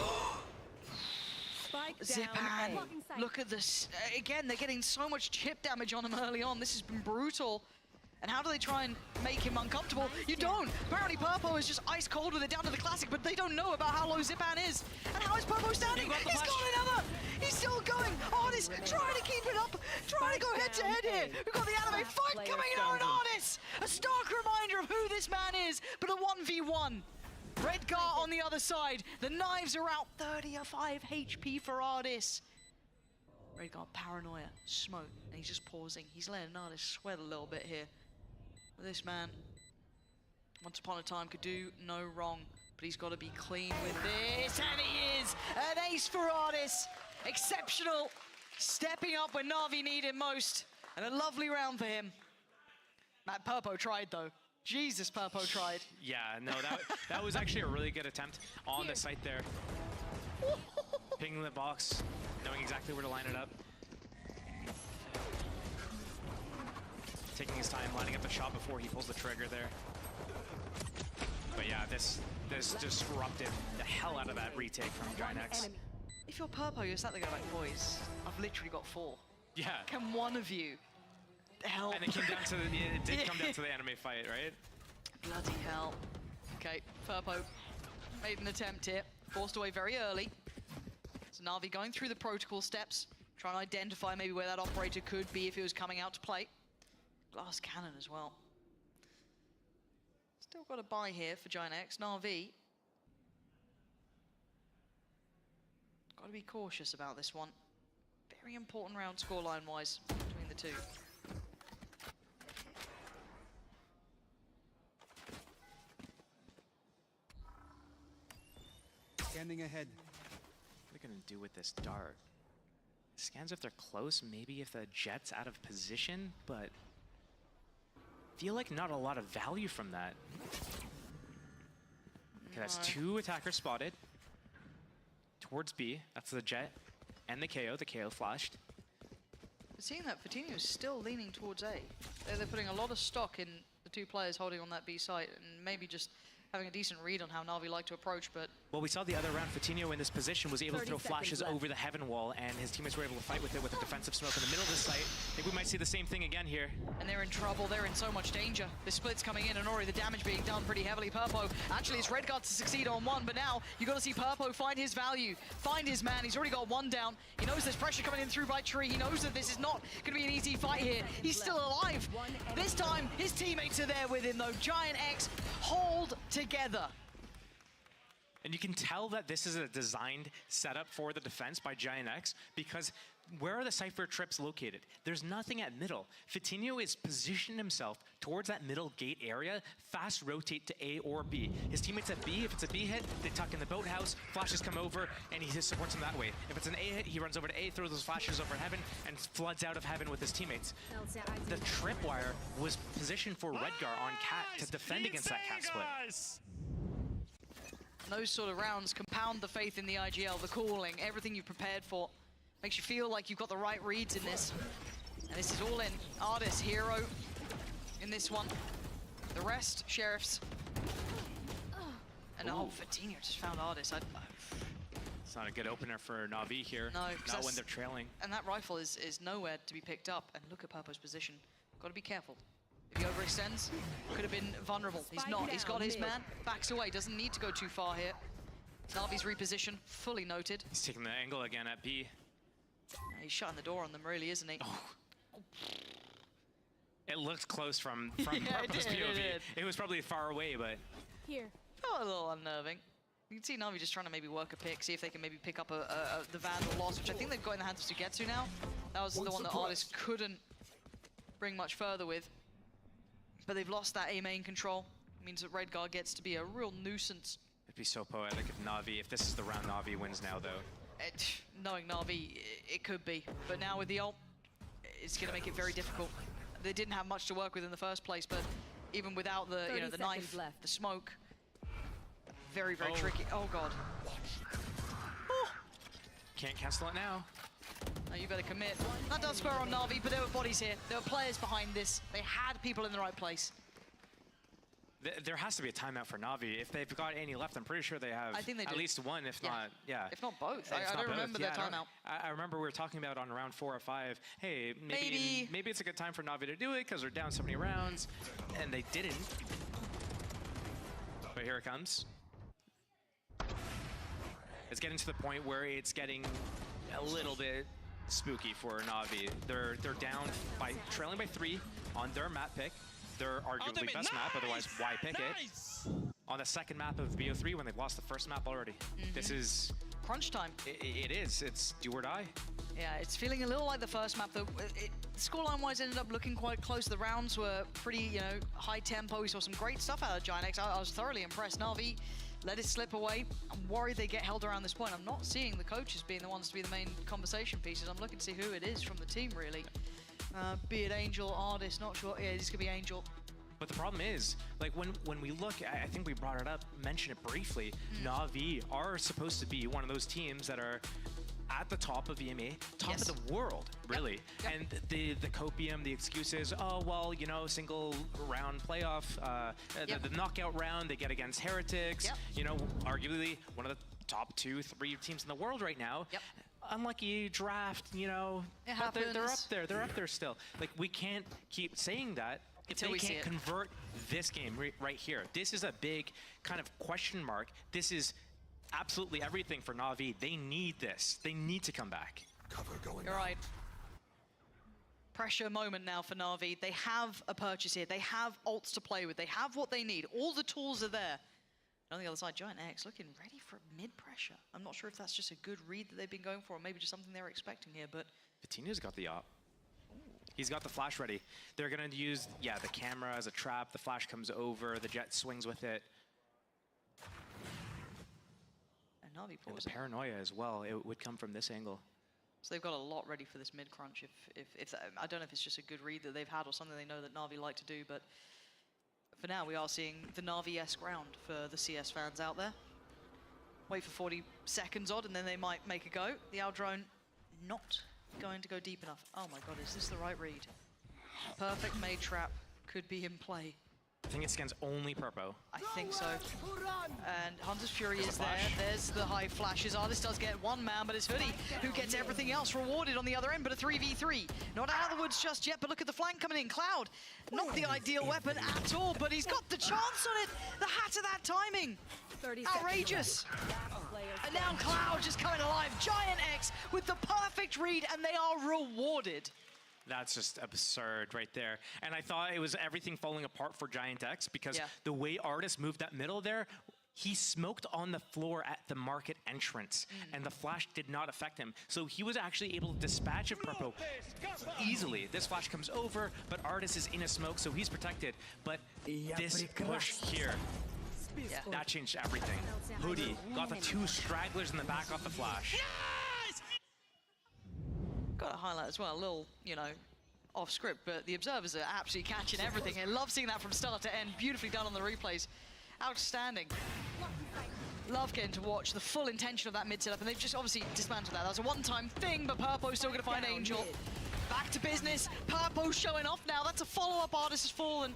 Zipan, look at this. Again, they're getting so much chip damage on him early on. This has been brutal. And how do they try and make him uncomfortable? You don't! Apparently Purpo is just ice cold with it down to the classic, but they don't know about how low Zipan is. And how is Purpo standing? He's got another! He's still going! Ardis trying to keep it up, trying to go head to head here. We've got the anime fight coming in on Ardis! A stark reminder of who this man is, but a 1v1. Redgar on the other side. The knives are out. 35 HP for Ardis. Redgar, Paranoia, Smoke, and he's just pausing. He's letting Ardis sweat a little bit here. This man, once upon a time, could do no wrong, but he's got to be clean with this, and he is! An ace for Ardis. Exceptional. Stepping up when Na'Vi need him most. And a lovely round for him. Matt Purpo tried, though. Jesus, Purpo tried. Yeah, no, that was actually a really good attempt on the site there. Pinging the box, knowing exactly where to line it up. Taking his time, lining up the shot before he pulls the trigger there. But yeah, this disrupted the hell out of that retake from Giant X. If you're Purpo, you're sat there going like, boys, I've literally got 4. Yeah. Can one of you help? And it came down to it did come down to the anime fight, right? Bloody hell. Okay, Purpo made an attempt here, forced away very early. So Na'Vi going through the protocol steps, trying to identify maybe where that operator could be if he was coming out to play. Glass cannon as well. Still got a buy here for Giant X. Na'Vi. Got to be cautious about this one. Very important round scoreline-wise between the two. Scanning ahead. What are they going to do with this dart? Scans if they're close, maybe if the jet's out of position, but feel like not a lot of value from that. Okay, that's 2 attackers spotted. Towards B, that's the jet and the KO flashed. Seeing that, Fatino is still leaning towards A. They're putting a lot of stock in the 2 players holding on that B site and maybe just having a decent read on how Na'Vi like to approach, but Well, we saw the other round, Fatinho in this position was able to throw flashes over the heaven wall, and his teammates were able to fight with it with a defensive smoke in the middle of the site. I think we might see the same thing again here. And they're in trouble, they're in so much danger. The split's coming in and already the damage being done pretty heavily. Purpo, actually it's Redguard to succeed on one, but now you got to see Purpo find his value, find his man. He's already got one down. He knows there's pressure coming in through by Tree. He knows that this is not going to be an easy fight here. He's still alive. This time, his teammates are there with him though. Giant X hold together. And you can tell that this is a designed setup for the defense by Giant X, because where are the Cypher trips located? There's nothing at middle. Fatinho is positioned himself towards that middle gate area, fast rotate to A or B. His teammates at B, if it's a B hit, they tuck in the boathouse, flashes come over, and he supports them that way. If it's an A hit, he runs over to A, throws those flashes over heaven, and floods out of heaven with his teammates. The tripwire was positioned for Redgar on Cat to defend against that Cat split. Those sort of rounds compound the faith in the IGL, the calling, everything you've prepared for. Makes you feel like you've got the right reads in this. And this is all in. Artis, hero in this one. The rest, Sheriffs. And oh, Fatinho just found Artis. It's not a good opener for Na'Vi here. No, not when they're trailing. And that rifle is nowhere to be picked up. And look at Purpo's position. Got to be careful. If he overextends, could have been vulnerable. He's not. He's got his man. Backs away. Doesn't need to go too far here. Na'Vi's reposition, fully noted. He's taking the angle again at B. He's shutting the door on them, really, isn't he? Oh. It looked close from Yeah, Purpo's POV. It was probably far away, but... Here. Felt a little unnerving. You can see Na'Vi just trying to maybe work a pick, see if they can maybe pick up the Vandal loss, which I think they've got in the hands of Sugetsu now. That was the one that Artis couldn't bring much further with. But they've lost that A main control. It means that Redguard gets to be a real nuisance. It'd be so poetic if Na'Vi, if this is the round Na'Vi wins now, though. Knowing Na'Vi, it could be. But now with the ult, it's going to make it very difficult. They didn't have much to work with in the first place, but even without the, the knife, the smoke, very, very tricky. Oh, God. Oh. Can't cancel it now. No, you better commit. That does spur on Na'Vi, but there were bodies here. There were players behind this. They had people in the right place. There has to be a timeout for Na'Vi. If they've got any left, I'm pretty sure they have I think they at do. least one, if not, yeah. If not both. I don't remember their timeout. I remember we were talking about on round 4 or 5, hey, maybe it's a good time for Na'Vi to do it because they're down so many rounds, and they didn't. But here it comes. It's getting to the point where it's getting a little bit spooky for Na'Vi. They're down by trailing by 3 on their map pick. Their arguably best map, otherwise why pick it? On the second map of BO3 when they've lost the first map already. This is crunch time. It is. It's do or die. Yeah, it's feeling a little like the first map, though. Scoreline-wise, ended up looking quite close. The rounds were pretty, high tempo. We saw some great stuff out of Giant X. I was thoroughly impressed. Na'Vi let it slip away. I'm worried they get held around this point. I'm not seeing the coaches being the ones to be the main conversation pieces. I'm looking to see who it is from the team, really. Be it Angel, Artis, not sure. Yeah, this could be Angel. But the problem is, like when we look, I think we brought it up, mentioned it briefly. Na'Vi are supposed to be one of those teams that are at the top of EMEA, top of the world, really. Yep. And the copium, the excuses, oh, well, single round playoff, the knockout round they get against Heretics, arguably one of the top 2-3 teams in the world right now. Unlucky draft, but they're up there. They're up there still. Like, we can't keep saying that if they can't convert this game right here. This is a big kind of question mark. This is absolutely everything for Na'Vi. They need this. They need to come back. You're right. Pressure moment now for Na'Vi. They have a purchase here. They have ults to play with. They have what they need. All the tools are there. On the other side, Giant X looking ready for mid-pressure. I'm not sure if that's just a good read that they've been going for, or maybe just something they were expecting here, but... Fatinho's got the op. He's got the flash ready. They're going to use, the camera as a trap. The flash comes over. The jet swings with it. And Na'Vi and the paranoia as well. It would come from this angle. So they've got a lot ready for this mid-crunch. If that, I don't know if it's just a good read that they've had or something they know that Na'Vi like to do, but... For now, we are seeing the Na'Vi-esque round for the CS fans out there. Wait for 40 seconds odd, and then they might make a go. The Aldrone not going to go deep enough. Oh my God, is this the right read? Perfect made trap could be in play. I think it scans only Purpo. I think so. And Hunter's Fury is there. There's the high flashes. Artist does get one man, but it's Hoodie who gets everything else rewarded on the other end, but a 3v3. Not out of the woods just yet, but look at the flank coming in. Cloud, not the ideal weapon at all, but he's got the chance on it. The hat of that timing. Outrageous. And now Cloud just coming alive. Giant X with the perfect read, and they are rewarded. That's just absurd right there. And I thought it was everything falling apart for Giant X because the way Artist moved that middle there, he smoked on the floor at the market entrance, and the flash did not affect him. So he was actually able to dispatch of Purpo easily. This flash comes over, but Artist is in a smoke, so he's protected. But this push here, that changed everything. Hoodie got the 2 stragglers in the back off the flash. Got to highlight as well, a little, you know, off script, but the observers are absolutely catching everything. I love seeing that from start to end. Beautifully done on the replays. Outstanding. Love getting to watch the full intention of that mid setup, and they've just obviously dismantled that. That was a one-time thing, but Purpo's still going to find Angel. Back to business. Purpo showing off now. That's a follow-up. Artist has fallen.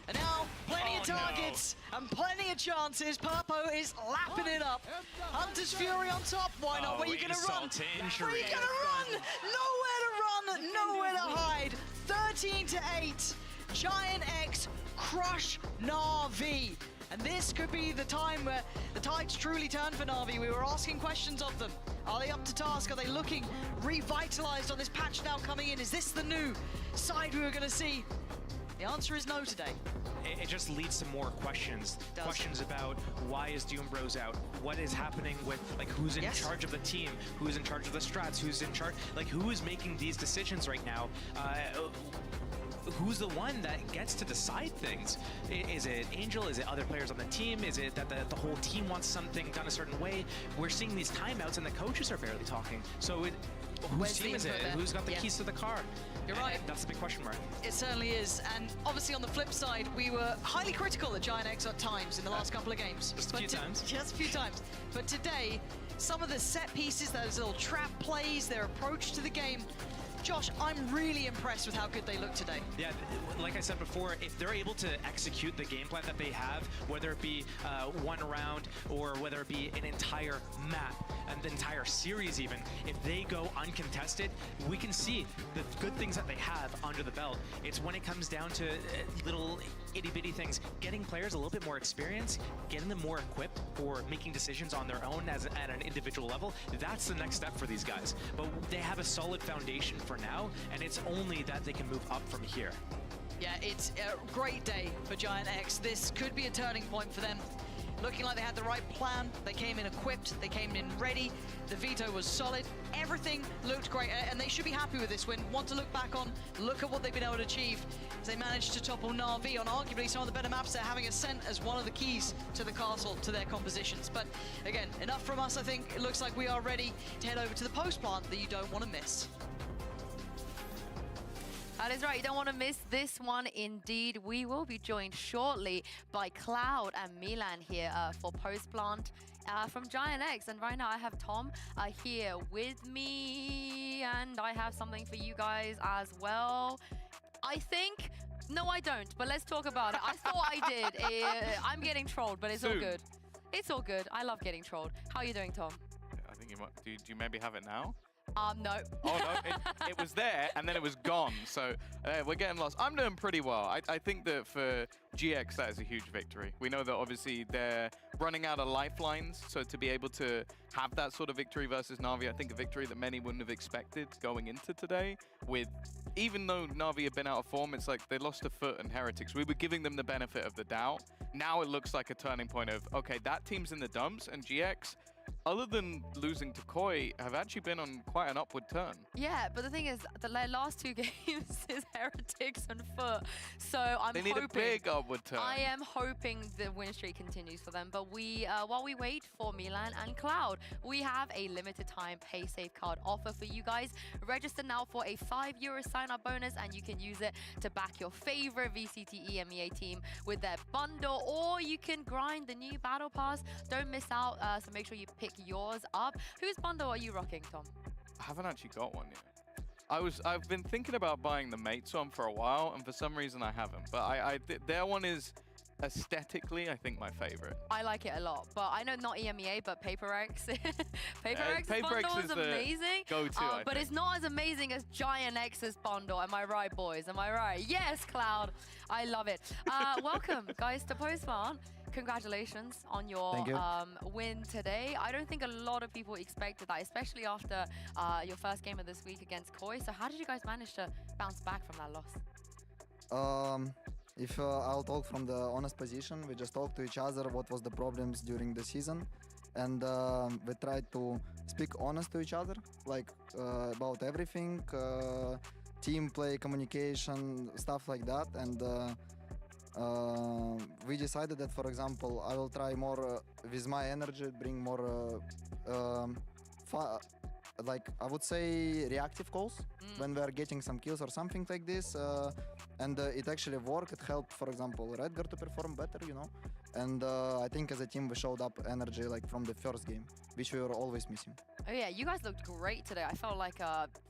And now, plenty of targets and plenty of chances. Purpo is lapping it up. Hunter's Fury on top. Why not? Where are you going to run? Where are you going to run? Nowhere to run, nowhere to hide. 13-8. Giant X crush NAVI. And this could be the time where the tides truly turn for NAVI. We were asking questions of them. Are they up to task? Are they looking revitalized on this patch now coming in? Is this the new side we were going to see? The answer is no today. It just leads to more questions. Questions about why is Doombros out? What is happening with, like, who's in charge of the team? Who's in charge of the strats? Who's in charge? Like, who is making these decisions right now? Who's the one that gets to decide things? Is it Angel? Is it other players on the team? Is it that the whole team wants something done a certain way? We're seeing these timeouts and the coaches are barely talking. So whose team is it? Who's got the keys to the car? You're right. That's a big question mark. It certainly is. And obviously on the flip side, we were highly critical of Giant X at times in the last couple of games. Just a few times. Just a few times. But today, some of the set pieces, those little trap plays, their approach to the game, Josh, I'm really impressed with how good they look today. Yeah, like I said before, if they're able to execute the game plan that they have, whether it be one round or whether it be an entire map and the entire series even, if they go uncontested, we can see the good things that they have under the belt. It's when it comes down to little itty-bitty things, getting players a little bit more experience, getting them more equipped for making decisions on their own at an individual level, that's the next step for these guys. But they have a solid foundation for now, and it's only that they can move up from here. Yeah, it's a great day for Giant X. This could be a turning point for them. Looking like they had the right plan. They came in equipped, they came in ready. The veto was solid. Everything looked great, and they should be happy with this win. Want to look back on, look at what they've been able to achieve. They managed to topple NAVI on arguably some of the better maps. They're having Ascent as one of the keys to the castle, to their compositions. But again, enough from us, I think. It looks like we are ready to head over to the post plant that you don't want to miss. That is right. You don't want to miss this one indeed. We will be joined shortly by Cloud and Milan here for Post Plant from Giant X. And right now I have Tom here with me, and I have something for you guys as well. I think, no I don't, but let's talk about it. I thought I did. I'm getting trolled, but it's all good. It's all good. I love getting trolled. How are you doing, Tom? I think you might. Do you maybe have it now? No. Oh, no, it was there, and then it was gone, so we're getting lost. I'm doing pretty well. I think that for GX, that is a huge victory. We know that obviously they're running out of lifelines, so to be able to have that sort of victory versus Na'Vi, I think a victory that many wouldn't have expected going into today. With, even though Na'Vi have been out of form, it's like they lost a foot in Heretics. We were giving them the benefit of the doubt. Now it looks like a turning point of, okay, that team's in the dumps, and GX, other than losing to Koi, have actually been on quite an upward turn. Yeah, but the thing is, the last 2 games is Heretics and Foot. So I'm hoping... They need a big upward turn. I am hoping the win streak continues for them. But we, while we wait for Milan and Cloud, we have a limited time pay safe card offer for you guys. Register now for a €5 sign-up bonus, and you can use it to back your favorite VCT EMEA team with their bundle, or you can grind the new Battle Pass. Don't miss out, so make sure you pick yours up. Whose bundle are you rocking, Tom? I haven't actually got one yet. I've been thinking about buying the Mates one for a while, and for some reason I haven't. But their one is aesthetically, I think my favorite. I like it a lot, but I know not EMEA, but Paper X. Paper X Paper X bundle is is the amazing. go-to, I but think. it's not as amazing as Giant X's bundle. Am I right, boys? Am I right? Yes, Cloud. I love it. Welcome, guys, to Postman. Congratulations on your Thank you. win today. I don't think a lot of people expected that, especially after your first game of this week against Koi. So how did you guys manage to bounce back from that loss? If I'll talk from the honest position, we just talked to each other what was the problems during the season, and we tried to speak honest to each other, like about everything, team play, communication, stuff like that, and we decided that, for example, I will try more with my energy, bring more like I would say reactive calls when we are getting some kills or something like this, and it actually worked. It helped, for example, Redgar to perform better, you know. And I think as a team we showed up energy like from the first game, which we were always missing. Oh yeah, you guys looked great today. I felt like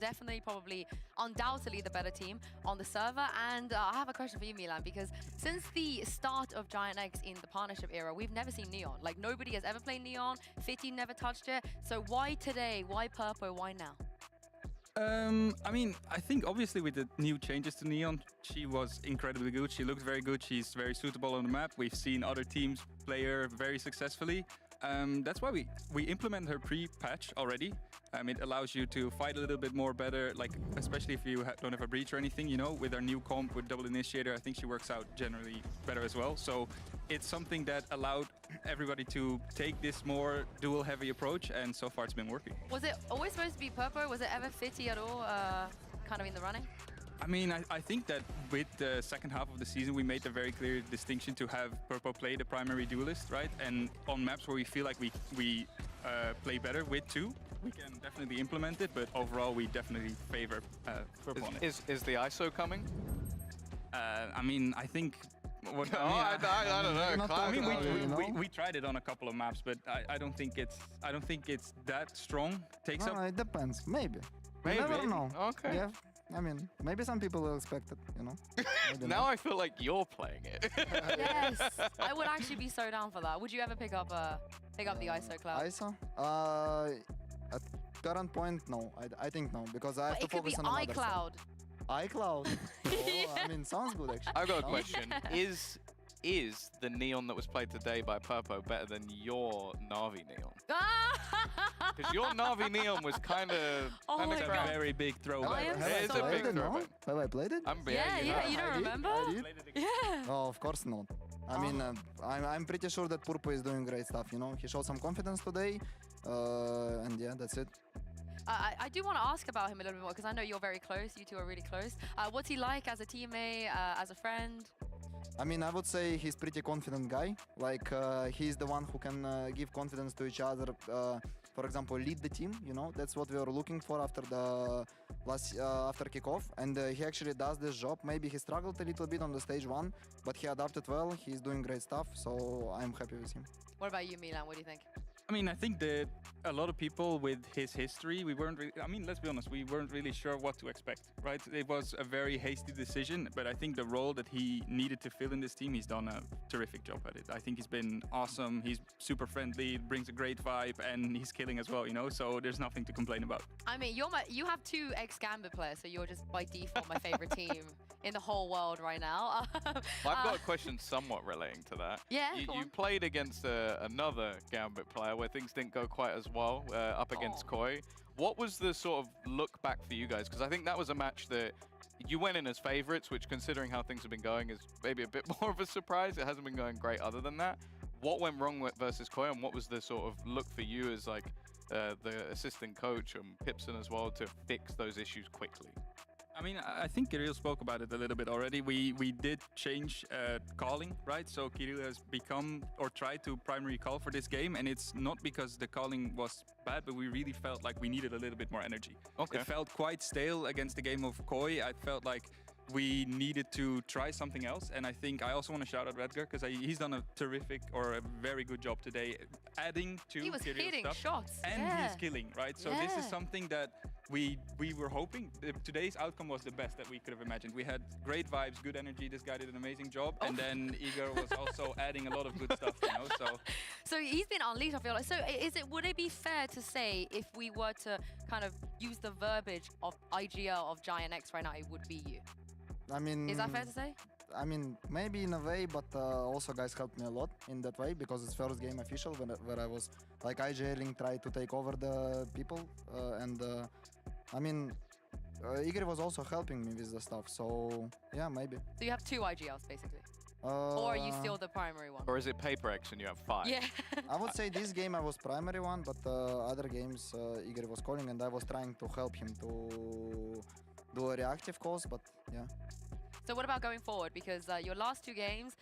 definitely, probably, undoubtedly the better team on the server. And I have a question for you, Milan, because since the start of Giant X in the partnership era, we've never seen Neon. Like, nobody has ever played Neon. Fitty never touched it. So why today? Why Purpo? Why now? I mean, I think obviously with the new changes to Neon, she was incredibly good. She looks very good. She's very suitable on the map. We've seen other teams play her very successfully. That's why we implemented her pre-patch already. It allows you to fight a little bit more better, like especially if you don't have a breach or anything, you know. With our new comp with double initiator, I think she works out generally better as well. So it's something that allowed everybody to take this more dual heavy approach, and so far it's been working. Was it always supposed to be Purpo? Was it ever Fitty at all, kind of in the running? I mean, I think that with the second half of the season, we made a very clear distinction to have Purpo play the primary duelist, right? And on maps where we feel like we play better with two, we can definitely implement it, but overall we definitely favor Purpo on it. Is the ISO coming? I mean, I think... What, I don't know. I mean, we tried it on a couple of maps, but I don't think it's that strong. Takes up. It depends. Maybe. Maybe. You never know. Okay. Yeah. I mean, maybe some people will expect it, you know. Now I feel like you're playing it. Yes, I would actually be so down for that. Would you ever pick up the ISO, Cloud? ISO? At current point, no. I think no, because I have But to it could focus be on another iCloud. stuff. iCloud? Oh, I mean, sounds good actually. I've got a No? question. Is the Neon that was played today by Purpo better than your Navi Neon? Because your Navi Neon was kind of It's a very big throwback. It is a big throwback. Have I played it? You don't remember? I did? Yeah. Oh, of course not. I mean, I'm pretty sure that Purpo is doing great stuff, you know. He showed some confidence today, and yeah, that's it. I do want to ask about him a little bit more, because I know you're very close. You two are really close. What's he like as a teammate, as a friend? I mean, I would say he's pretty confident guy. Like, he's the one who can give confidence to each other. For example, lead the team. You know, that's what we were looking for after the after kickoff. And he actually does this job. Maybe he struggled a little bit on the stage 1, but he adapted well. He's doing great stuff. So I'm happy with him. What about you, Milan? What do you think? I mean, I think that a lot of people with his history, we weren't really, I mean, let's be honest, we weren't really sure what to expect, right? It was a very hasty decision, but I think the role that he needed to fill in this team, he's done a terrific job at it. I think he's been awesome. He's super friendly, brings a great vibe, and he's killing as well, you know? So there's nothing to complain about. I mean, you have 2 ex-Gambit players, so you're just by default my favorite team in the whole world right now. I've got a question somewhat relating to that. Yeah, You played against another Gambit player where things didn't go quite as well, up against Koi. What was the sort of look back for you guys? Because I think that was a match that you went in as favorites, which, considering how things have been going, is maybe a bit more of a surprise. It hasn't been going great other than that. What went wrong versus Koi, and what was the sort of look for you as like the assistant coach and Pipson as well to fix those issues quickly? I mean, I think Kirill spoke about it a little bit already. We did change calling, right? So Kirill has become or tried to primary call for this game, and it's not because the calling was bad, but we really felt like we needed a little bit more energy. Okay. It felt quite stale against the game of Koi. I felt like we needed to try something else, and I think I also want to shout out Redgar, because he's done a terrific or a very good job today, adding to He was Kirill's hitting stuff, shots. and Yeah. he's killing, right? So this is something that we were hoping today's outcome was the best that we could have imagined. We had great vibes, good energy. This guy did an amazing job, and then Igor was also adding a lot of good stuff, you know. So he's been unleashed, I feel like. So would it be fair to say if we were to kind of use the verbiage of IGL of Giant X right now, it would be you? I mean, is that fair to say? I mean, maybe in a way, but also guys helped me a lot in that way because it's first game official where I was like IGLing, try to take over the people, and I mean, Igor was also helping me with the stuff. So yeah, maybe. So you have 2 IGLs basically. Or are you still the primary one? Or is it Paper X and you have 5? Yeah. I would say this game I was primary one, but other games Igor was calling and I was trying to help him to do a reactive calls, but yeah. So what about going forward? Because your last 2 games,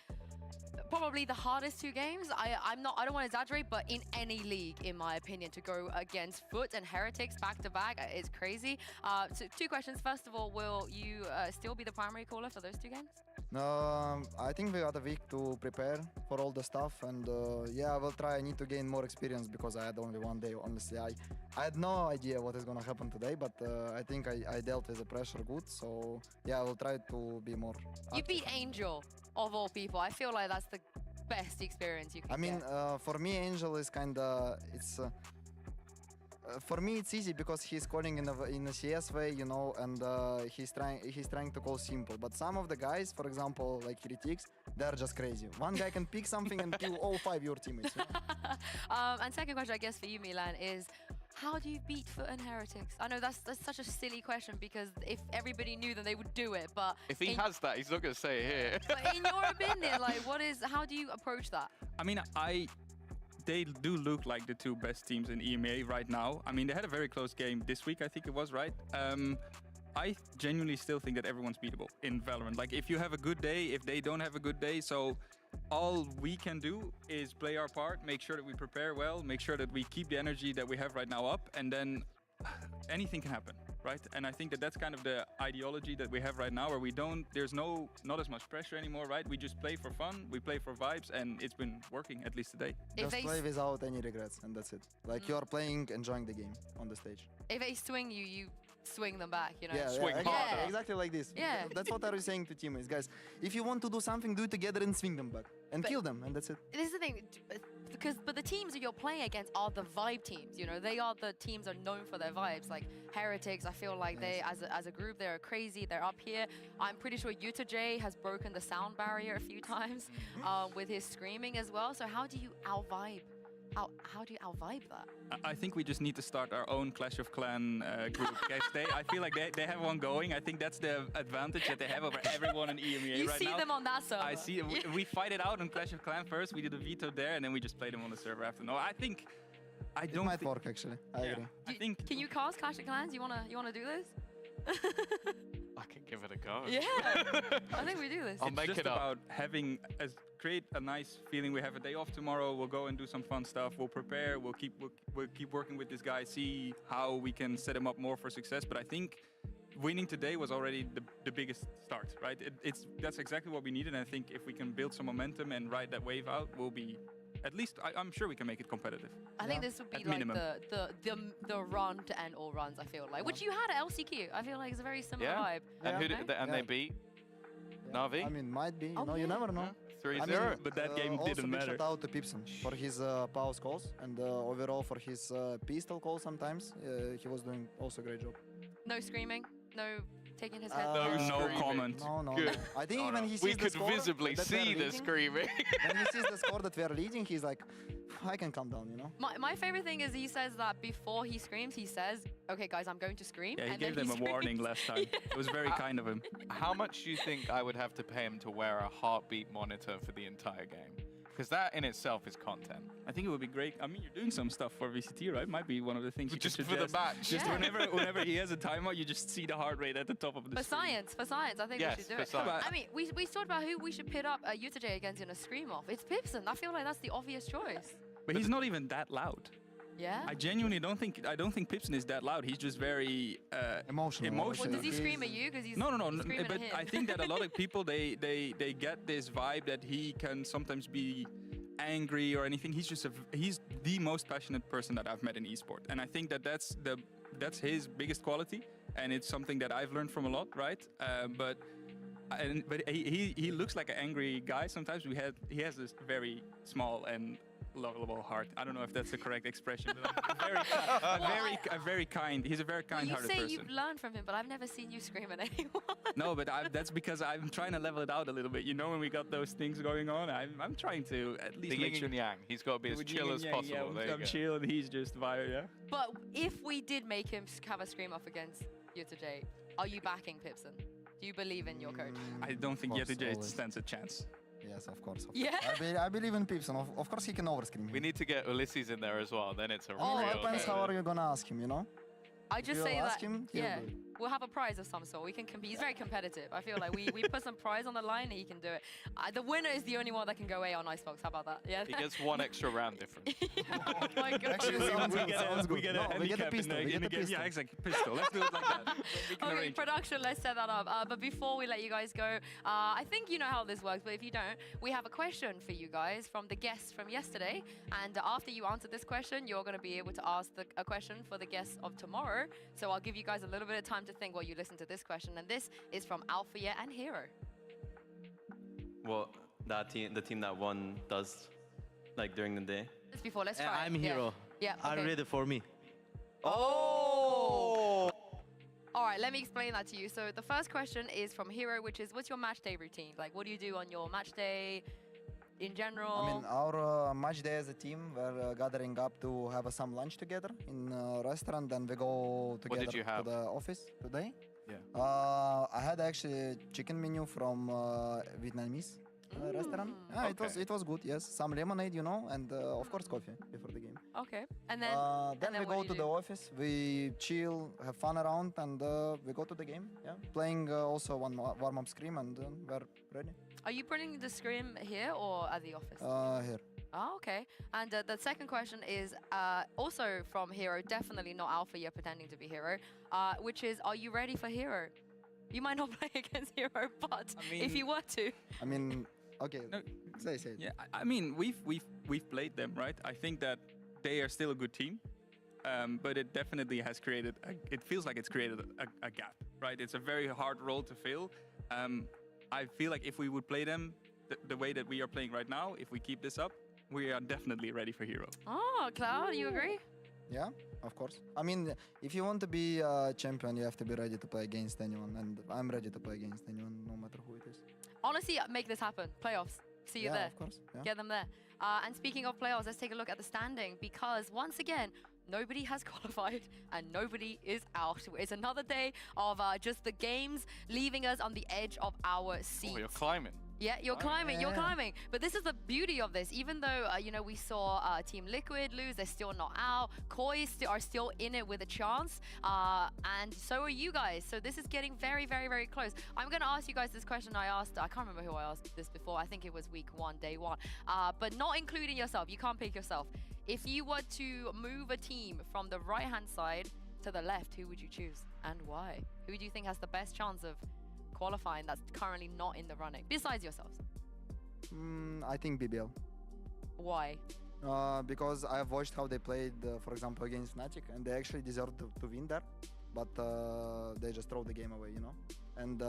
probably the hardest 2 games. I don't want to exaggerate, but in any league, in my opinion, to go against Foot and Heretics back to back is crazy. So 2 questions. First of all, will you still be the primary caller for those 2 games? I think we got a week to prepare for all the stuff, and yeah, I will try. I need to gain more experience because I had only 1 day. Honestly, I had no idea what is gonna happen today, but I think I dealt with the pressure good. So yeah, I will try to be more. You beat Angel of all people. I feel like that's the best experience you can I mean, get. for me, Angel is kinda for me, it's easy because he's calling in a CS way, you know, and he's trying to call simple. But some of the guys, for example, like Heretics, they're just crazy. One guy can pick something and kill all 5 your teammates. You know? And second question, I guess, for you, Milan, is how do you beat Foot and Heretics? I know that's such a silly question because if everybody knew, then they would do it. But if he has that, he's not going to say it here. But in your opinion, like, how do you approach that? I mean, they do look like the 2 best teams in EMEA right now. I mean, they had a very close game this week, I think it was, right? I genuinely still think that everyone's beatable in Valorant. Like, if you have a good day, if they don't have a good day, so all we can do is play our part, make sure that we prepare well, make sure that we keep the energy that we have right now up, and then anything can happen, right? And I think that that's kind of the ideology that we have right now, where there's not as much pressure anymore, right? We just play for fun, we play for vibes, and it's been working, at least today. Just play without any regrets, and that's it. Like, you are playing, enjoying the game on the stage. If they swing you, you swing them back, you know? Yeah, swing harder. Exactly like this. Yeah. That's what I was saying to teammates, guys. If you want to do something, do it together and swing them back. And kill them, and that's it. This is the thing, but the teams that you're playing against are the vibe teams, you know? They are the teams that are known for their vibes. Like Heretics, I feel like they, as a group, they're crazy. They're up here. I'm pretty sure W2D3 has broken the sound barrier a few times with his screaming as well. So how do you out-vibe? How do you out-vibe that? I think we just need to start our own Clash of Clan group. Guys, I feel like they have one going. I think that's the advantage that they have over everyone in EMEA right now. You see them on that server. I see. We fight it out on Clash of Clan first. We did a veto there, and then we just play them on the server after. No, I think it might work actually. I agree. I think. Can you cast Clash of Clans? You wanna do this? I can give it a go. Yeah, I think we do this. I'll make it up. About having create a nice feeling. We have a day off tomorrow. We'll go and do some fun stuff. We'll prepare. We'll keep working with this guy. See how we can set him up more for success. But I think winning today was already the biggest start, right? That's exactly what we needed. And I think if we can build some momentum and ride that wave out, we'll be. At least I'm sure we can make it competitive. I think this would be like the run to end all runs. I feel like, which you had at LCQ. I feel like it's a very similar vibe. And they beat NAVI. I mean, might be. You never know. 3-0. But that game didn't matter. Also, shout out to Pipson for his pause calls and overall for his pistol calls. Sometimes he was doing also a great job. No screaming. No taking his head. No comment. No. Good. I think when he sees we the could score visibly that we are see the leading, screaming. when he sees the score that we are leading, he's like, I can calm down, you know? My favorite thing is he says that before he screams, he says, okay, guys, I'm going to scream. Yeah, he and gave then them a warning last time. It was very kind of him. How much do you think I would have to pay him to wear a heartbeat monitor for the entire game? Because that in itself is content. I think it would be great. I mean, you're doing some stuff for VCT, right? Might be one of the things you just could for the suggest. match. Just whenever he has a timeout, you just see the heart rate at the top of the screen. For science, I think we should do it. science. I mean, we talked about who we should pit up W2D3 against in a scream off. It's Pipson. I feel like that's the obvious choice. But he's not even that loud. Yeah. I genuinely don't think Pipson is that loud. He's just very emotional. Well, does he scream at you? Because he's no. screaming But at him. I think that a lot of people they get this vibe that he can sometimes be angry or anything. He's the most passionate person that I've met in esport, and I think that that's that's his biggest quality, and it's something that I've learned from a lot, right? But he looks like an angry guy sometimes. He has this very small and lovable heart. I don't know if that's the correct expression, but he's a very kind-hearted person. You say you've learned from him, but I've never seen you scream at anyone. No, but that's because I'm trying to level it out a little bit. You know, when we got those things going on, I'm trying to at least The make yin sure. and yang. He's got to be as chill as possible. Yeah, There you I'm go. chill and he's just vibe, yeah. But if we did make him have a scream off against Yutuje, are you backing Pipson? Do you believe in your coach? I don't think Of course, Yetuje always. stands a chance. Yes, of course. Yeah? I believe in Pipson. Of course, he can overscreen. We need to get Ulysses in there as well. Then it's a Oh, real. it depends how are you gonna ask him, you know? I If just you say ask that, him, he'll yeah, do it. we'll have a prize of some sort. We can compete. He's very competitive. I feel like we put some prize on the line and he can do it. The winner is the only one that can go A on Icebox. How about that? Yeah. He gets one extra round difference. Oh my God. Actually, sounds we good. get No, a we get a handicap pistol. We in get the a game. pistol. Yeah, exactly. Pistol. Let's do it like that. We can Okay, arrange it. production, let's set that up. But before we let you guys go, I think you know how this works, but if you don't, we have a question for you guys from the guests from yesterday. And after you answer this question, you're going to be able to ask a question for the guests of tomorrow. So I'll give you guys a little bit of time to think while you listen to this question. And this is from Alpha and Hero. What the team that won does, like during the day. Just before, let's try it. I'm Yeah. Hero. Yeah, I'm okay. ready for me. Oh! All right, let me explain that to you. So the first question is from Hero, which is, what's your match day routine? Like, what do you do on your match day in general? I mean, our match day as a team, we're gathering up to have some lunch together in a restaurant, then we go together did you have? to the office today. Yeah. I had actually chicken menu from Vietnamese restaurant. Yeah, it was good. Yes, some lemonade, you know, and of course coffee before the game. Okay, and then Then we what go do to you the do? office, we chill, have fun around, and we go to the game. Yeah, playing also one warm-up scrim, and we're ready. Are you putting the scrim here or at the office? Here. Oh, okay. And the second question is also from Hero, definitely not Alpha, you're pretending to be Hero, which is, are you ready for Hero? You might not play against Hero, but if you were to. I mean, okay, say it. Yeah, I mean, we've played them, right? I think that they are still a good team, but it definitely has created. It feels like it's created a gap, right? It's a very hard role to fill. I feel like if we would play them the way that we are playing right now, if we keep this up, we are definitely ready for Hero. Oh, Cloud, you agree? Yeah, of course. I mean, if you want to be a champion, you have to be ready to play against anyone, and I'm ready to play against anyone, no matter who it is. Honestly, make this happen. Playoffs. See you Yeah, there. of course, yeah. Get them there. And speaking of playoffs, let's take a look at the standing because once again, nobody has qualified and nobody is out. It's another day of just the games leaving us on the edge of our seat. Oh, you're climbing. Yeah, you're climbing, you're yeah. climbing. But this is the beauty of this. Even though, you know, we saw Team Liquid lose, they're still not out. Koi are still in it with a chance. And so are you guys. So this is getting very, very, very close. I'm going to ask you guys this question I can't remember who I asked this before. I think it was week 1, day 1. But not including yourself. You can't pick yourself. If you were to move a team from the right-hand side to the left, who would you choose and why? Who do you think has the best chance of qualifying that's currently not in the running, besides yourselves? I think BBL. Why? Because I've watched how they played, for example, against Fnatic, and they actually deserved to win there, but they just throw the game away, you know? And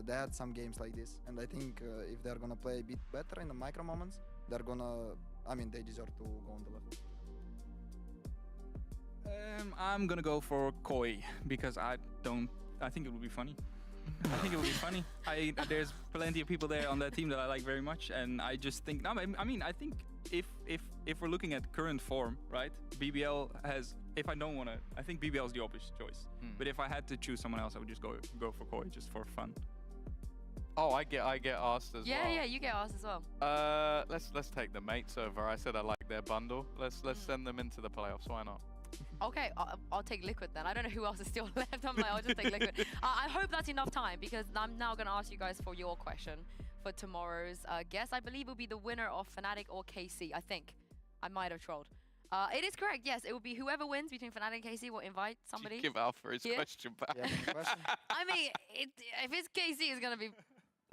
they had some games like this, and I think if they're gonna play a bit better in the micro moments, they deserve to go on the left. I'm gonna go for Koi because I think it would be funny. I think it would be funny. There's plenty of people there on that team that I like very much, and I just think. No, I mean, I think if we're looking at current form, right? BBL has. If I don't want to, I think BBL is the obvious choice. But if I had to choose someone else, I would just go for Koi just for fun. Oh, I get asked as well. Yeah, you get asked as well. Let's take the mates over. I said I like their bundle. Let's send them into the playoffs. Why not? Okay, I'll take Liquid then. I don't know who else is still left. I'm like, I'll just take Liquid. I hope that's enough time because I'm now going to ask you guys for your question for tomorrow's guest. I believe it will be the winner of Fnatic or KC, I think. I might have trolled. It is correct, yes. It will be whoever wins between Fnatic and KC will invite somebody. Give Alpha his here. question back. I mean, if it's KC, it's going to be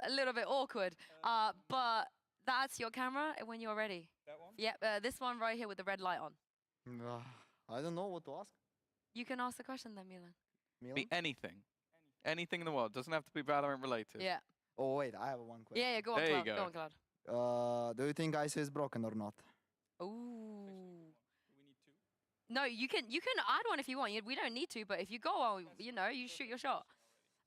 a little bit awkward. But that's your camera when you're ready. That one? Yep, this one right here with the red light on. I don't know what to ask. You can ask the question then, Milan. Be anything. Anything in the world. Doesn't have to be Valorant related. Yeah. Oh wait, I have one question. Yeah, go on, There you Cloud. go. On, Cloud. Do you think ISO is broken or not? Ooh. No, you can add one if you want. We don't need to, but if you go on, you know, you shoot your shot.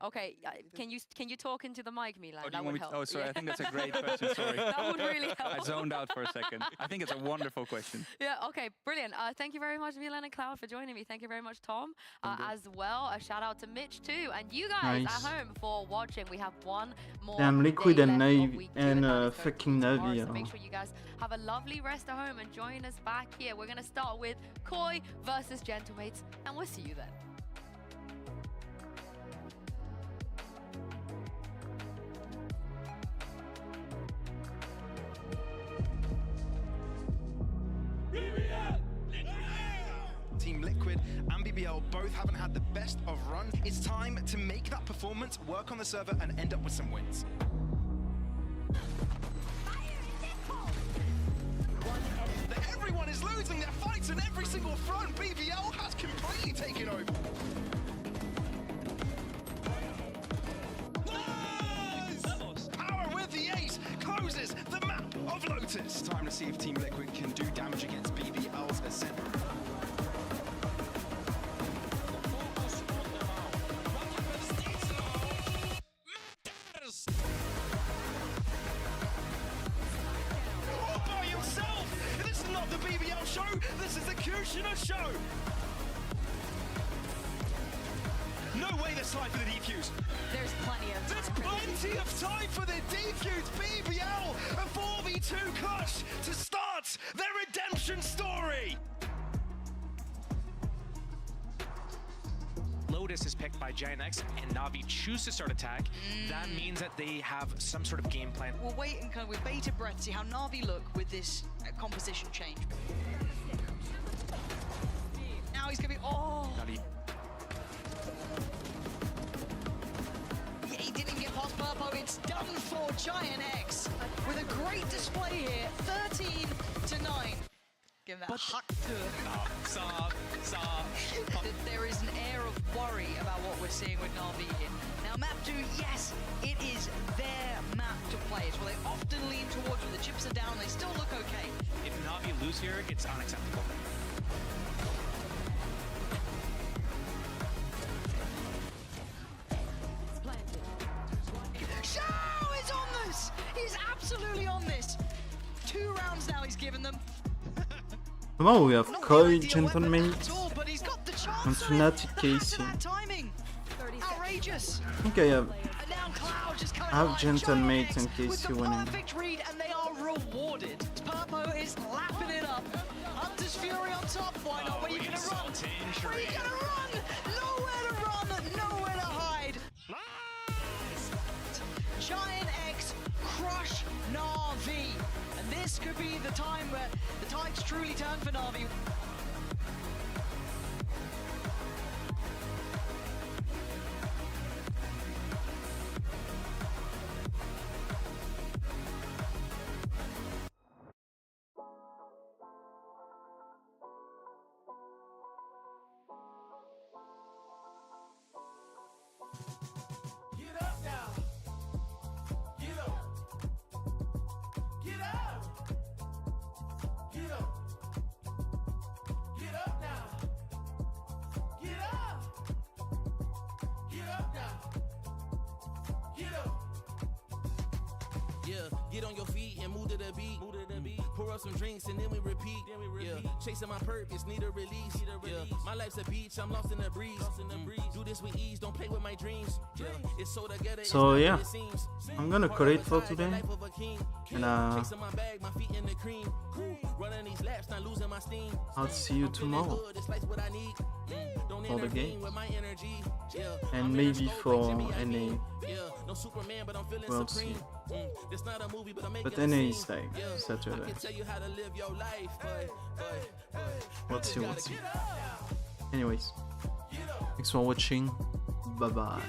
Okay, can you talk into the mic, Milan? Oh, do that you want would me to, help. oh, sorry. Yeah. I think that's a great question. Sorry. That would really help. I zoned out for a second. I think it's a wonderful question. Yeah, okay, brilliant. Thank you very much, Milan and Cloud, for joining me. Thank you very much, Tom, as well. A shout out to Mitch, too. And you guys Nice. at home for watching. We have one more Damn, Liquid day and left of Navy week 2 and that is going fucking tomorrow, Navi. So make sure you guys have a lovely rest at home and join us back here. We're going to start with Koi versus Gentlemates, and we'll see you then. Team Liquid and BBL both haven't had the best of runs. It's time to make that performance work on the server and end up with some wins. Everyone is losing their fights in every single front. BBL has completely taken over. Nice! Power with the ace closes the map of Lotus. Time to see if Team Liquid can do damage against BBL's Ascent. All by himself! This is not the BBL show, this is the Kushner show! No way there's time for the defuse. There's plenty of time. There's plenty of time for the defuse. BBL, a 4v2 clutch to start their redemption story. Lotus is picked by Giant X and Navi choose to start attack. That means that they have some sort of game plan. We'll wait and kind of with bated breath to see how Navi look with this composition change. Now he's gonna be, Navi. Yeah, he didn't get past Purpo. It's done for Giant X with a great display here, 13-9. Give him that hut to There is an air of worry about what we're seeing with Navi here. Now, map 2, yes, it is their map to play. It's where they often lean towards when the chips are down. They still look okay. If Navi lose here, it's unacceptable. Shao is on this! He's absolutely on this. 2 rounds now he's given them. Well, we have Koi, Gentlemate, But he's got the and chance Fnatic Casey. timing. Outrageous. I think I have And now Cloud just coming alive. Gentlemate and with Casey the winning. perfect read, and they are rewarded. Purpo is lapping it up. Hunter's Fury on top. Why not? Where you gonna run? Where you gonna run? Nowhere to run, nowhere to hide. Giant X crush Na'Vi. And this could be the time where the tides truly turn for Na'Vi. Get up now. Get up. Get up. Get up. Get up now. Get up. Get up now. Get up. Yeah, get on your feet and move to the beat. Pour up some drinks and then we repeat. Yeah, chasing my purpose, need a release. Yeah, my life's a beach, I'm lost in the breeze. Do this with ease, don't play with my dreams. Yeah, it's so together. So yeah, I'm gonna call it for today. And Chasing my bag, my feet in the cream. Running these laps, not losing my steam. I'll see you tomorrow for the games. And maybe for NA. We'll see. But NA is like Saturday. We'll see, we'll see. Anyways, thanks for watching. Bye bye.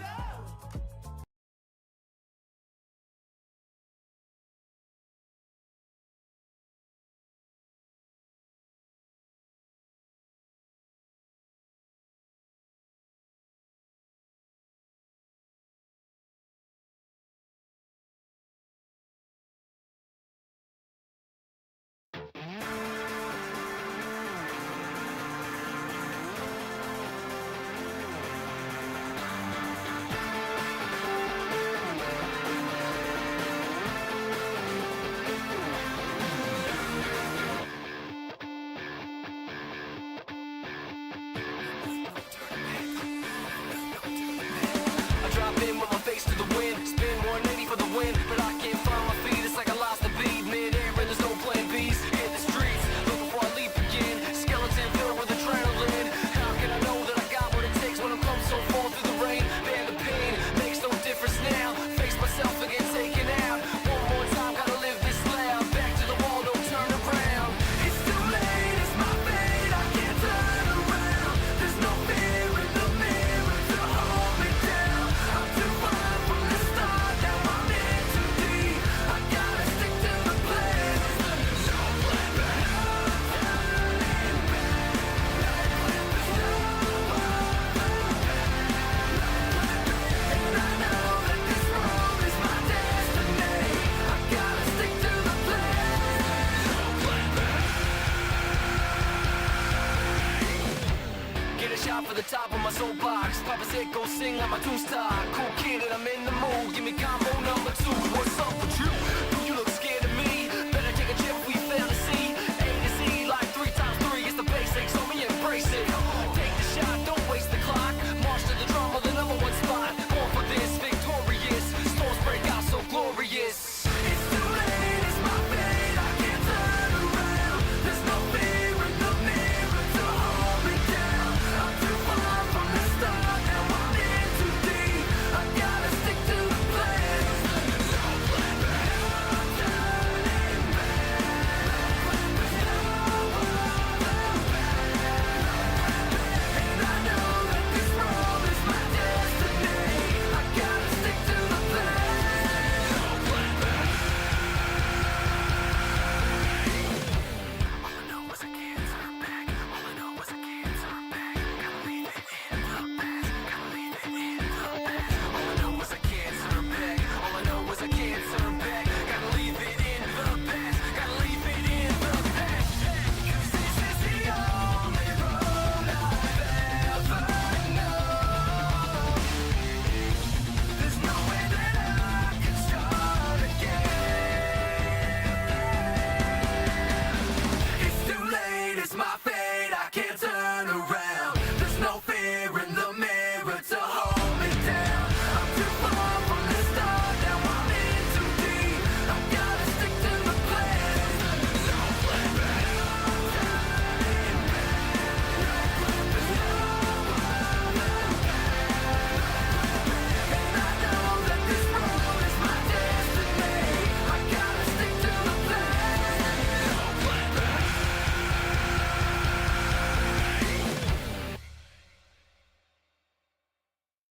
sing, I'm a two-star. Cool kid and I'm in the mood. Give me combo number 2. What's up with you?